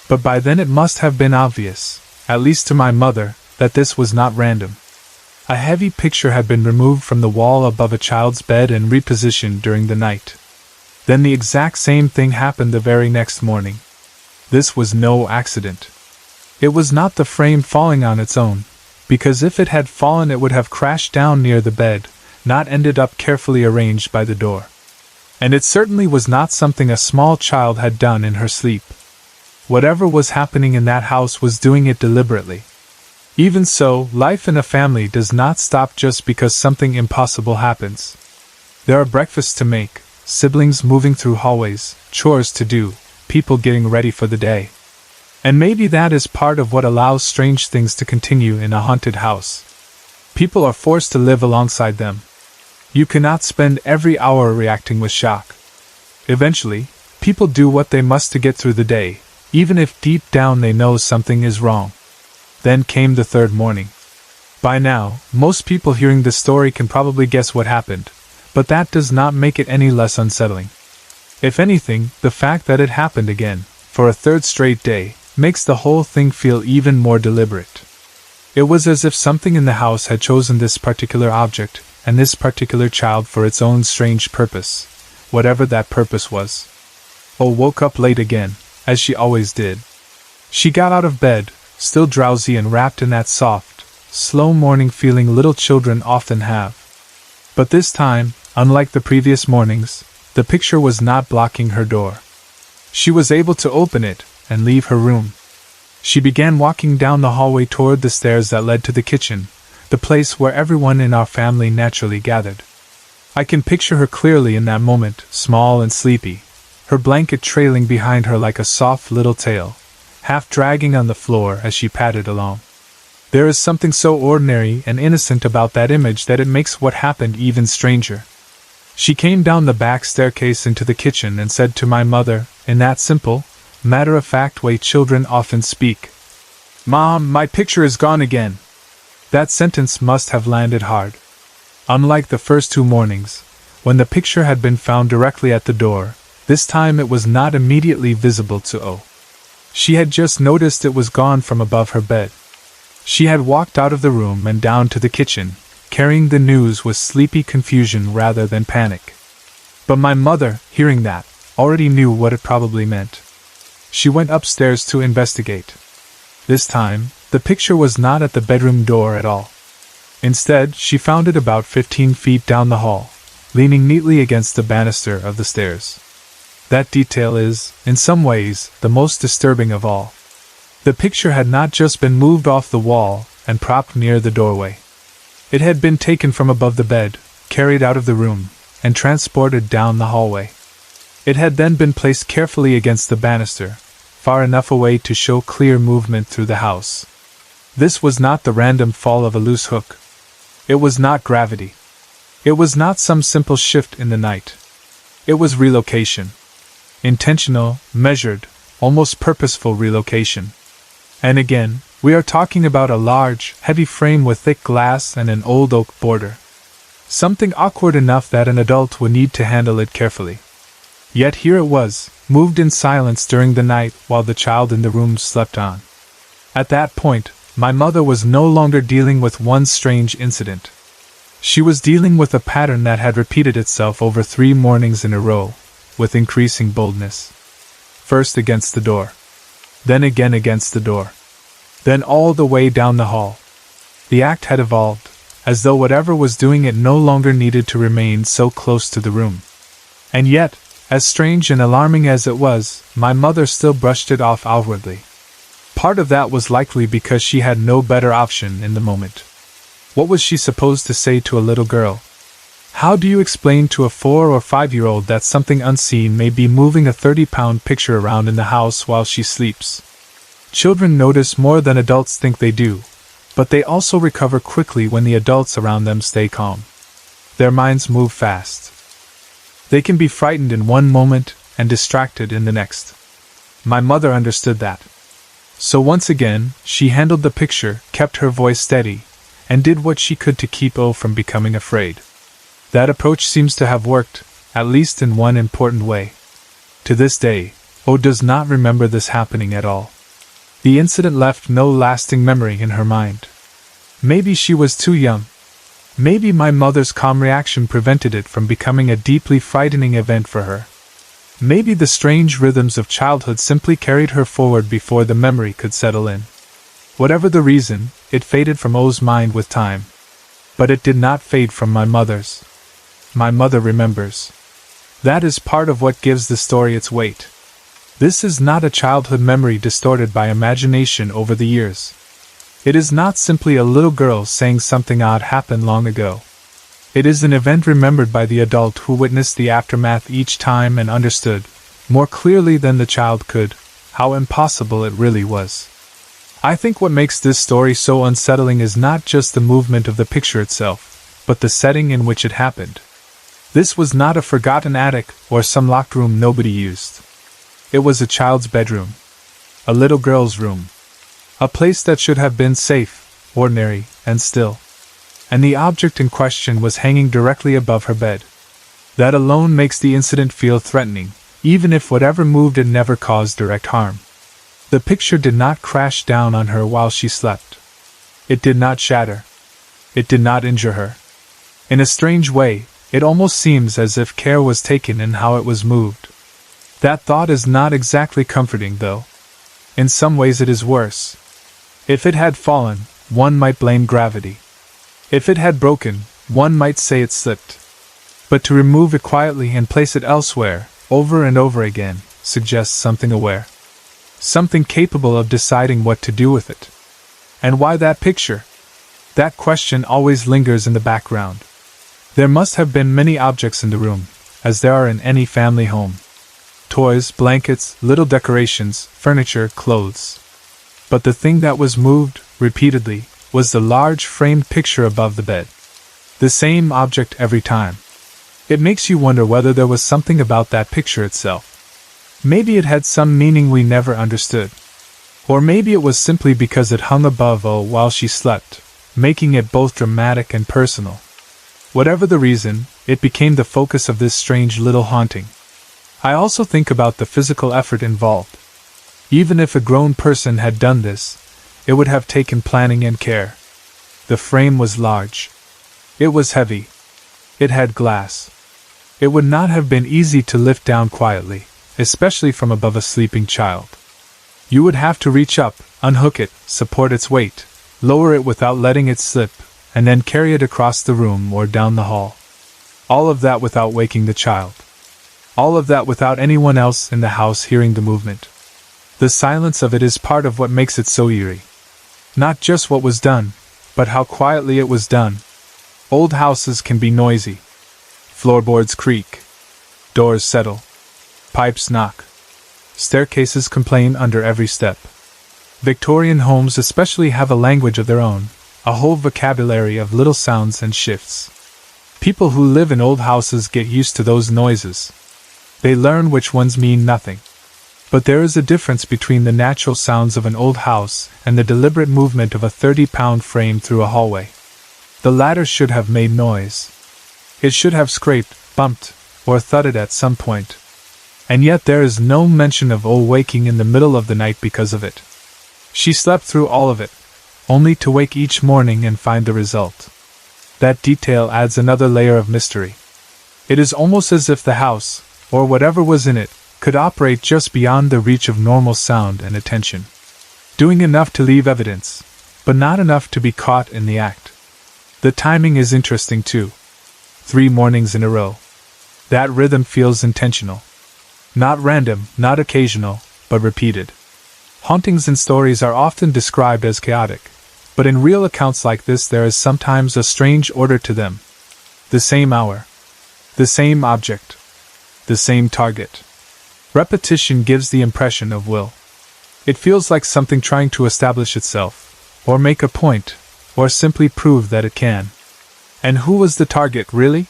But by then it must have been obvious, at least to my mother, that this was not random. A heavy picture had been removed from the wall above a child's bed and repositioned during the night. Then the exact same thing happened the very next morning. This was no accident. It was not the frame falling on its own, because if it had fallen it would have crashed down near the bed, not ended up carefully arranged by the door. And it certainly was not something a small child had done in her sleep. Whatever was happening in that house was doing it deliberately. Even so, life in a family does not stop just because something impossible happens. There are breakfasts to make, siblings moving through hallways, chores to do, people getting ready for the day. And maybe that is part of what allows strange things to continue in a haunted house. People are forced to live alongside them. You cannot spend every hour reacting with shock. Eventually, people do what they must to get through the day, even if deep down they know something is wrong. Then came the third morning. By now, most people hearing this story can probably guess what happened, but that does not make it any less unsettling. If anything, the fact that it happened again, for a third straight day, makes the whole thing feel even more deliberate. It was as if something in the house had chosen this particular object, and this particular child for its own strange purpose, whatever that purpose was. O woke up late again, as she always did. She got out of bed, still drowsy and wrapped in that soft, slow morning feeling little children often have. But this time, unlike the previous mornings, the picture was not blocking her door. She was able to open it and leave her room. She began walking down the hallway toward the stairs that led to the kitchen, the place where everyone in our family naturally gathered. I can picture her clearly in that moment, small and sleepy, her blanket trailing behind her like a soft little tail, half dragging on the floor as she padded along. There is something so ordinary and innocent about that image that it makes what happened even stranger. She came down the back staircase into the kitchen and said to my mother, in that simple, matter-of-fact way children often speak, "Mom, my picture is gone again." That sentence must have landed hard. Unlike the first 2 mornings, when the picture had been found directly at the door, this time it was not immediately visible to O. She had just noticed it was gone from above her bed. She had walked out of the room and down to the kitchen, carrying the news with sleepy confusion rather than panic. But my mother, hearing that, already knew what it probably meant. She went upstairs to investigate. This time, the picture was not at the bedroom door at all. Instead, she found it about 15 feet down the hall, leaning neatly against the banister of the stairs. That detail is, in some ways, the most disturbing of all. The picture had not just been moved off the wall and propped near the doorway. It had been taken from above the bed, carried out of the room, and transported down the hallway. It had then been placed carefully against the banister, far enough away to show clear movement through the house. This was not the random fall of a loose hook. It was not gravity. It was not some simple shift in the night. It was relocation. Intentional, measured, almost purposeful relocation. And again, we are talking about a large, heavy frame with thick glass and an old oak border. Something awkward enough that an adult would need to handle it carefully. Yet here it was, moved in silence during the night while the child in the room slept on. At that point, my mother was no longer dealing with one strange incident. She was dealing with a pattern that had repeated itself over 3 mornings in a row, with increasing boldness. First against the door. Then again against the door. Then all the way down the hall. The act had evolved, as though whatever was doing it no longer needed to remain so close to the room. And yet, as strange and alarming as it was, my mother still brushed it off outwardly. Part of that was likely because she had no better option in the moment. What was she supposed to say to a little girl? How do you explain to a 4 or 5-year-old that something unseen may be moving a 30-pound picture around in the house while she sleeps? Children notice more than adults think they do, but they also recover quickly when the adults around them stay calm. Their minds move fast. They can be frightened in one moment and distracted in the next. My mother understood that. So once again, she handled the picture, kept her voice steady, and did what she could to keep O from becoming afraid. That approach seems to have worked, at least in one important way. To this day, O does not remember this happening at all. The incident left no lasting memory in her mind. Maybe she was too young. Maybe my mother's calm reaction prevented it from becoming a deeply frightening event for her. Maybe the strange rhythms of childhood simply carried her forward before the memory could settle in. Whatever the reason, it faded from O's mind with time. But it did not fade from my mother's. My mother remembers. That is part of what gives the story its weight. This is not a childhood memory distorted by imagination over the years. It is not simply a little girl saying something odd happened long ago. It is an event remembered by the adult who witnessed the aftermath each time and understood, more clearly than the child could, how impossible it really was. I think what makes this story so unsettling is not just the movement of the picture itself, but the setting in which it happened. This was not a forgotten attic or some locked room nobody used. It was a child's bedroom. A little girl's room. A place that should have been safe, ordinary, and still. And the object in question was hanging directly above her bed. That alone makes the incident feel threatening, even if whatever moved it never caused direct harm. The picture did not crash down on her while she slept. It did not shatter. It did not injure her. In a strange way, it almost seems as if care was taken in how it was moved. That thought is not exactly comforting, though. In some ways it is worse. If it had fallen, one might blame gravity. If it had broken, one might say it slipped. But to remove it quietly and place it elsewhere, over and over again, suggests something aware. Something capable of deciding what to do with it. And why that picture? That question always lingers in the background. There must have been many objects in the room, as there are in any family home. Toys, blankets, little decorations, furniture, clothes. But the thing that was moved, repeatedly, was the large framed picture above the bed. The same object every time. It makes you wonder whether there was something about that picture itself. Maybe it had some meaning we never understood. Or maybe it was simply because it hung above O while she slept, making it both dramatic and personal. Whatever the reason, it became the focus of this strange little haunting. I also think about the physical effort involved. Even if a grown person had done this, it would have taken planning and care. The frame was large. It was heavy. It had glass. It would not have been easy to lift down quietly, especially from above a sleeping child. You would have to reach up, unhook it, support its weight, lower it without letting it slip, and then carry it across the room or down the hall. All of that without waking the child. All of that without anyone else in the house hearing the movement. The silence of it is part of what makes it so eerie. Not just what was done, but how quietly it was done. Old houses can be noisy. Floorboards creak. Doors settle. Pipes knock. Staircases complain under every step. Victorian homes especially have a language of their own, a whole vocabulary of little sounds and shifts. People who live in old houses get used to those noises. They learn which ones mean nothing. But there is a difference between the natural sounds of an old house and the deliberate movement of a 30-pound frame through a hallway. The latter should have made noise. It should have scraped, bumped, or thudded at some point. And yet there is no mention of O waking in the middle of the night because of it. She slept through all of it, only to wake each morning and find the result. That detail adds another layer of mystery. It is almost as if the house, or whatever was in it, could operate just beyond the reach of normal sound and attention. Doing enough to leave evidence, but not enough to be caught in the act. The timing is interesting too. 3 mornings in a row. That rhythm feels intentional. Not random, not occasional, but repeated. Hauntings in stories are often described as chaotic, but in real accounts like this there is sometimes a strange order to them. The same hour. The same object. The same target. Repetition gives the impression of will. It feels like something trying to establish itself, or make a point, or simply prove that it can. And who was the target, really?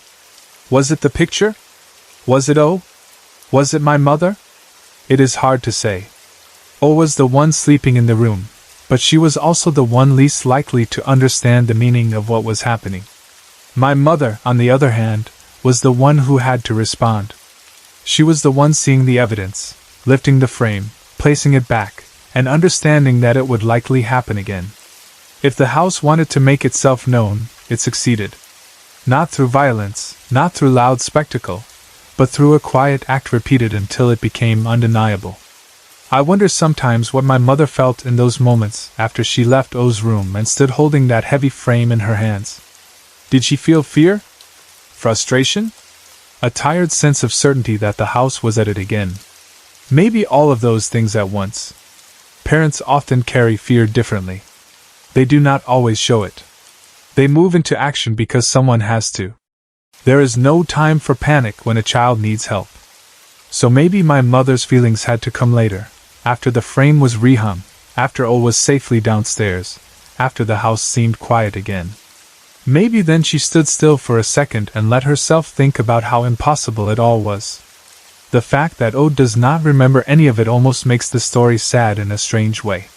Was it the picture? Was it O? Was it my mother? It is hard to say. O was the one sleeping in the room, but she was also the one least likely to understand the meaning of what was happening. My mother, on the other hand, was the one who had to respond. She was the one seeing the evidence, lifting the frame, placing it back, and understanding that it would likely happen again. If the house wanted to make itself known, it succeeded. Not through violence, not through loud spectacle, but through a quiet act repeated until it became undeniable. I wonder sometimes what my mother felt in those moments after she left O's room and stood holding that heavy frame in her hands. Did she feel fear? Frustration? A tired sense of certainty that the house was at it again. Maybe all of those things at once. Parents often carry fear differently. They do not always show it. They move into action because someone has to. There is no time for panic when a child needs help. So maybe my mother's feelings had to come later, after the frame was rehung, after O was safely downstairs, after the house seemed quiet again. Maybe then she stood still for a second and let herself think about how impossible it all was. The fact that O does not remember any of it almost makes the story sad in a strange way.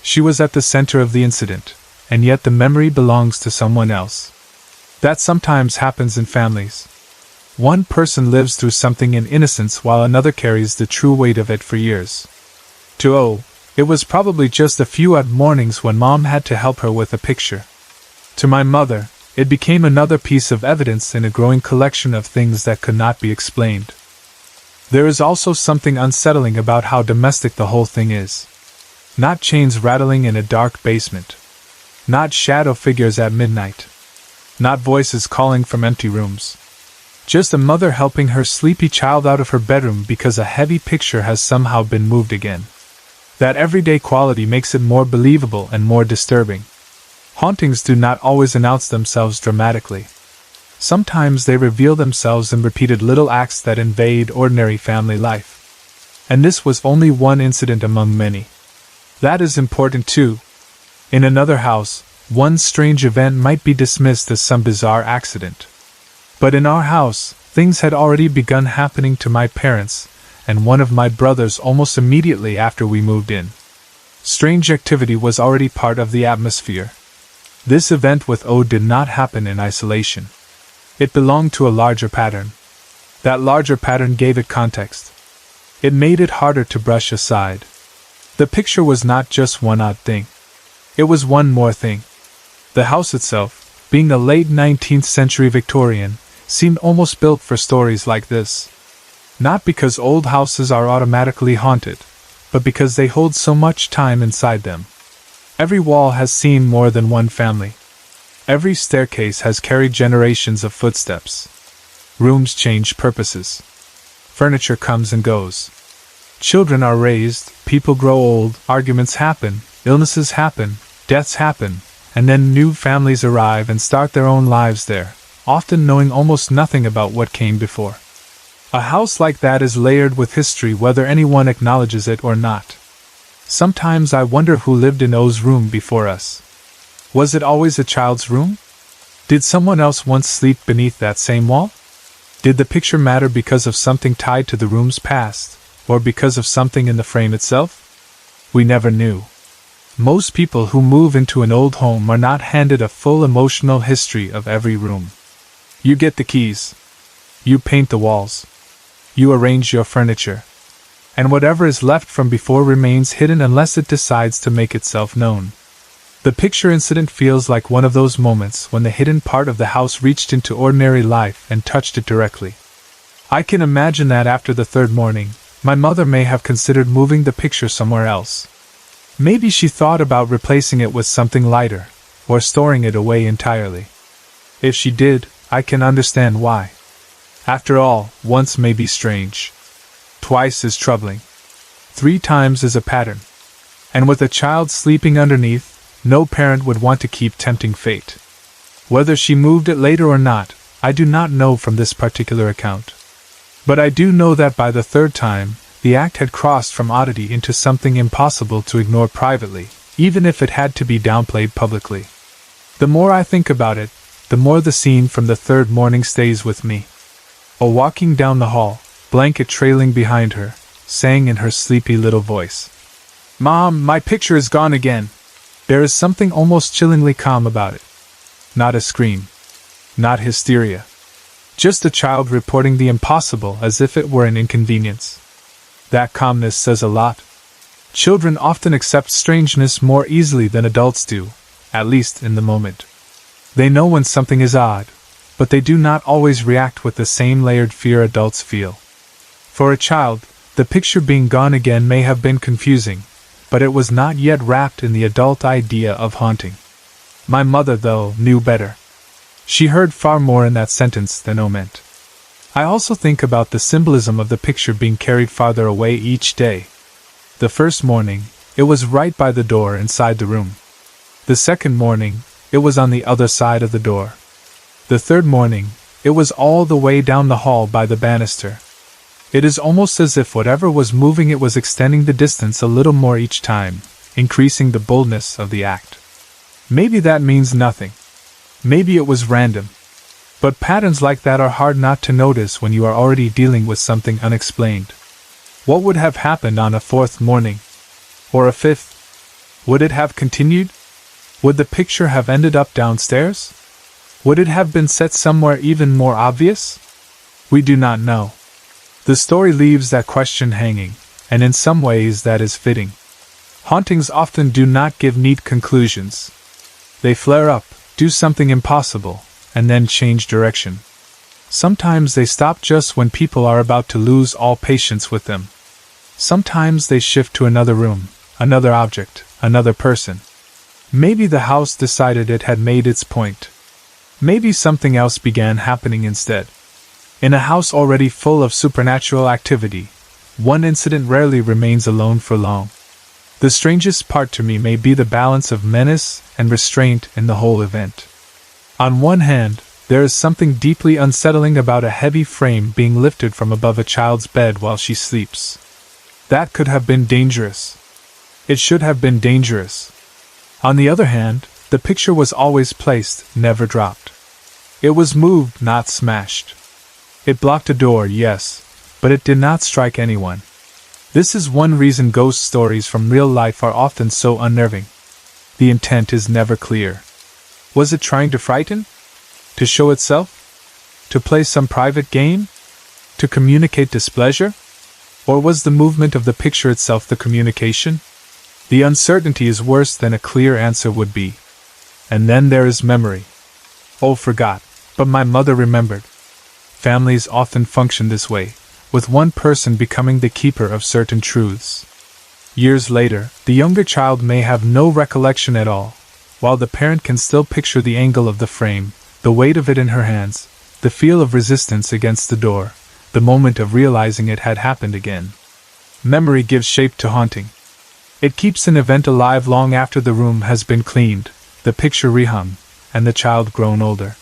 She was at the center of the incident, and yet the memory belongs to someone else. That sometimes happens in families. One person lives through something in innocence while another carries the true weight of it for years. To O, it was probably just a few odd mornings when Mom had to help her with a picture. To my mother, it became another piece of evidence in a growing collection of things that could not be explained. There is also something unsettling about how domestic the whole thing is. Not chains rattling in a dark basement. Not shadow figures at midnight. Not voices calling from empty rooms. Just a mother helping her sleepy child out of her bedroom because a heavy picture has somehow been moved again. That everyday quality makes it more believable and more disturbing. Hauntings do not always announce themselves dramatically. Sometimes they reveal themselves in repeated little acts that invade ordinary family life. And this was only one incident among many. That is important too. In another house, one strange event might be dismissed as some bizarre accident. But in our house, things had already begun happening to my parents, and one of my brothers almost immediately after we moved in. Strange activity was already part of the atmosphere. This event with O did not happen in isolation. It belonged to a larger pattern. That larger pattern gave it context. It made it harder to brush aside. The picture was not just one odd thing. It was one more thing. The house itself, being a late 19th century Victorian, seemed almost built for stories like this. Not because old houses are automatically haunted, but because they hold so much time inside them. Every wall has seen more than one family. Every staircase has carried generations of footsteps. Rooms change purposes. Furniture comes and goes. Children are raised, people grow old, arguments happen, illnesses happen, deaths happen, and then new families arrive and start their own lives there, often knowing almost nothing about what came before. A house like that is layered with history whether anyone acknowledges it or not. Sometimes I wonder who lived in O's room before us. Was it always a child's room? Did someone else once sleep beneath that same wall? Did the picture matter because of something tied to the room's past, or because of something in the frame itself? We never knew. Most people who move into an old home are not handed a full emotional history of every room. You get the keys. You paint the walls. You arrange your furniture. And whatever is left from before remains hidden unless it decides to make itself known. The picture incident feels like one of those moments when the hidden part of the house reached into ordinary life and touched it directly. I can imagine that after the third morning, my mother may have considered moving the picture somewhere else. Maybe she thought about replacing it with something lighter, or storing it away entirely. If she did, I can understand why. After all, once may be strange. Twice is troubling. 3 times is a pattern. And with a child sleeping underneath, no parent would want to keep tempting fate. Whether she moved it later or not, I do not know from this particular account. But I do know that by the 3rd time, the act had crossed from oddity into something impossible to ignore privately, even if it had to be downplayed publicly. The more I think about it, the more the scene from the 3rd morning stays with me. O walking down the hall, blanket trailing behind her, saying in her sleepy little voice, "Mom, my picture is gone again." There is something almost chillingly calm about it. Not a scream. Not hysteria. Just a child reporting the impossible as if it were an inconvenience. That calmness says a lot. Children often accept strangeness more easily than adults do, at least in the moment. They know when something is odd, but they do not always react with the same layered fear adults feel. For a child, the picture being gone again may have been confusing, but it was not yet wrapped in the adult idea of haunting. My mother, though, knew better. She heard far more in that sentence than O meant. I also think about the symbolism of the picture being carried farther away each day. The first morning, it was right by the door inside the room. The second morning, it was on the other side of the door. The third morning, it was all the way down the hall by the banister. It is almost as if whatever was moving it was extending the distance a little more each time, increasing the boldness of the act. Maybe that means nothing. Maybe it was random. But patterns like that are hard not to notice when you are already dealing with something unexplained. What would have happened on a 4th morning? Or a 5th? Would it have continued? Would the picture have ended up downstairs? Would it have been set somewhere even more obvious? We do not know. The story leaves that question hanging, and in some ways that is fitting. Hauntings often do not give neat conclusions. They flare up, do something impossible, and then change direction. Sometimes they stop just when people are about to lose all patience with them. Sometimes they shift to another room, another object, another person. Maybe the house decided it had made its point. Maybe something else began happening instead. In a house already full of supernatural activity, one incident rarely remains alone for long. The strangest part to me may be the balance of menace and restraint in the whole event. On one hand, there is something deeply unsettling about a heavy frame being lifted from above a child's bed while she sleeps. That could have been dangerous. It should have been dangerous. On the other hand, the picture was always placed, never dropped. It was moved, not smashed. It blocked a door, yes, but it did not strike anyone. This is one reason ghost stories from real life are often so unnerving. The intent is never clear. Was it trying to frighten? To show itself? To play some private game? To communicate displeasure? Or was the movement of the picture itself the communication? The uncertainty is worse than a clear answer would be. And then there is memory. Oh, forgot, but my mother remembered. Families often function this way, with one person becoming the keeper of certain truths. Years later, the younger child may have no recollection at all, while the parent can still picture the angle of the frame, the weight of it in her hands, the feel of resistance against the door, the moment of realizing it had happened again. Memory gives shape to haunting. It keeps an event alive long after the room has been cleaned, the picture rehung, and the child grown older.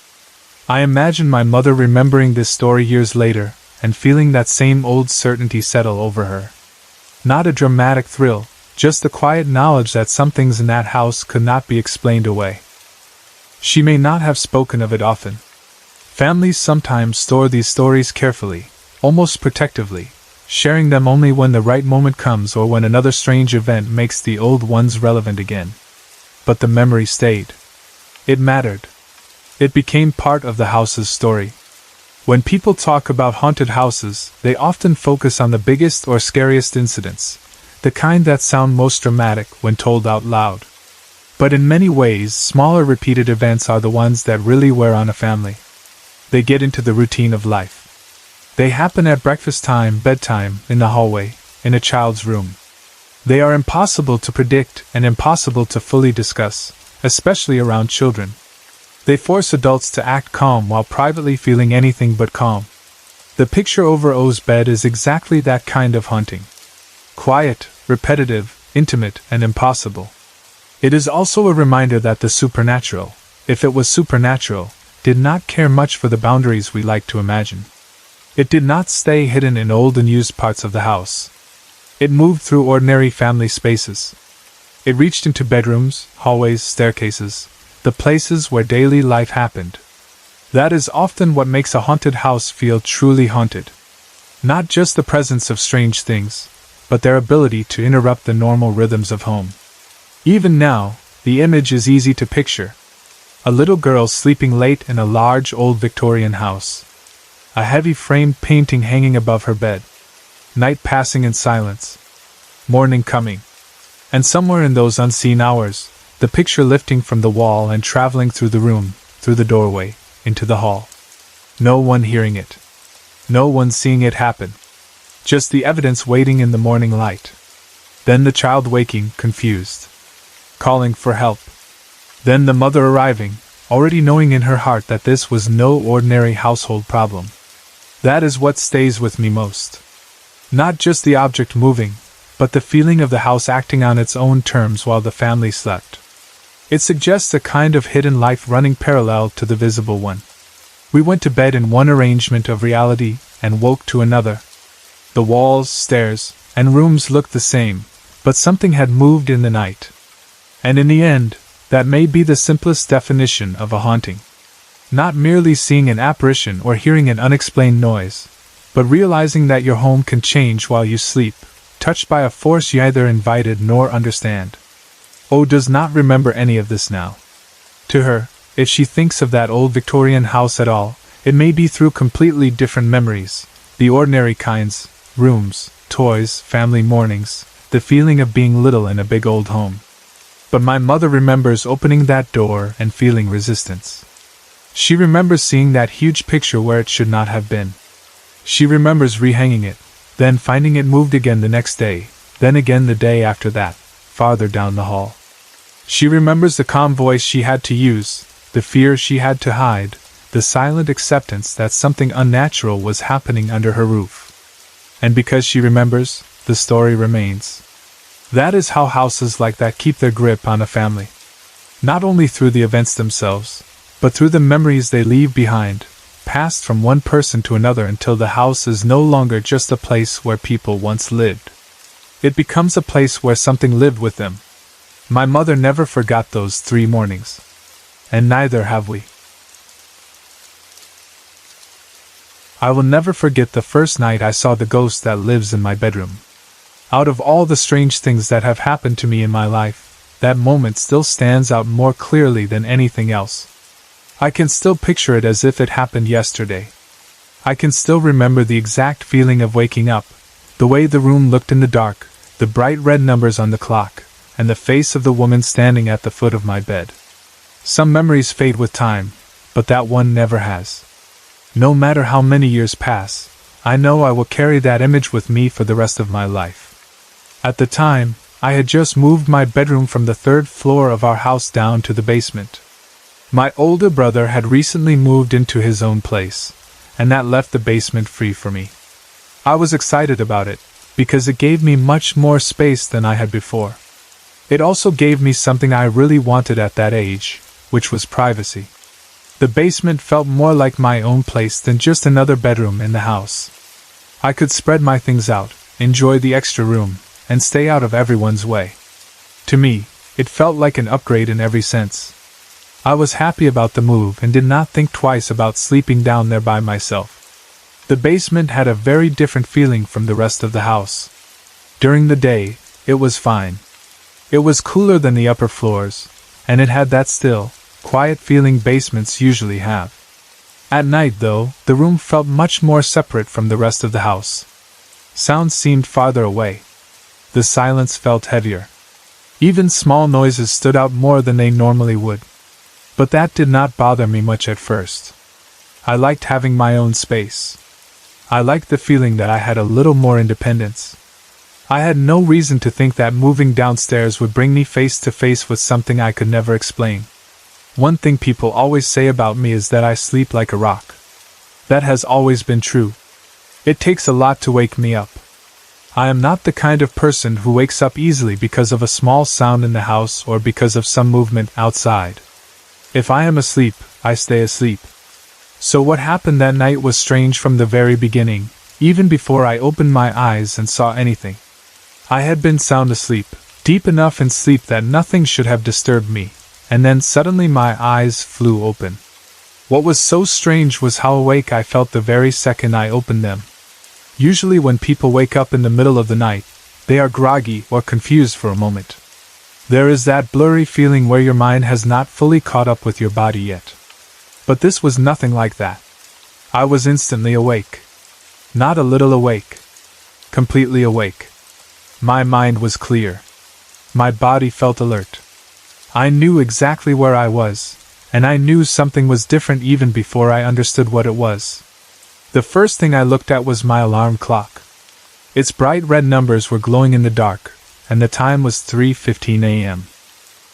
I imagine my mother remembering this story years later, and feeling that same old certainty settle over her. Not a dramatic thrill, just the quiet knowledge that some things in that house could not be explained away. She may not have spoken of it often. Families sometimes store these stories carefully, almost protectively, sharing them only when the right moment comes or when another strange event makes the old ones relevant again. But the memory stayed. It mattered. It became part of the house's story. When people talk about haunted houses, they often focus on the biggest or scariest incidents, the kind that sound most dramatic when told out loud. But in many ways, smaller repeated events are the ones that really wear on a family. They get into the routine of life. They happen at breakfast time, bedtime, in the hallway, in a child's room. They are impossible to predict and impossible to fully discuss, especially around children. They force adults to act calm while privately feeling anything but calm. The picture over O's bed is exactly that kind of haunting. Quiet, repetitive, intimate, and impossible. It is also a reminder that the supernatural, if it was supernatural, did not care much for the boundaries we like to imagine. It did not stay hidden in old and used parts of the house. It moved through ordinary family spaces. It reached into bedrooms, hallways, staircases, the places where daily life happened. That is often what makes a haunted house feel truly haunted. Not just the presence of strange things, but their ability to interrupt the normal rhythms of home. Even now, the image is easy to picture. A little girl sleeping late in a large old Victorian house. A heavy framed painting hanging above her bed. Night passing in silence. Morning coming. And somewhere in those unseen hours, the picture lifting from the wall and traveling through the room, through the doorway, into the hall. No one hearing it. No one seeing it happen. Just the evidence waiting in the morning light. Then the child waking, confused. Calling for help. Then the mother arriving, already knowing in her heart that this was no ordinary household problem. That is what stays with me most. Not just the object moving, but the feeling of the house acting on its own terms while the family slept. It suggests a kind of hidden life running parallel to the visible one. We went to bed in one arrangement of reality and woke to another. The walls, stairs, and rooms looked the same, but something had moved in the night. And in the end, that may be the simplest definition of a haunting. Not merely seeing an apparition or hearing an unexplained noise, but realizing that your home can change while you sleep, touched by a force you neither invited nor understand. O does not remember any of this now. To her, if she thinks of that old Victorian house at all, it may be through completely different memories, the ordinary kinds, rooms, toys, family mornings, the feeling of being little in a big old home. But my mother remembers opening that door and feeling resistance. She remembers seeing that huge picture where it should not have been. She remembers rehanging it, then finding it moved again the next day, then again the day after that, farther down the hall. She remembers the calm voice she had to use, the fear she had to hide, the silent acceptance that something unnatural was happening under her roof. And because she remembers, the story remains. That is how houses like that keep their grip on a family. Not only through the events themselves, but through the memories they leave behind, passed from one person to another until the house is no longer just a place where people once lived. It becomes a place where something lived with them. My mother never forgot those 3 mornings. And neither have we. I will never forget the first night I saw the ghost that lives in my bedroom. Out of all the strange things that have happened to me in my life, that moment still stands out more clearly than anything else. I can still picture it as if it happened yesterday. I can still remember the exact feeling of waking up, the way the room looked in the dark, the bright red numbers on the clock, and the face of the woman standing at the foot of my bed. Some memories fade with time, but that one never has. No matter how many years pass, I know I will carry that image with me for the rest of my life. At the time, I had just moved my bedroom from the 3rd floor of our house down to the basement. My older brother had recently moved into his own place, and that left the basement free for me. I was excited about it, because it gave me much more space than I had before. It also gave me something I really wanted at that age, which was privacy. The basement felt more like my own place than just another bedroom in the house. I could spread my things out, enjoy the extra room, and stay out of everyone's way. To me, it felt like an upgrade in every sense. I was happy about the move and did not think twice about sleeping down there by myself. The basement had a very different feeling from the rest of the house. During the day, it was fine. It was cooler than the upper floors, and it had that still, quiet feeling basements usually have. At night, though, the room felt much more separate from the rest of the house. Sounds seemed farther away. The silence felt heavier. Even small noises stood out more than they normally would. But that did not bother me much at first. I liked having my own space. I liked the feeling that I had a little more independence. I had no reason to think that moving downstairs would bring me face to face with something I could never explain. One thing people always say about me is that I sleep like a rock. That has always been true. It takes a lot to wake me up. I am not the kind of person who wakes up easily because of a small sound in the house or because of some movement outside. If I am asleep, I stay asleep. So what happened that night was strange from the very beginning, even before I opened my eyes and saw anything. I had been sound asleep, deep enough in sleep that nothing should have disturbed me, and then suddenly my eyes flew open. What was so strange was how awake I felt the very second I opened them. Usually when people wake up in the middle of the night, they are groggy or confused for a moment. There is that blurry feeling where your mind has not fully caught up with your body yet. But this was nothing like that. I was instantly awake. Not a little awake. Completely awake. My mind was clear. My body felt alert. I knew exactly where I was, and I knew something was different even before I understood what it was. The first thing I looked at was my alarm clock. Its bright red numbers were glowing in the dark, and the time was 3:15 a.m.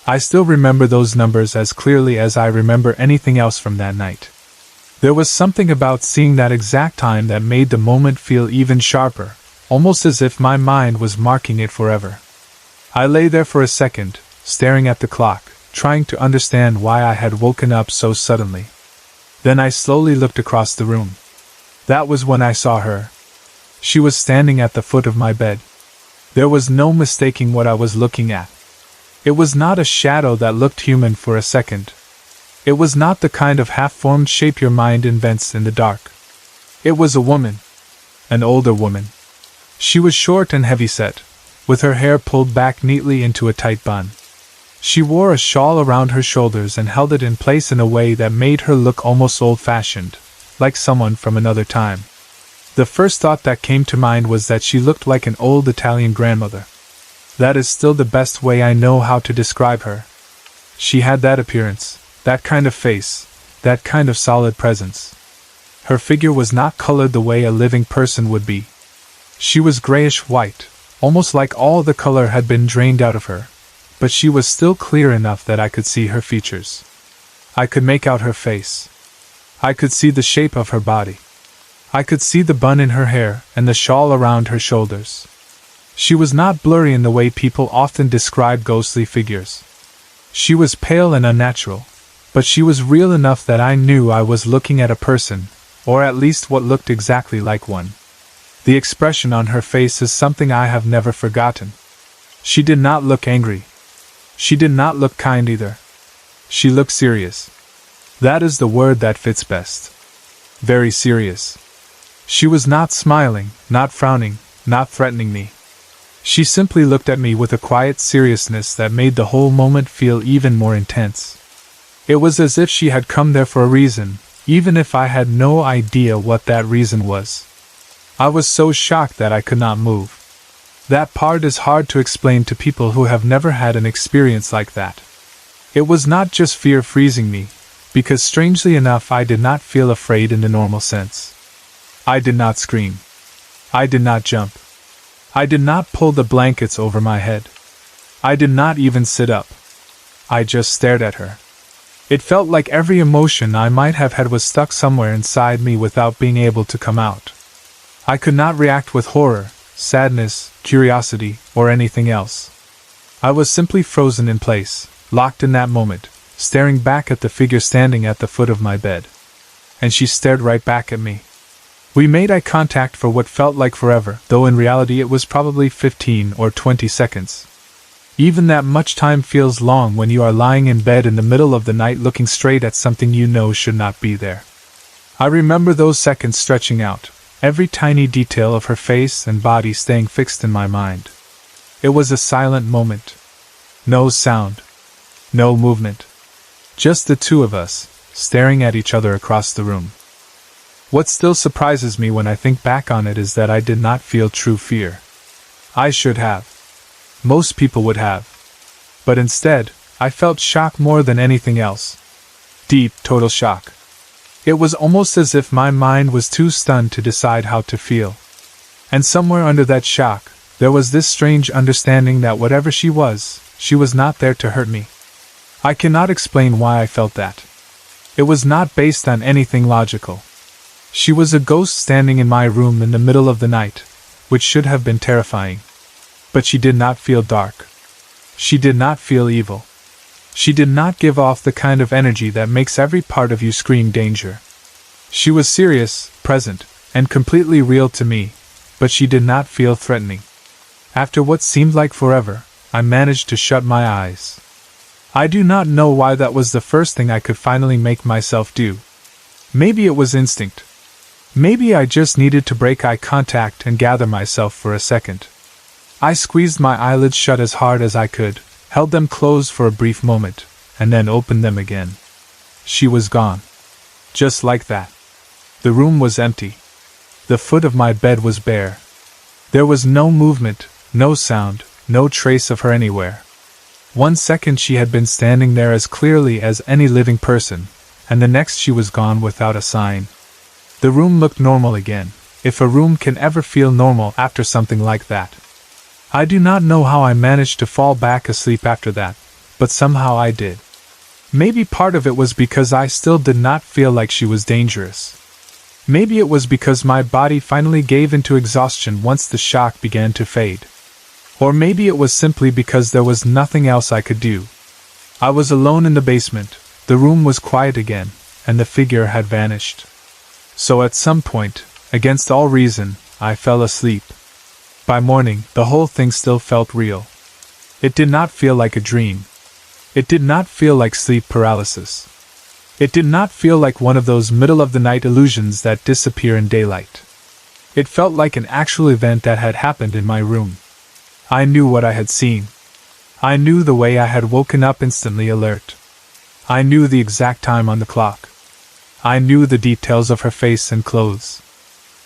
I still remember those numbers as clearly as I remember anything else from that night. There was something about seeing that exact time that made the moment feel even sharper, almost as if my mind was marking it forever. I lay there for a second, staring at the clock, trying to understand why I had woken up so suddenly. Then I slowly looked across the room. That was when I saw her. She was standing at the foot of my bed. There was no mistaking what I was looking at. It was not a shadow that looked human for a second. It was not the kind of half-formed shape your mind invents in the dark. It was a woman. An older woman. She was short and heavy-set, with her hair pulled back neatly into a tight bun. She wore a shawl around her shoulders and held it in place in a way that made her look almost old-fashioned, like someone from another time. The first thought that came to mind was that she looked like an old Italian grandmother. That is still the best way I know how to describe her. She had that appearance, that kind of face, that kind of solid presence. Her figure was not colored the way a living person would be. She was grayish-white, almost like all the color had been drained out of her, but she was still clear enough that I could see her features. I could make out her face. I could see the shape of her body. I could see the bun in her hair and the shawl around her shoulders. She was not blurry in the way people often describe ghostly figures. She was pale and unnatural, but she was real enough that I knew I was looking at a person, or at least what looked exactly like one. The expression on her face is something I have never forgotten. She did not look angry. She did not look kind either. She looked serious. That is the word that fits best. Very serious. She was not smiling, not frowning, not threatening me. She simply looked at me with a quiet seriousness that made the whole moment feel even more intense. It was as if she had come there for a reason, even if I had no idea what that reason was. I was so shocked that I could not move. That part is hard to explain to people who have never had an experience like that. It was not just fear freezing me, because strangely enough I did not feel afraid in the normal sense. I did not scream. I did not jump. I did not pull the blankets over my head. I did not even sit up. I just stared at her. It felt like every emotion I might have had was stuck somewhere inside me without being able to come out. I could not react with horror, sadness, curiosity, or anything else. I was simply frozen in place, locked in that moment, staring back at the figure standing at the foot of my bed. And she stared right back at me. We made eye contact for what felt like forever, though in reality it was probably 15 or 20 seconds. Even that much time feels long when you are lying in bed in the middle of the night looking straight at something you know should not be there. I remember those seconds stretching out, every tiny detail of her face and body staying fixed in my mind. It was a silent moment. No sound. No movement. Just the two of us, staring at each other across the room. What still surprises me when I think back on it is that I did not feel true fear. I should have. Most people would have. But instead, I felt shock more than anything else. Deep, total shock. It was almost as if my mind was too stunned to decide how to feel. And somewhere under that shock, there was this strange understanding that whatever she was not there to hurt me. I cannot explain why I felt that. It was not based on anything logical. She was a ghost standing in my room in the middle of the night, which should have been terrifying. But she did not feel dark. She did not feel evil. She did not give off the kind of energy that makes every part of you scream danger. She was serious, present, and completely real to me, but she did not feel threatening. After what seemed like forever, I managed to shut my eyes. I do not know why that was the first thing I could finally make myself do. Maybe it was instinct. Maybe I just needed to break eye contact and gather myself for a second. I squeezed my eyelids shut as hard as I could, held them closed for a brief moment, and then opened them again. She was gone. Just like that. The room was empty. The foot of my bed was bare. There was no movement, no sound, no trace of her anywhere. 1 second she had been standing there as clearly as any living person, and the next she was gone without a sign. The room looked normal again, if a room can ever feel normal after something like that. I do not know how I managed to fall back asleep after that, but somehow I did. Maybe part of it was because I still did not feel like she was dangerous. Maybe it was because my body finally gave into exhaustion once the shock began to fade. Or maybe it was simply because there was nothing else I could do. I was alone in the basement, the room was quiet again, and the figure had vanished. So at some point, against all reason, I fell asleep. By morning, the whole thing still felt real. It did not feel like a dream. It did not feel like sleep paralysis. It did not feel like one of those middle-of-the-night illusions that disappear in daylight. It felt like an actual event that had happened in my room. I knew what I had seen. I knew the way I had woken up instantly alert. I knew the exact time on the clock. I knew the details of her face and clothes.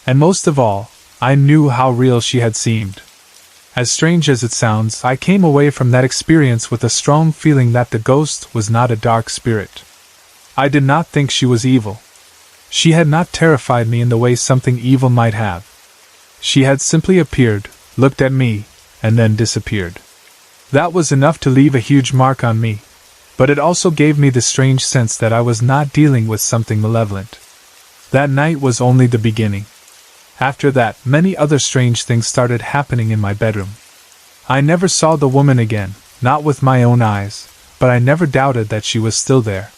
And most of all, I knew how real she had seemed. As strange as it sounds, I came away from that experience with a strong feeling that the ghost was not a dark spirit. I did not think she was evil. She had not terrified me in the way something evil might have. She had simply appeared, looked at me, and then disappeared. That was enough to leave a huge mark on me, but it also gave me the strange sense that I was not dealing with something malevolent. That night was only the beginning. After that, many other strange things started happening in my bedroom. I never saw the woman again, not with my own eyes, but I never doubted that she was still there.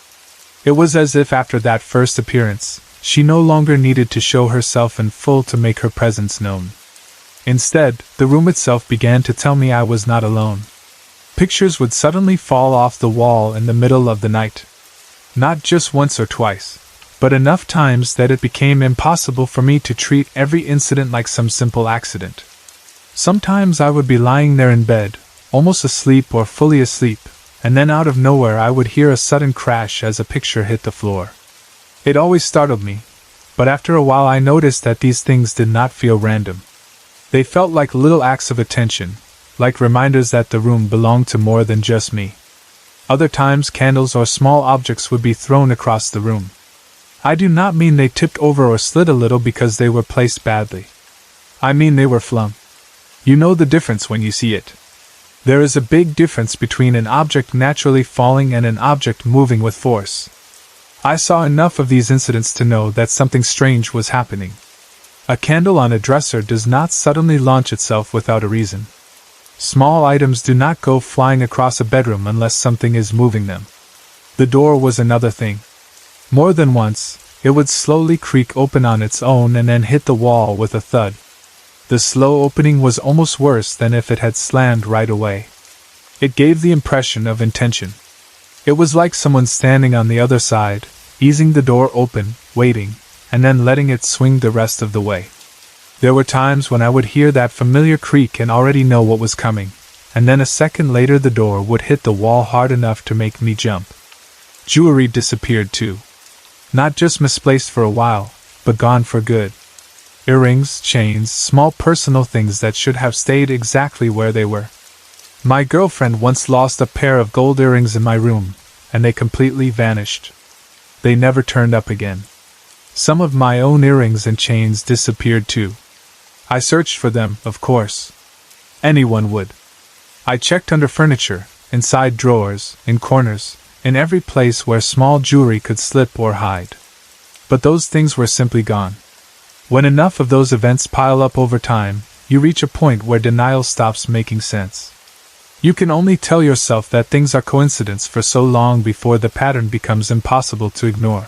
It was as if after that first appearance, she no longer needed to show herself in full to make her presence known. Instead, the room itself began to tell me I was not alone. Pictures would suddenly fall off the wall in the middle of the night. Not just once or twice, but enough times that it became impossible for me to treat every incident like some simple accident. Sometimes I would be lying there in bed, almost asleep or fully asleep, and then out of nowhere I would hear a sudden crash as a picture hit the floor. It always startled me, but after a while I noticed that these things did not feel random. They felt like little acts of attention, like reminders that the room belonged to more than just me. Other times candles or small objects would be thrown across the room. I do not mean they tipped over or slid a little because they were placed badly. I mean they were flung. You know the difference when you see it. There is a big difference between an object naturally falling and an object moving with force. I saw enough of these incidents to know that something strange was happening. A candle on a dresser does not suddenly launch itself without a reason. Small items do not go flying across a bedroom unless something is moving them. The door was another thing. More than once, it would slowly creak open on its own and then hit the wall with a thud. The slow opening was almost worse than if it had slammed right away. It gave the impression of intention. It was like someone standing on the other side, easing the door open, waiting, and then letting it swing the rest of the way. There were times when I would hear that familiar creak and already know what was coming, and then a second later the door would hit the wall hard enough to make me jump. Jewelry disappeared too. Not just misplaced for a while, but gone for good. Earrings, chains, small personal things that should have stayed exactly where they were. My girlfriend once lost a pair of gold earrings in my room, and they completely vanished. They never turned up again. Some of my own earrings and chains disappeared too. I searched for them, of course. Anyone would. I checked under furniture, inside drawers, in corners, in every place where small jewelry could slip or hide. But those things were simply gone. When enough of those events pile up over time, you reach a point where denial stops making sense. You can only tell yourself that things are coincidence for so long before the pattern becomes impossible to ignore.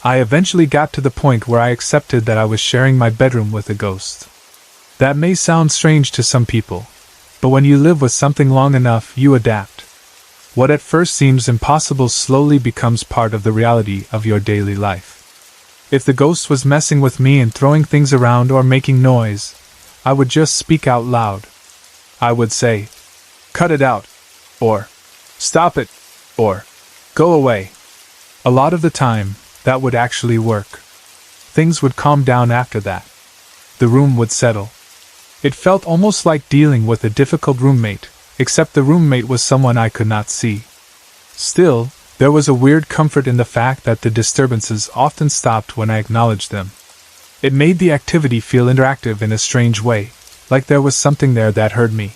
I eventually got to the point where I accepted that I was sharing my bedroom with a ghost. That may sound strange to some people, but when you live with something long enough, you adapt. What at first seems impossible slowly becomes part of the reality of your daily life. If the ghost was messing with me and throwing things around or making noise, I would just speak out loud. I would say, "Cut it out," or "Stop it," or "Go away." A lot of the time, that would actually work. Things would calm down after that. The room would settle. It felt almost like dealing with a difficult roommate, except the roommate was someone I could not see. Still, there was a weird comfort in the fact that the disturbances often stopped when I acknowledged them. It made the activity feel interactive in a strange way, like there was something there that heard me.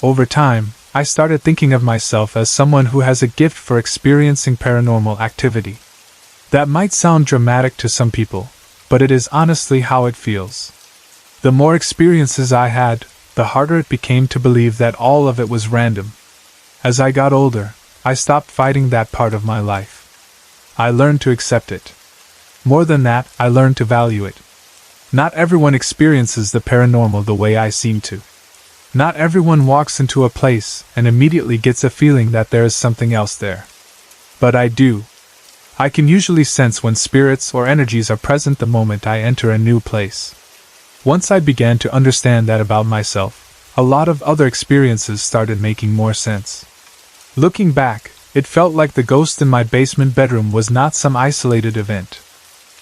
Over time, I started thinking of myself as someone who has a gift for experiencing paranormal activity. That might sound dramatic to some people, but it is honestly how it feels. The more experiences I had, the harder it became to believe that all of it was random. As I got older, I stopped fighting that part of my life. I learned to accept it. More than that, I learned to value it. Not everyone experiences the paranormal the way I seem to. Not everyone walks into a place and immediately gets a feeling that there is something else there. But I do. I can usually sense when spirits or energies are present the moment I enter a new place. Once I began to understand that about myself, a lot of other experiences started making more sense. Looking back, it felt like the ghost in my basement bedroom was not some isolated event.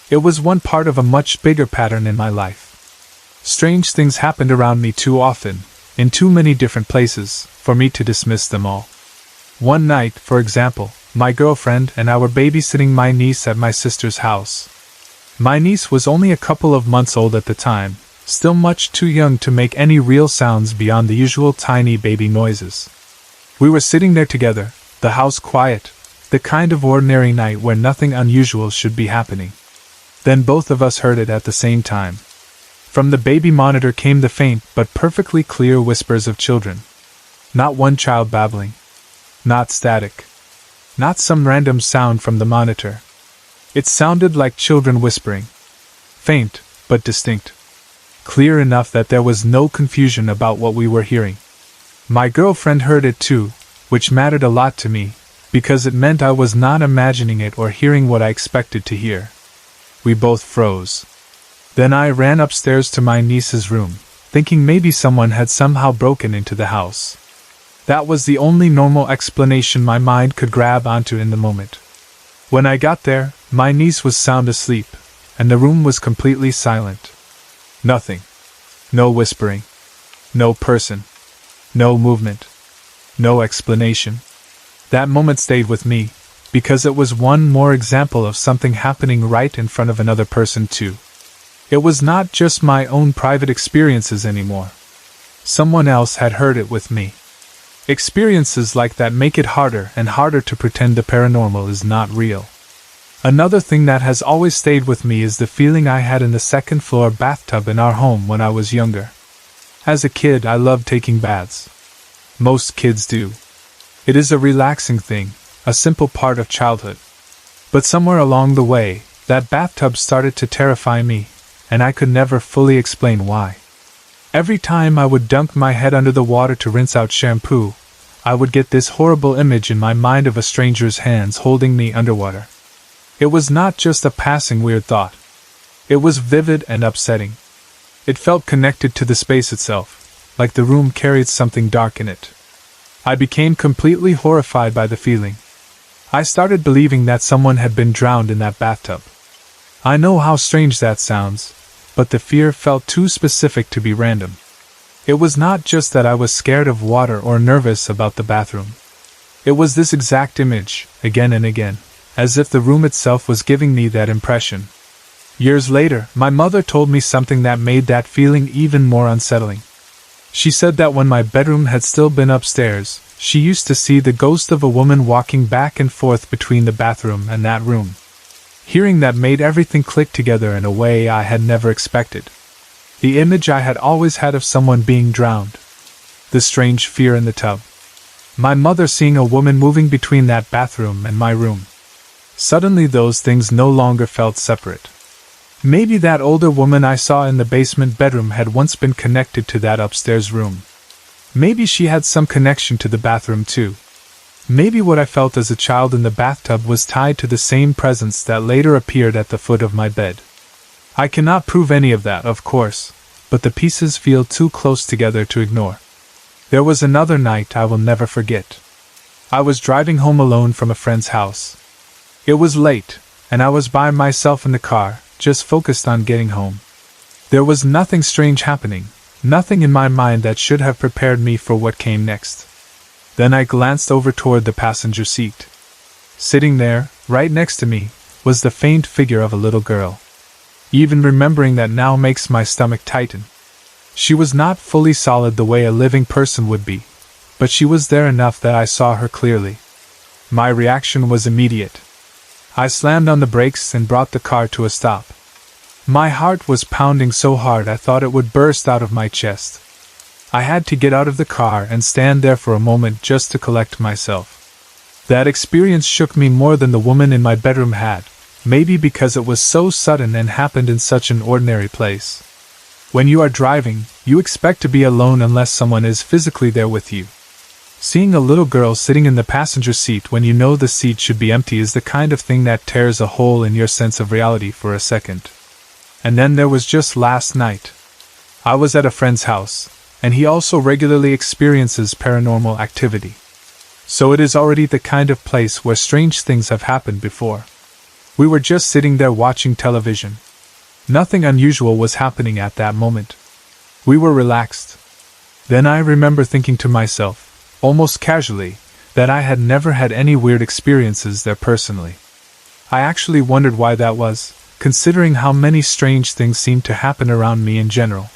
It was one part of a much bigger pattern in my life. Strange things happened around me too often, in too many different places, for me to dismiss them all. One night, for example, my girlfriend and I were babysitting my niece at my sister's house. My niece was only a couple of months old at the time, still much too young to make any real sounds beyond the usual tiny baby noises. We were sitting there together, the house quiet, the kind of ordinary night where nothing unusual should be happening. Then both of us heard it at the same time. From the baby monitor came the faint but perfectly clear whispers of children. Not one child babbling. Not static. Not some random sound from the monitor. It sounded like children whispering. Faint, but distinct. Clear enough that there was no confusion about what we were hearing. My girlfriend heard it too, which mattered a lot to me, because it meant I was not imagining it or hearing what I expected to hear. We both froze. Then I ran upstairs to my niece's room, thinking maybe someone had somehow broken into the house. That was the only normal explanation my mind could grab onto in the moment. When I got there, my niece was sound asleep, and the room was completely silent. Nothing. No whispering. No person. No movement. No explanation. That moment stayed with me, because it was one more example of something happening right in front of another person too. It was not just my own private experiences anymore. Someone else had heard it with me. Experiences like that make it harder and harder to pretend the paranormal is not real. Another thing that has always stayed with me is the feeling I had in the second-floor bathtub in our home when I was younger. As a kid, I loved taking baths. Most kids do. It is a relaxing thing, a simple part of childhood. But somewhere along the way, that bathtub started to terrify me, and I could never fully explain why. Every time I would dunk my head under the water to rinse out shampoo, I would get this horrible image in my mind of a stranger's hands holding me underwater. It was not just a passing weird thought. It was vivid and upsetting. It felt connected to the space itself, like the room carried something dark in it. I became completely horrified by the feeling. I started believing that someone had been drowned in that bathtub. I know how strange that sounds, but the fear felt too specific to be random. It was not just that I was scared of water or nervous about the bathroom. It was this exact image, again and again, as if the room itself was giving me that impression. Years later, my mother told me something that made that feeling even more unsettling. She said that when my bedroom had still been upstairs, she used to see the ghost of a woman walking back and forth between the bathroom and that room. Hearing that made everything click together in a way I had never expected. The image I had always had of someone being drowned. The strange fear in the tub. My mother seeing a woman moving between that bathroom and my room. Suddenly those things no longer felt separate. Maybe that older woman I saw in the basement bedroom had once been connected to that upstairs room. Maybe she had some connection to the bathroom too. Maybe what I felt as a child in the bathtub was tied to the same presence that later appeared at the foot of my bed. I cannot prove any of that, of course, but the pieces feel too close together to ignore. There was another night I will never forget. I was driving home alone from a friend's house. It was late, and I was by myself in the car, just focused on getting home. There was nothing strange happening, nothing in my mind that should have prepared me for what came next. Then I glanced over toward the passenger seat. Sitting there, right next to me, was the faint figure of a little girl. Even remembering that now makes my stomach tighten. She was not fully solid the way a living person would be, but she was there enough that I saw her clearly. My reaction was immediate. I slammed on the brakes and brought the car to a stop. My heart was pounding so hard I thought it would burst out of my chest. I had to get out of the car and stand there for a moment just to collect myself. That experience shook me more than the woman in my bedroom had, maybe because it was so sudden and happened in such an ordinary place. When you are driving, you expect to be alone unless someone is physically there with you. Seeing a little girl sitting in the passenger seat when you know the seat should be empty is the kind of thing that tears a hole in your sense of reality for a second. And then there was just last night. I was at a friend's house, and he also regularly experiences paranormal activity. So it is already the kind of place where strange things have happened before. We were just sitting there watching television. Nothing unusual was happening at that moment. We were relaxed. Then I remember thinking to myself, almost casually, that I had never had any weird experiences there personally. I actually wondered why that was, considering how many strange things seemed to happen around me in general.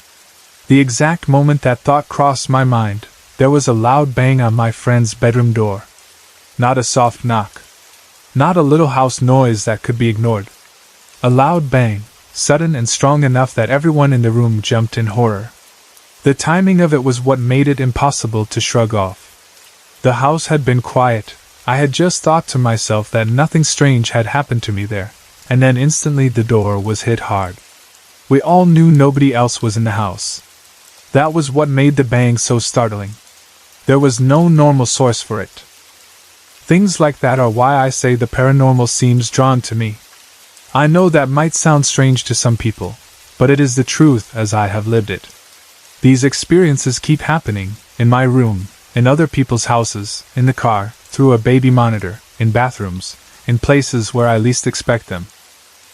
The exact moment that thought crossed my mind, there was a loud bang on my friend's bedroom door. Not a soft knock. Not a little house noise that could be ignored. A loud bang, sudden and strong enough that everyone in the room jumped in horror. The timing of it was what made it impossible to shrug off. The house had been quiet. I had just thought to myself that nothing strange had happened to me there, and then instantly the door was hit hard. We all knew nobody else was in the house. That was what made the bang so startling. There was no normal source for it. Things like that are why I say the paranormal seems drawn to me. I know that might sound strange to some people, but it is the truth as I have lived it. These experiences keep happening, in my room, in other people's houses, in the car, through a baby monitor, in bathrooms, in places where I least expect them.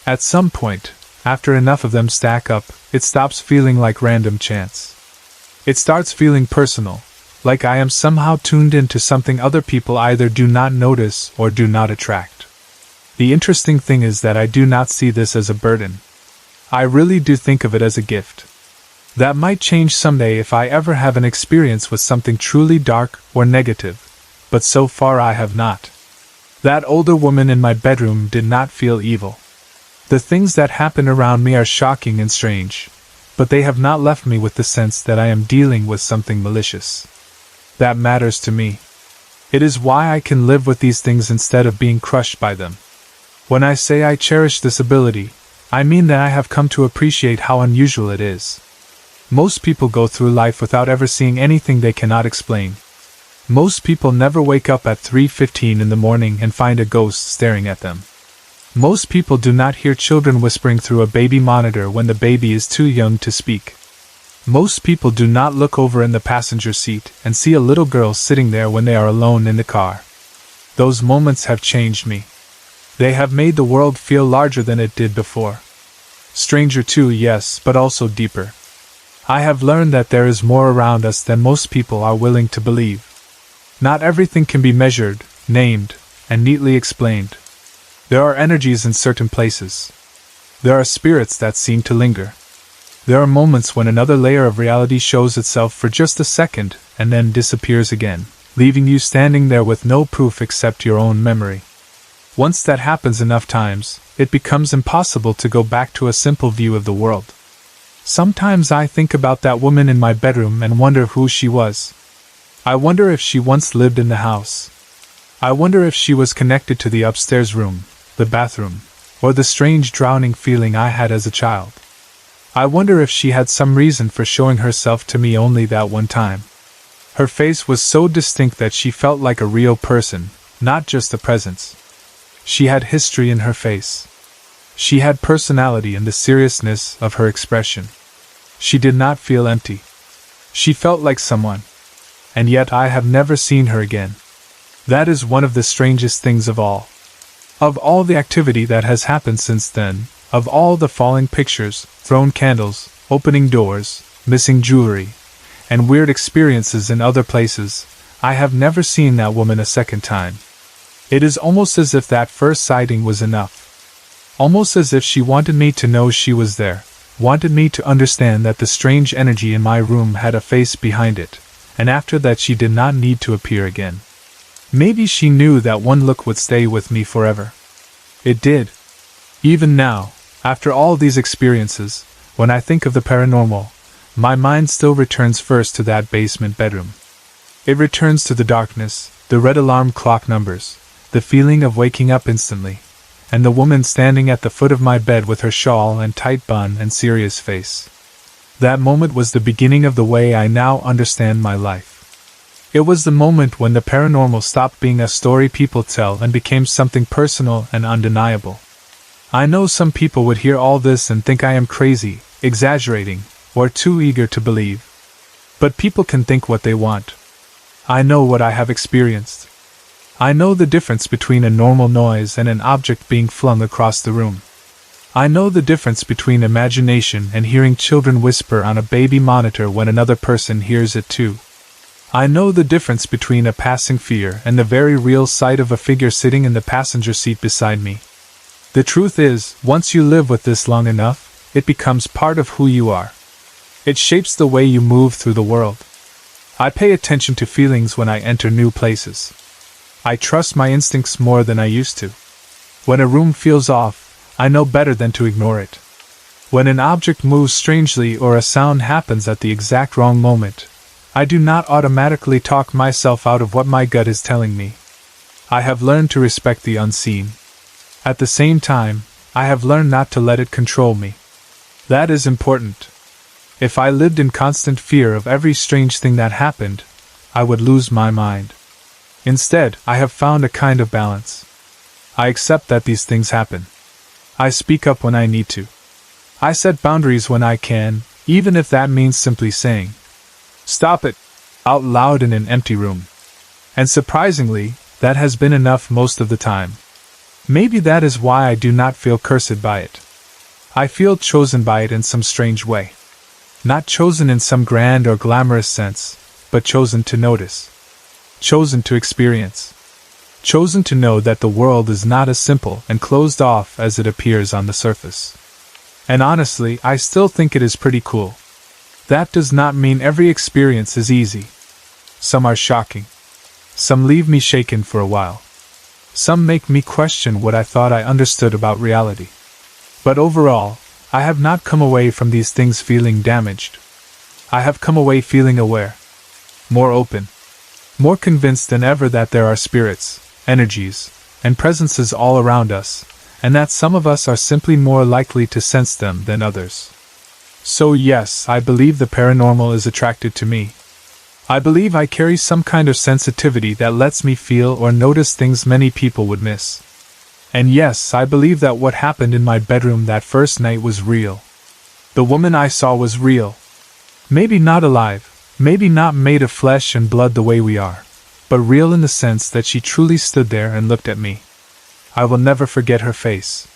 At some point, after enough of them stack up, it stops feeling like random chance. It starts feeling personal, like I am somehow tuned into something other people either do not notice or do not attract. The interesting thing is that I do not see this as a burden. I really do think of it as a gift. That might change someday if I ever have an experience with something truly dark or negative, but so far I have not. That older woman in my bedroom did not feel evil. The things that happen around me are shocking and strange, but they have not left me with the sense that I am dealing with something malicious. That matters to me. It is why I can live with these things instead of being crushed by them. When I say I cherish this ability, I mean that I have come to appreciate how unusual it is. Most people go through life without ever seeing anything they cannot explain. Most people never wake up at 3:15 in the morning and find a ghost staring at them. Most people do not hear children whispering through a baby monitor when the baby is too young to speak. Most people do not look over in the passenger seat and see a little girl sitting there when they are alone in the car. Those moments have changed me. They have made the world feel larger than it did before. Stranger too, yes, but also deeper. I have learned that there is more around us than most people are willing to believe. Not everything can be measured, named, and neatly explained. There are energies in certain places. There are spirits that seem to linger. There are moments when another layer of reality shows itself for just a second and then disappears again, leaving you standing there with no proof except your own memory. Once that happens enough times, it becomes impossible to go back to a simple view of the world. Sometimes I think about that woman in my bedroom and wonder who she was. I wonder if she once lived in the house. I wonder if she was connected to the upstairs room, the bathroom, or the strange drowning feeling I had as a child. I wonder if she had some reason for showing herself to me only that one time. Her face was so distinct that she felt like a real person, not just a presence. She had history in her face. She had personality in the seriousness of her expression. She did not feel empty. She felt like someone. And yet I have never seen her again. That is one of the strangest things of all. Of all the activity that has happened since then, of all the falling pictures, thrown candles, opening doors, missing jewelry, and weird experiences in other places, I have never seen that woman a second time. It is almost as if that first sighting was enough. Almost as if she wanted me to know she was there, wanted me to understand that the strange energy in my room had a face behind it, and after that she did not need to appear again. Maybe she knew that one look would stay with me forever. It did. Even now, after all these experiences, when I think of the paranormal, my mind still returns first to that basement bedroom. It returns to the darkness, the red alarm clock numbers, the feeling of waking up instantly, and the woman standing at the foot of my bed with her shawl and tight bun and serious face. That moment was the beginning of the way I now understand my life. It was the moment when the paranormal stopped being a story people tell and became something personal and undeniable. I know some people would hear all this and think I am crazy, exaggerating, or too eager to believe. But people can think what they want. I know what I have experienced. I know the difference between a normal noise and an object being flung across the room. I know the difference between imagination and hearing children whisper on a baby monitor when another person hears it too. I know the difference between a passing fear and the very real sight of a figure sitting in the passenger seat beside me. The truth is, once you live with this long enough, it becomes part of who you are. It shapes the way you move through the world. I pay attention to feelings when I enter new places. I trust my instincts more than I used to. When a room feels off, I know better than to ignore it. When an object moves strangely or a sound happens at the exact wrong moment, I do not automatically talk myself out of what my gut is telling me. I have learned to respect the unseen. At the same time, I have learned not to let it control me. That is important. If I lived in constant fear of every strange thing that happened, I would lose my mind. Instead, I have found a kind of balance. I accept that these things happen. I speak up when I need to. I set boundaries when I can, even if that means simply saying, "Stop it," out loud in an empty room. And surprisingly, that has been enough most of the time. Maybe that is why I do not feel cursed by it. I feel chosen by it in some strange way. Not chosen in some grand or glamorous sense, but chosen to notice. Chosen to experience. Chosen to know that the world is not as simple and closed off as it appears on the surface. And honestly, I still think it is pretty cool. That does not mean every experience is easy. Some are shocking. Some leave me shaken for a while. Some make me question what I thought I understood about reality. But overall, I have not come away from these things feeling damaged. I have come away feeling aware. More open. More convinced than ever that there are spirits, energies, and presences all around us, and that some of us are simply more likely to sense them than others. So yes, I believe the paranormal is attracted to me. I believe I carry some kind of sensitivity that lets me feel or notice things many people would miss. And yes, I believe that what happened in my bedroom that first night was real. The woman I saw was real. Maybe not alive, maybe not made of flesh and blood the way we are, but real in the sense that she truly stood there and looked at me. I will never forget her face.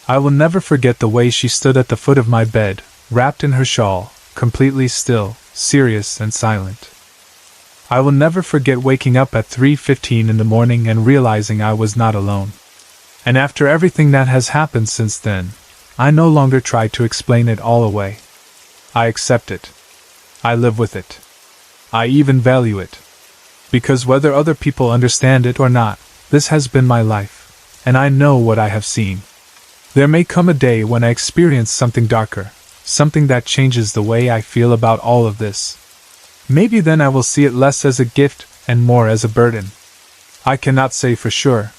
I will never forget the way she stood at the foot of my bed, wrapped in her shawl, completely still, serious and silent. I will never forget waking up at 3:15 in the morning and realizing I was not alone. And after everything that has happened since then, I no longer try to explain it all away. I accept it. I live with it. I even value it. Because whether other people understand it or not, this has been my life, and I know what I have seen. There may come a day when I experience something darker, something that changes the way I feel about all of this. Maybe then I will see it less as a gift and more as a burden. I cannot say for sure.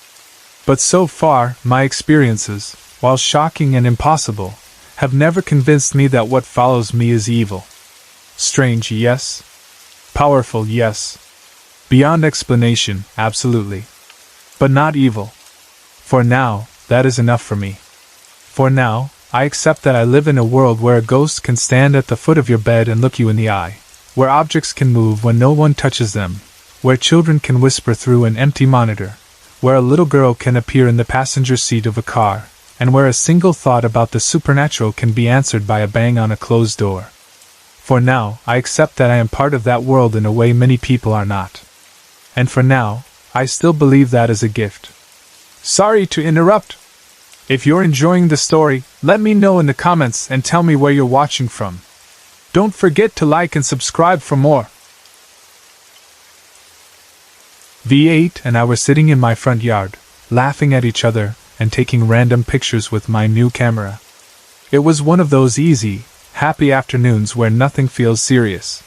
But so far, my experiences, while shocking and impossible, have never convinced me that what follows me is evil. Strange, yes. Powerful, yes. Beyond explanation, absolutely. But not evil. For now, that is enough for me. For now, I accept that I live in a world where a ghost can stand at the foot of your bed and look you in the eye, where objects can move when no one touches them, where children can whisper through an empty monitor, where a little girl can appear in the passenger seat of a car, and where a single thought about the supernatural can be answered by a bang on a closed door. For now, I accept that I am part of that world in a way many people are not. And for now, I still believe that is a gift. Sorry to interrupt. If you're enjoying the story, let me know in the comments and tell me where you're watching from. Don't forget to like and subscribe for more. V8 and I were sitting in my front yard, laughing at each other and taking random pictures with my new camera. It was one of those easy, happy afternoons where nothing feels serious.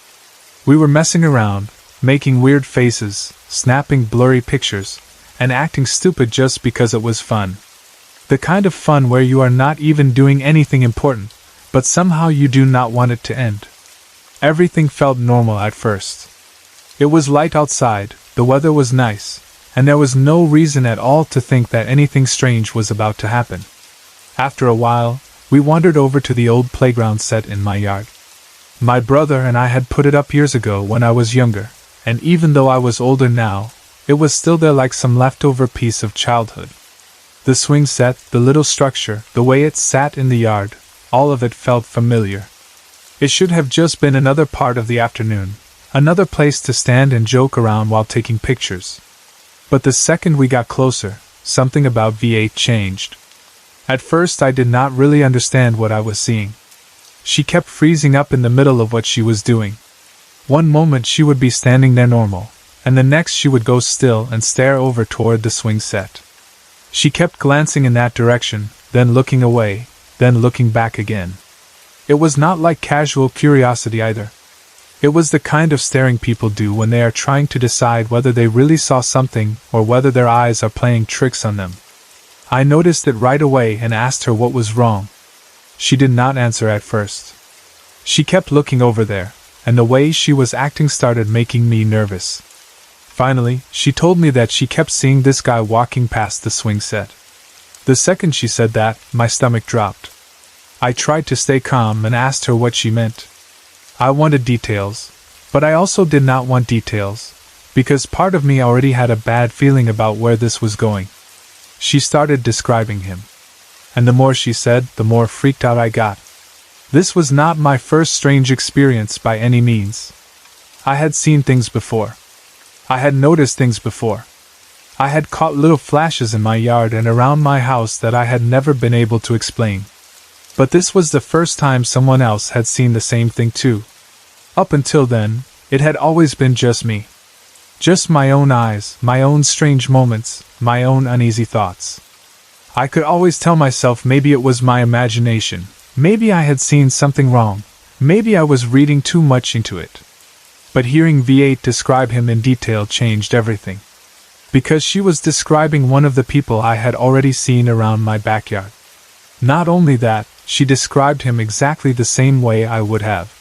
We were messing around, making weird faces, snapping blurry pictures, and acting stupid just because it was fun. The kind of fun where you are not even doing anything important, but somehow you do not want it to end. Everything felt normal at first. It was light outside, the weather was nice, and there was no reason at all to think that anything strange was about to happen. After a while, we wandered over to the old playground set in my yard. My brother and I had put it up years ago when I was younger, and even though I was older now, it was still there like some leftover piece of childhood. The swing set, the little structure, the way it sat in the yard, all of it felt familiar. It should have just been another part of the afternoon, another place to stand and joke around while taking pictures. But the second we got closer, something about V8 changed. At first I did not really understand what I was seeing. She kept freezing up in the middle of what she was doing. One moment she would be standing there normal, and the next she would go still and stare over toward the swing set. She kept glancing in that direction, then looking away, then looking back again. It was not like casual curiosity either. It was the kind of staring people do when they are trying to decide whether they really saw something or whether their eyes are playing tricks on them. I noticed it right away and asked her what was wrong. She did not answer at first. She kept looking over there, and the way she was acting started making me nervous. Finally, she told me that she kept seeing this guy walking past the swing set. The second she said that, my stomach dropped. I tried to stay calm and asked her what she meant. I wanted details, but I also did not want details, because part of me already had a bad feeling about where this was going. She started describing him. And the more she said, the more freaked out I got. This was not my first strange experience by any means. I had seen things before. I had noticed things before. I had caught little flashes in my yard and around my house that I had never been able to explain. But this was the first time someone else had seen the same thing too. Up until then, it had always been just me. Just my own eyes, my own strange moments, my own uneasy thoughts. I could always tell myself maybe it was my imagination, maybe I had seen something wrong, maybe I was reading too much into it. But hearing V8 describe him in detail changed everything. because she was describing one of the people I had already seen around my backyard. Not only that, she described him exactly the same way I would have.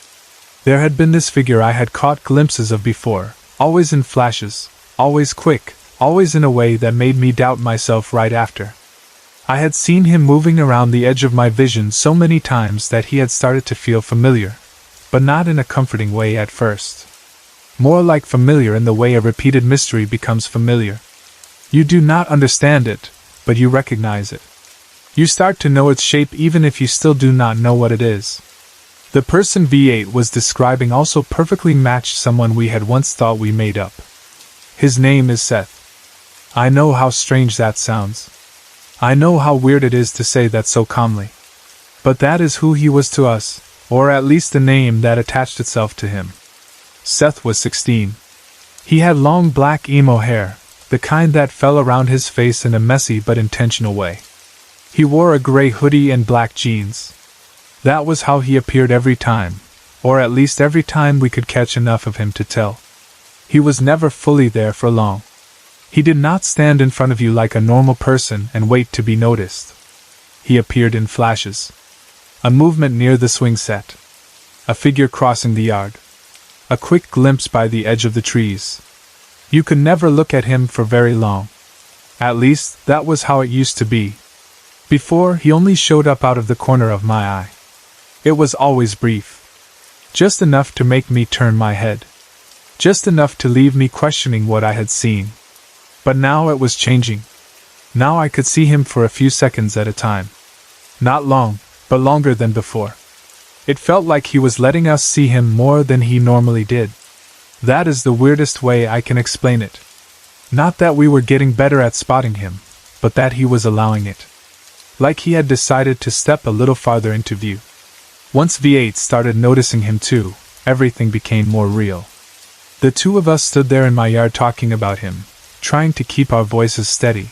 There had been this figure I had caught glimpses of before, always in flashes, always quick, always in a way that made me doubt myself right after. I had seen him moving around the edge of my vision so many times that he had started to feel familiar, but not in a comforting way at first. More like familiar in the way a repeated mystery becomes familiar. You do not understand it, but you recognize it. You start to know its shape even if you still do not know what it is. The person V8 was describing also perfectly matched someone we had once thought we made up. His name is Seth. I know how strange that sounds. I know how weird it is to say that so calmly. But that is who he was to us, or at least the name that attached itself to him. Seth was 16. He had long black emo hair, the kind that fell around his face in a messy but intentional way. He wore a gray hoodie and black jeans. That was how he appeared every time, or at least every time we could catch enough of him to tell. He was never fully there for long. He did not stand in front of you like a normal person and wait to be noticed. He appeared in flashes. A movement near the swing set. A figure crossing the yard. A quick glimpse by the edge of the trees. You could never look at him for very long. At least, that was how it used to be. Before, he only showed up out of the corner of my eye. It was always brief. Just enough to make me turn my head. Just enough to leave me questioning what I had seen. But now it was changing. Now I could see him for a few seconds at a time. Not long, but longer than before. It felt like he was letting us see him more than he normally did. That is the weirdest way I can explain it. Not that we were getting better at spotting him, but that he was allowing it. Like he had decided to step a little farther into view. Once V8 started noticing him too, everything became more real. The two of us stood there in my yard talking about him, trying to keep our voices steady,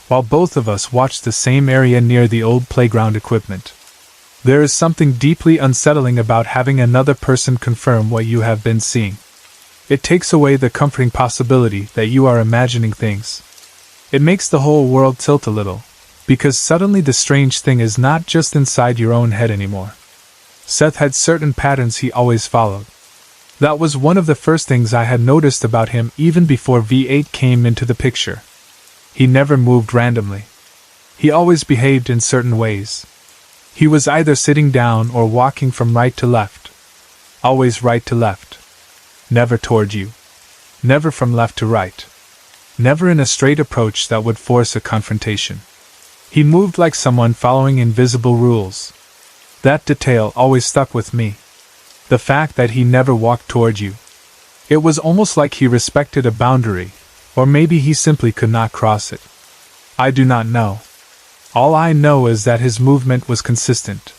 while both of us watched the same area near the old playground equipment. There is something deeply unsettling about having another person confirm what you have been seeing. It takes away the comforting possibility that you are imagining things. It makes the whole world tilt a little, because suddenly the strange thing is not just inside your own head anymore. Seth had certain patterns he always followed. That was one of the first things I had noticed about him even before V8 came into the picture. He never moved randomly. He always behaved in certain ways. He was either sitting down or walking from right to left. Always right to left. Never toward you. Never from left to right. Never in a straight approach that would force a confrontation. He moved like someone following invisible rules. That detail always stuck with me. The fact that he never walked toward you. It was almost like he respected a boundary, or maybe he simply could not cross it. I do not know. All I know is that his movement was consistent.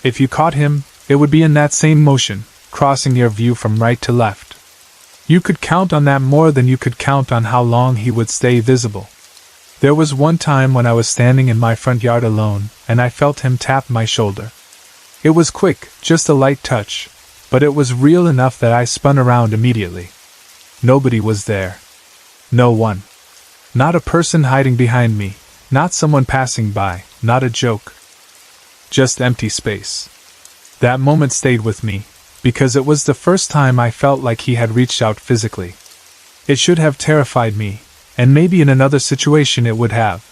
If you caught him, it would be in that same motion, crossing your view from right to left. You could count on that more than you could count on how long he would stay visible. There was one time when I was standing in my front yard alone, and I felt him tap my shoulder. It was quick, just a light touch, but it was real enough that I spun around immediately. Nobody was there. No one. Not a person hiding behind me, not someone passing by, not a joke. Just empty space. That moment stayed with me, because it was the first time I felt like he had reached out physically. It should have terrified me, and maybe in another situation it would have,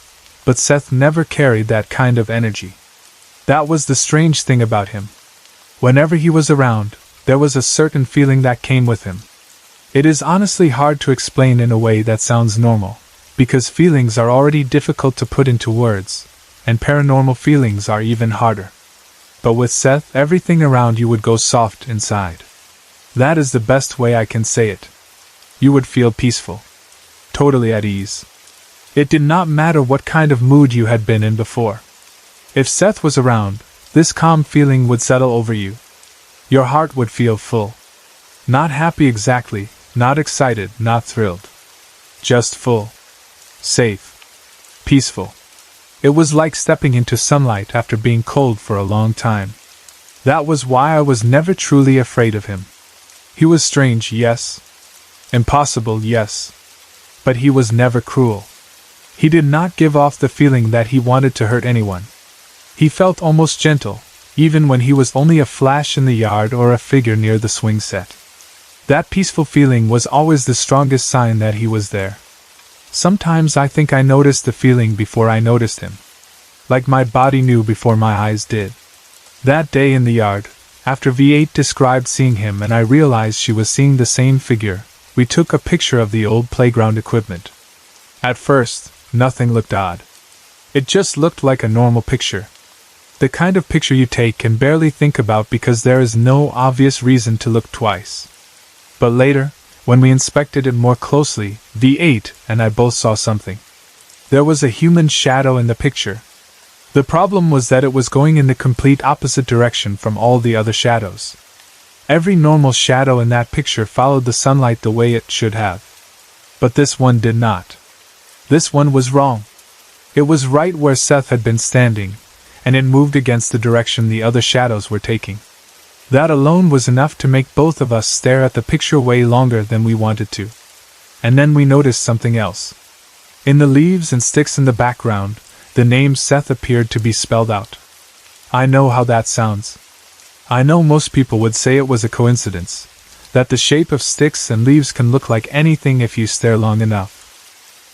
but Seth never carried that kind of energy. That was the strange thing about him. Whenever he was around, there was a certain feeling that came with him. It is honestly hard to explain in a way that sounds normal, because feelings are already difficult to put into words, and paranormal feelings are even harder. But with Seth, everything around you would go soft inside. That is the best way I can say it. You would feel peaceful. Totally at ease. It did not matter what kind of mood you had been in before. If Seth was around, this calm feeling would settle over you. Your heart would feel full. Not happy exactly, not excited, not thrilled. Just full. Safe. Peaceful. It was like stepping into sunlight after being cold for a long time. That was why I was never truly afraid of him. He was strange, yes. Impossible, yes. But he was never cruel. He did not give off the feeling that he wanted to hurt anyone. He felt almost gentle, even when he was only a flash in the yard or a figure near the swing set. That peaceful feeling was always the strongest sign that he was there. Sometimes I think I noticed the feeling before I noticed him. Like my body knew before my eyes did. That day in the yard, after V8 described seeing him and I realized she was seeing the same figure, we took a picture of the old playground equipment. At first, nothing looked odd. It just looked like a normal picture. The kind of picture you take and barely think about because there is no obvious reason to look twice. But later, when we inspected it more closely, V8 and I both saw something. There was a human shadow in the picture. The problem was that it was going in the complete opposite direction from all the other shadows. Every normal shadow in that picture followed the sunlight the way it should have. But this one did not. This one was wrong. It was right where Seth had been standing, and it moved against the direction the other shadows were taking. That alone was enough to make both of us stare at the picture way longer than we wanted to. And then we noticed something else. In the leaves and sticks in the background, the name Seth appeared to be spelled out. I know how that sounds. I know most people would say it was a coincidence, that the shape of sticks and leaves can look like anything if you stare long enough.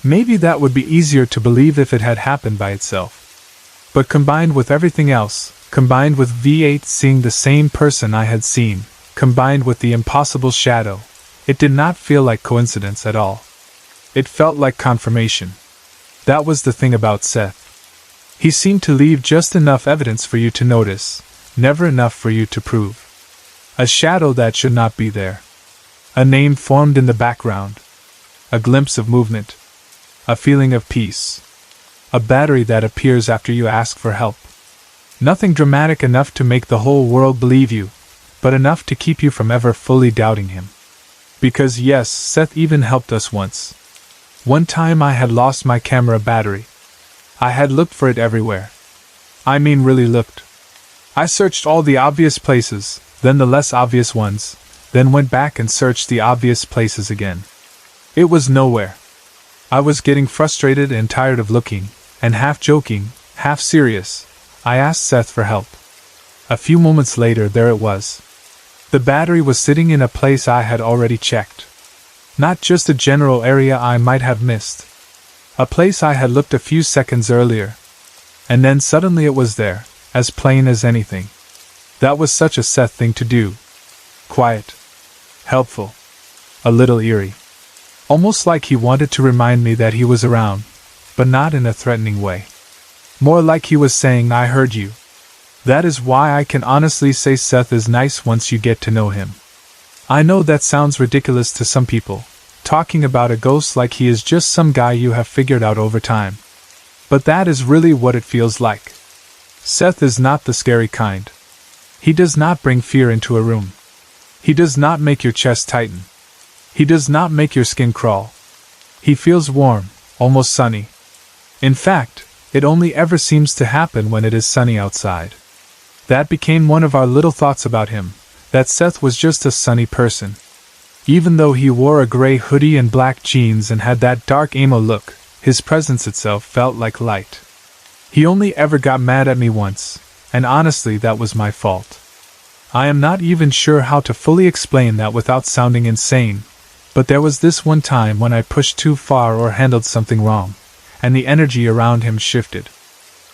Maybe that would be easier to believe if it had happened by itself. But combined with everything else, combined with V8 seeing the same person I had seen, combined with the impossible shadow, it did not feel like coincidence at all. It felt like confirmation. That was the thing about Seth. He seemed to leave just enough evidence for you to notice, never enough for you to prove. A shadow that should not be there. A name formed in the background. A glimpse of movement. A feeling of peace. A battery that appears after you ask for help. Nothing dramatic enough to make the whole world believe you, but enough to keep you from ever fully doubting him. Because yes, Seth even helped us once. One time I had lost my camera battery. I had looked for it everywhere. I mean really looked. I searched all the obvious places, then the less obvious ones, then went back and searched the obvious places again. It was nowhere. I was getting frustrated and tired of looking, and half joking, half serious, I asked Seth for help. A few moments later there it was. The battery was sitting in a place I had already checked. Not just a general area I might have missed. A place I had looked a few seconds earlier. And then suddenly it was there, as plain as anything. That was such a Seth thing to do. Quiet. Helpful. A little eerie. Almost like he wanted to remind me that he was around, but not in a threatening way. More like he was saying, I heard you. That is why I can honestly say Seth is nice once you get to know him. I know that sounds ridiculous to some people, talking about a ghost like he is just some guy you have figured out over time. But that is really what it feels like. Seth is not the scary kind. He does not bring fear into a room. He does not make your chest tighten. He does not make your skin crawl. He feels warm, almost sunny. In fact, it only ever seems to happen when it is sunny outside. That became one of our little thoughts about him, that Seth was just a sunny person. Even though he wore a gray hoodie and black jeans and had that dark emo look, his presence itself felt like light. He only ever got mad at me once, and honestly that was my fault. I am not even sure how to fully explain that without sounding insane, but there was this one time when I pushed too far or handled something wrong, and the energy around him shifted.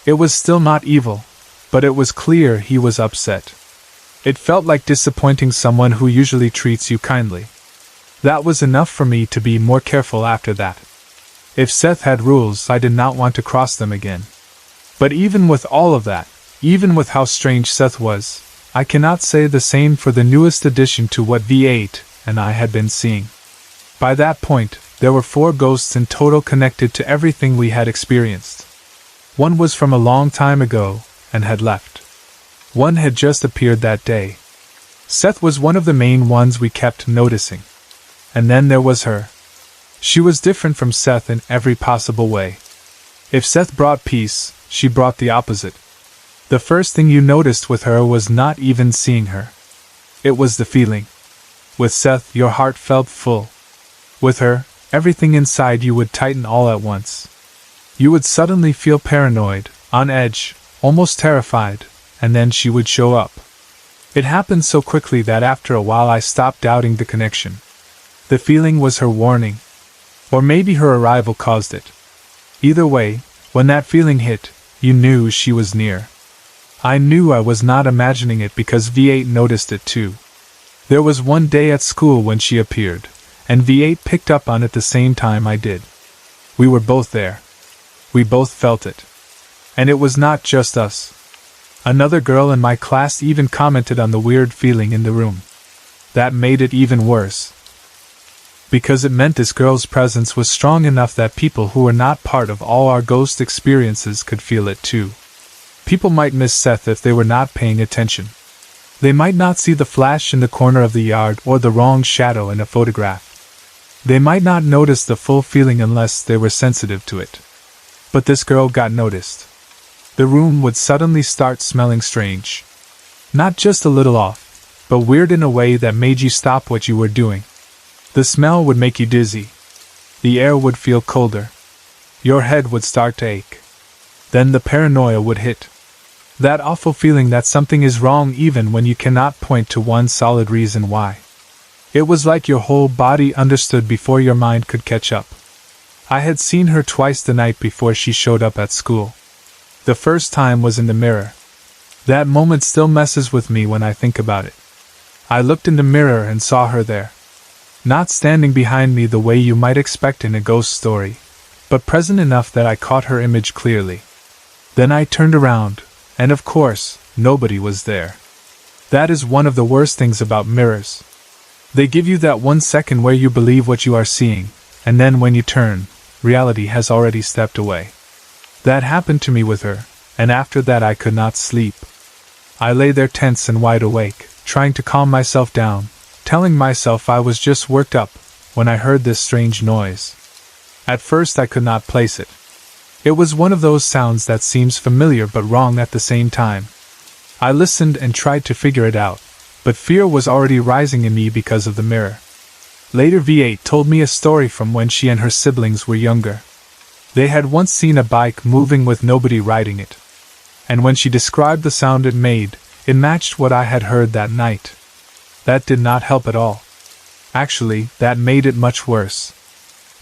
It was still not evil, but it was clear he was upset. It felt like disappointing someone who usually treats you kindly. That was enough for me to be more careful after that. If Seth had rules, I did not want to cross them again. But even with all of that, even with how strange Seth was, I cannot say the same for the newest addition to what V8 and I had been seeing. By that point, there were 4 ghosts in total connected to everything we had experienced. One was from a long time ago, and had left. One had just appeared that day. Seth was one of the main ones we kept noticing. And then there was her. She was different from Seth in every possible way. If Seth brought peace, she brought the opposite. The first thing you noticed with her was not even seeing her. It was the feeling. With Seth, your heart felt full. With her, everything inside you would tighten all at once. You would suddenly feel paranoid, on edge, almost terrified, and then she would show up. It happened so quickly that after a while I stopped doubting the connection. The feeling was her warning. Or maybe her arrival caused it. Either way, when that feeling hit, you knew she was near. I knew I was not imagining it because V8 noticed it too. There was one day at school when she appeared, and V8 picked up on it the same time I did. We were both there. We both felt it. And it was not just us. Another girl in my class even commented on the weird feeling in the room. That made it even worse. Because it meant this girl's presence was strong enough that people who were not part of all our ghost experiences could feel it too. People might miss Seth if they were not paying attention. They might not see the flash in the corner of the yard or the wrong shadow in a photograph. They might not notice the full feeling unless they were sensitive to it. But this girl got noticed. The room would suddenly start smelling strange. Not just a little off, but weird in a way that made you stop what you were doing. The smell would make you dizzy. The air would feel colder. Your head would start to ache. Then the paranoia would hit. That awful feeling that something is wrong even when you cannot point to one solid reason why. It was like your whole body understood before your mind could catch up. I had seen her twice the night before she showed up at school. The first time was in the mirror. That moment still messes with me when I think about it. I looked in the mirror and saw her there. Not standing behind me the way you might expect in a ghost story, but present enough that I caught her image clearly. Then I turned around, and of course, nobody was there. That is one of the worst things about mirrors. They give you that 1 second where you believe what you are seeing, and then when you turn, reality has already stepped away. That happened to me with her, and after that I could not sleep. I lay there tense and wide awake, trying to calm myself down, telling myself I was just worked up, when I heard this strange noise. At first I could not place it. It was one of those sounds that seems familiar but wrong at the same time. I listened and tried to figure it out, but fear was already rising in me because of the mirror. Later V8 told me a story from when she and her siblings were younger. They had once seen a bike moving with nobody riding it. And when she described the sound it made, it matched what I had heard that night. That did not help at all. Actually, that made it much worse.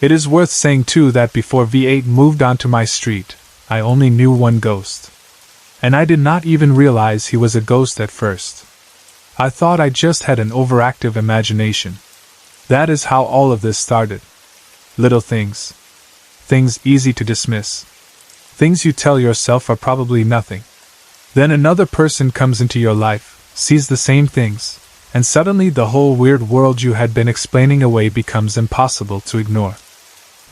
It is worth saying too that before V8 moved onto my street, I only knew one ghost. And I did not even realize he was a ghost at first. I thought I just had an overactive imagination. That is how all of this started. Little things. Things easy to dismiss. Things you tell yourself are probably nothing. Then another person comes into your life, sees the same things, and suddenly the whole weird world you had been explaining away becomes impossible to ignore.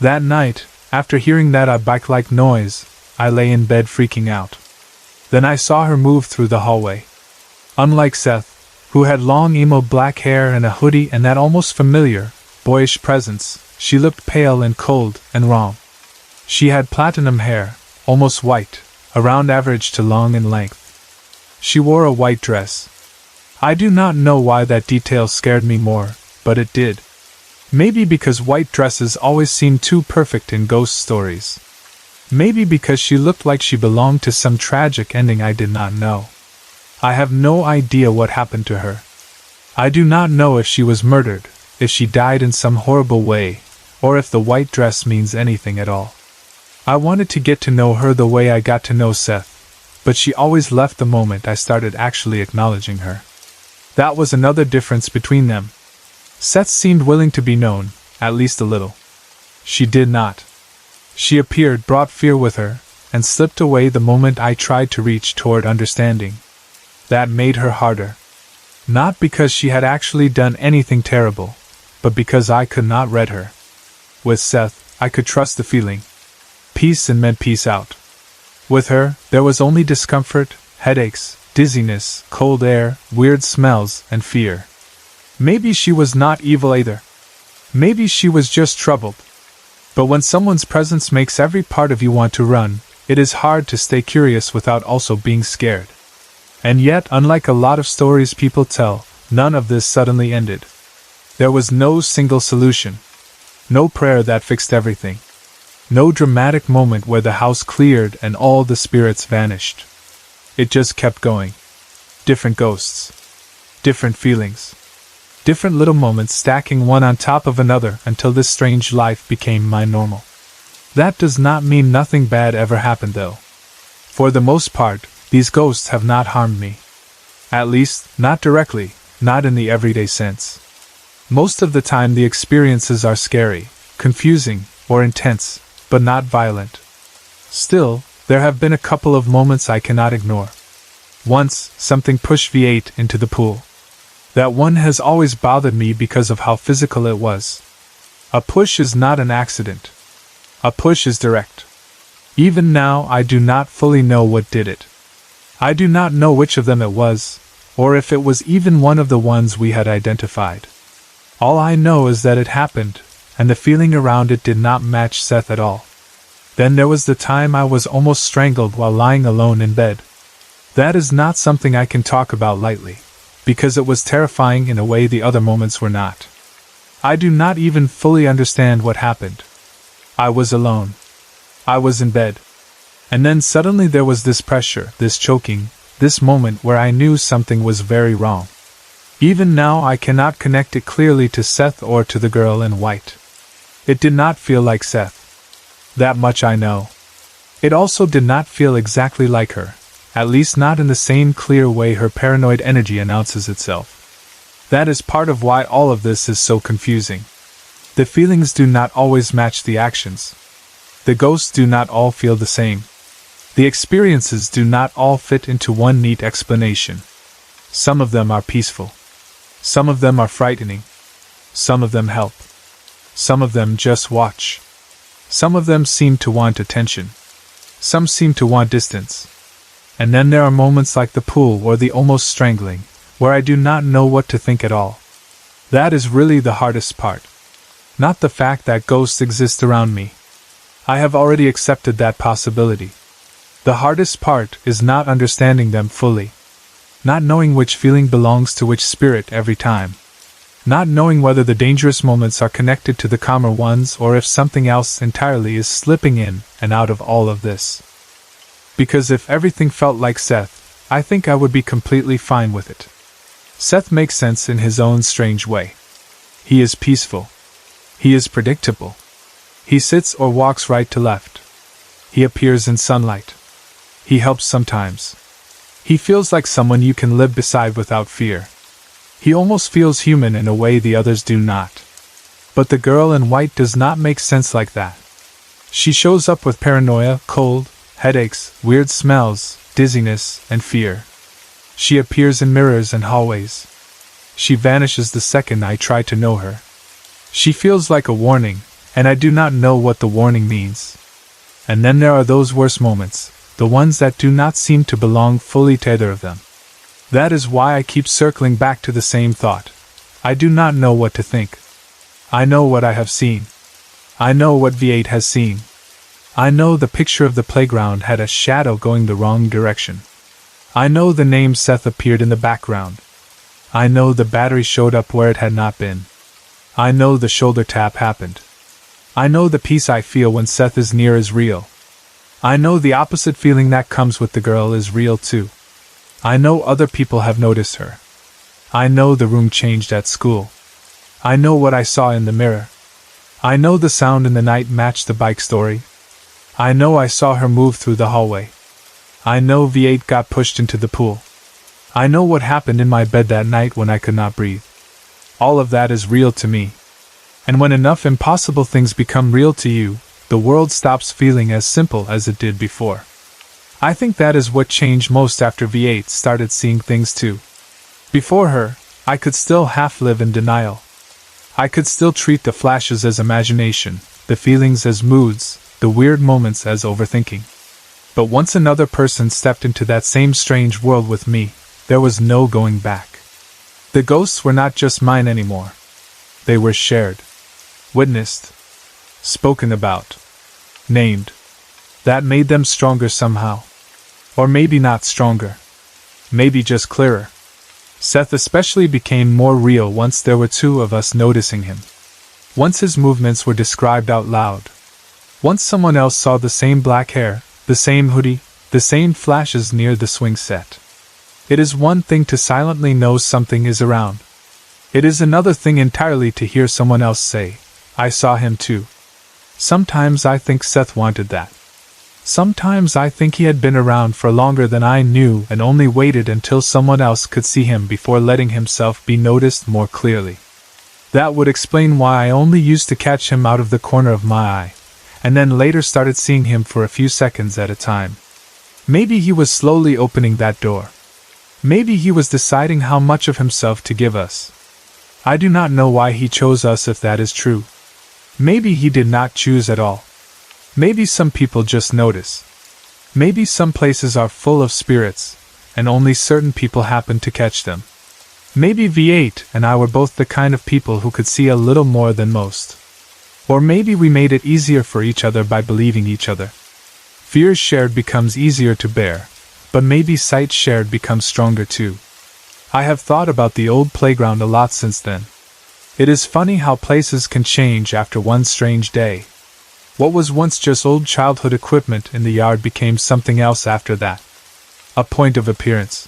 That night, after hearing that bike-like noise, I lay in bed freaking out. Then I saw her move through the hallway. Unlike Seth, who had long emo black hair and a hoodie and that almost familiar, boyish presence, she looked pale and cold and wrong. She had platinum hair, almost white, around average to long in length. She wore a white dress. I do not know why that detail scared me more, but it did. Maybe because white dresses always seem too perfect in ghost stories. Maybe because she looked like she belonged to some tragic ending I did not know. I have no idea what happened to her. I do not know if she was murdered, if she died in some horrible way, or if the white dress means anything at all. I wanted to get to know her the way I got to know Seth, but she always left the moment I started actually acknowledging her. That was another difference between them. Seth seemed willing to be known, at least a little. She did not. She appeared, brought fear with her, and slipped away the moment I tried to reach toward understanding. That made her harder. Not because she had actually done anything terrible, but because I could not read her. With Seth, I could trust the feeling. Peace and meant peace out. With her, there was only discomfort, headaches, dizziness, cold air, weird smells, and fear. Maybe she was not evil either. Maybe she was just troubled. But when someone's presence makes every part of you want to run, it is hard to stay curious without also being scared. And yet, unlike a lot of stories people tell, none of this suddenly ended. There was no single solution. No prayer that fixed everything. No dramatic moment where the house cleared and all the spirits vanished. It just kept going. Different ghosts. Different feelings. Different little moments stacking one on top of another until this strange life became my normal. That does not mean nothing bad ever happened though. For the most part, these ghosts have not harmed me. At least, not directly, not in the everyday sense. Most of the time the experiences are scary, confusing, or intense, but not violent. Still, there have been a couple of moments I cannot ignore. Once, something pushed V8 into the pool. That one has always bothered me because of how physical it was. A push is not an accident. A push is direct. Even now I do not fully know what did it. I do not know which of them it was, or if it was even one of the ones we had identified. All I know is that it happened, and the feeling around it did not match Seth at all. Then there was the time I was almost strangled while lying alone in bed. That is not something I can talk about lightly, because it was terrifying in a way the other moments were not. I do not even fully understand what happened. I was alone. I was in bed. And then suddenly there was this pressure, this choking, this moment where I knew something was very wrong. Even now I cannot connect it clearly to Seth or to the girl in white. It did not feel like Seth. That much I know. It also did not feel exactly like her, at least not in the same clear way her paranoid energy announces itself. That is part of why all of this is so confusing. The feelings do not always match the actions. The ghosts do not all feel the same. The experiences do not all fit into one neat explanation. Some of them are peaceful. Some of them are frightening. Some of them help. Some of them just watch. Some of them seem to want attention. Some seem to want distance. And then there are moments like the pool or the almost strangling, where I do not know what to think at all. That is really the hardest part. Not the fact that ghosts exist around me. I have already accepted that possibility. The hardest part is not understanding them fully. Not knowing which feeling belongs to which spirit every time. Not knowing whether the dangerous moments are connected to the calmer ones or if something else entirely is slipping in and out of all of this. Because if everything felt like Seth, I think I would be completely fine with it. Seth makes sense in his own strange way. He is peaceful. He is predictable. He sits or walks right to left. He appears in sunlight. He helps sometimes. He feels like someone you can live beside without fear. He almost feels human in a way the others do not. But the girl in white does not make sense like that. She shows up with paranoia, cold, headaches, weird smells, dizziness, and fear. She appears in mirrors and hallways. She vanishes the second I try to know her. She feels like a warning, and I do not know what the warning means. And then there are those worse moments, the ones that do not seem to belong fully to either of them. That is why I keep circling back to the same thought. I do not know what to think. I know what I have seen. I know what V8 has seen. I know the picture of the playground had a shadow going the wrong direction. I know the name Seth appeared in the background. I know the battery showed up where it had not been. I know the shoulder tap happened. I know the peace I feel when Seth is near is real. I know the opposite feeling that comes with the girl is real too. I know other people have noticed her. I know the room changed at school. I know what I saw in the mirror. I know the sound in the night matched the bike story. I know I saw her move through the hallway. I know V8 got pushed into the pool. I know what happened in my bed that night when I could not breathe. All of that is real to me. And when enough impossible things become real to you, the world stops feeling as simple as it did before. I think that is what changed most after V8 started seeing things too. Before her, I could still half live in denial. I could still treat the flashes as imagination, the feelings as moods, the weird moments as overthinking. But once another person stepped into that same strange world with me, there was no going back. The ghosts were not just mine anymore. They were shared, witnessed, spoken about, named. That made them stronger somehow. Or maybe not stronger. Maybe just clearer. Seth especially became more real once there were two of us noticing him. Once his movements were described out loud. Once someone else saw the same black hair, the same hoodie, the same flashes near the swing set. It is one thing to silently know something is around. It is another thing entirely to hear someone else say, "I saw him too." Sometimes I think Seth wanted that. Sometimes I think he had been around for longer than I knew and only waited until someone else could see him before letting himself be noticed more clearly. That would explain why I only used to catch him out of the corner of my eye, and then later started seeing him for a few seconds at a time. Maybe he was slowly opening that door. Maybe he was deciding how much of himself to give us. I do not know why he chose us if that is true. Maybe he did not choose at all. Maybe some people just notice. Maybe some places are full of spirits, and only certain people happen to catch them. Maybe V8 and I were both the kind of people who could see a little more than most. Or maybe we made it easier for each other by believing each other. Fear shared becomes easier to bear, but maybe sight shared becomes stronger too. I have thought about the old playground a lot since then. It is funny how places can change after one strange day. What was once just old childhood equipment in the yard became something else after that. A point of appearance.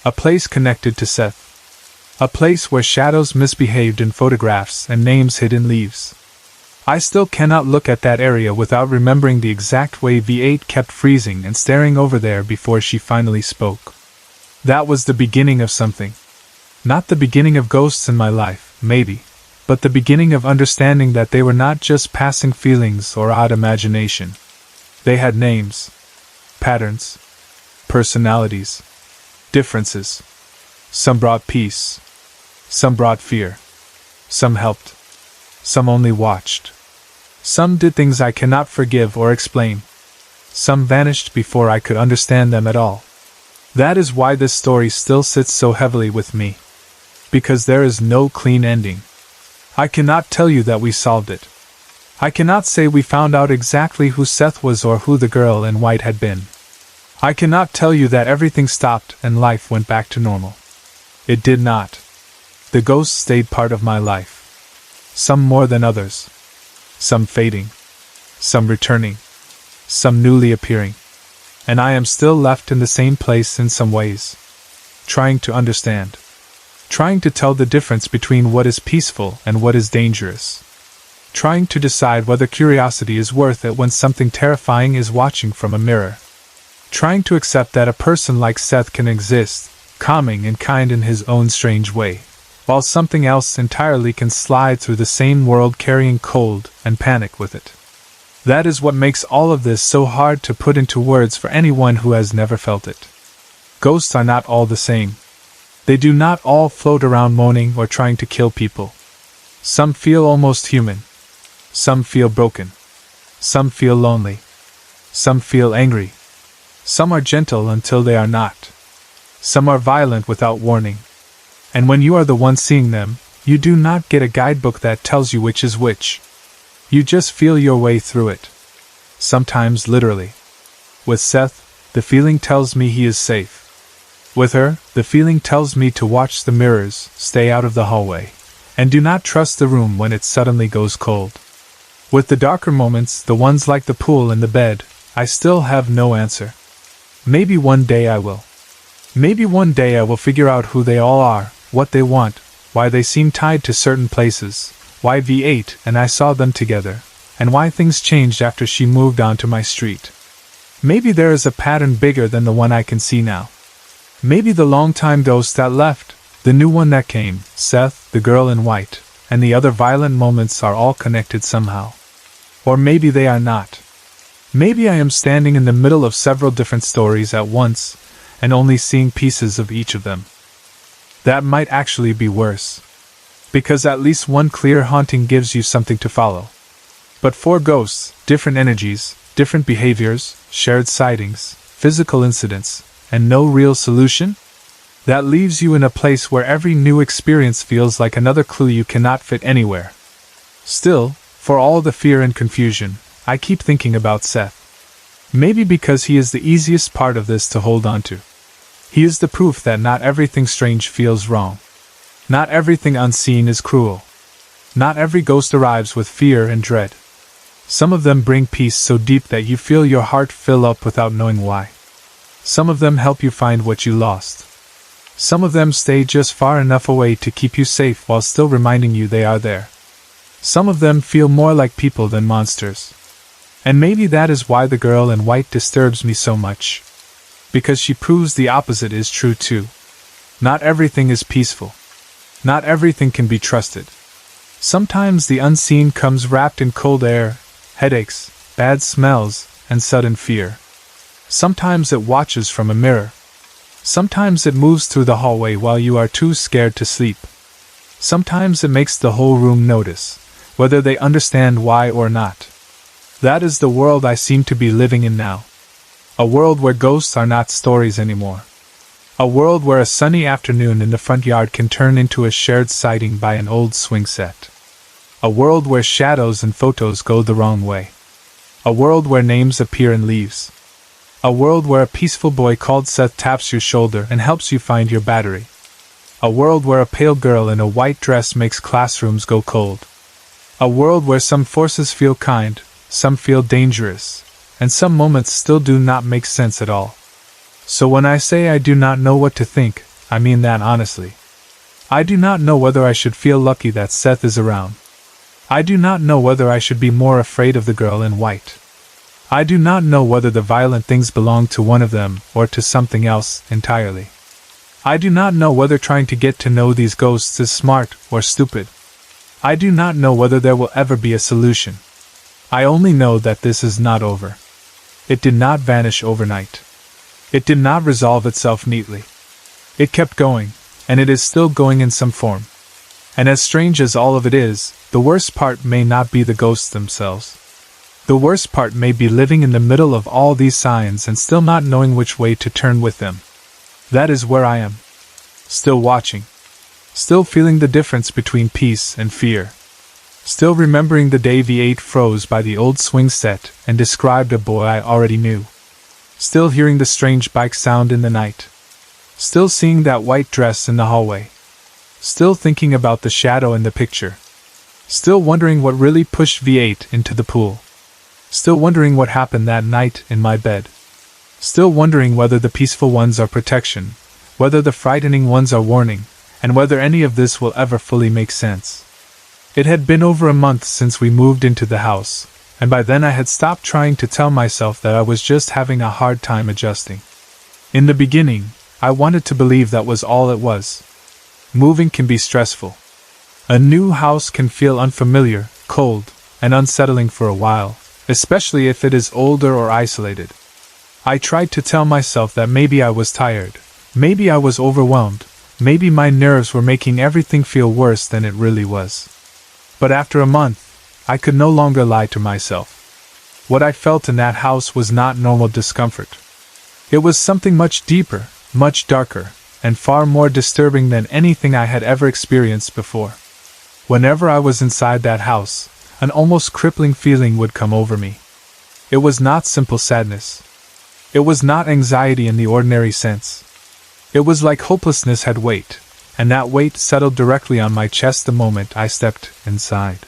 A place connected to Seth. A place where shadows misbehaved in photographs and names hid in leaves. I still cannot look at that area without remembering the exact way V8 kept freezing and staring over there before she finally spoke. That was the beginning of something. Not the beginning of ghosts in my life, maybe, but the beginning of understanding that they were not just passing feelings or odd imagination. They had names, patterns, personalities, differences. Some brought peace. Some brought fear. Some helped. Some only watched. Some did things I cannot forgive or explain. Some vanished before I could understand them at all. That is why this story still sits so heavily with me. Because there is no clean ending. I cannot tell you that we solved it. I cannot say we found out exactly who Seth was or who the girl in white had been. I cannot tell you that everything stopped and life went back to normal. It did not. The ghosts stayed part of my life. Some more than others. Some fading. Some returning. Some newly appearing. And I am still left in the same place in some ways. Trying to understand. Trying to tell the difference between what is peaceful and what is dangerous. Trying to decide whether curiosity is worth it when something terrifying is watching from a mirror. Trying to accept that a person like Seth can exist, calming and kind in his own strange way, while something else entirely can slide through the same world carrying cold and panic with it. That is what makes all of this so hard to put into words for anyone who has never felt it. Ghosts are not all the same. They do not all float around moaning or trying to kill people. Some feel almost human. Some feel broken. Some feel lonely. Some feel angry. Some are gentle until they are not. Some are violent without warning. And when you are the one seeing them, you do not get a guidebook that tells you which is which. You just feel your way through it. Sometimes literally. With Seth, the feeling tells me he is safe. With her, the feeling tells me to watch the mirrors, stay out of the hallway, and do not trust the room when it suddenly goes cold. With the darker moments, the ones like the pool and the bed, I still have no answer. Maybe one day I will. Maybe one day I will figure out who they all are, what they want, why they seem tied to certain places, why V8 and I saw them together, and why things changed after she moved onto my street. Maybe there is a pattern bigger than the one I can see now. Maybe the long-time ghost that left, the new one that came, Seth, the girl in white, and the other violent moments are all connected somehow. Or maybe they are not. Maybe I am standing in the middle of several different stories at once, and only seeing pieces of each of them. That might actually be worse. Because at least one clear haunting gives you something to follow. But for ghosts, different energies, different behaviors, shared sightings, physical incidents, and no real solution? That leaves you in a place where every new experience feels like another clue you cannot fit anywhere. Still, for all the fear and confusion, I keep thinking about Seth. Maybe because he is the easiest part of this to hold on to. He is the proof that not everything strange feels wrong. Not everything unseen is cruel. Not every ghost arrives with fear and dread. Some of them bring peace so deep that you feel your heart fill up without knowing why. Some of them help you find what you lost. Some of them stay just far enough away to keep you safe while still reminding you they are there. Some of them feel more like people than monsters. And maybe that is why the girl in white disturbs me so much. Because she proves the opposite is true too. Not everything is peaceful. Not everything can be trusted. Sometimes the unseen comes wrapped in cold air, headaches, bad smells, and sudden fear. Sometimes it watches from a mirror. Sometimes it moves through the hallway while you are too scared to sleep. Sometimes it makes the whole room notice, whether they understand why or not. That is the world I seem to be living in now. A world where ghosts are not stories anymore. A world where a sunny afternoon in the front yard can turn into a shared sighting by an old swing set. A world where shadows and photos go the wrong way. A world where names appear in leaves. A world where a peaceful boy called Seth taps your shoulder and helps you find your battery. A world where a pale girl in a white dress makes classrooms go cold. A world where some forces feel kind, some feel dangerous, and some moments still do not make sense at all. So when I say I do not know what to think, I mean that honestly. I do not know whether I should feel lucky that Seth is around. I do not know whether I should be more afraid of the girl in white. I do not know whether the violent things belong to one of them or to something else entirely. I do not know whether trying to get to know these ghosts is smart or stupid. I do not know whether there will ever be a solution. I only know that this is not over. It did not vanish overnight. It did not resolve itself neatly. It kept going, and it is still going in some form. And as strange as all of it is, the worst part may not be the ghosts themselves. The worst part may be living in the middle of all these signs and still not knowing which way to turn with them. That is where I am. Still watching. Still feeling the difference between peace and fear. Still remembering the day V8 froze by the old swing set and described a boy I already knew. Still hearing the strange bike sound in the night. Still seeing that white dress in the hallway. Still thinking about the shadow in the picture. Still wondering what really pushed V8 into the pool. Still wondering what happened that night in my bed. Still wondering whether the peaceful ones are protection, whether the frightening ones are warning, and whether any of this will ever fully make sense. It had been over a month since we moved into the house, and by then I had stopped trying to tell myself that I was just having a hard time adjusting. In the beginning, I wanted to believe that was all it was. Moving can be stressful. A new house can feel unfamiliar, cold, and unsettling for a while, especially if it is older or isolated. I tried to tell myself that maybe I was tired, maybe I was overwhelmed, maybe my nerves were making everything feel worse than it really was. But after a month, I could no longer lie to myself. What I felt in that house was not normal discomfort. It was something much deeper, much darker, and far more disturbing than anything I had ever experienced before. Whenever I was inside that house, an almost crippling feeling would come over me. It was not simple sadness. It was not anxiety in the ordinary sense. It was like hopelessness had weight, and that weight settled directly on my chest the moment I stepped inside.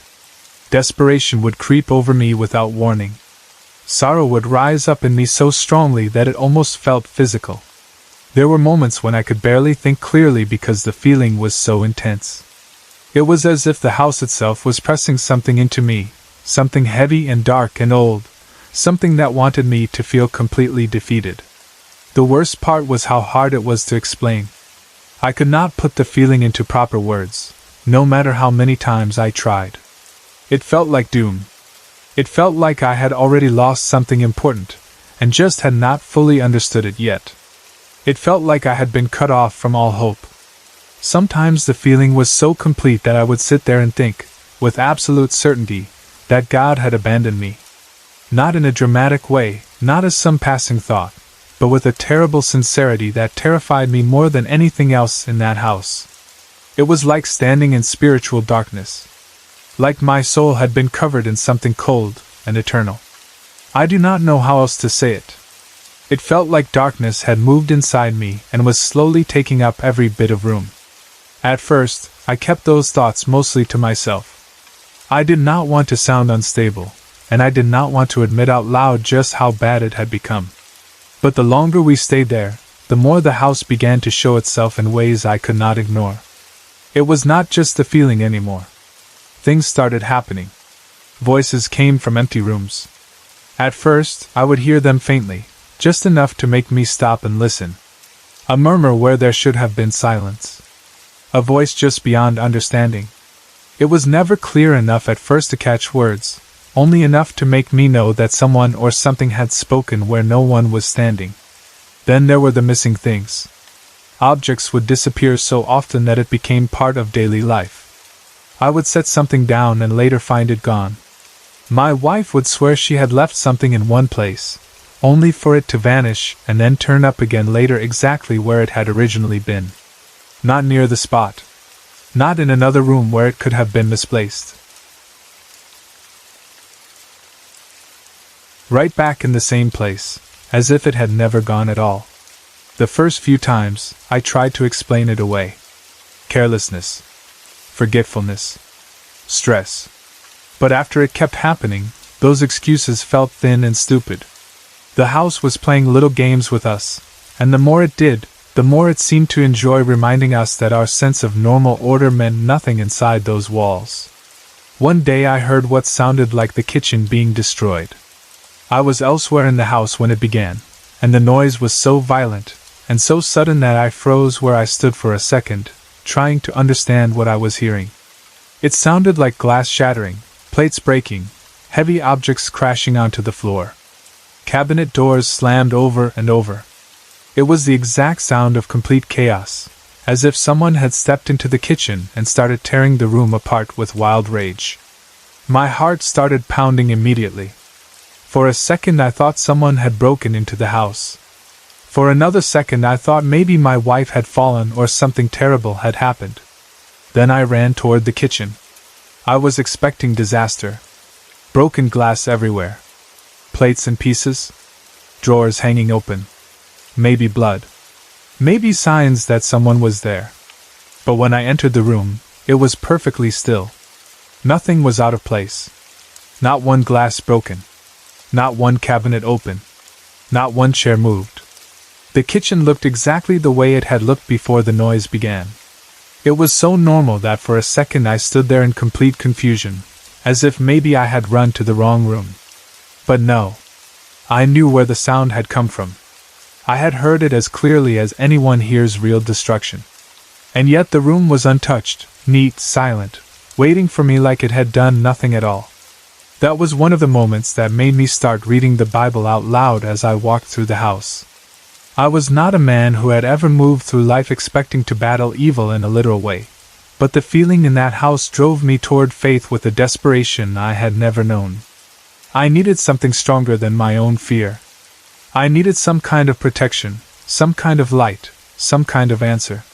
Desperation would creep over me without warning. Sorrow would rise up in me so strongly that it almost felt physical. There were moments when I could barely think clearly because the feeling was so intense. It was as if the house itself was pressing something into me, something heavy and dark and old, something that wanted me to feel completely defeated. The worst part was how hard it was to explain. I could not put the feeling into proper words, no matter how many times I tried. It felt like doom. It felt like I had already lost something important, and just had not fully understood it yet. It felt like I had been cut off from all hope. Sometimes the feeling was so complete that I would sit there and think, with absolute certainty, that God had abandoned me. Not in a dramatic way, not as some passing thought, but with a terrible sincerity that terrified me more than anything else in that house. It was like standing in spiritual darkness. Like my soul had been covered in something cold and eternal. I do not know how else to say it. It felt like darkness had moved inside me and was slowly taking up every bit of room. At first, I kept those thoughts mostly to myself. I did not want to sound unstable, and I did not want to admit out loud just how bad it had become. But the longer we stayed there, the more the house began to show itself in ways I could not ignore. It was not just the feeling anymore. Things started happening. Voices came from empty rooms. At first, I would hear them faintly, just enough to make me stop and listen. A murmur where there should have been silence. A voice just beyond understanding. It was never clear enough at first to catch words, only enough to make me know that someone or something had spoken where no one was standing. Then there were the missing things. Objects would disappear so often that it became part of daily life. I would set something down and later find it gone. My wife would swear she had left something in one place, only for it to vanish and then turn up again later exactly where it had originally been. Not near the spot. Not in another room where it could have been misplaced. Right back in the same place, as if it had never gone at all. The first few times, I tried to explain it away. Carelessness. Forgetfulness. Stress. But after it kept happening, those excuses felt thin and stupid. The house was playing little games with us, and the more it did, the more it seemed to enjoy reminding us that our sense of normal order meant nothing inside those walls. One day I heard what sounded like the kitchen being destroyed. I was elsewhere in the house when it began, and the noise was so violent and so sudden that I froze where I stood for a second, trying to understand what I was hearing. It sounded like glass shattering, plates breaking, heavy objects crashing onto the floor. Cabinet doors slammed over and over. It was the exact sound of complete chaos, as if someone had stepped into the kitchen and started tearing the room apart with wild rage. My heart started pounding immediately. For a second I thought someone had broken into the house. For another second I thought maybe my wife had fallen or something terrible had happened. Then I ran toward the kitchen. I was expecting disaster. Broken glass everywhere. Plates in pieces. Drawers hanging open. Maybe blood. Maybe signs that someone was there. But when I entered the room, it was perfectly still. Nothing was out of place. Not one glass broken. Not one cabinet open. Not one chair moved. The kitchen looked exactly the way it had looked before the noise began. It was so normal that for a second I stood there in complete confusion, as if maybe I had run to the wrong room. But no. I knew where the sound had come from. I had heard it as clearly as anyone hears real destruction. And yet the room was untouched, neat, silent, waiting for me like it had done nothing at all. That was one of the moments that made me start reading the Bible out loud as I walked through the house. I was not a man who had ever moved through life expecting to battle evil in a literal way, but the feeling in that house drove me toward faith with a desperation I had never known. I needed something stronger than my own fear. I needed some kind of protection, some kind of light, some kind of answer.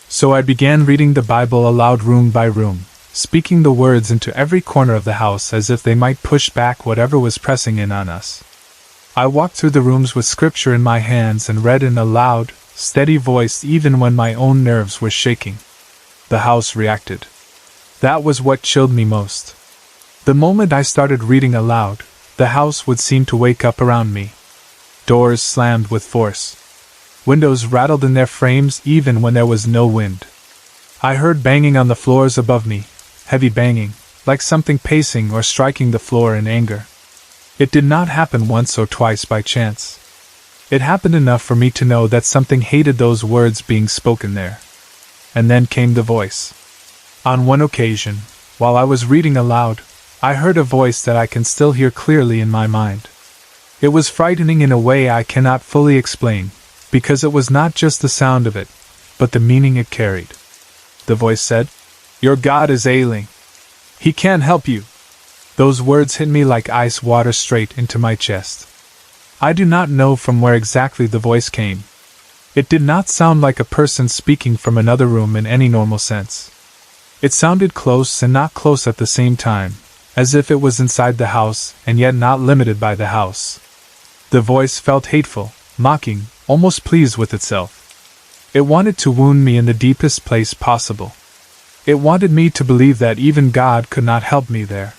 So I began reading the Bible aloud room by room, speaking the words into every corner of the house as if they might push back whatever was pressing in on us. I walked through the rooms with scripture in my hands and read in a loud, steady voice even when my own nerves were shaking. The house reacted. That was what chilled me most. The moment I started reading aloud, the house would seem to wake up around me. Doors slammed with force. Windows rattled in their frames even when there was no wind. I heard banging on the floors above me, heavy banging, like something pacing or striking the floor in anger. It did not happen once or twice by chance. It happened enough for me to know that something hated those words being spoken there. And then came the voice. On one occasion, while I was reading aloud, I heard a voice that I can still hear clearly in my mind. It was frightening in a way I cannot fully explain, because it was not just the sound of it, but the meaning it carried. The voice said, "Your God is ailing. He can't help you." Those words hit me like ice water straight into my chest. I do not know from where exactly the voice came. It did not sound like a person speaking from another room in any normal sense. It sounded close and not close at the same time, as if it was inside the house and yet not limited by the house. The voice felt hateful, mocking, almost pleased with itself. It wanted to wound me in the deepest place possible. It wanted me to believe that even God could not help me there.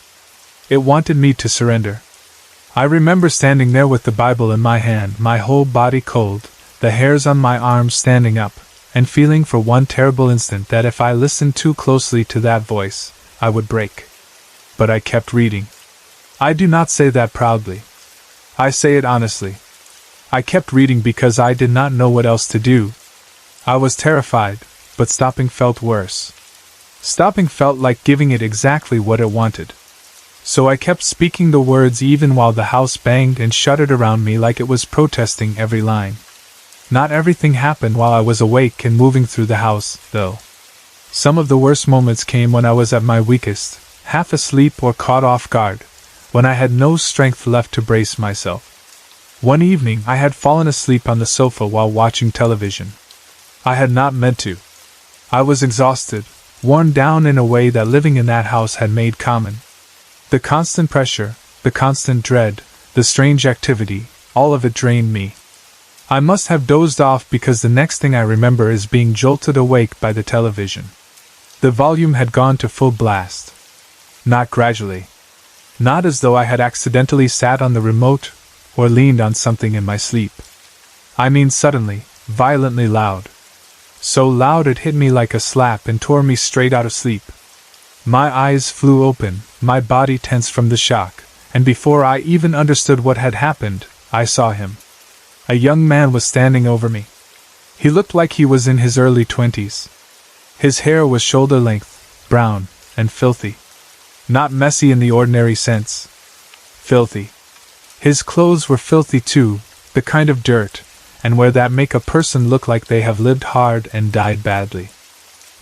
It wanted me to surrender. I remember standing there with the Bible in my hand, my whole body cold, the hairs on my arms standing up, and feeling for one terrible instant that if I listened too closely to that voice, I would break. But I kept reading. I do not say that proudly. I say it honestly. I kept reading because I did not know what else to do. I was terrified, but stopping felt worse. Stopping felt like giving it exactly what it wanted. So I kept speaking the words even while the house banged and shuddered around me like it was protesting every line. Not everything happened while I was awake and moving through the house, though. Some of the worst moments came when I was at my weakest, half asleep or caught off guard, when I had no strength left to brace myself. One evening I had fallen asleep on the sofa while watching television. I had not meant to. I was exhausted, worn down in a way that living in that house had made common. The constant pressure, the constant dread, the strange activity, all of it drained me. I must have dozed off because the next thing I remember is being jolted awake by the television. The volume had gone to full blast. Not gradually. Not as though I had accidentally sat on the remote or leaned on something in my sleep. I mean suddenly, violently loud. So loud it hit me like a slap and tore me straight out of sleep. My eyes flew open, my body tense from the shock, and before I even understood what had happened, I saw him. A young man was standing over me. He looked like he was in his early 20s. His hair was shoulder-length, brown, and filthy. Not messy in the ordinary sense. Filthy. His clothes were filthy too, the kind of dirt, and wear that make a person look like they have lived hard and died badly.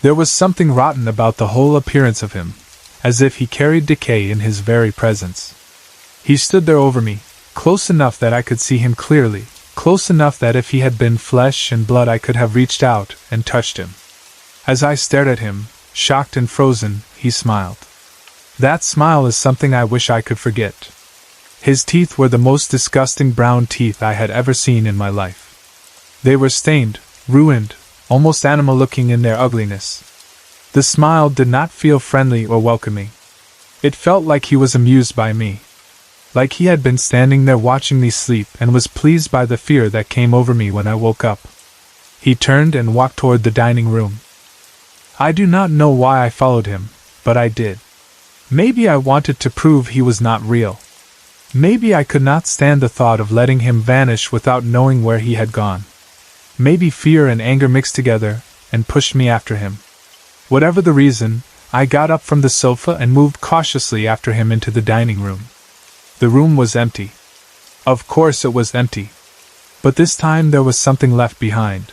There was something rotten about the whole appearance of him, as if he carried decay in his very presence. He stood there over me, close enough that I could see him clearly, close enough that if he had been flesh and blood I could have reached out and touched him. As I stared at him, shocked and frozen, he smiled. That smile is something I wish I could forget. His teeth were the most disgusting brown teeth I had ever seen in my life. They were stained, ruined, almost animal-looking in their ugliness. The smile did not feel friendly or welcoming. It felt like he was amused by me. Like he had been standing there watching me sleep and was pleased by the fear that came over me when I woke up. He turned and walked toward the dining room. I do not know why I followed him, but I did. Maybe I wanted to prove he was not real. Maybe I could not stand the thought of letting him vanish without knowing where he had gone. Maybe fear and anger mixed together and pushed me after him. Whatever the reason, I got up from the sofa and moved cautiously after him into the dining room. The room was empty. Of course it was empty. But this time there was something left behind.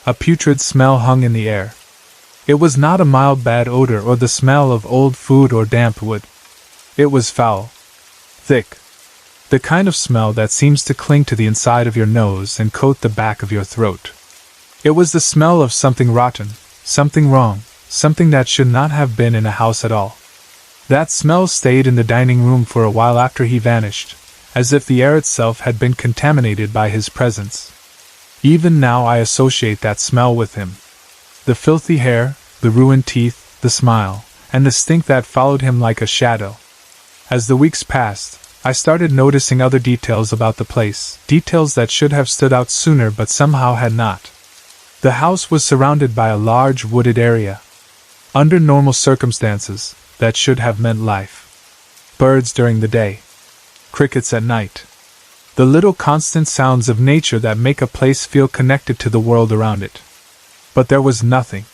A putrid smell hung in the air. It was not a mild bad odor or the smell of old food or damp wood. It was foul. Thick. The kind of smell that seems to cling to the inside of your nose and coat the back of your throat. It was the smell of something rotten, something wrong, something that should not have been in a house at all. That smell stayed in the dining room for a while after he vanished, as if the air itself had been contaminated by his presence. Even now I associate that smell with him. The filthy hair, the ruined teeth, the smile, and the stink that followed him like a shadow. As the weeks passed, I started noticing other details about the place, details that should have stood out sooner but somehow had not. The house was surrounded by a large wooded area. Under normal circumstances, that should have meant life. Birds during the day. Crickets at night. The little constant sounds of nature that make a place feel connected to the world around it. But there was nothing.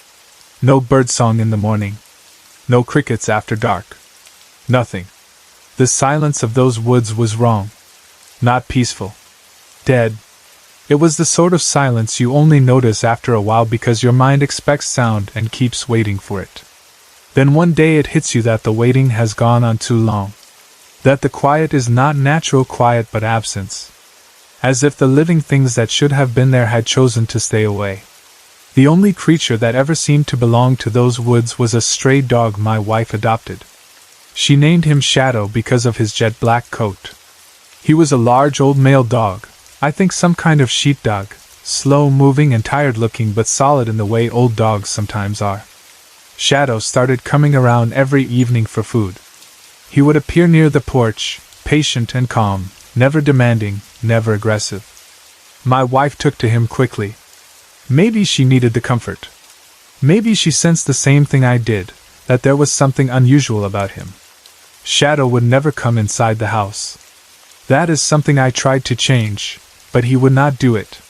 No birdsong in the morning. No crickets after dark. Nothing. The silence of those woods was wrong. Not peaceful. Dead. It was the sort of silence you only notice after a while because your mind expects sound and keeps waiting for it. Then one day it hits you that the waiting has gone on too long. That the quiet is not natural quiet but absence. As if the living things that should have been there had chosen to stay away. The only creature that ever seemed to belong to those woods was a stray dog my wife adopted. She named him Shadow because of his jet-black coat. He was a large old male dog, I think some kind of sheepdog, slow-moving and tired-looking but solid in the way old dogs sometimes are. Shadow started coming around every evening for food. He would appear near the porch, patient and calm, never demanding, never aggressive. My wife took to him quickly. Maybe she needed the comfort. Maybe she sensed the same thing I did, that there was something unusual about him. Shadow would never come inside the house. That is something I tried to change, but he would not do it.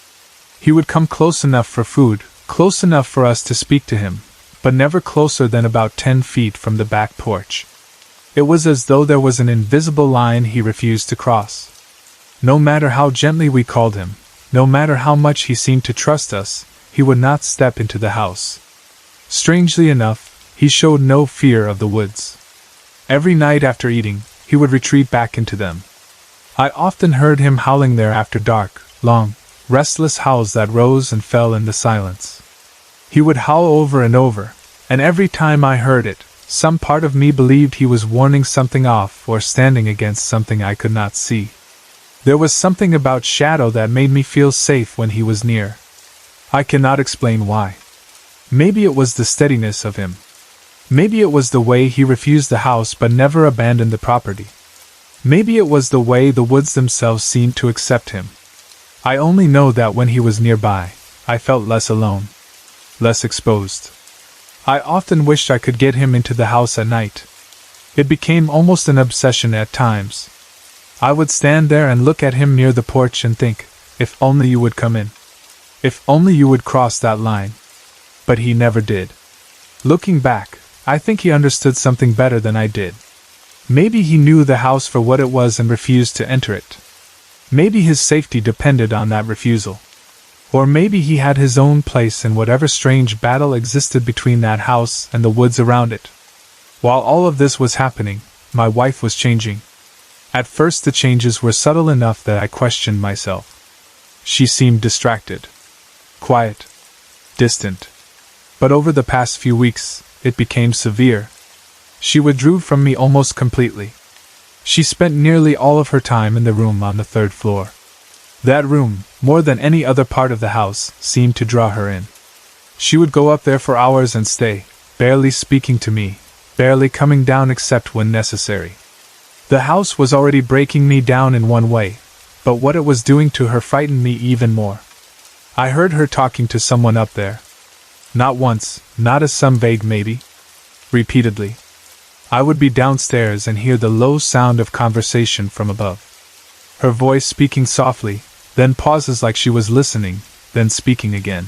He would come close enough for food, close enough for us to speak to him, but never closer than about 10 feet from the back porch. It was as though there was an invisible line he refused to cross. No matter how gently we called him, no matter how much he seemed to trust us, he would not step into the house. Strangely enough, he showed no fear of the woods. Every night after eating, he would retreat back into them. I often heard him howling there after dark, long, restless howls that rose and fell in the silence. He would howl over and over, and every time I heard it, some part of me believed he was warning something off or standing against something I could not see. There was something about Shadow that made me feel safe when he was near. I cannot explain why. Maybe it was the steadiness of him. Maybe it was the way he refused the house but never abandoned the property. Maybe it was the way the woods themselves seemed to accept him. I only know that when he was nearby, I felt less alone, less exposed. I often wished I could get him into the house at night. It became almost an obsession at times. I would stand there and look at him near the porch and think, if only you would come in. If only you would cross that line. But he never did. Looking back, I think he understood something better than I did. Maybe he knew the house for what it was and refused to enter it. Maybe his safety depended on that refusal. Or maybe he had his own place in whatever strange battle existed between that house and the woods around it. While all of this was happening, my wife was changing. At first the changes were subtle enough that I questioned myself. She seemed distracted, quiet, distant. But over the past few weeks, it became severe. She withdrew from me almost completely. She spent nearly all of her time in the room on the 3rd floor. That room, more than any other part of the house, seemed to draw her in. She would go up there for hours and stay, barely speaking to me, barely coming down except when necessary. The house was already breaking me down in one way, but what it was doing to her frightened me even more. I heard her talking to someone up there. Not once, not as some vague maybe. Repeatedly. I would be downstairs and hear the low sound of conversation from above. Her voice speaking softly, then pauses like she was listening, then speaking again.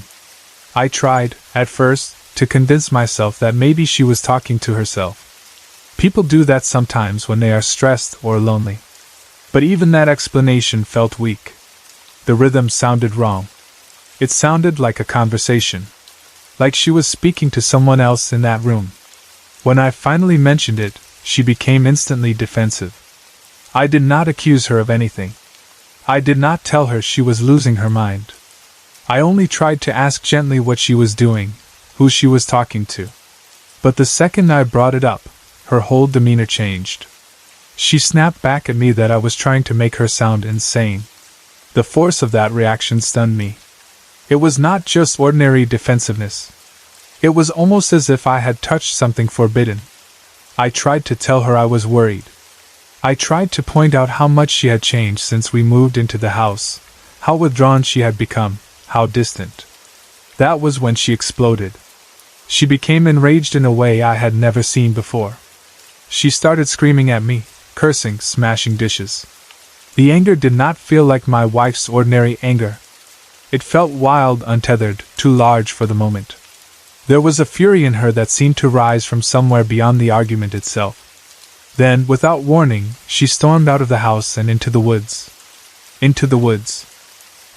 I tried, at first, to convince myself that maybe she was talking to herself. People do that sometimes when they are stressed or lonely. But even that explanation felt weak. The rhythm sounded wrong. It sounded like a conversation. Like she was speaking to someone else in that room. When I finally mentioned it, she became instantly defensive. I did not accuse her of anything. I did not tell her she was losing her mind. I only tried to ask gently what she was doing, who she was talking to. But the second I brought it up, her whole demeanor changed. She snapped back at me that I was trying to make her sound insane. The force of that reaction stunned me. It was not just ordinary defensiveness. It was almost as if I had touched something forbidden. I tried to tell her I was worried. I tried to point out how much she had changed since we moved into the house, how withdrawn she had become, how distant. That was when she exploded. She became enraged in a way I had never seen before. She started screaming at me, cursing, smashing dishes. The anger did not feel like my wife's ordinary anger. It felt wild, untethered, too large for the moment. There was a fury in her that seemed to rise from somewhere beyond the argument itself. Then, without warning, she stormed out of the house and into the woods. Into the woods.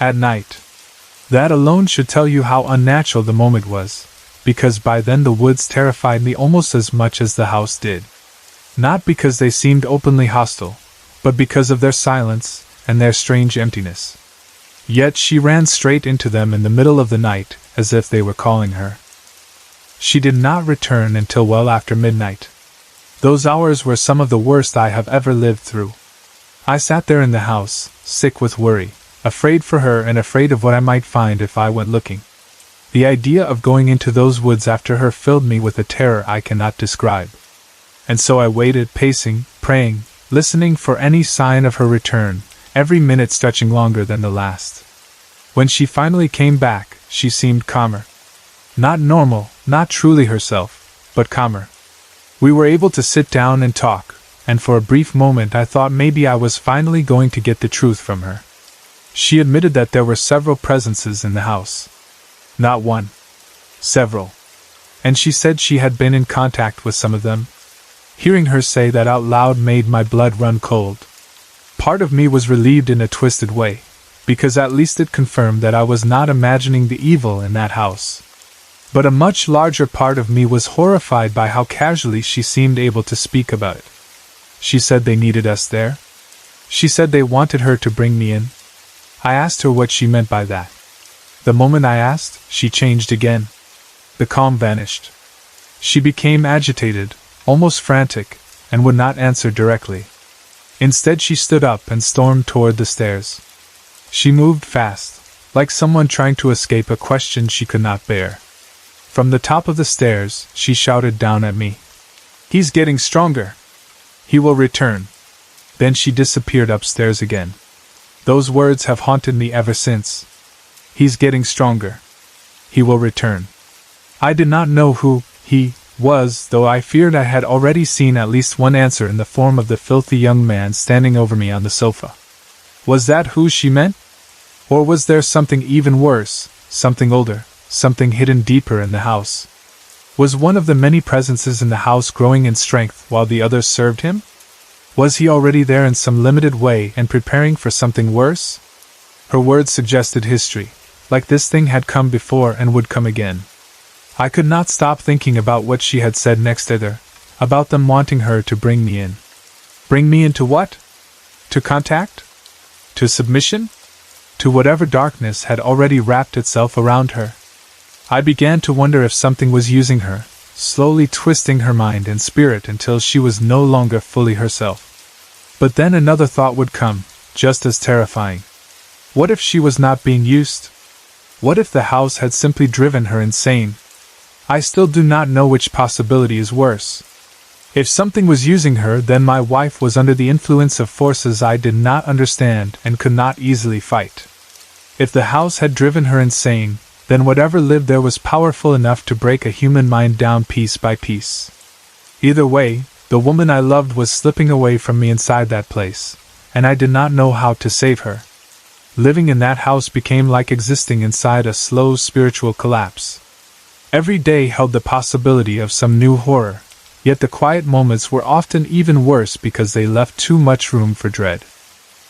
At night. That alone should tell you how unnatural the moment was, because by then the woods terrified me almost as much as the house did. Not because they seemed openly hostile, but because of their silence and their strange emptiness. Yet she ran straight into them in the middle of the night, as if they were calling her. She did not return until well after midnight. Those hours were some of the worst I have ever lived through. I sat there in the house, sick with worry, afraid for her and afraid of what I might find if I went looking. The idea of going into those woods after her filled me with a terror I cannot describe. And so I waited, pacing, praying, listening for any sign of her return, every minute stretching longer than the last. When she finally came back, she seemed calmer. Not normal, not truly herself, but calmer. We were able to sit down and talk, and for a brief moment I thought maybe I was finally going to get the truth from her. She admitted that there were several presences in the house. Not one. Several. And she said she had been in contact with some of them. Hearing her say that out loud made my blood run cold. Part of me was relieved in a twisted way, because at least it confirmed that I was not imagining the evil in that house. But a much larger part of me was horrified by how casually she seemed able to speak about it. She said they needed us there. She said they wanted her to bring me in. I asked her what she meant by that. The moment I asked, she changed again. The calm vanished. She became agitated, almost frantic, and would not answer directly. Instead, she stood up and stormed toward the stairs. She moved fast, like someone trying to escape a question she could not bear. From the top of the stairs, she shouted down at me. "He's getting stronger. He will return." Then she disappeared upstairs again. Those words have haunted me ever since. He's getting stronger. He will return. I did not know who he was, though I feared I had already seen at least one answer in the form of the filthy young man standing over me on the sofa. Was that who she meant? Or was there something even worse, something older, something hidden deeper in the house? Was one of the many presences in the house growing in strength while the others served him? Was he already there in some limited way and preparing for something worse? Her words suggested history, like this thing had come before and would come again. I could not stop thinking about what she had said next either, about them wanting her to bring me in. Bring me into what? To contact? To submission? To whatever darkness had already wrapped itself around her. I began to wonder if something was using her, slowly twisting her mind and spirit until she was no longer fully herself. But then another thought would come, just as terrifying. What if she was not being used? What if the house had simply driven her insane? I still do not know which possibility is worse. If something was using her, then my wife was under the influence of forces I did not understand and could not easily fight. If the house had driven her insane, then whatever lived there was powerful enough to break a human mind down piece by piece. Either way, the woman I loved was slipping away from me inside that place, and I did not know how to save her. Living in that house became like existing inside a slow spiritual collapse. Every day held the possibility of some new horror, yet the quiet moments were often even worse because they left too much room for dread.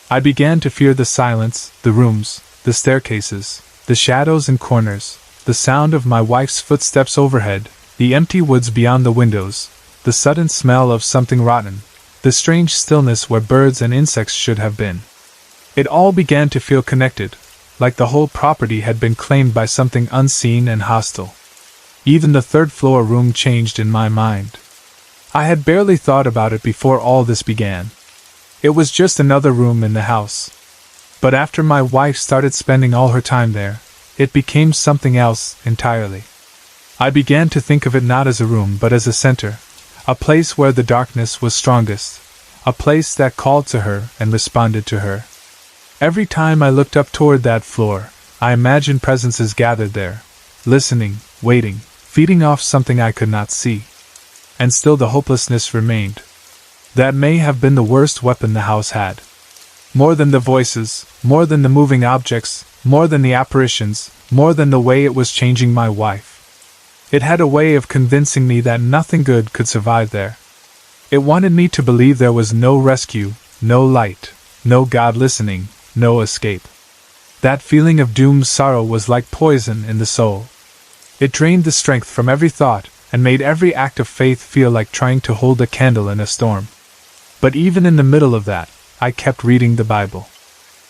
I began to fear the silence, the rooms, the staircases, the shadows in corners, the sound of my wife's footsteps overhead, the empty woods beyond the windows, the sudden smell of something rotten, the strange stillness where birds and insects should have been. It all began to feel connected, like the whole property had been claimed by something unseen and hostile. Even the third-floor room changed in my mind. I had barely thought about it before all this began. It was just another room in the house. But after my wife started spending all her time there, it became something else entirely. I began to think of it not as a room but as a center, a place where the darkness was strongest, a place that called to her and responded to her. Every time I looked up toward that floor, I imagined presences gathered there, listening, waiting, feeding off something I could not see. And still the hopelessness remained. That may have been the worst weapon the house had. More than the voices, more than the moving objects, more than the apparitions, more than the way it was changing my wife. It had a way of convincing me that nothing good could survive there. It wanted me to believe there was no rescue, no light, no God listening, no escape. That feeling of doomed sorrow was like poison in the soul. It drained the strength from every thought, and made every act of faith feel like trying to hold a candle in a storm. But even in the middle of that, I kept reading the Bible.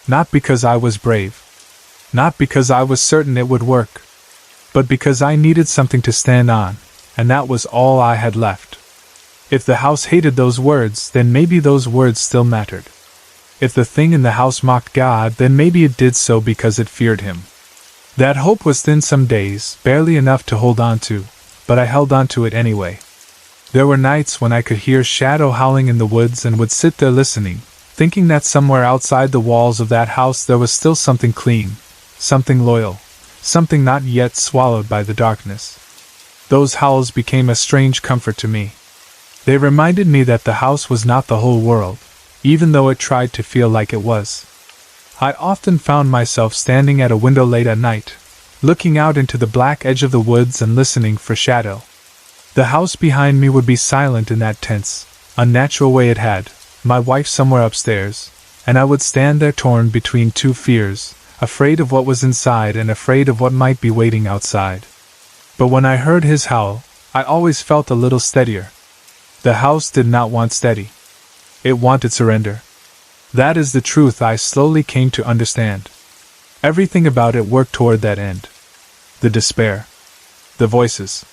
Not because I was brave. Not because I was certain it would work. But because I needed something to stand on, and that was all I had left. If the house hated those words, then maybe those words still mattered. If the thing in the house mocked God, then maybe it did so because it feared him. That hope was thin some days, barely enough to hold on to, but I held on to it anyway. There were nights when I could hear Shadow howling in the woods and would sit there listening, thinking that somewhere outside the walls of that house there was still something clean, something loyal, something not yet swallowed by the darkness. Those howls became a strange comfort to me. They reminded me that the house was not the whole world, even though it tried to feel like it was. I often found myself standing at a window late at night, looking out into the black edge of the woods and listening for Shadow. The house behind me would be silent in that tense, unnatural way it had, my wife somewhere upstairs, and I would stand there torn between two fears, afraid of what was inside and afraid of what might be waiting outside. But when I heard his howl, I always felt a little steadier. The house did not want steady. It wanted surrender. That is the truth I slowly came to understand. Everything about it worked toward that end. The despair. The voices.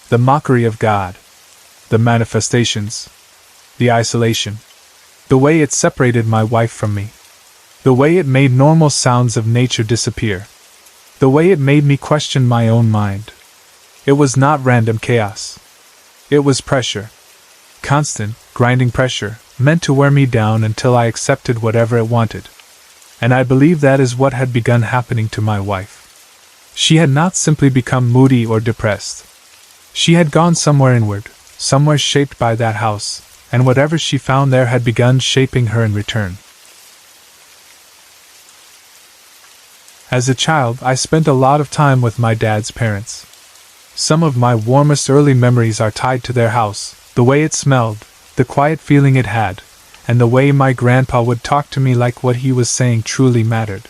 The mockery of God. The manifestations. The isolation. The way it separated my wife from me. The way it made normal sounds of nature disappear. The way it made me question my own mind. It was not random chaos. It was pressure. Constant, grinding pressure, meant to wear me down until I accepted whatever it wanted. And I believe that is what had begun happening to my wife. She had not simply become moody or depressed. She had gone somewhere inward, somewhere shaped by that house, and whatever she found there had begun shaping her in return. As a child, I spent a lot of time with my dad's parents. Some of my warmest early memories are tied to their house, the way it smelled, the quiet feeling it had, and the way my grandpa would talk to me like what he was saying truly mattered.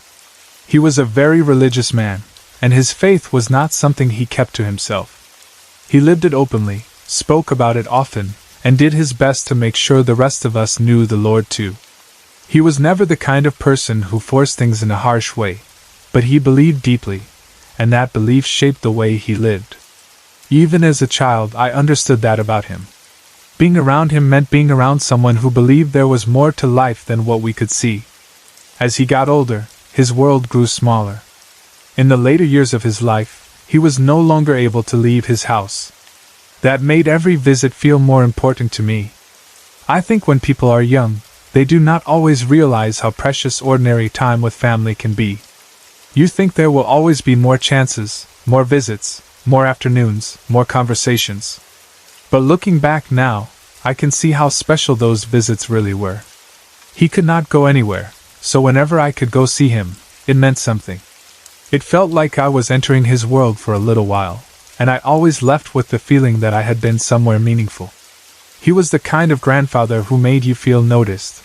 He was a very religious man, and his faith was not something he kept to himself. He lived it openly, spoke about it often, and did his best to make sure the rest of us knew the Lord too. He was never the kind of person who forced things in a harsh way, but he believed deeply, and that belief shaped the way he lived. Even as a child, I understood that about him. Being around him meant being around someone who believed there was more to life than what we could see. As he got older, his world grew smaller. In the later years of his life, he was no longer able to leave his house. That made every visit feel more important to me. I think when people are young, they do not always realize how precious ordinary time with family can be. You think there will always be more chances, more visits, more afternoons, more conversations. But looking back now, I can see how special those visits really were. He could not go anywhere, so whenever I could go see him, it meant something. It felt like I was entering his world for a little while, and I always left with the feeling that I had been somewhere meaningful. He was the kind of grandfather who made you feel noticed.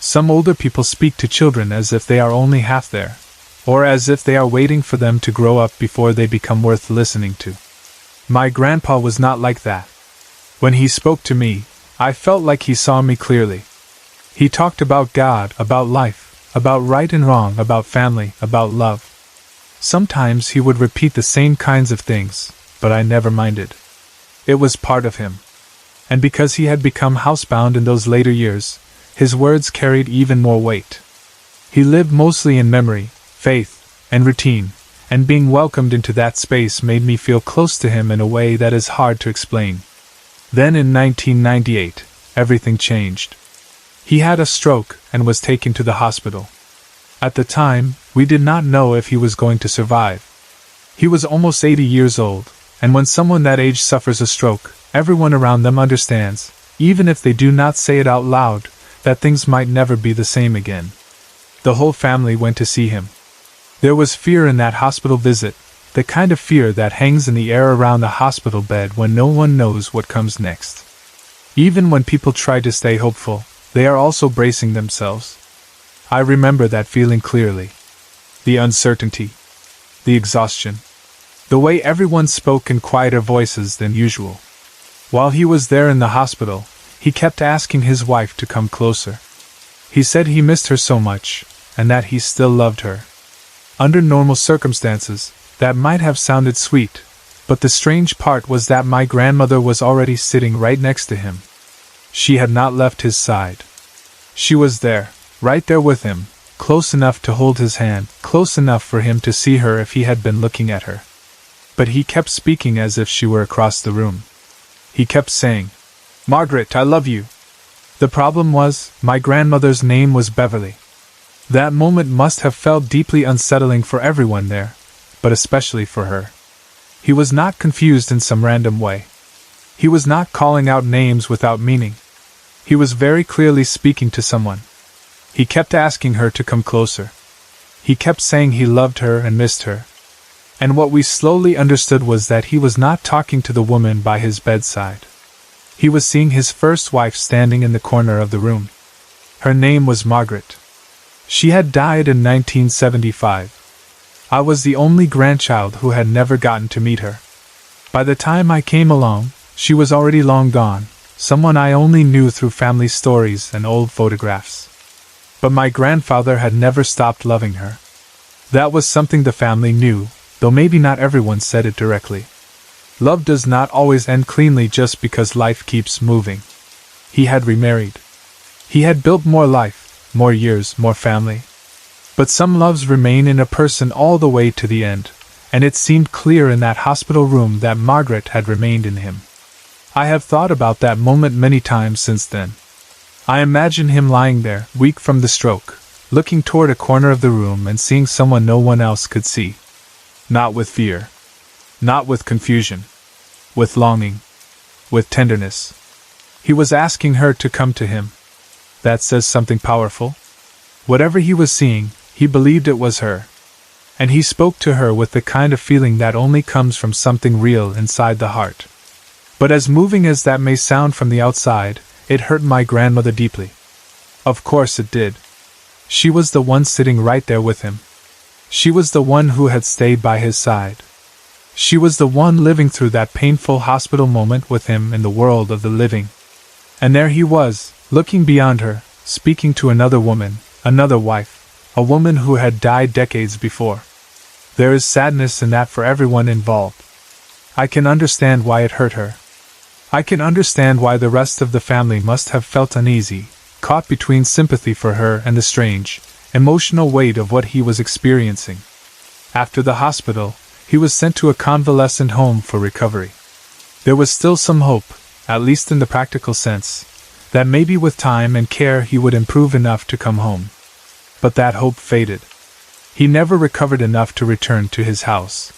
Some older people speak to children as if they are only half there, or as if they are waiting for them to grow up before they become worth listening to. My grandpa was not like that. When he spoke to me, I felt like he saw me clearly. He talked about God, about life, about right and wrong, about family, about love. Sometimes he would repeat the same kinds of things, but I never minded. It was part of him. And because he had become housebound in those later years, his words carried even more weight. He lived mostly in memory, faith, and routine, and being welcomed into that space made me feel close to him in a way that is hard to explain. Then in 1998, everything changed. He had a stroke and was taken to the hospital. At the time, we did not know if he was going to survive. He was almost 80 years old, and when someone that age suffers a stroke, everyone around them understands, even if they do not say it out loud, that things might never be the same again. The whole family went to see him. There was fear in that hospital visit, the kind of fear that hangs in the air around the hospital bed when no one knows what comes next. Even when people try to stay hopeful, they are also bracing themselves. I remember that feeling clearly. The uncertainty. The exhaustion. The way everyone spoke in quieter voices than usual. While he was there in the hospital, he kept asking his wife to come closer. He said he missed her so much, and that he still loved her. Under normal circumstances, that might have sounded sweet, but the strange part was that my grandmother was already sitting right next to him. She had not left his side. She was there, right there with him, close enough to hold his hand, close enough for him to see her if he had been looking at her. But he kept speaking as if she were across the room. He kept saying, "Margaret, I love you." The problem was, my grandmother's name was Beverly. That moment must have felt deeply unsettling for everyone there, but especially for her. He was not confused in some random way. He was not calling out names without meaning. He was very clearly speaking to someone. He kept asking her to come closer. He kept saying he loved her and missed her. And what we slowly understood was that he was not talking to the woman by his bedside. He was seeing his first wife standing in the corner of the room. Her name was Margaret. She had died in 1975. I was the only grandchild who had never gotten to meet her. By the time I came along, she was already long gone, someone I only knew through family stories and old photographs. But my grandfather had never stopped loving her. That was something the family knew, though maybe not everyone said it directly. Love does not always end cleanly just because life keeps moving. He had remarried. He had built more life, more years, more family. But some loves remain in a person all the way to the end, and it seemed clear in that hospital room that Margaret had remained in him. I have thought about that moment many times since then. I imagine him lying there, weak from the stroke, looking toward a corner of the room and seeing someone no one else could see. Not with fear. Not with confusion. With longing. With tenderness. He was asking her to come to him. That says something powerful. Whatever he was seeing, he believed it was her. And he spoke to her with the kind of feeling that only comes from something real inside the heart. But as moving as that may sound from the outside, it hurt my grandmother deeply. Of course it did. She was the one sitting right there with him. She was the one who had stayed by his side. She was the one living through that painful hospital moment with him in the world of the living. And there he was, looking beyond her, speaking to another woman, another wife, a woman who had died decades before. There is sadness in that for everyone involved. I can understand why it hurt her. I can understand why the rest of the family must have felt uneasy, caught between sympathy for her and the strange, emotional weight of what he was experiencing. After the hospital, he was sent to a convalescent home for recovery. There was still some hope, at least in the practical sense, that maybe with time and care he would improve enough to come home. But that hope faded. He never recovered enough to return to his house.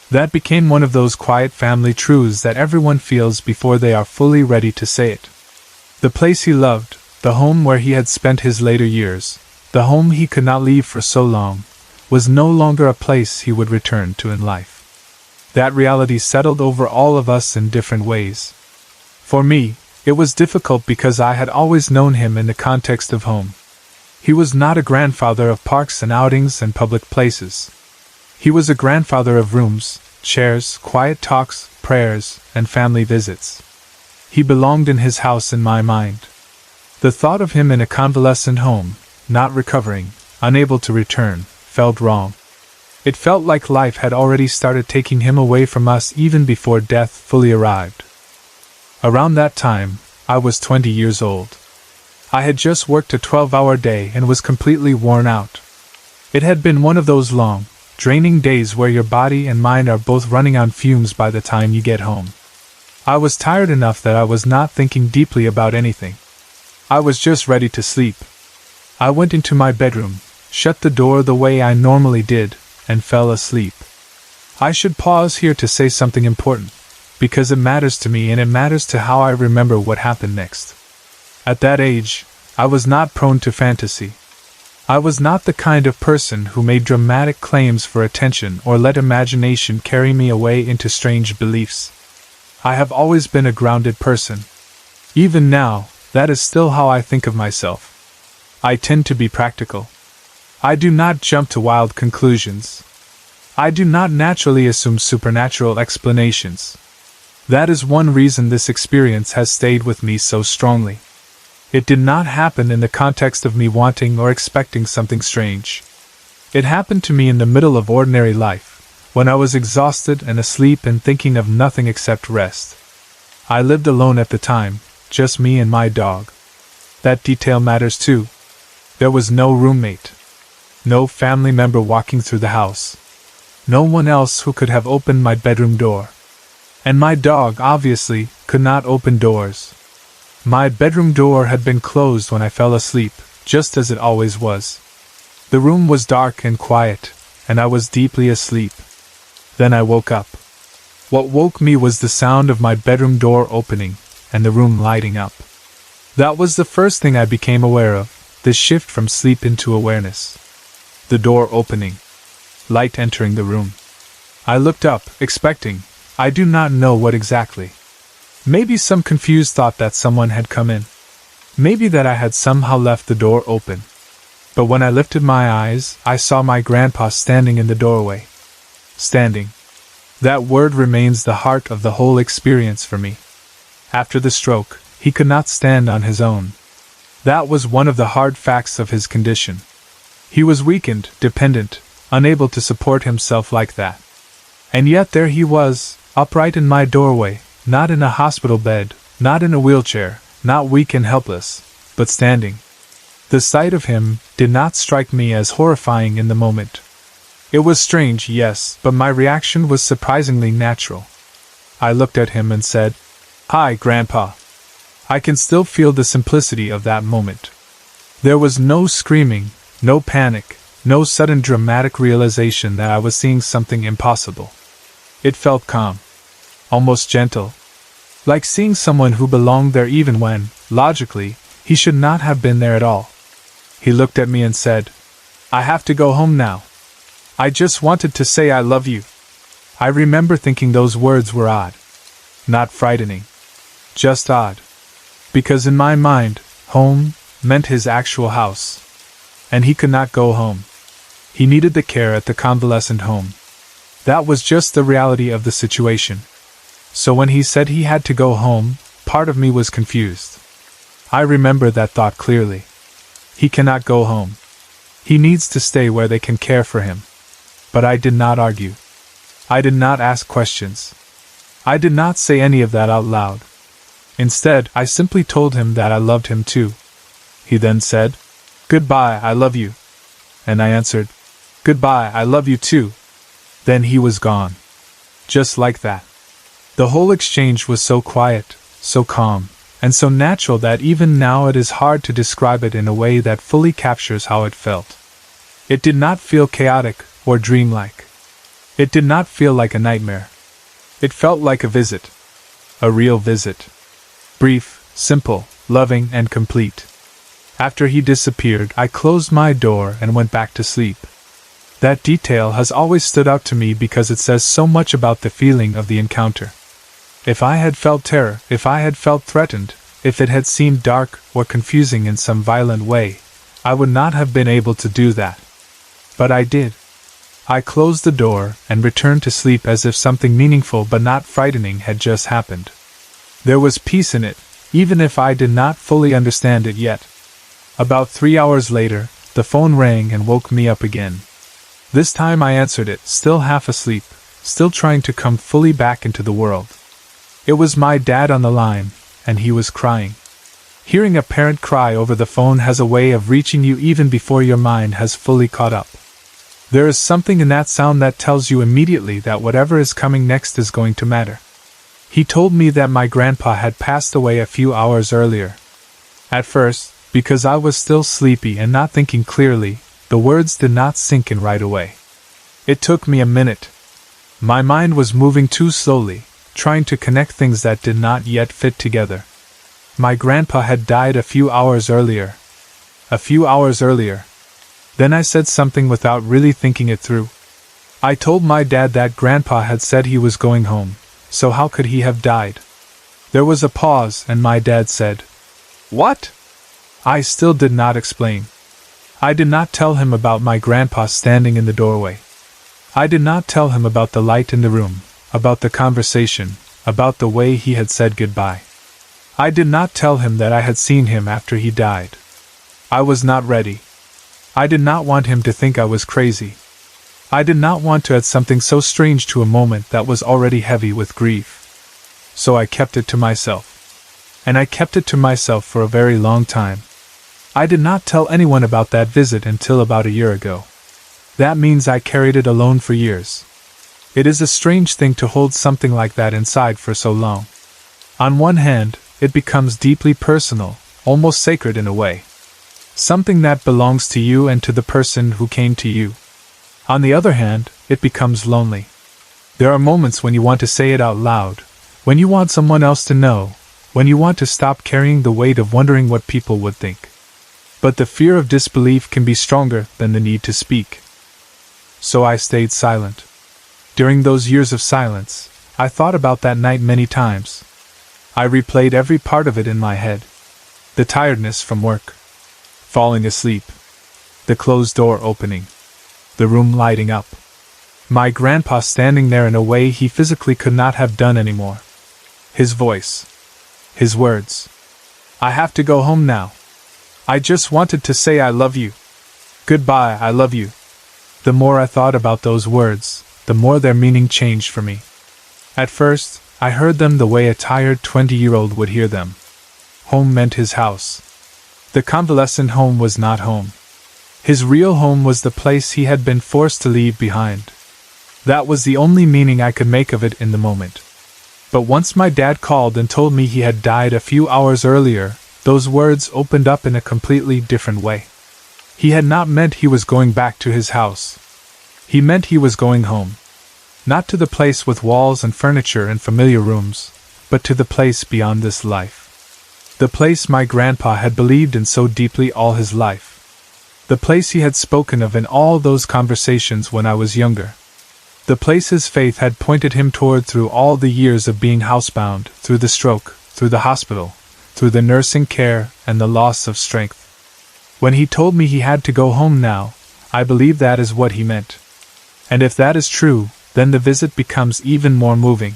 That became one of those quiet family truths that everyone feels before they are fully ready to say it. The place he loved, the home where he had spent his later years, the home he could not leave for so long, was no longer a place he would return to in life. That reality settled over all of us in different ways. For me, it was difficult because I had always known him in the context of home. He was not a grandfather of parks and outings and public places. He was a grandfather of rooms, chairs, quiet talks, prayers, and family visits. He belonged in his house in my mind. The thought of him in a convalescent home, not recovering, unable to return, felt wrong. It felt like life had already started taking him away from us even before death fully arrived. Around that time, I was 20 years old. I had just worked a 12-hour day and was completely worn out. It had been one of those long, draining days where your body and mind are both running on fumes by the time you get home. I was tired enough that I was not thinking deeply about anything. I was just ready to sleep. I went into my bedroom, shut the door the way I normally did, and fell asleep. I should pause here to say something important, because it matters to me and it matters to how I remember what happened next. At that age, I was not prone to fantasy. I was not the kind of person who made dramatic claims for attention or let imagination carry me away into strange beliefs. I have always been a grounded person. Even now, that is still how I think of myself. I tend to be practical. I do not jump to wild conclusions. I do not naturally assume supernatural explanations. That is one reason this experience has stayed with me so strongly. It did not happen in the context of me wanting or expecting something strange. It happened to me in the middle of ordinary life, when I was exhausted and asleep and thinking of nothing except rest. I lived alone at the time, just me and my dog. That detail matters too. There was no roommate. No family member walking through the house. No one else who could have opened my bedroom door. And my dog, obviously, could not open doors. My bedroom door had been closed when I fell asleep, just as it always was. The room was dark and quiet, and I was deeply asleep. Then I woke up. What woke me was the sound of my bedroom door opening, and the room lighting up. That was the first thing I became aware of, this shift from sleep into awareness. The door opening. Light entering the room. I looked up, expecting, I do not know what exactly. Maybe some confused thought that someone had come in. Maybe that I had somehow left the door open. But when I lifted my eyes, I saw my grandpa standing in the doorway. Standing. That word remains the heart of the whole experience for me. After the stroke, he could not stand on his own. That was one of the hard facts of his condition. He was weakened, dependent, unable to support himself like that. And yet there he was, upright in my doorway, not in a hospital bed, not in a wheelchair, not weak and helpless, but standing. The sight of him did not strike me as horrifying in the moment. It was strange, yes, but my reaction was surprisingly natural. I looked at him and said, "Hi, Grandpa." I can still feel the simplicity of that moment. There was no screaming, no panic, no sudden dramatic realization that I was seeing something impossible. It felt calm, almost gentle, like seeing someone who belonged there even when, logically, he should not have been there at all. He looked at me and said, "I have to go home now. I just wanted to say I love you." I remember thinking those words were odd. Not frightening. Just odd. Because in my mind, home meant his actual house. And he could not go home. He needed the care at the convalescent home. That was just the reality of the situation. So when he said he had to go home, part of me was confused. I remember that thought clearly. He cannot go home. He needs to stay where they can care for him. But I did not argue. I did not ask questions. I did not say any of that out loud. Instead, I simply told him that I loved him too. He then said, "Goodbye, I love you." And I answered, "Goodbye, I love you too." Then he was gone. Just like that. The whole exchange was so quiet, so calm, and so natural that even now it is hard to describe it in a way that fully captures how it felt. It did not feel chaotic or dreamlike. It did not feel like a nightmare. It felt like a visit. A real visit. Brief, simple, loving, and complete. After he disappeared, I closed my door and went back to sleep. That detail has always stood out to me because it says so much about the feeling of the encounter. If I had felt terror, if I had felt threatened, if it had seemed dark or confusing in some violent way, I would not have been able to do that. But I did. I closed the door and returned to sleep as if something meaningful but not frightening had just happened. There was peace in it, even if I did not fully understand it yet. About 3 hours later, the phone rang and woke me up again. This time I answered it, still half asleep, still trying to come fully back into the world. It was my dad on the line, and he was crying. Hearing a parent cry over the phone has a way of reaching you even before your mind has fully caught up. There is something in that sound that tells you immediately that whatever is coming next is going to matter. He told me that my grandpa had passed away a few hours earlier. At first, because I was still sleepy and not thinking clearly, the words did not sink in right away. It took me a minute. My mind was moving too slowly, trying to connect things that did not yet fit together. My grandpa had died a few hours earlier. A few hours earlier. Then I said something without really thinking it through. I told my dad that grandpa had said he was going home, so how could he have died? There was a pause and my dad said, "What?" I still did not explain. I did not tell him about my grandpa standing in the doorway. I did not tell him about the light in the room, about the conversation, about the way he had said goodbye. I did not tell him that I had seen him after he died. I was not ready. I did not want him to think I was crazy. I did not want to add something so strange to a moment that was already heavy with grief. So I kept it to myself. And I kept it to myself for a very long time. I did not tell anyone about that visit until about a year ago. That means I carried it alone for years. It is a strange thing to hold something like that inside for so long. On one hand, it becomes deeply personal, almost sacred in a way. Something that belongs to you and to the person who came to you. On the other hand, it becomes lonely. There are moments when you want to say it out loud, when you want someone else to know, when you want to stop carrying the weight of wondering what people would think. But the fear of disbelief can be stronger than the need to speak. So I stayed silent. During those years of silence, I thought about that night many times. I replayed every part of it in my head. The tiredness from work. Falling asleep. The closed door opening. The room lighting up. My grandpa standing there in a way he physically could not have done anymore. His voice. His words. I have to go home now. I just wanted to say I love you. Goodbye, I love you. The more I thought about those words, the more their meaning changed for me. At first, I heard them the way a tired 20-year-old would hear them. Home meant his house. The convalescent home was not home. His real home was the place he had been forced to leave behind. That was the only meaning I could make of it in the moment. But once my dad called and told me he had died a few hours earlier, those words opened up in a completely different way. He had not meant he was going back to his house. He meant he was going home. Not to the place with walls and furniture and familiar rooms, but to the place beyond this life. The place my grandpa had believed in so deeply all his life. The place he had spoken of in all those conversations when I was younger. The place his faith had pointed him toward through all the years of being housebound, through the stroke, through the hospital, through the nursing care and the loss of strength. When he told me he had to go home now, I believe that is what he meant. And if that is true, then the visit becomes even more moving.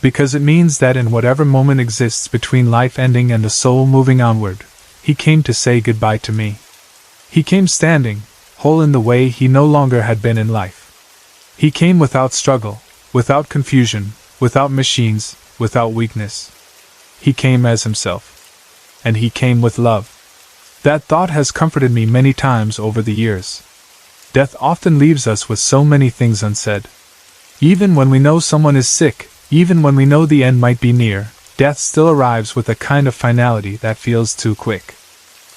Because it means that in whatever moment exists between life ending and the soul moving onward, he came to say goodbye to me. He came standing, whole in the way he no longer had been in life. He came without struggle, without confusion, without machines, without weakness. He came as himself. And he came with love. That thought has comforted me many times over the years. Death often leaves us with so many things unsaid. Even when we know someone is sick, even when we know the end might be near, death still arrives with a kind of finality that feels too quick.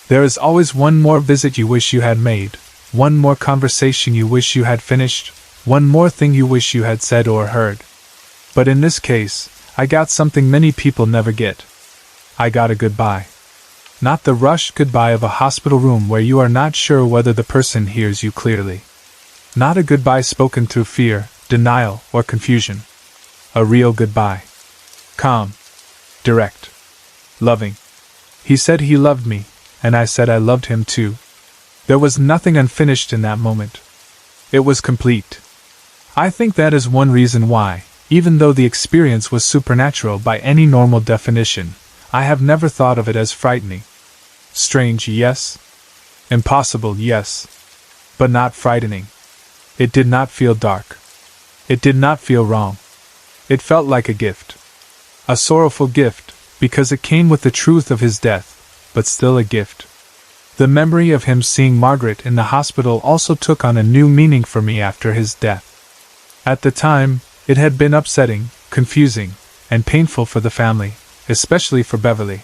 There is always one more visit you wish you had made, one more conversation you wish you had finished, one more thing you wish you had said or heard. But in this case, I got something many people never get. I got a goodbye. Not the rushed goodbye of a hospital room where you are not sure whether the person hears you clearly. Not a goodbye spoken through fear, denial, or confusion. A real goodbye. Calm. Direct. Loving. He said he loved me, and I said I loved him too. There was nothing unfinished in that moment. It was complete. I think that is one reason why, even though the experience was supernatural by any normal definition, I have never thought of it as frightening. Strange, yes. Impossible, yes. But not frightening. It did not feel dark. It did not feel wrong. It felt like a gift. A sorrowful gift, because it came with the truth of his death, but still a gift. The memory of him seeing Margaret in the hospital also took on a new meaning for me after his death. At the time, it had been upsetting, confusing, and painful for the family, especially for Beverly.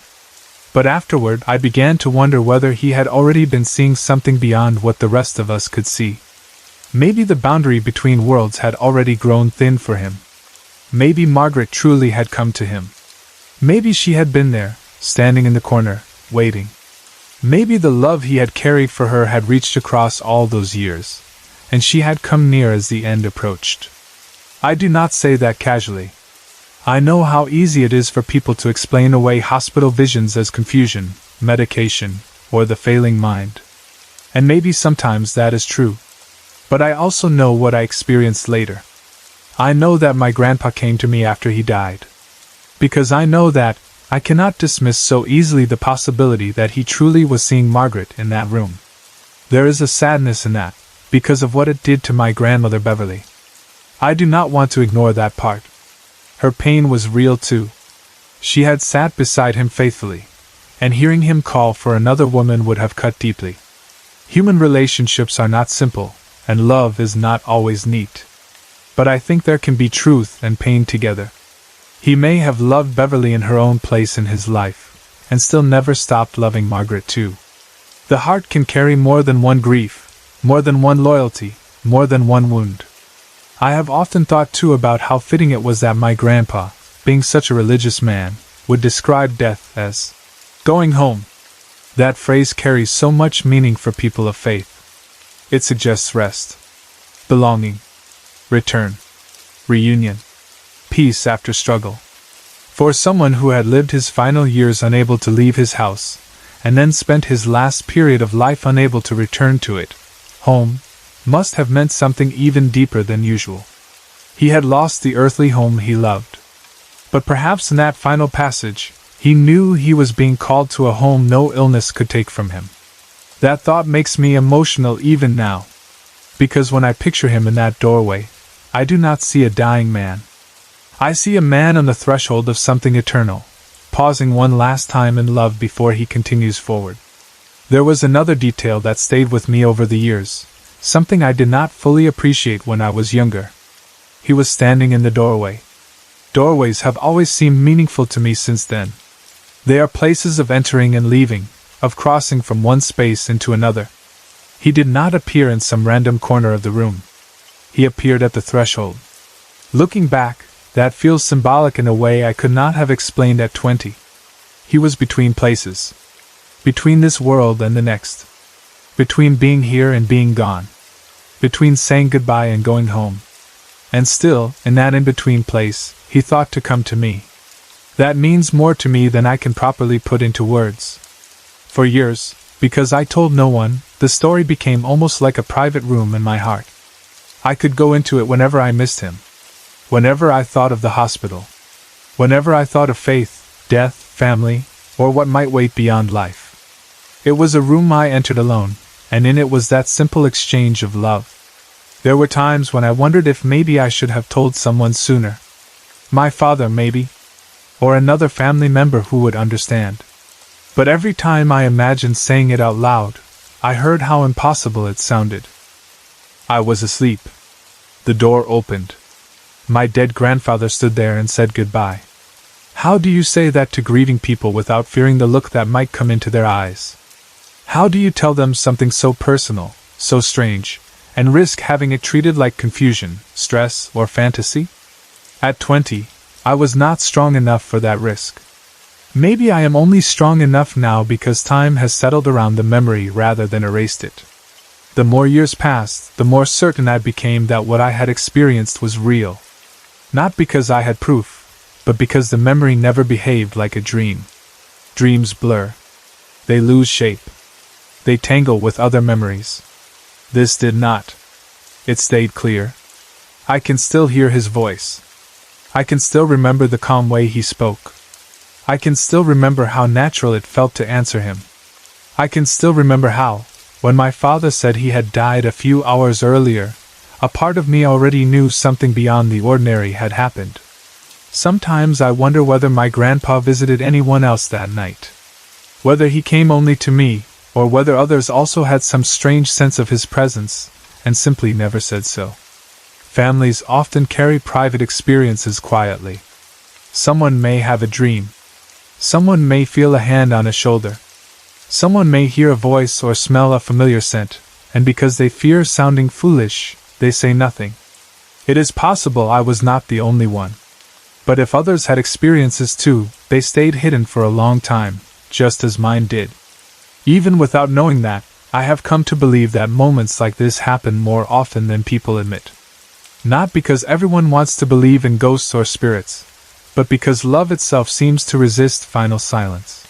But afterward I began to wonder whether he had already been seeing something beyond what the rest of us could see. Maybe the boundary between worlds had already grown thin for him. Maybe Margaret truly had come to him. Maybe she had been there, standing in the corner, waiting. Maybe the love he had carried for her had reached across all those years, and she had come near as the end approached. I do not say that casually. I know how easy it is for people to explain away hospital visions as confusion, medication, or the failing mind. And maybe sometimes that is true. But I also know what I experienced later. I know that my grandpa came to me after he died. Because I know that I cannot dismiss so easily the possibility that he truly was seeing Margaret in that room. There is a sadness in that, because of what it did to my grandmother Beverly. I do not want to ignore that part. Her pain was real too. She had sat beside him faithfully, and hearing him call for another woman would have cut deeply. Human relationships are not simple, and love is not always neat. But I think there can be truth and pain together. He may have loved Beverly in her own place in his life, and still never stopped loving Margaret too. The heart can carry more than one grief, more than one loyalty, more than one wound. I have often thought too about how fitting it was that my grandpa, being such a religious man, would describe death as going home. That phrase carries so much meaning for people of faith. It suggests rest, belonging, return, reunion, peace after struggle. For someone who had lived his final years unable to leave his house, and then spent his last period of life unable to return to it, home, must have meant something even deeper than usual. He had lost the earthly home he loved. But perhaps in that final passage, he knew he was being called to a home no illness could take from him. That thought makes me emotional even now, because when I picture him in that doorway, I do not see a dying man. I see a man on the threshold of something eternal, pausing one last time in love before he continues forward. There was another detail that stayed with me over the years, something I did not fully appreciate when I was younger. He was standing in the doorway. Doorways have always seemed meaningful to me since then. They are places of entering and leaving, of crossing from one space into another. He did not appear in some random corner of the room. He appeared at the threshold. Looking back, that feels symbolic in a way I could not have explained at 20. He was between places. Between this world and the next. Between being here and being gone. Between saying goodbye and going home. And still, in that in-between place, he thought to come to me. That means more to me than I can properly put into words. For years, because I told no one, the story became almost like a private room in my heart. I could go into it whenever I missed him. Whenever I thought of the hospital. Whenever I thought of faith, death, family, or what might wait beyond life. It was a room I entered alone, and in it was that simple exchange of love. There were times when I wondered if maybe I should have told someone sooner. My father, maybe. Or another family member who would understand. But every time I imagined saying it out loud, I heard how impossible it sounded. I was asleep. The door opened. My dead grandfather stood there and said goodbye. How do you say that to grieving people without fearing the look that might come into their eyes? How do you tell them something so personal, so strange, and risk having it treated like confusion, stress, or fantasy? At 20, I was not strong enough for that risk. Maybe I am only strong enough now because time has settled around the memory rather than erased it. The more years passed, the more certain I became that what I had experienced was real. Not because I had proof, but because the memory never behaved like a dream. Dreams blur. They lose shape. They tangle with other memories. This did not. It stayed clear. I can still hear his voice. I can still remember the calm way he spoke. I can still remember how natural it felt to answer him. I can still remember how, when my father said he had died a few hours earlier, a part of me already knew something beyond the ordinary had happened. Sometimes I wonder whether my grandpa visited anyone else that night. Whether he came only to me, or whether others also had some strange sense of his presence, and simply never said so. Families often carry private experiences quietly. Someone may have a dream. Someone may feel a hand on a shoulder. Someone may hear a voice or smell a familiar scent, and because they fear sounding foolish, they say nothing. It is possible I was not the only one. But if others had experiences too, they stayed hidden for a long time, just as mine did. Even without knowing that, I have come to believe that moments like this happen more often than people admit. Not because everyone wants to believe in ghosts or spirits, but because love itself seems to resist final silence.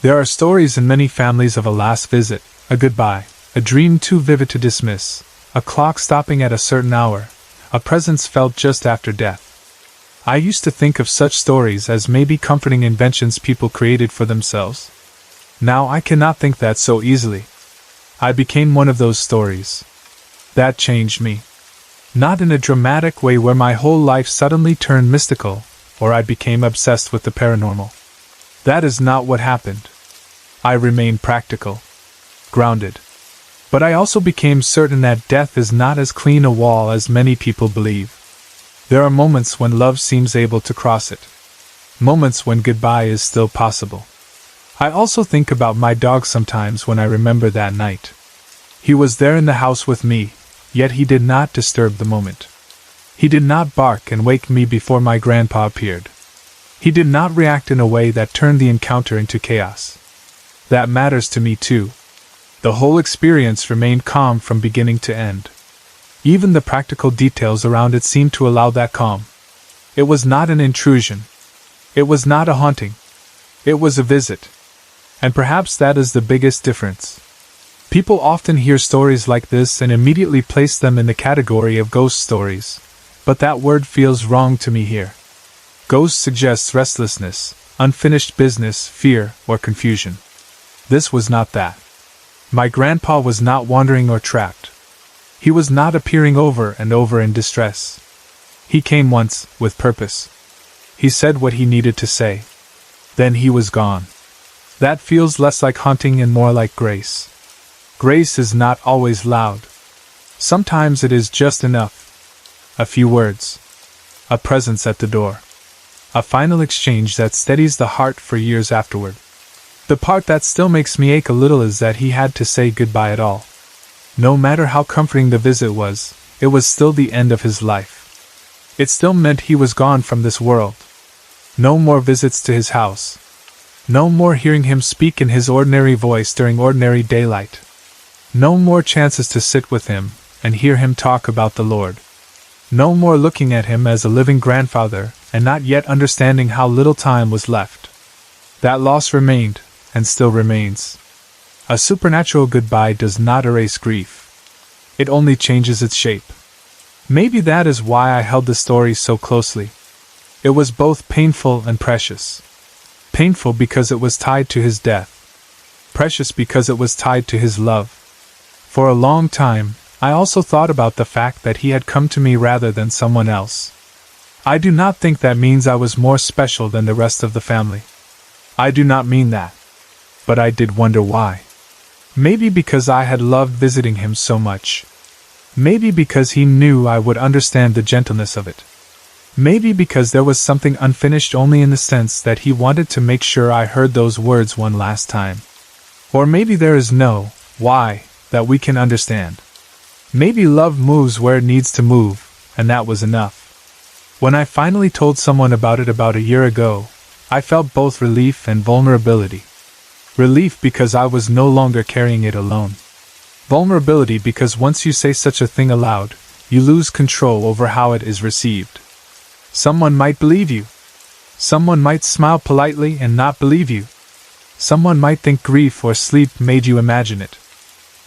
There are stories in many families of a last visit, a goodbye, a dream too vivid to dismiss, a clock stopping at a certain hour, a presence felt just after death. I used to think of such stories as maybe comforting inventions people created for themselves. Now I cannot think that so easily. I became one of those stories. That changed me. Not in a dramatic way where my whole life suddenly turned mystical, or I became obsessed with the paranormal. That is not what happened. I remained practical. Grounded. But I also became certain that death is not as clean a wall as many people believe. There are moments when love seems able to cross it. Moments when goodbye is still possible. I also think about my dog sometimes when I remember that night. He was there in the house with me, yet he did not disturb the moment. He did not bark and wake me before my grandpa appeared. He did not react in a way that turned the encounter into chaos. That matters to me too. The whole experience remained calm from beginning to end. Even the practical details around it seemed to allow that calm. It was not an intrusion. It was not a haunting. It was a visit. And perhaps that is the biggest difference. People often hear stories like this and immediately place them in the category of ghost stories, but that word feels wrong to me here. Ghost suggests restlessness, unfinished business, fear, or confusion. This was not that. My grandpa was not wandering or trapped. He was not appearing over and over in distress. He came once, with purpose. He said what he needed to say. Then he was gone. That feels less like haunting and more like grace. Grace is not always loud. Sometimes it is just enough. A few words. A presence at the door. A final exchange that steadies the heart for years afterward. The part that still makes me ache a little is that he had to say goodbye at all. No matter how comforting the visit was, it was still the end of his life. It still meant he was gone from this world. No more visits to his house. No more hearing him speak in his ordinary voice during ordinary daylight. No more chances to sit with him and hear him talk about the Lord. No more looking at him as a living grandfather and not yet understanding how little time was left. That loss remained, and still remains. A supernatural goodbye does not erase grief. It only changes its shape. Maybe that is why I held the story so closely. It was both painful and precious. Painful because it was tied to his death. Precious because it was tied to his love. For a long time, I also thought about the fact that he had come to me rather than someone else. I do not think that means I was more special than the rest of the family. I do not mean that. But I did wonder why. Maybe because I had loved visiting him so much. Maybe because he knew I would understand the gentleness of it. Maybe because there was something unfinished only in the sense that he wanted to make sure I heard those words one last time. Or maybe there is no why that we can understand. Maybe love moves where it needs to move, and that was enough. When I finally told someone about it about a year ago, I felt both relief and vulnerability. Relief because I was no longer carrying it alone. Vulnerability because once you say such a thing aloud, you lose control over how it is received. Someone might believe you. Someone might smile politely and not believe you. Someone might think grief or sleep made you imagine it.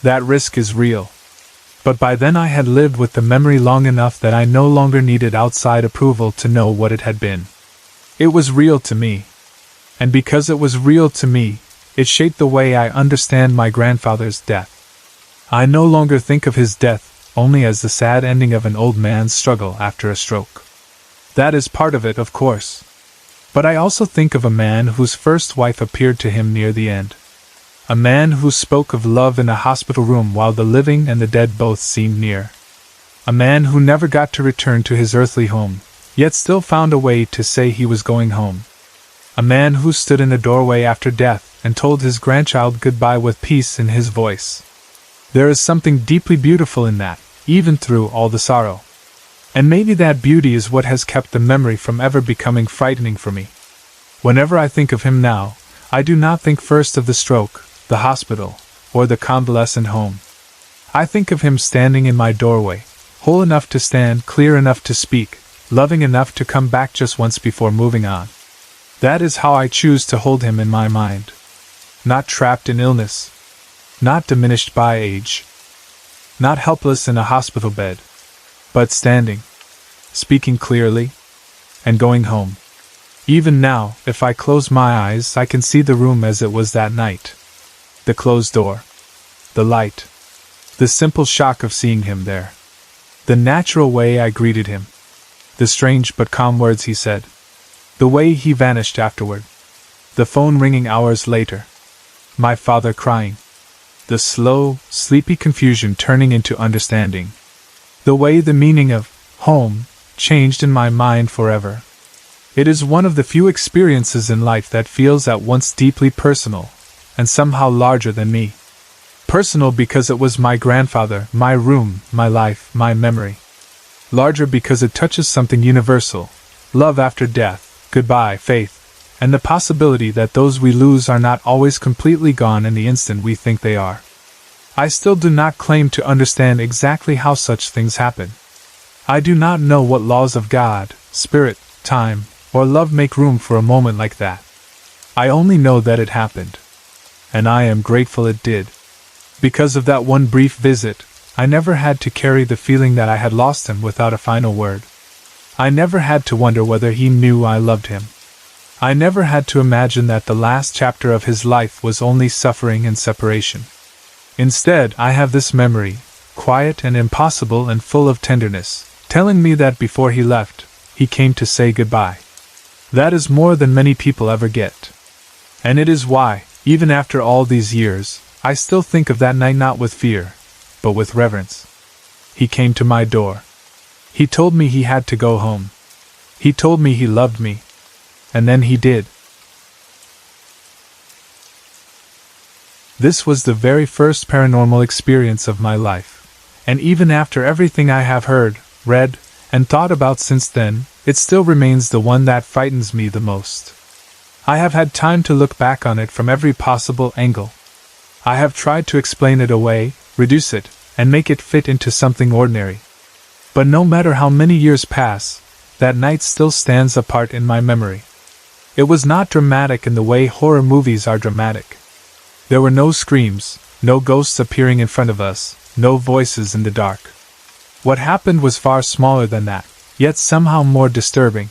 That risk is real. But by then I had lived with the memory long enough that I no longer needed outside approval to know what it had been. It was real to me. And because it was real to me, it shaped the way I understand my grandfather's death. I no longer think of his death only as the sad ending of an old man's struggle after a stroke. That is part of it, of course. But I also think of a man whose first wife appeared to him near the end. A man who spoke of love in a hospital room while the living and the dead both seemed near. A man who never got to return to his earthly home, yet still found a way to say he was going home. A man who stood in a doorway after death and told his grandchild goodbye with peace in his voice. There is something deeply beautiful in that, even through all the sorrow. And maybe that beauty is what has kept the memory from ever becoming frightening for me. Whenever I think of him now, I do not think first of the stroke, the hospital, or the convalescent home. I think of him standing in my doorway, whole enough to stand, clear enough to speak, loving enough to come back just once before moving on. That is how I choose to hold him in my mind. Not trapped in illness. Not diminished by age. Not helpless in a hospital bed. But standing, speaking clearly, and going home. Even now, if I close my eyes, I can see the room as it was that night. The closed door. The light. The simple shock of seeing him there. The natural way I greeted him. The strange but calm words he said. The way he vanished afterward. The phone ringing hours later. My father crying. the slow, sleepy confusion turning into understanding. The way the meaning of home changed in my mind forever. It is one of the few experiences in life that feels at once deeply personal and somehow larger than me. Personal because it was my grandfather, my room, my life, my memory. Larger because it touches something universal: love after death, goodbye, faith, and the possibility that those we lose are not always completely gone in the instant we think they are. I still do not claim to understand exactly how such things happen. I do not know what laws of God, spirit, time, or love make room for a moment like that. I only know that it happened. And I am grateful it did. Because of that one brief visit, I never had to carry the feeling that I had lost him without a final word. I never had to wonder whether he knew I loved him. I never had to imagine that the last chapter of his life was only suffering and separation. Instead, I have this memory, quiet and impossible and full of tenderness, telling me that before he left, he came to say goodbye. That is more than many people ever get. And it is why, even after all these years, I still think of that night not with fear, but with reverence. He came to my door. He told me he had to go home. He told me he loved me. And then he did. This was the very first paranormal experience of my life. And even after everything I have heard, read, and thought about since then, it still remains the one that frightens me the most. I have had time to look back on it from every possible angle. I have tried to explain it away, reduce it, and make it fit into something ordinary. But no matter how many years pass, that night still stands apart in my memory. It was not dramatic in the way horror movies are dramatic. There were no screams, no ghosts appearing in front of us, no voices in the dark. What happened was far smaller than that, yet somehow more disturbing.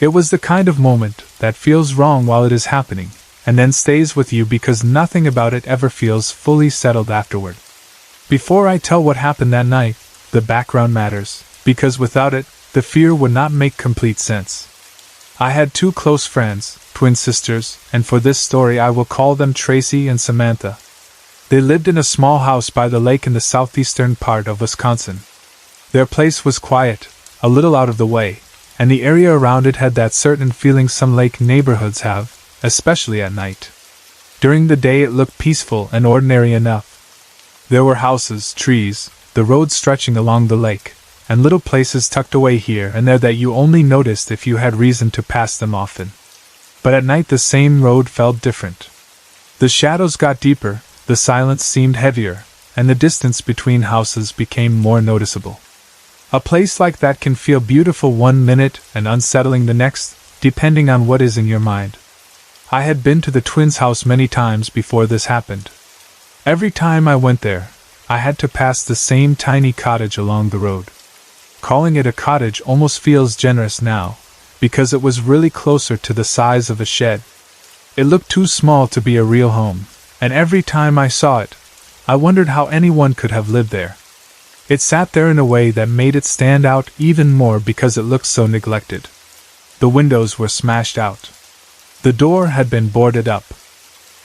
It was the kind of moment that feels wrong while it is happening, and then stays with you because nothing about it ever feels fully settled afterward. Before I tell what happened that night, the background matters, because without it, the fear would not make complete sense. I had two close friends, twin sisters, and for this story I will call them Tracy and Samantha. They lived in a small house by the lake in the southeastern part of Wisconsin. Their place was quiet, a little out of the way, and the area around it had that certain feeling some lake neighborhoods have, especially at night. During the day it looked peaceful and ordinary enough. There were houses, trees, the road stretching along the lake, and little places tucked away here and there that you only noticed if you had reason to pass them often. But at night the same road felt different. The shadows got deeper, the silence seemed heavier, and the distance between houses became more noticeable. A place like that can feel beautiful one minute and unsettling the next, depending on what is in your mind. I had been to the twins' house many times before this happened. Every time I went there, I had to pass the same tiny cottage along the road. Calling it a cottage almost feels generous now, because it was really closer to the size of a shed. It looked too small to be a real home, and every time I saw it, I wondered how anyone could have lived there. It sat there in a way that made it stand out even more because it looked so neglected. The windows were smashed out. The door had been boarded up.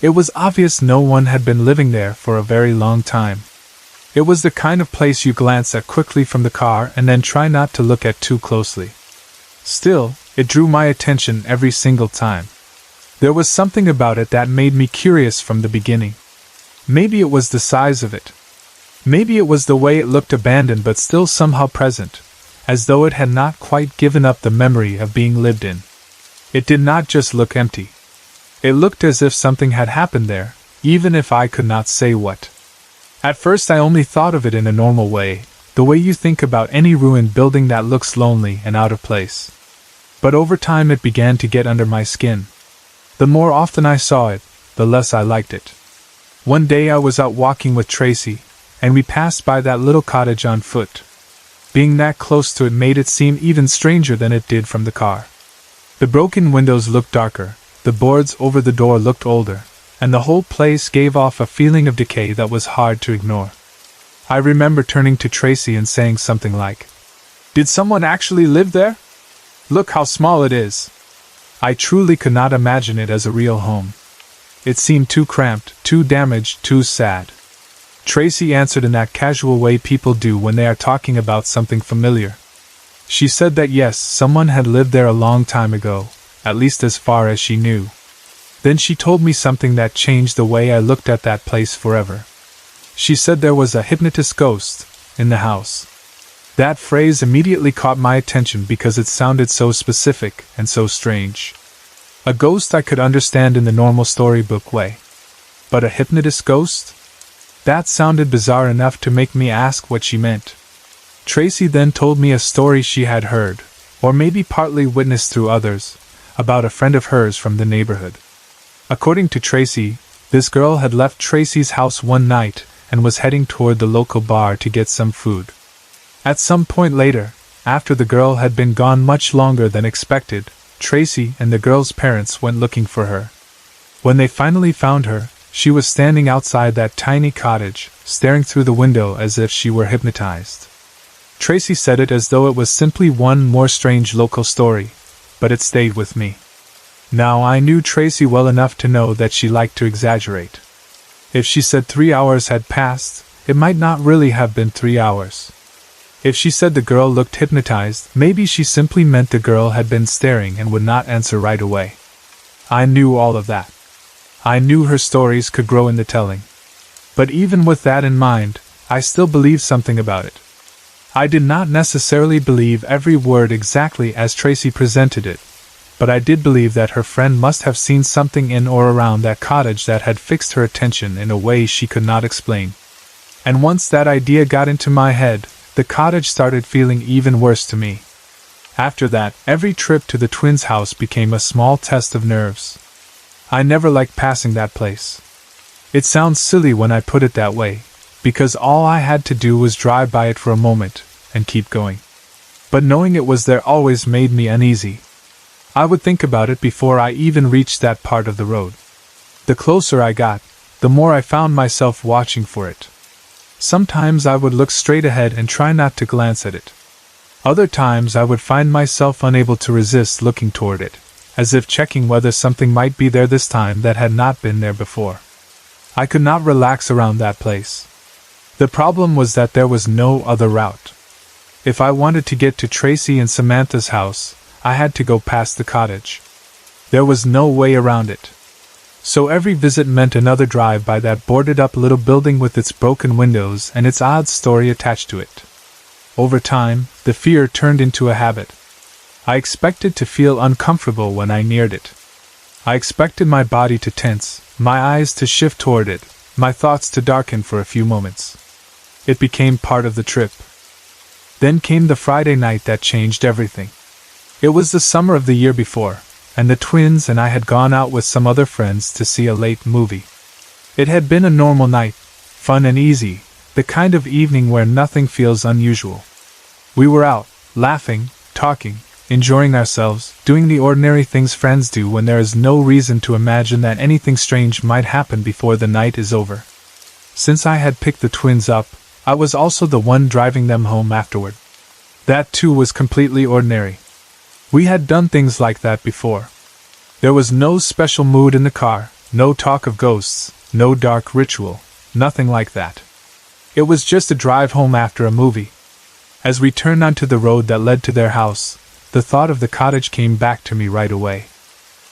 It was obvious no one had been living there for a very long time. It was the kind of place you glance at quickly from the car and then try not to look at too closely. Still, it drew my attention every single time. There was something about it that made me curious from the beginning. Maybe it was the size of it. Maybe it was the way it looked abandoned but still somehow present, as though it had not quite given up the memory of being lived in. It did not just look empty. It looked as if something had happened there, even if I could not say what. At first I only thought of it in a normal way, the way you think about any ruined building that looks lonely and out of place. But over time it began to get under my skin. The more often I saw it, the less I liked it. One day I was out walking with Tracy, and we passed by that little cottage on foot. Being that close to it made it seem even stranger than it did from the car. The broken windows looked darker, the boards over the door looked older, and the whole place gave off a feeling of decay that was hard to ignore. I remember turning to Tracy and saying something like, "Did someone actually live there? Look how small it is." I truly could not imagine it as a real home. It seemed too cramped, too damaged, too sad. Tracy answered in that casual way people do when they are talking about something familiar. She said that yes, someone had lived there a long time ago, at least as far as she knew. Then she told me something that changed the way I looked at that place forever. She said there was a hypnotist ghost in the house. That phrase immediately caught my attention because it sounded so specific and so strange. A ghost I could understand in the normal storybook way. But a hypnotist ghost? That sounded bizarre enough to make me ask what she meant. Tracy then told me a story she had heard, or maybe partly witnessed through others, about a friend of hers from the neighborhood. According to Tracy, this girl had left Tracy's house one night and was heading toward the local bar to get some food. At some point later, after the girl had been gone much longer than expected, Tracy and the girl's parents went looking for her. When they finally found her, she was standing outside that tiny cottage, staring through the window as if she were hypnotized. Tracy said it as though it was simply one more strange local story, but it stayed with me. Now I knew Tracy well enough to know that she liked to exaggerate. If she said 3 hours had passed, it might not really have been 3 hours. If she said the girl looked hypnotized, maybe she simply meant the girl had been staring and would not answer right away. I knew all of that. I knew her stories could grow in the telling. But even with that in mind, I still believed something about it. I did not necessarily believe every word exactly as Tracy presented it, but I did believe that her friend must have seen something in or around that cottage that had fixed her attention in a way she could not explain. And once that idea got into my head, the cottage started feeling even worse to me. After that, every trip to the twins' house became a small test of nerves. I never liked passing that place. It sounds silly when I put it that way, because all I had to do was drive by it for a moment, and keep going. But knowing it was there always made me uneasy. I would think about it before I even reached that part of the road. The closer I got, the more I found myself watching for it. Sometimes I would look straight ahead and try not to glance at it. Other times I would find myself unable to resist looking toward it, as if checking whether something might be there this time that had not been there before. I could not relax around that place. The problem was that there was no other route. If I wanted to get to Tracy and Samantha's house, I had to go past the cottage. There was no way around it. So every visit meant another drive by that boarded-up little building with its broken windows and its odd story attached to it. Over time, the fear turned into a habit. I expected to feel uncomfortable when I neared it. I expected my body to tense, my eyes to shift toward it, my thoughts to darken for a few moments. It became part of the trip. Then came the Friday night that changed everything. It was the summer of the year before, and the twins and I had gone out with some other friends to see a late movie. It had been a normal night, fun and easy, the kind of evening where nothing feels unusual. We were out, laughing, talking, enjoying ourselves, doing the ordinary things friends do when there is no reason to imagine that anything strange might happen before the night is over. Since I had picked the twins up, I was also the one driving them home afterward. That too was completely ordinary. We had done things like that before. There was no special mood in the car, no talk of ghosts, no dark ritual, nothing like that. It was just a drive home after a movie. As we turned onto the road that led to their house, the thought of the cottage came back to me right away.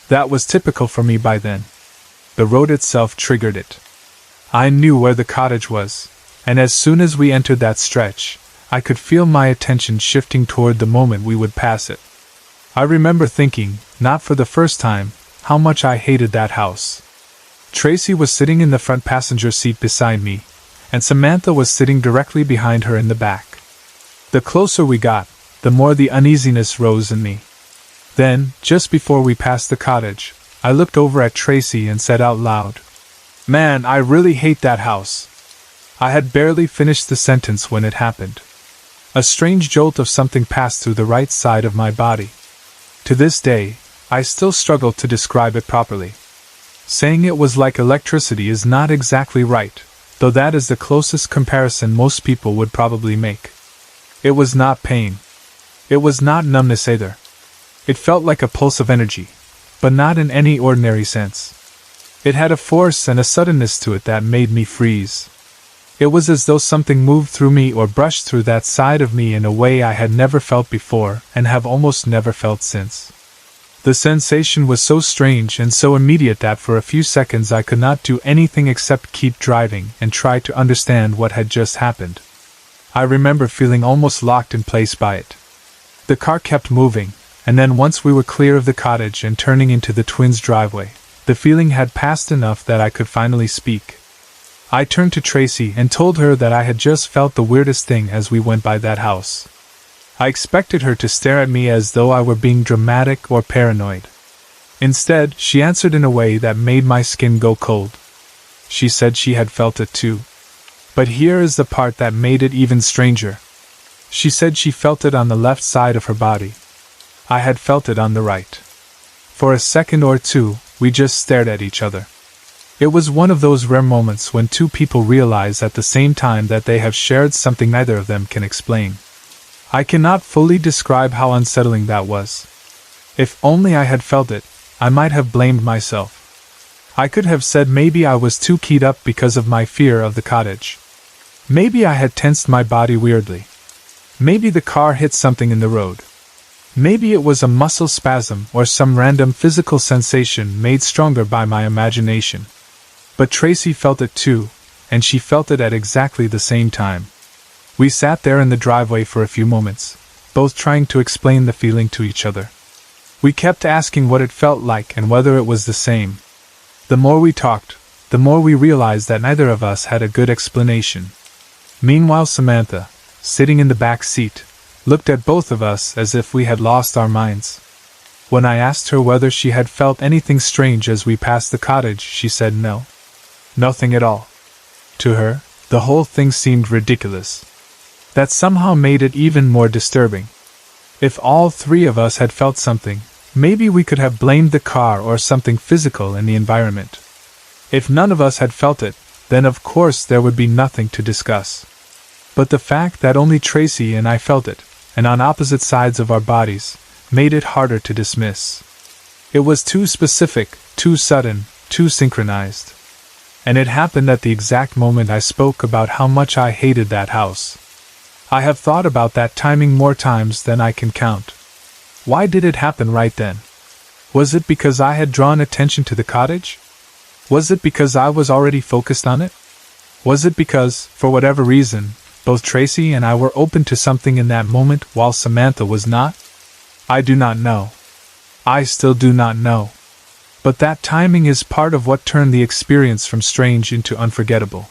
That was typical for me by then. The road itself triggered it. I knew where the cottage was, and as soon as we entered that stretch, I could feel my attention shifting toward the moment we would pass it. I remember thinking, not for the first time, how much I hated that house. Tracy was sitting in the front passenger seat beside me, and Samantha was sitting directly behind her in the back. The closer we got, the more the uneasiness rose in me. Then, just before we passed the cottage, I looked over at Tracy and said out loud, "Man, I really hate that house." I had barely finished the sentence when it happened. A strange jolt of something passed through the right side of my body. To this day, I still struggle to describe it properly. Saying it was like electricity is not exactly right, though that is the closest comparison most people would probably make. It was not pain. It was not numbness either. It felt like a pulse of energy, but not in any ordinary sense. It had a force and a suddenness to it that made me freeze. It was as though something moved through me or brushed through that side of me in a way I had never felt before and have almost never felt since. The sensation was so strange and so immediate that for a few seconds I could not do anything except keep driving and try to understand what had just happened. I remember feeling almost locked in place by it. The car kept moving, and then once we were clear of the cottage and turning into the twins' driveway, the feeling had passed enough that I could finally speak. I turned to Tracy and told her that I had just felt the weirdest thing as we went by that house. I expected her to stare at me as though I were being dramatic or paranoid. Instead, she answered in a way that made my skin go cold. She said she had felt it too. But here is the part that made it even stranger. She said she felt it on the left side of her body. I had felt it on the right. For a second or two, we just stared at each other. It was one of those rare moments when two people realize at the same time that they have shared something neither of them can explain. I cannot fully describe how unsettling that was. If only I had felt it, I might have blamed myself. I could have said maybe I was too keyed up because of my fear of the cottage. Maybe I had tensed my body weirdly. Maybe the car hit something in the road. Maybe it was a muscle spasm or some random physical sensation made stronger by my imagination. But Tracy felt it too, and she felt it at exactly the same time. We sat there in the driveway for a few moments, both trying to explain the feeling to each other. We kept asking what it felt like and whether it was the same. The more we talked, the more we realized that neither of us had a good explanation. Meanwhile, Samantha, sitting in the back seat, looked at both of us as if we had lost our minds. When I asked her whether she had felt anything strange as we passed the cottage, she said no. Nothing at all. To her, the whole thing seemed ridiculous. That somehow made it even more disturbing. If all three of us had felt something, maybe we could have blamed the car or something physical in the environment. If none of us had felt it, then of course there would be nothing to discuss. But the fact that only Tracy and I felt it, and on opposite sides of our bodies, made it harder to dismiss. It was too specific, too sudden, too synchronized. And it happened at the exact moment I spoke about how much I hated that house. I have thought about that timing more times than I can count. Why did it happen right then? Was it because I had drawn attention to the cottage? Was it because I was already focused on it? Was it because, for whatever reason, both Tracy and I were open to something in that moment while Samantha was not? I do not know. I still do not know. But that timing is part of what turned the experience from strange into unforgettable.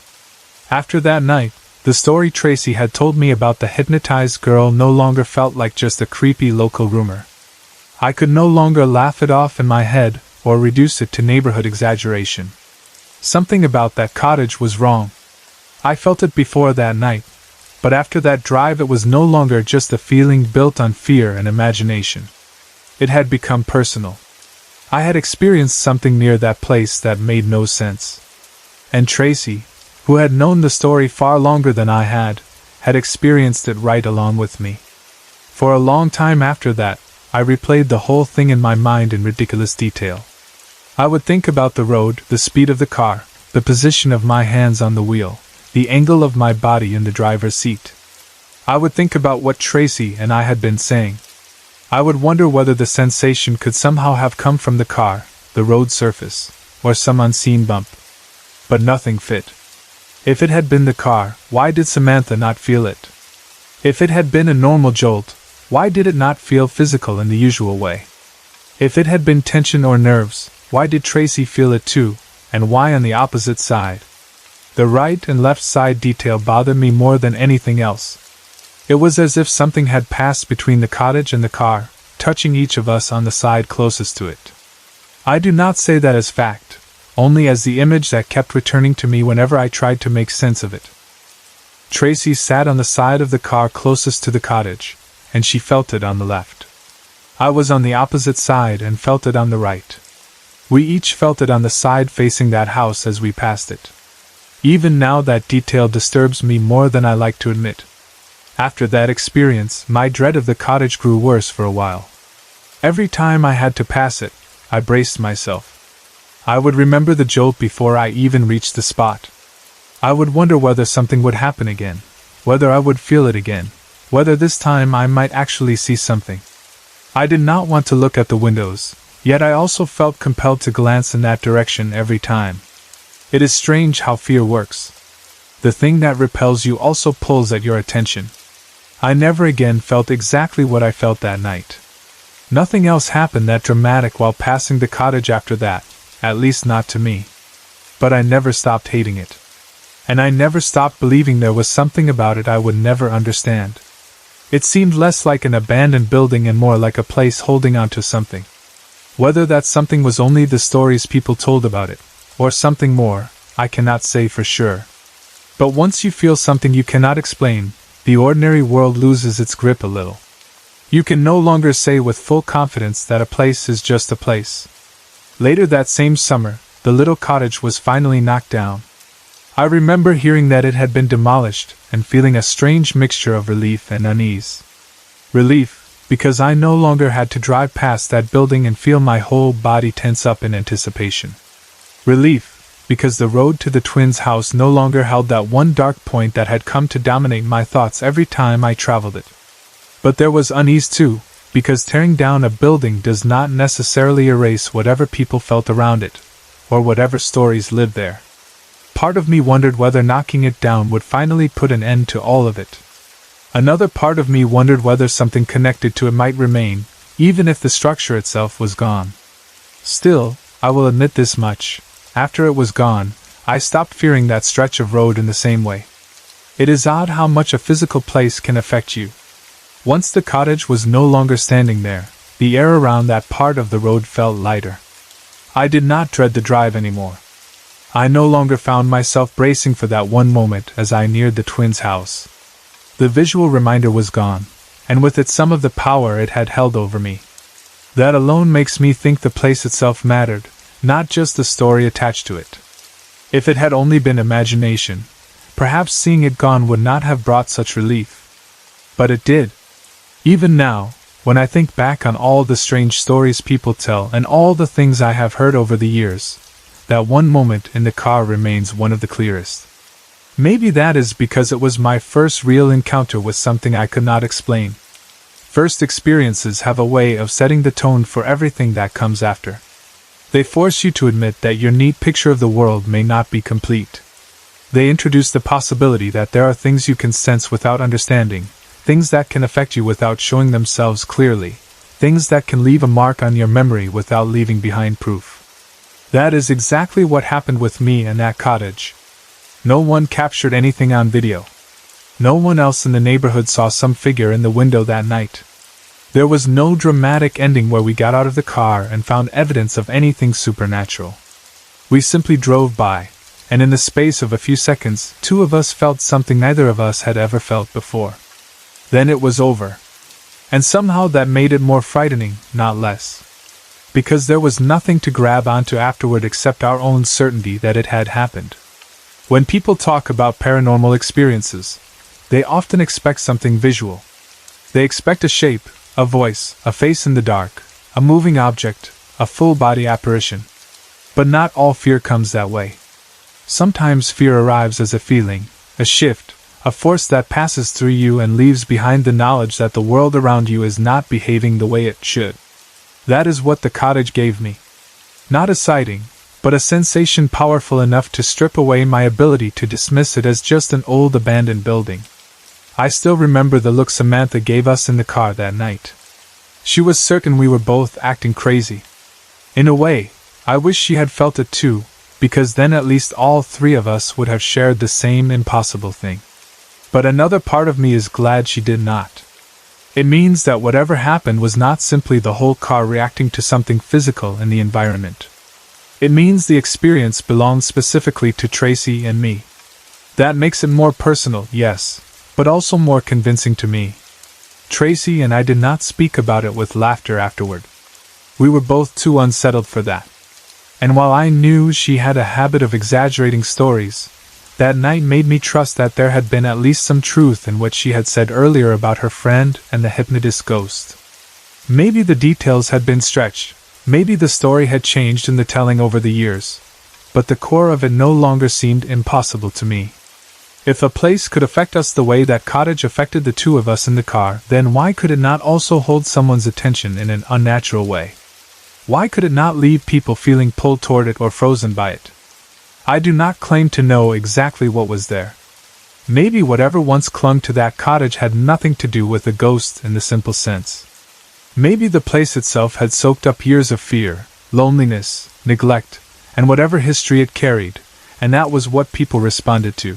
After that night, the story Tracy had told me about the hypnotized girl no longer felt like just a creepy local rumor. I could no longer laugh it off in my head or reduce it to neighborhood exaggeration. Something about that cottage was wrong. I felt it before that night, but after that drive it was no longer just a feeling built on fear and imagination. It had become personal. I had experienced something near that place that made no sense. And Tracy, who had known the story far longer than I had experienced it right along with me. For a long time after that, I replayed the whole thing in my mind in ridiculous detail. I would think about the road, the speed of the car, the position of my hands on the wheel, the angle of my body in the driver's seat. I would think about what Tracy and I had been saying. I would wonder whether the sensation could somehow have come from the car, the road surface, or some unseen bump. But nothing fit. If it had been the car, why did Samantha not feel it? If it had been a normal jolt, why did it not feel physical in the usual way? If it had been tension or nerves, why did Tracy feel it too, and why on the opposite side? The right and left side detail bothered me more than anything else. It was as if something had passed between the cottage and the car, touching each of us on the side closest to it. I do not say that as fact, only as the image that kept returning to me whenever I tried to make sense of it. Tracy sat on the side of the car closest to the cottage, and she felt it on the left. I was on the opposite side and felt it on the right. We each felt it on the side facing that house as we passed it. Even now that detail disturbs me more than I like to admit. After that experience, my dread of the cottage grew worse for a while. Every time I had to pass it, I braced myself. I would remember the jolt before I even reached the spot. I would wonder whether something would happen again, whether I would feel it again, whether this time I might actually see something. I did not want to look at the windows, yet I also felt compelled to glance in that direction every time. It is strange how fear works. The thing that repels you also pulls at your attention. I never again felt exactly what I felt that night. Nothing else happened that dramatic while passing the cottage after that, at least not to me. But I never stopped hating it. And I never stopped believing there was something about it I would never understand. It seemed less like an abandoned building and more like a place holding on to something. Whether that something was only the stories people told about it, or something more, I cannot say for sure. But once you feel something you cannot explain, the ordinary world loses its grip a little. You can no longer say with full confidence that a place is just a place. Later that same summer, the little cottage was finally knocked down. I remember hearing that it had been demolished and feeling a strange mixture of relief and unease. Relief, because I no longer had to drive past that building and feel my whole body tense up in anticipation. Relief, because the road to the twins' house no longer held that one dark point that had come to dominate my thoughts every time I traveled it. But there was unease too, because tearing down a building does not necessarily erase whatever people felt around it, or whatever stories lived there. Part of me wondered whether knocking it down would finally put an end to all of it. Another part of me wondered whether something connected to it might remain, even if the structure itself was gone. Still, I will admit this much. After it was gone, I stopped fearing that stretch of road in the same way. It is odd how much a physical place can affect you. Once the cottage was no longer standing there, the air around that part of the road felt lighter. I did not dread the drive anymore. I no longer found myself bracing for that one moment as I neared the twins' house. The visual reminder was gone, and with it some of the power it had held over me. That alone makes me think the place itself mattered, not just the story attached to it. If it had only been imagination, perhaps seeing it gone would not have brought such relief. But it did. Even now, when I think back on all the strange stories people tell and all the things I have heard over the years, that one moment in the car remains one of the clearest. Maybe that is because it was my first real encounter with something I could not explain. First experiences have a way of setting the tone for everything that comes after. They force you to admit that your neat picture of the world may not be complete. They introduce the possibility that there are things you can sense without understanding, things that can affect you without showing themselves clearly, things that can leave a mark on your memory without leaving behind proof. That is exactly what happened with me and that cottage. No one captured anything on video. No one else in the neighborhood saw some figure in the window that night. There was no dramatic ending where we got out of the car and found evidence of anything supernatural. We simply drove by, and in the space of a few seconds, two of us felt something neither of us had ever felt before. Then it was over. And somehow that made it more frightening, not less. Because there was nothing to grab onto afterward except our own certainty that it had happened. When people talk about paranormal experiences, they often expect something visual. They expect a shape, a voice, a face in the dark, a moving object, a full-body apparition. But not all fear comes that way. Sometimes fear arrives as a feeling, a shift, a force that passes through you and leaves behind the knowledge that the world around you is not behaving the way it should. That is what the cottage gave me. Not a sighting, but a sensation powerful enough to strip away my ability to dismiss it as just an old abandoned building. I still remember the look Samantha gave us in the car that night. She was certain we were both acting crazy. In a way, I wish she had felt it too, because then at least all three of us would have shared the same impossible thing. But another part of me is glad she did not. It means that whatever happened was not simply the whole car reacting to something physical in the environment. It means the experience belonged specifically to Tracy and me. That makes it more personal, yes, but also more convincing to me. Tracy and I did not speak about it with laughter afterward. We were both too unsettled for that. And while I knew she had a habit of exaggerating stories, that night made me trust that there had been at least some truth in what she had said earlier about her friend and the hypnotist ghost. Maybe the details had been stretched, maybe the story had changed in the telling over the years, but the core of it no longer seemed impossible to me. If a place could affect us the way that cottage affected the two of us in the car, then why could it not also hold someone's attention in an unnatural way? Why could it not leave people feeling pulled toward it or frozen by it? I do not claim to know exactly what was there. Maybe whatever once clung to that cottage had nothing to do with a ghost in the simple sense. Maybe the place itself had soaked up years of fear, loneliness, neglect, and whatever history it carried, and that was what people responded to.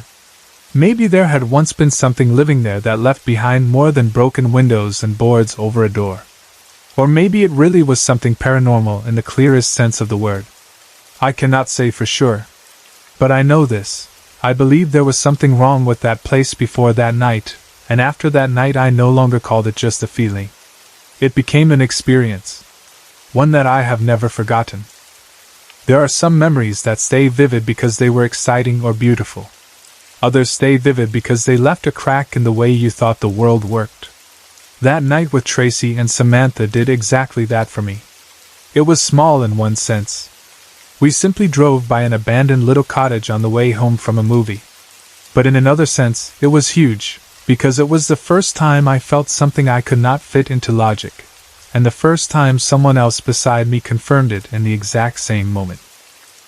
Maybe there had once been something living there that left behind more than broken windows and boards over a door. Or maybe it really was something paranormal in the clearest sense of the word. I cannot say for sure. But I know this. I believe there was something wrong with that place before that night, and after that night I no longer called it just a feeling. It became an experience. One that I have never forgotten. There are some memories that stay vivid because they were exciting or beautiful. Others stay vivid because they left a crack in the way you thought the world worked. That night with Tracy and Samantha did exactly that for me. It was small in one sense. We simply drove by an abandoned little cottage on the way home from a movie. But in another sense, it was huge, because it was the first time I felt something I could not fit into logic, and the first time someone else beside me confirmed it in the exact same moment.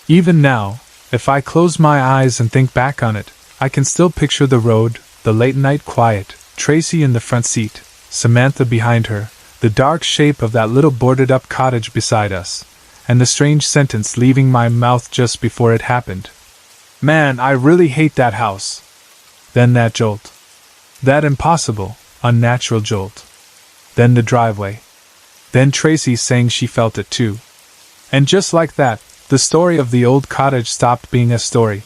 Even now, if I close my eyes and think back on it, I can still picture the road, the late-night quiet, Tracy in the front seat, Samantha behind her, the dark shape of that little boarded-up cottage beside us, and the strange sentence leaving my mouth just before it happened. Man, I really hate that house. Then that jolt. That impossible, unnatural jolt. Then the driveway. Then Tracy saying she felt it too. And just like that, the story of the old cottage stopped being a story,